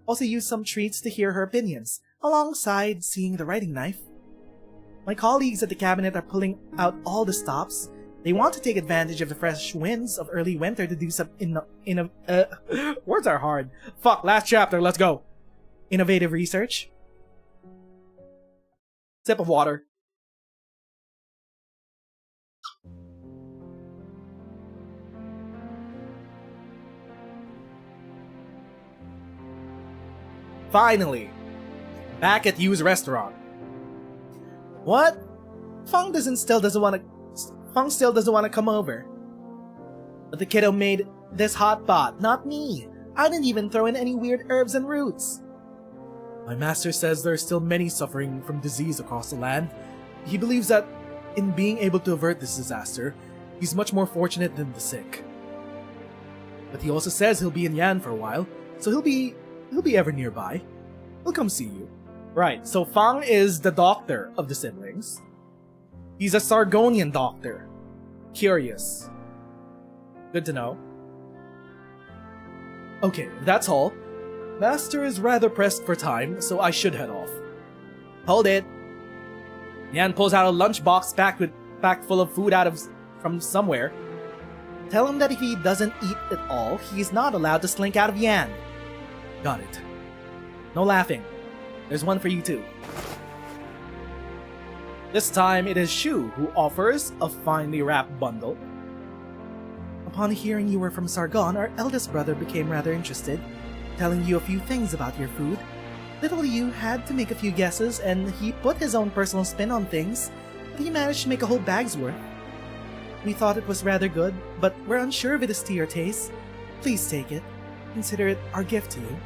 to hear her opinions, alongside seeing the writing knife. My colleagues at the cabinet are pulling out all the stops. They want to take advantage of the fresh winds of early winter to do some words are hard. Fuck, last chapter, let's go. Innovative research. Sip of water. Finally, back at Yu's restaurant. What? Fang still doesn't want to come over. But the kiddo made this hot pot, not me. I didn't even throw in any weird herbs and roots. My master says there are still many suffering from disease across the land. He believes that in being able to avert this disaster, he's much more fortunate than the sick. But he also says he'll be in Yan for a while, so he'll be ever nearby. He'll come see you. Right, so Fang is the doctor of the siblings. He's a Sargonian doctor. Curious. Good to know. Okay, if that's all, Master is rather pressed for time, so I should head off. Hold it. Yan pulls out a lunchbox packed full of food from somewhere. Tell him that if he doesn't eat it all, he's not allowed to slink out of Yan. Got it. No laughing. There's one for you too. This time it is Shu who offers a finely wrapped bundle. Upon hearing you were from Sargon, our eldest brother became rather interested, telling you a few things about your food. Little you had to make a few guesses, and he put his own personal spin on things, but he managed to make a whole bag's worth. We thought it was rather good, but we're unsure if it is to your taste. Please take it. Consider it our gift to you.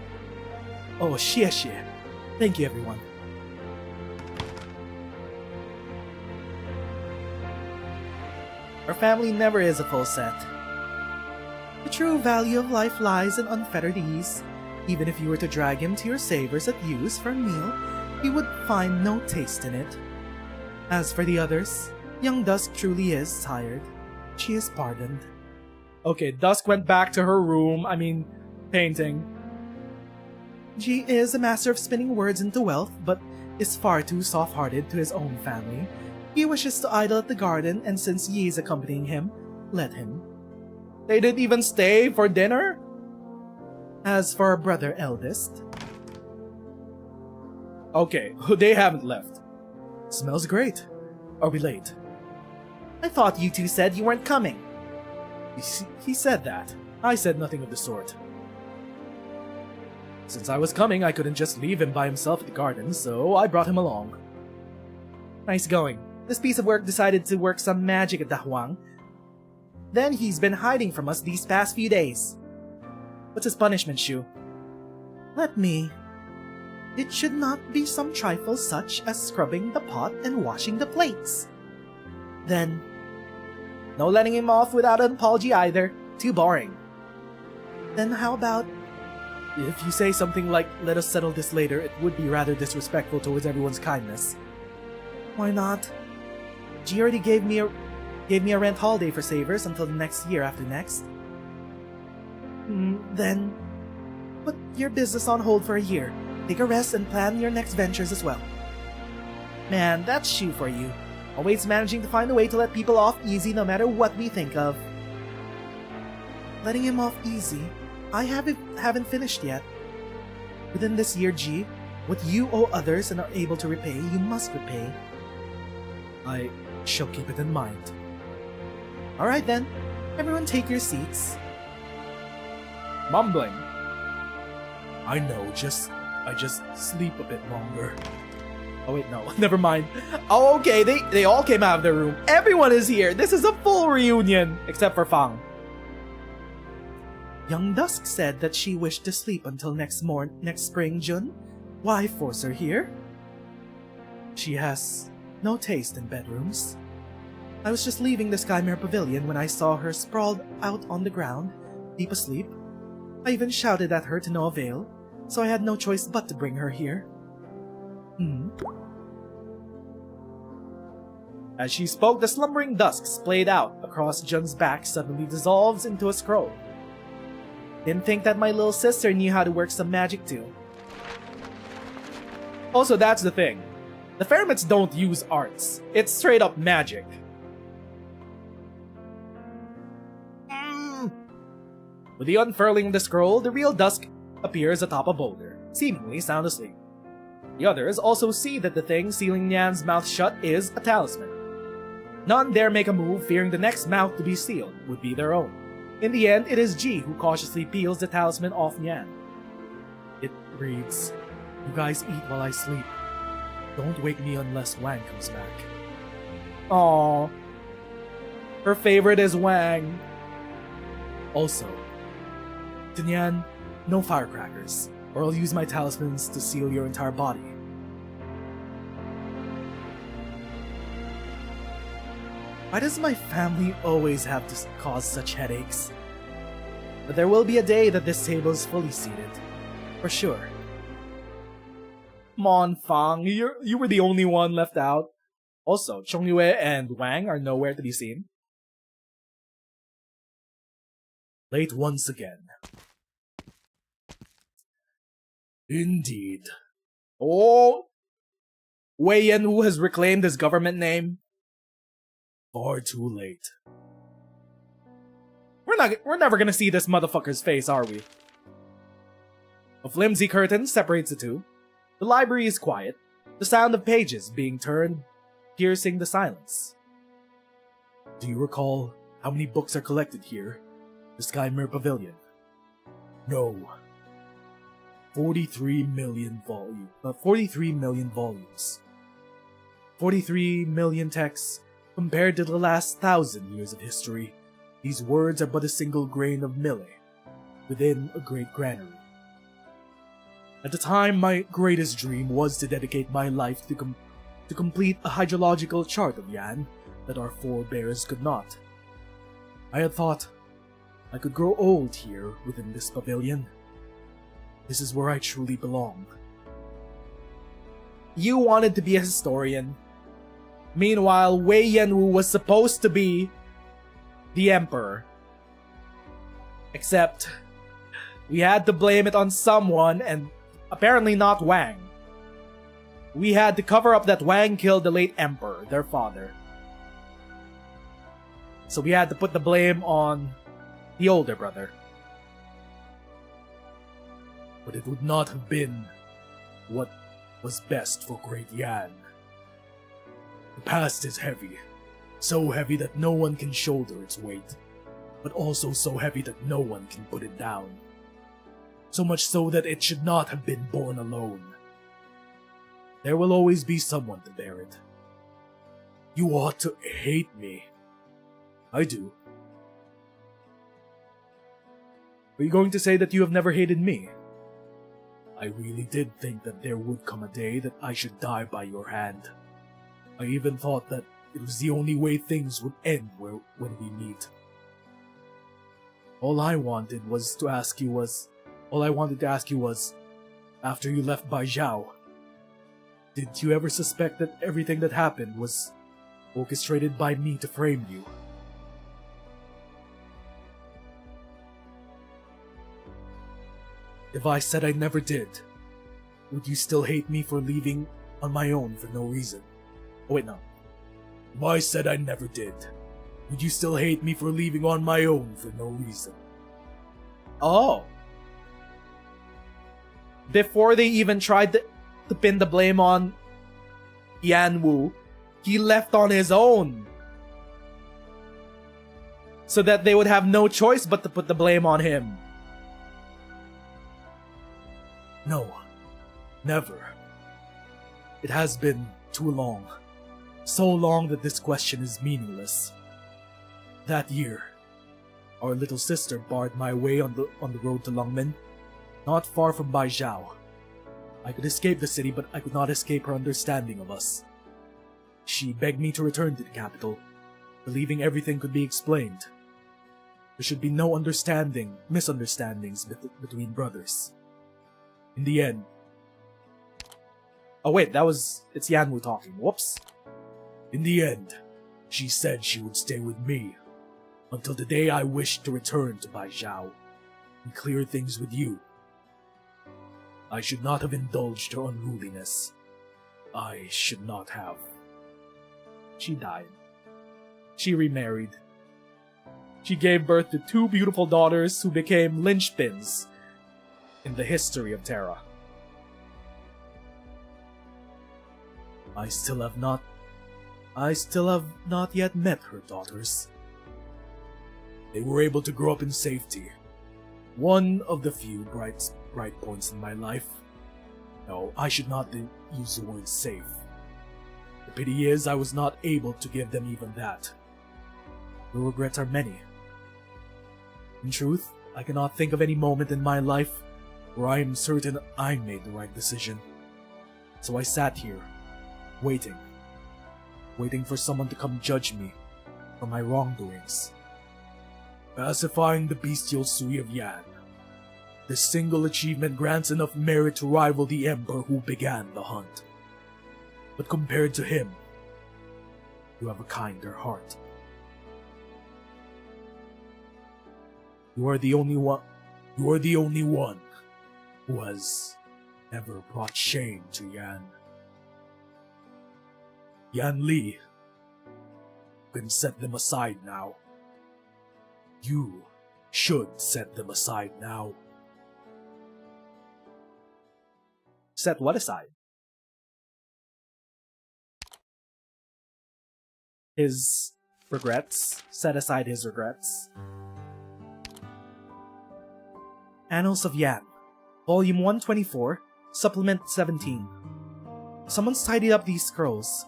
Oh, xie. Thank you, everyone. Our family never is a full set. The true value of life lies in unfettered ease. Even if you were to drag him to your savers at use for a meal, he would find no taste in it. As for the others, young Dusk truly is tired. She is pardoned. Okay, Dusk went back to her room, painting. Ji is a master of spinning words into wealth, but is far too soft-hearted to his own family. He wishes to idle at the garden, and since Yi is accompanying him, let him. They didn't even stay for dinner? As for our brother eldest... Okay, they haven't left. Smells great. Are we late? I thought you two said you weren't coming. He said that. I said nothing of the sort. Since I was coming, I couldn't just leave him by himself at the garden, so I brought him along. Nice going. This piece of work decided to work some magic at Dahuang. Then he's been hiding from us these past few days. What's his punishment, Shu? Let me. It should not be some trifle such as scrubbing the pot and washing the plates. Then, no letting him off without an apology either. Too boring. Then how about... If you say something like, let us settle this later, it would be rather disrespectful towards everyone's kindness. Why not? G already gave me a rent holiday for savers until the next year after next. Then, put your business on hold for a year. Take a rest and plan your next ventures as well. Man, that's Shu for you. Always managing to find a way to let people off easy no matter what we think of. Letting him off easy? I haven't finished yet. Within this year, G, what you owe others and are able to repay, you must repay. I shall keep it in mind. Alright then, everyone take your seats. Mumbling. I know, I just sleep a bit longer. Oh wait, no, never mind. Oh, okay, they all came out of their room. Everyone is here. This is a full reunion, except for Fang. Young Dusk said that she wished to sleep until next spring, Jun. Why force her here? She has no taste in bedrooms. I was just leaving the Skymere Pavilion when I saw her sprawled out on the ground, deep asleep. I even shouted at her to no avail, so I had no choice but to bring her here. As she spoke, the slumbering dusk splayed out across Jun's back suddenly dissolves into a scroll. Didn't think that my little sister knew how to work some magic too. Also, that's the thing. The Fermits don't use arts. It's straight up magic. With the unfurling of the scroll, the real Dusk appears atop a boulder, seemingly sound asleep. The others also see that the thing sealing Nyan's mouth shut is a talisman. None dare make a move, fearing the next mouth to be sealed would be their own. In the end, it is Ji who cautiously peels the talisman off Nyan. It reads, "You guys eat while I sleep. Don't wake me unless Wang comes back." Aww. Her favorite is Wang. Also, to Nyan, no firecrackers, or I'll use my talismans to seal your entire body. Why does my family always have to cause such headaches? But there will be a day that this table is fully seated. For sure. Come on, Fang, you were the only one left out. Also, Chongyue and Wang are nowhere to be seen. Late once again. Indeed. Oh, Wei Yanwu has reclaimed his government name. Far too late. We're never gonna see this motherfucker's face, are we? A flimsy curtain separates the two. The library is quiet, the sound of pages being turned piercing the silence. Do you recall how many books are collected here? The Skymere Pavilion? No. 43 million volumes. 43 million texts. Compared to the last 1,000 years of history, these words are but a single grain of millet within a great granary. At the time, my greatest dream was to dedicate my life to complete a hydrological chart of Yan that our forebears could not. I had thought I could grow old here within this pavilion. This is where I truly belong. You wanted to be a historian. Meanwhile, Wei Yanwu was supposed to be the emperor. Except, we had to blame it on someone, and apparently not Wang. We had to cover up that Wang killed the late emperor, their father. So we had to put the blame on the older brother. But it would not have been what was best for Great Yan. The past is heavy, so heavy that no one can shoulder its weight, but also so heavy that no one can put it down. So much so that it should not have been born alone. There will always be someone to bear it. You ought to hate me. I do. Are you going to say that you have never hated me? I really did think that there would come a day that I should die by your hand. I even thought that it was the only way things would end when we meet. All I wanted to ask you was, after you left Baizhou, did you ever suspect that everything that happened was orchestrated by me to frame you? If I said I never did, would you still hate me for leaving on my own for no reason? Oh wait, no. If I said I never did, would you still hate me for leaving on my own for no reason? Oh. Before they even tried to pin the blame on Yanwu, he left on his own. So that they would have no choice but to put the blame on him. No, never. It has been too long. So long that this question is meaningless. That year, our little sister barred my way on the road to Longmen, not far from Baizhou. I could escape the city, but I could not escape her understanding of us. She begged me to return to the capital, believing everything could be explained. There should be no misunderstandings between brothers. In the end... Oh wait, it's Yanwu talking. Whoops. In the end, she said she would stay with me until the day I wished to return to Baizhou and clear things with you. I should not have indulged her unruliness. I should not have. She died. She remarried. She gave birth to 2 beautiful daughters who became linchpins in the history of Terra. I still have not yet met her daughters. They were able to grow up in safety. One of the few bright points in my life. No, I should not use the word safe. The pity is I was not able to give them even that. The regrets are many. In truth, I cannot think of any moment in my life where I am certain I made the right decision. So I sat here, waiting for someone to come judge me for my wrongdoings. Pacifying the bestial Sui of Yan. This single achievement grants enough merit to rival the Emperor who began the hunt. But compared to him, you have a kinder heart. You are the only one who has never brought shame to Yan. Yan Li, you can set them aside now. You should set them aside now. Set what aside? His regrets. Set aside his regrets. Annals of Yan, Volume 124, Supplement 17. Someone's tidied up these scrolls.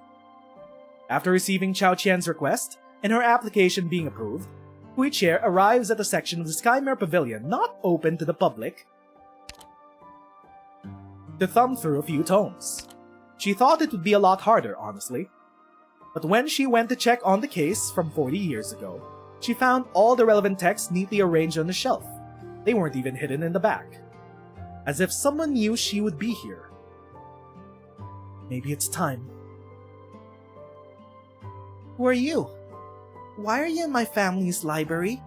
After receiving chao-chien's request and her application being approved, Hui-Che arrives at a section of the Skymare Pavilion not open to the public to thumb through a few tomes. She thought it would be a lot harder, honestly. But when she went to check on the case from 40 years ago, she found all the relevant texts neatly arranged on the shelf. They weren't even hidden in the back. As if someone knew she would be here. Maybe it's time. Who are you? Why are you in my family's library?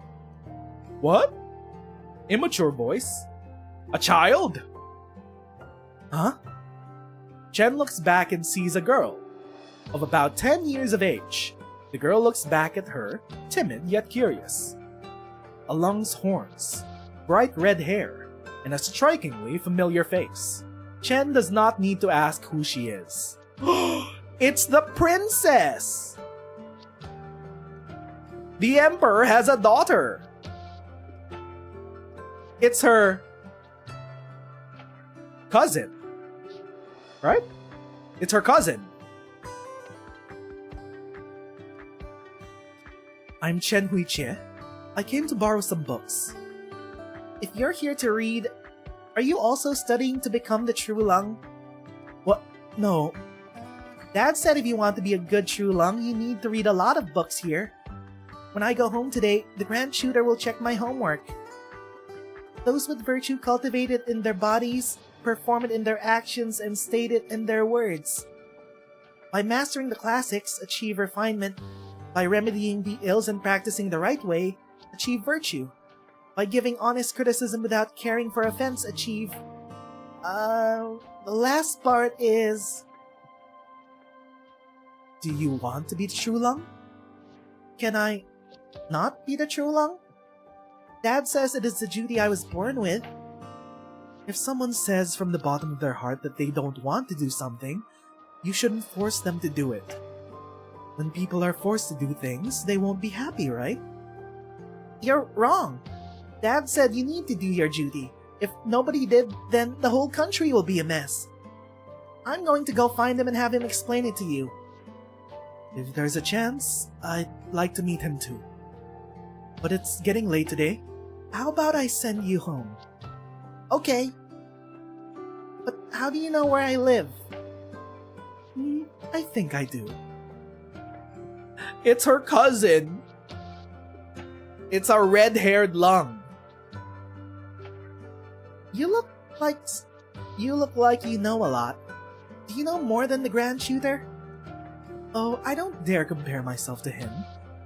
What? Immature voice? A child? Huh? Chen looks back and sees a girl of about 10 years of age. The girl looks back at her, timid yet curious. A lung's horns, bright red hair, and a strikingly familiar face. Chen does not need to ask who she is. It's the princess! The emperor has a daughter! It's her cousin. Right? It's her cousin. I'm Chen Hui-Che. I came to borrow some books. If you're here to read, are you also studying to become the true lung? What? No. Dad said if you want to be a good true lung, you need to read a lot of books here. When I go home today, the Grand Tutor will check my homework. Those with virtue cultivate it in their bodies, perform it in their actions, and state it in their words. By mastering the classics, achieve refinement. By remedying the ills and practicing the right way, achieve virtue. By giving honest criticism without caring for offense, achieve... the last part is... Do you want to be the true lung? Can I not be the true lung? Dad says it is the duty I was born with. If someone says from the bottom of their heart that they don't want to do something, you shouldn't force them to do it. When people are forced to do things, they won't be happy, right? You're wrong. Dad said you need to do your duty. If nobody did, then the whole country will be a mess. I'm going to go find him and have him explain it to you. If there's a chance, I'd like to meet him too. But it's getting late today. How about I send you home? Okay. But how do you know where I live? I think I do. It's her cousin. It's a red-haired lung. You look like you know a lot. Do you know more than the Grand Tutor? Oh, I don't dare compare myself to him.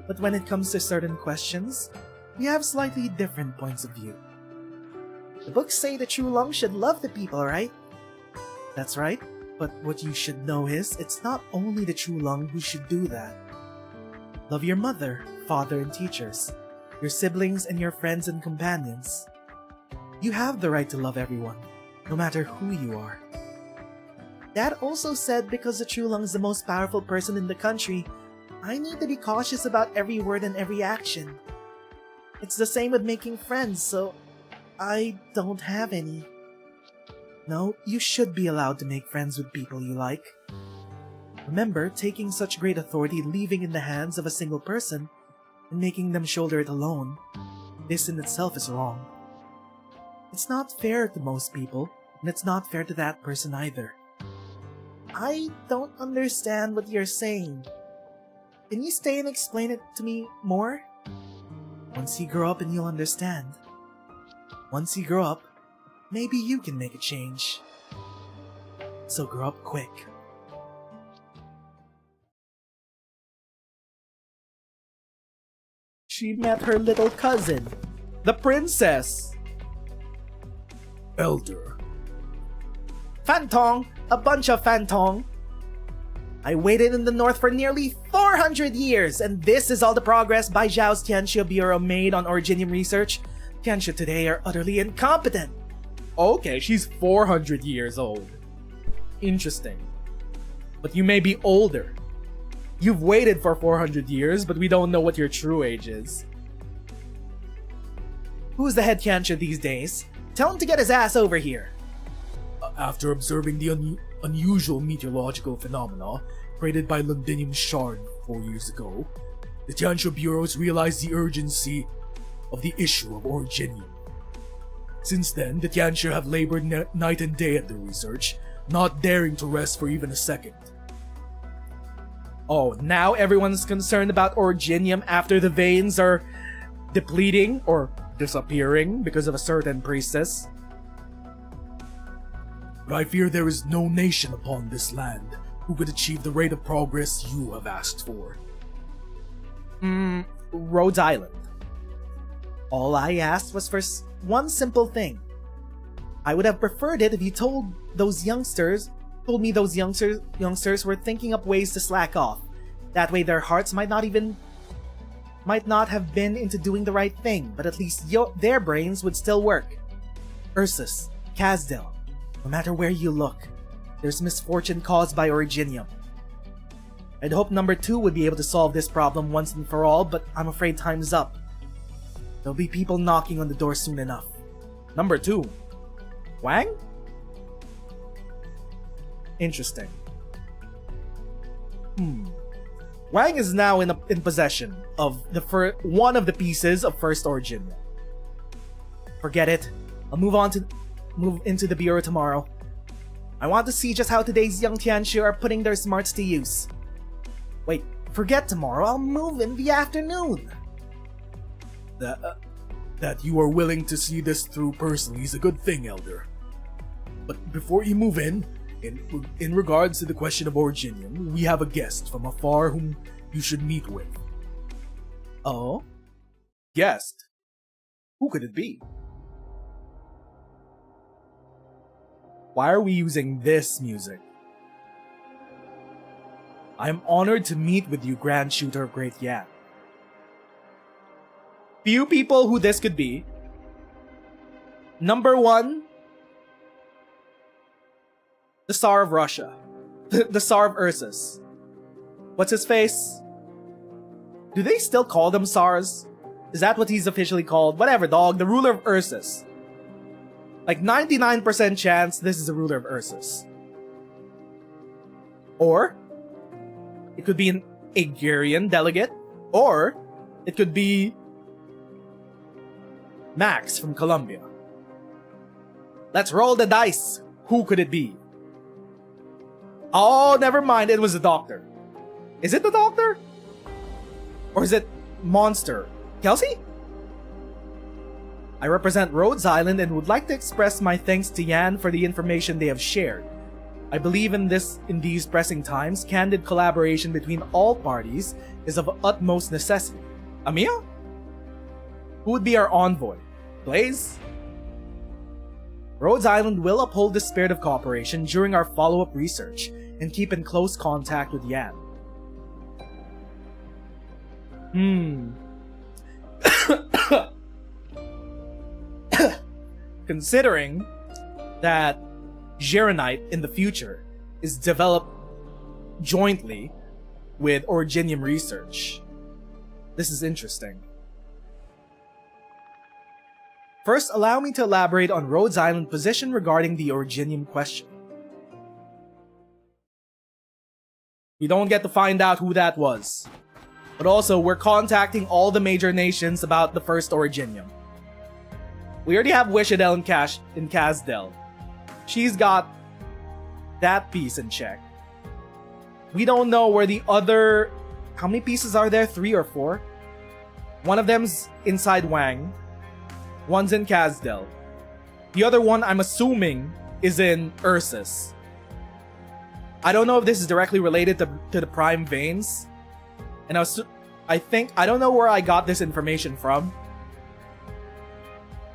But when it comes to certain questions, we have slightly different points of view. The books say the true lung should love the people, right? That's right. But what you should know is, it's not only the true lung who should do that. Love your mother, father, and teachers, your siblings, and your friends and companions. You have the right to love everyone, no matter who you are. Dad also said because the true lung is the most powerful person in the country, I need to be cautious about every word and every action. It's the same with making friends, so I don't have any. No, you should be allowed to make friends with people you like. Remember, taking such great authority leaving in the hands of a single person and making them shoulder it alone, this in itself is wrong. It's not fair to most people, and it's not fair to that person either. I don't understand what you're saying. Can you stay and explain it to me more? Once you grow up and you'll understand. Once you grow up, maybe you can make a change. So grow up quick. She met her little cousin, the princess. Elder, Fantong! A bunch of Fantong! I waited in the north for nearly 400 years, and this is all the progress by Zhao's Tianxia Bureau made on Originium research. Tianxia today are utterly incompetent. Okay, she's 400 years old. Interesting. But you may be older. You've waited for 400 years, but we don't know what your true age is. Who's the head Tianxia these days? Tell him to get his ass over here. After observing the unusual meteorological phenomena created by Londinium Shard 4 years ago, the Tianxia bureaus realized the urgency of the issue of Originium. Since then, the Tianxia have labored night and day at their research, not daring to rest for even a second. Oh, now everyone's concerned about Originium after the veins are depleting or disappearing because of a certain priestess. But I fear there is no nation upon this land who could achieve the rate of progress you have asked for. Rhodes Island. All I asked was for one simple thing. I would have preferred it if you told me those youngsters were thinking up ways to slack off. That way their hearts might not have been into doing the right thing, but at least their brains would still work. Ursus, Kazdel, no matter where you look, there's misfortune caused by Originium. I'd hope number 2 would be able to solve this problem once and for all, but I'm afraid time's up. There'll be people knocking on the door soon enough. Number 2? Wang? Interesting. Wang is now in possession of one of the pieces of First Originium. Forget it. I'll move into the bureau tomorrow. I want to see just how today's young Tianxia are putting their smarts to use. Wait, forget tomorrow. I'll move in the afternoon. That you are willing to see this through personally is a good thing, Elder. But before you move in regards to the question of Originium, we have a guest from afar whom you should meet with. Oh? Guest? Who could it be? Why are we using this music? I am honored to meet with you, Grand Shooter of Great Yan. Few people who this could be. Number 1, the Tsar of Russia. The Tsar of Ursus. What's his face? Do they still call them Tsars? Is that what he's officially called? Whatever, dog. The ruler of Ursus. Like 99% chance this is the ruler of Ursus. Or it could be an Agarian delegate. Or it could be Max from Colombia. Let's roll the dice. Who could it be? Oh, never mind. It was the doctor. Is it the doctor? Or is it Monster? Kelsey? I represent Rhodes Island and would like to express my thanks to Yan for the information they have shared. I believe in these pressing times, candid collaboration between all parties is of utmost necessity. Amiya? Who would be our envoy? Blaze? Rhodes Island will uphold the spirit of cooperation during our follow-up research and keep in close contact with Yan. Considering that Geronite in the future is developed jointly with Originium research, this is interesting. First, allow me to elaborate on Rhodes Island's position regarding the Originium question. We don't get to find out who that was. But also, we're contacting all the major nations about the first Originium. We already have Wishadel in Kazdel. She's got that piece in check. We don't know where the other... How many pieces are there? 3 or 4? One of them's inside Wang. One's in Kazdel. The other one, I'm assuming, is in Ursus. I don't know if this is directly related to the Prime Veins. And I don't know where I got this information from.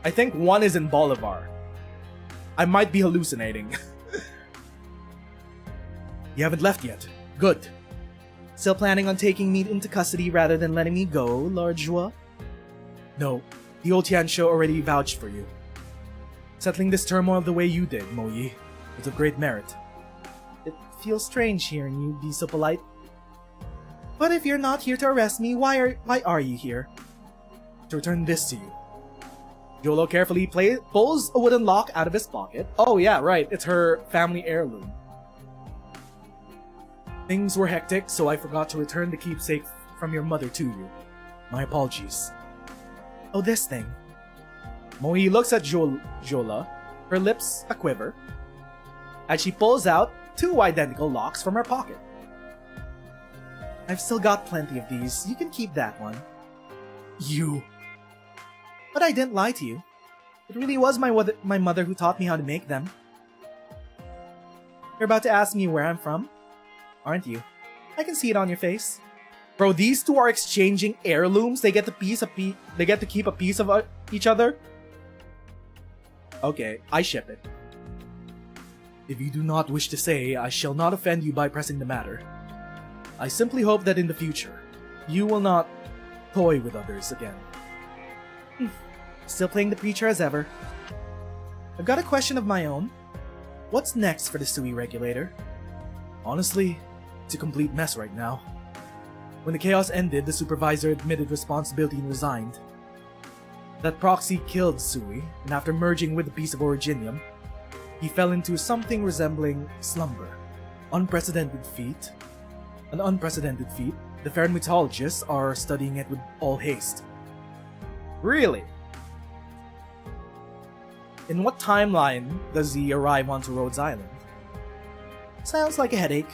I think one is in Bolivar. I might be hallucinating. You haven't left yet. Good. Still planning on taking me into custody rather than letting me go, Lord Joie? No, the old Tian show already vouched for you. Settling this turmoil the way you did, Mo Yi, was of great merit. It feels strange hearing you be so polite. But if you're not here to arrest me, why are you here? To return this to you. Jolo carefully pulls a wooden lock out of his pocket. Oh yeah, right, it's her family heirloom. Things were hectic, so I forgot to return the keepsake from your mother to you. My apologies. Oh, this thing. Moi looks at Jola, her lips a quiver, as she pulls out 2 identical locks from her pocket. I've still got plenty of these. You can keep that one. You... But I didn't lie to you. It really was my mother who taught me how to make them. You're about to ask me where I'm from? Aren't you? I can see it on your face. Bro, these two are exchanging heirlooms. They get to keep a piece of each other. Okay, I ship it. If you do not wish to say, I shall not offend you by pressing the matter. I simply hope that in the future, you will not toy with others again. Still playing the preacher as ever. I've got a question of my own. What's next for the Sui regulator? Honestly, it's a complete mess right now. When the chaos ended, the supervisor admitted responsibility and resigned. That proxy killed Sui, and after merging with a piece of Originium, he fell into something resembling slumber. An unprecedented feat. The pharmacologists are studying it with all haste. Really? In what timeline does he arrive onto Rhodes Island? Sounds like a headache.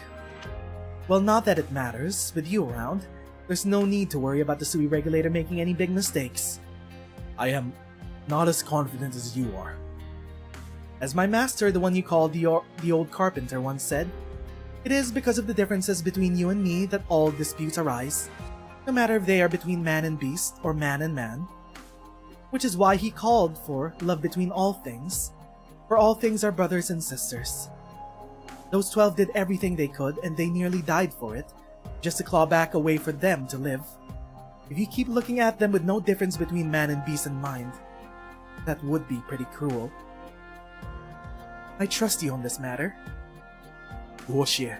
Well, not that it matters. With you around, there's no need to worry about the Sui regulator making any big mistakes. I am not as confident as you are. As my master, the one you called the old carpenter, once said, it is because of the differences between you and me that all disputes arise, no matter if they are between man and beast or man and man. Which is why he called for love between all things, for all things are brothers and sisters. Those 12 did everything they could, and they nearly died for it, just to claw back a way for them to live. If you keep looking at them with no difference between man and beast in mind, that would be pretty cruel. I trust you on this matter. Bullshit.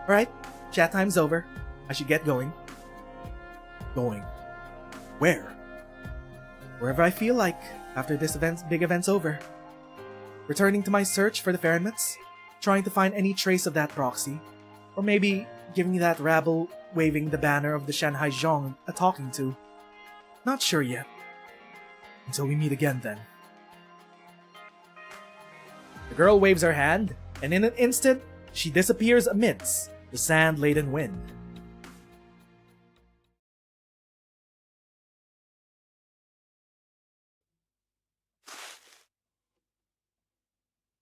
Alright, chat time's over. I should get going. Going? Where? Wherever I feel like, after this big event's over. Returning to my search for the Fahrenheits, trying to find any trace of that proxy, or maybe giving that rabble waving the banner of the Shanghai Zhong a talking to. Not sure yet. Until we meet again then. The girl waves her hand, and in an instant, she disappears amidst the sand-laden wind.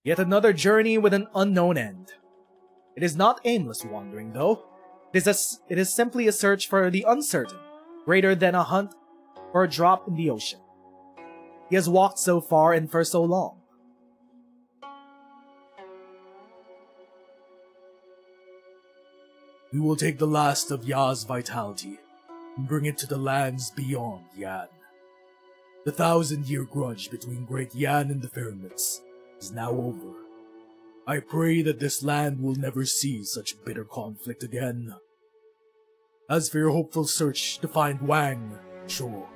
Yet another journey with an unknown end. It is not aimless wandering, though. It is simply a search for the uncertain, greater than a hunt for a drop in the ocean. He has walked so far and for so long. We will take the last of Ya's vitality and bring it to the lands beyond Yan. The 1,000-year grudge between Great Yan and the Fahrenheits is now over. I pray that this land will never see such bitter conflict again. As for your hopeful search to find Wang, sure,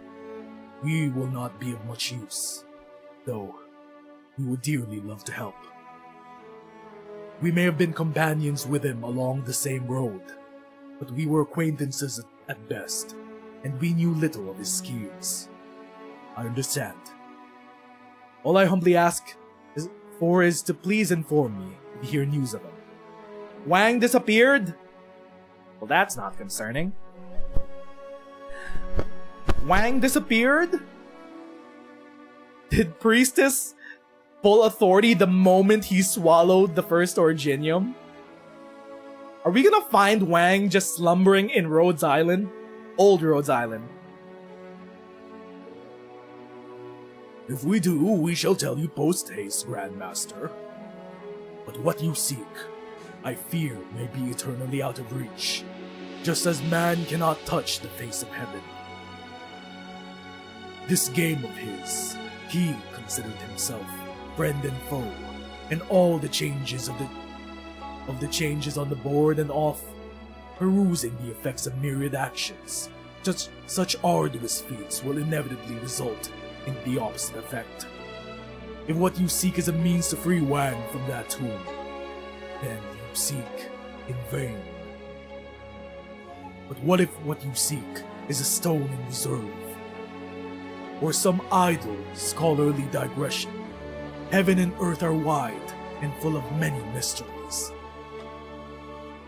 we will not be of much use, though we would dearly love to help. We may have been companions with him along the same road, but we were acquaintances at best, and we knew little of his schemes. I understand. All I humbly ask is to please inform me if you hear news of him. Wang disappeared? Well, that's not concerning. Wang disappeared? Did Priestess pull authority the moment he swallowed the first Originium? Are we gonna find Wang just slumbering in Rhodes Island? Old Rhodes Island. If we do, we shall tell you post-haste, Grandmaster. But what you seek, I fear may be eternally out of reach, just as man cannot touch the face of heaven. This game of his, he considered himself friend and foe, and all the changes of the changes on the board and off, perusing the effects of myriad actions. Such arduous feats will inevitably result in the opposite effect. If what you seek is a means to free Wang from that tomb, then you seek in vain. But what if what you seek is a stone in reserve? Or some idle, scholarly digression? Heaven and earth are wide and full of many mysteries.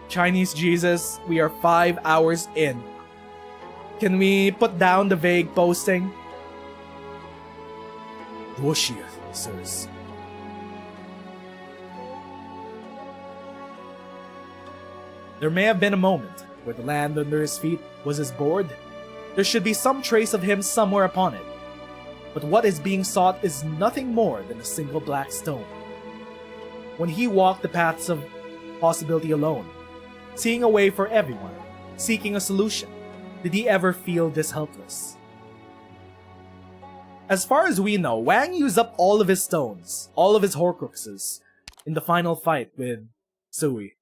Chinese Jesus, we are 5 hours in. Can we put down the vague posting? 多谢, sirs. There may have been a moment where the land under his feet was his board. There should be some trace of him somewhere upon it. But what is being sought is nothing more than a single black stone. When he walked the paths of possibility alone, seeing a way for everyone, seeking a solution, did he ever feel this helpless? As far as we know, Wang used up all of his stones, all of his Horcruxes, in the final fight with Sui.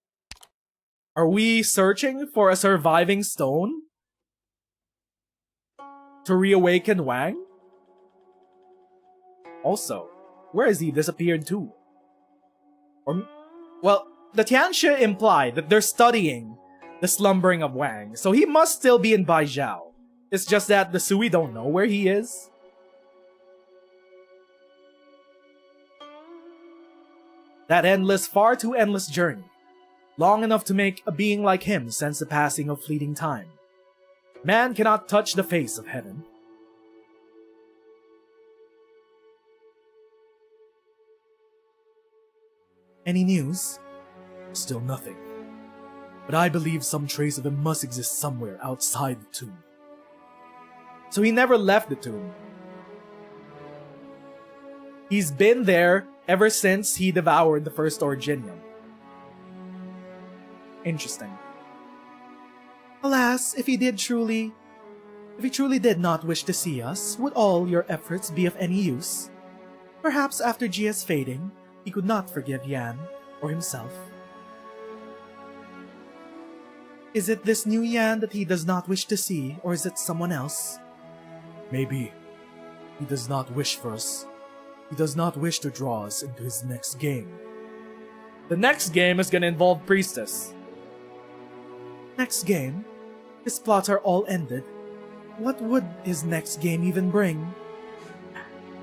Are we searching for a surviving stone to reawaken Wang? Also, where has he disappeared to? Or, well, the Tianxia imply that they're studying the slumbering of Wang, so he must still be in Baijiao. It's just that the Sui don't know where he is. That endless, far too endless journey, long enough to make a being like him sense the passing of fleeting time. Man cannot touch the face of heaven. Any news? Still nothing. But I believe some trace of him must exist somewhere outside the tomb. So he never left the tomb. He's been there ever since he devoured the first Originium. Interesting. Alas, if he truly did not wish to see us, would all your efforts be of any use? Perhaps after Jia's fading, he could not forgive Yan or himself. Is it this new Yan that he does not wish to see, or is it someone else? Maybe. He does not wish for us. He does not wish to draw us into his next game. The next game is gonna involve Priestess. Next game? His plots are all ended. What would his next game even bring?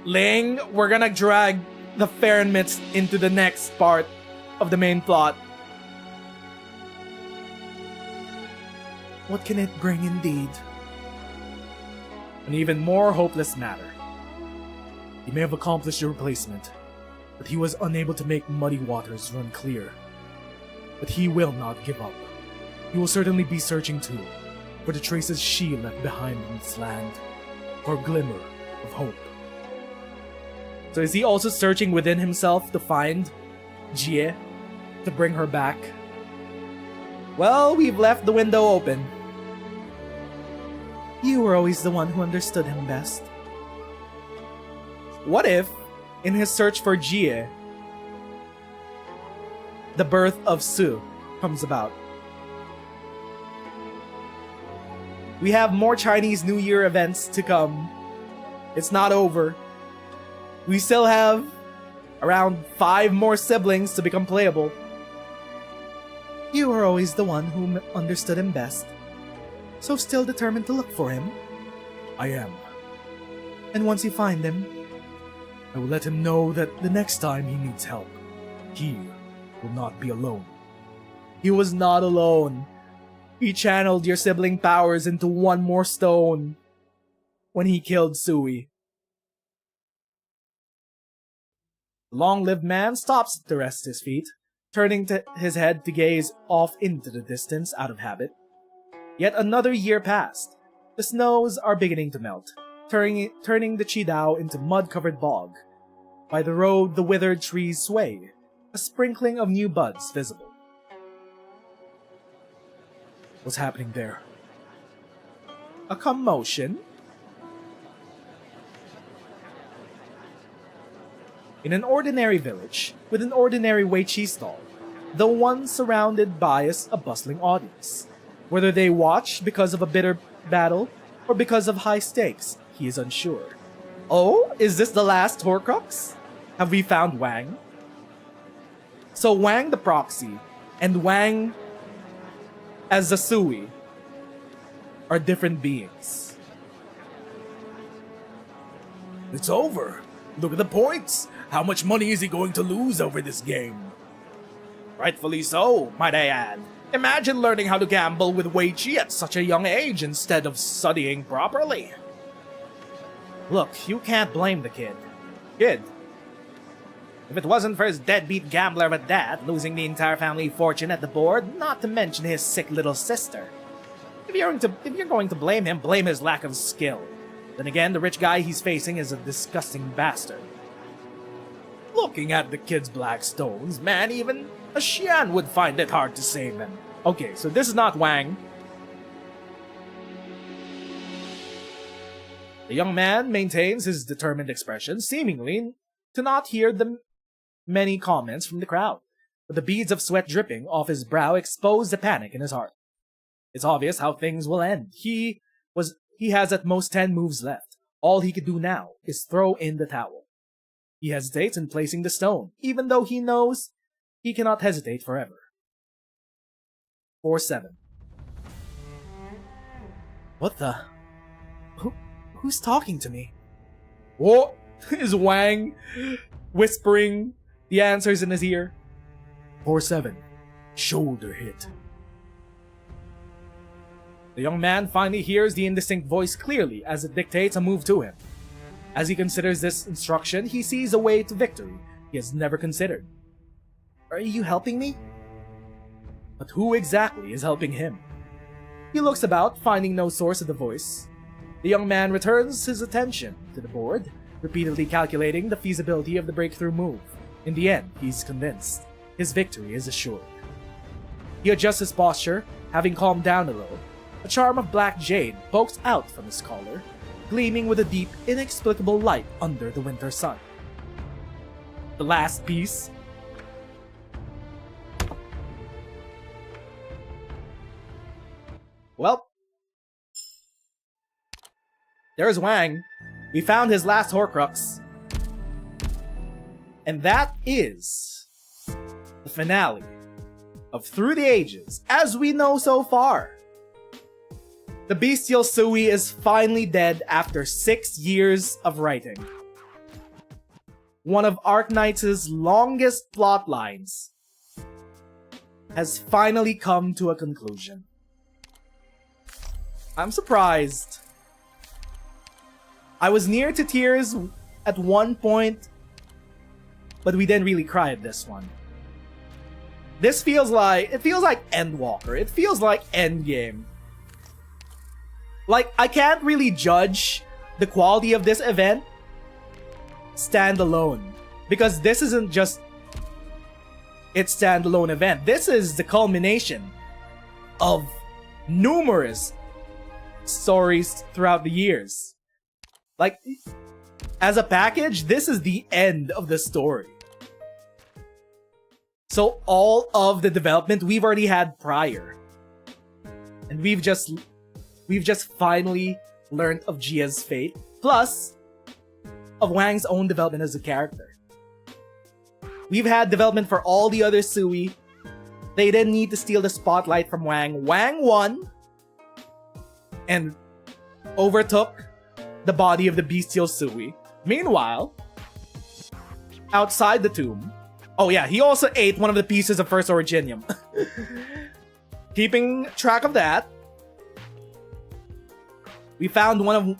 Ling, we're gonna drag the Farenmits into the next part of the main plot. What can it bring indeed? An even more hopeless matter. He may have accomplished a replacement, but he was unable to make muddy waters run clear. But he will not give up. He will certainly be searching too, for the traces she left behind in this land, for a glimmer of hope. So is he also searching within himself to find Jie, to bring her back? Well, we've left the window open. You were always the one who understood him best. What if, in his search for Jie, the birth of Su comes about? We have more Chinese New Year events to come. It's not over. We still have around 5 more siblings to become playable. You were always the one who understood him best. So still determined to look for him? I am. And once you find him, I will let him know that the next time he needs help, he will not be alone. He was not alone. He channeled your sibling powers into one more stone when he killed Sui. The long-lived man stops to rest his feet, turning his head to gaze off into the distance out of habit. Yet another year passed. The snows are beginning to melt, turning the Qidao into mud-covered bog. By the road, the withered trees sway, a sprinkling of new buds visible. What's happening there? A commotion? In an ordinary village, with an ordinary Weiqi stall, the one surrounded by a bustling audience. Whether they watch because of a bitter battle, or because of high stakes, he is unsure. Oh, is this the last Horcrux? Have we found Wang? So Wang the proxy, and Wang as the Sui, are different beings. It's over. Look at the points. How much money is he going to lose over this game? Rightfully so, might I add. Imagine learning how to gamble with Weiqi at such a young age instead of studying properly. Look, you can't blame the kid. If it wasn't for his deadbeat gambler of a dad losing the entire family fortune at the board, not to mention his sick little sister. If you're going to blame him, blame his lack of skill. Then again, the rich guy he's facing is a disgusting bastard. Looking at the kid's black stones, man, even a Xian would find it hard to save him. Okay, so this is not Wang. The young man maintains his determined expression, seemingly to not hear the many comments from the crowd, but the beads of sweat dripping off his brow expose the panic in his heart. It's obvious how things will end. He has at most 10 moves left. All he could do now is throw in the towel. He hesitates in placing the stone, even though he knows he cannot hesitate forever. 4-7. What the? Who's talking to me? What is Wang whispering the answers in his ear? 4-7. Shoulder hit. The young man finally hears the indistinct voice clearly as it dictates a move to him. As he considers this instruction, he sees a way to victory he has never considered. Are you helping me? But who exactly is helping him? He looks about, finding no source of the voice. The young man returns his attention to the board, repeatedly calculating the feasibility of the breakthrough move. In the end, he's convinced. His victory is assured. He adjusts his posture, having calmed down a little. A charm of black jade pokes out from his collar, gleaming with a deep, inexplicable light under the winter sun. The last piece. Well, there's Wang. We found his last Horcrux. And that is the finale of Through the Ages, as we know so far. The bestial Sui is finally dead after 6 years of writing. One of Arknights' longest plot lines has finally come to a conclusion. I'm surprised. I was near to tears at one point, but we didn't really cry at this one. This feels like Endwalker. It feels like Endgame. Like, I can't really judge the quality of this event standalone, because this isn't just its standalone event. This is the culmination of numerous stories throughout the years. Like, as a package, this is the end of the story. So all of the development we've already had prior, and we've just finally learned of Gia's fate, plus of Wang's own development as a character. We've had development for all the other Sui. They didn't need to steal the spotlight from Wang. Wang won and overtook the body of the bestial Sui. Meanwhile, outside the tomb, oh yeah, he also ate one of the pieces of First Originium. Keeping track of that, we found one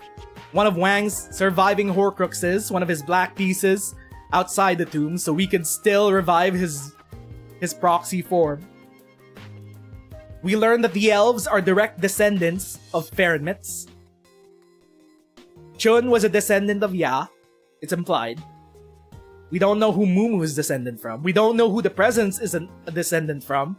of Wang's surviving Horcruxes, one of his black pieces, outside the tomb, so we could still revive his proxy form. We learned that the elves are direct descendants of Farenmits. Chun was a descendant of Ya. It's implied. We don't know who Mumu is descendant from. We don't know who the Presence is a descendant from.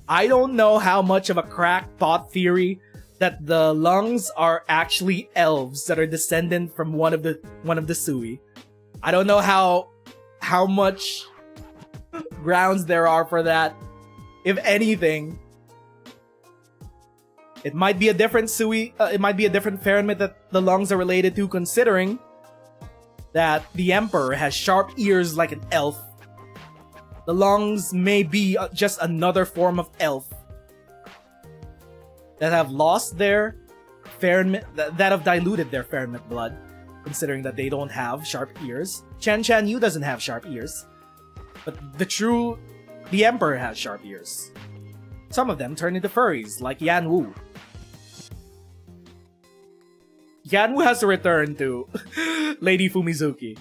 I don't know how much of a crackpot theory that the lungs are actually elves that are descendant from one of the Sui. I don't know how much grounds there are for that. If anything, it might be a different Sui. It might be a different Fahrenheit that the lungs are related to, considering that the Emperor has sharp ears like an elf. The lungs may be just another form of elf that have lost their Fahrenheit, that have diluted their Fahrenheit blood, considering that they don't have sharp ears. Chen Yu doesn't have sharp ears, but the Emperor has sharp ears. Some of them turn into furries, like Yan Wu. Yan Wu has to return to Lady Fumizuki.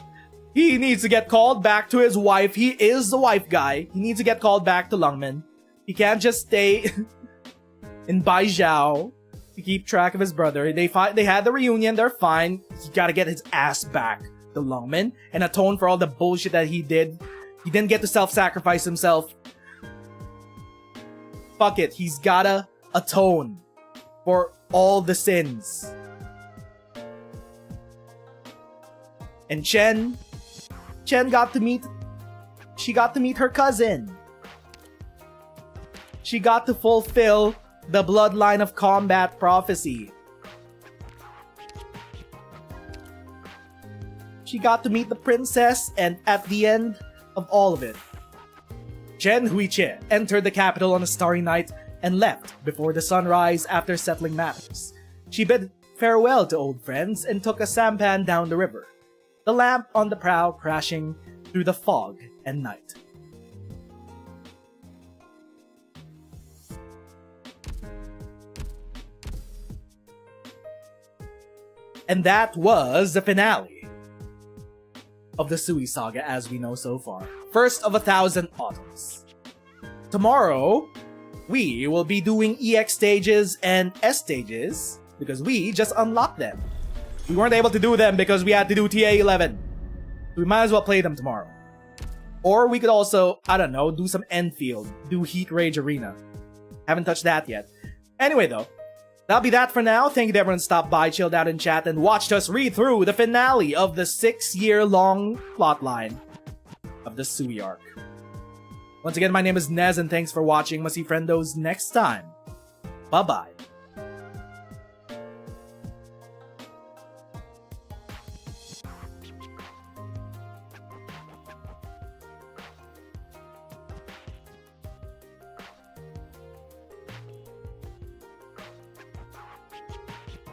He needs to get called back to his wife. He is the wife guy. He needs to get called back to Lungmen. He can't just stay in Baijiao to keep track of his brother. They had the reunion. They're fine. He gotta get his ass back to Lungmen and atone for all the bullshit that he did. He didn't get to self-sacrifice himself. Fuck it. He's gotta atone for all the sins. And Chen got to meet her cousin. She got to fulfill the bloodline of combat prophecy. She got to meet the princess, and at the end of all of it, Chen Huiche entered the capital on a starry night and left before the sunrise after settling matters. She bid farewell to old friends and took a sampan down the river, the lamp on the prow crashing through the fog and night. And that was the finale of the Sui saga as we know so far. First of 1,000 autumns. Tomorrow, we will be doing EX stages and S stages because we just unlocked them. We weren't able to do them because we had to do TA-11. We might as well play them tomorrow. Or we could also, I don't know, do some Enfield, do Heat Rage Arena. Haven't touched that yet. Anyway though, that'll be that for now. Thank you to everyone who stopped by, chilled out in chat, and watched us read through the finale of the 6-year-long plotline of the Sui arc. Once again, my name is Nez, and thanks for watching. Must see friendos next time. Bye-bye.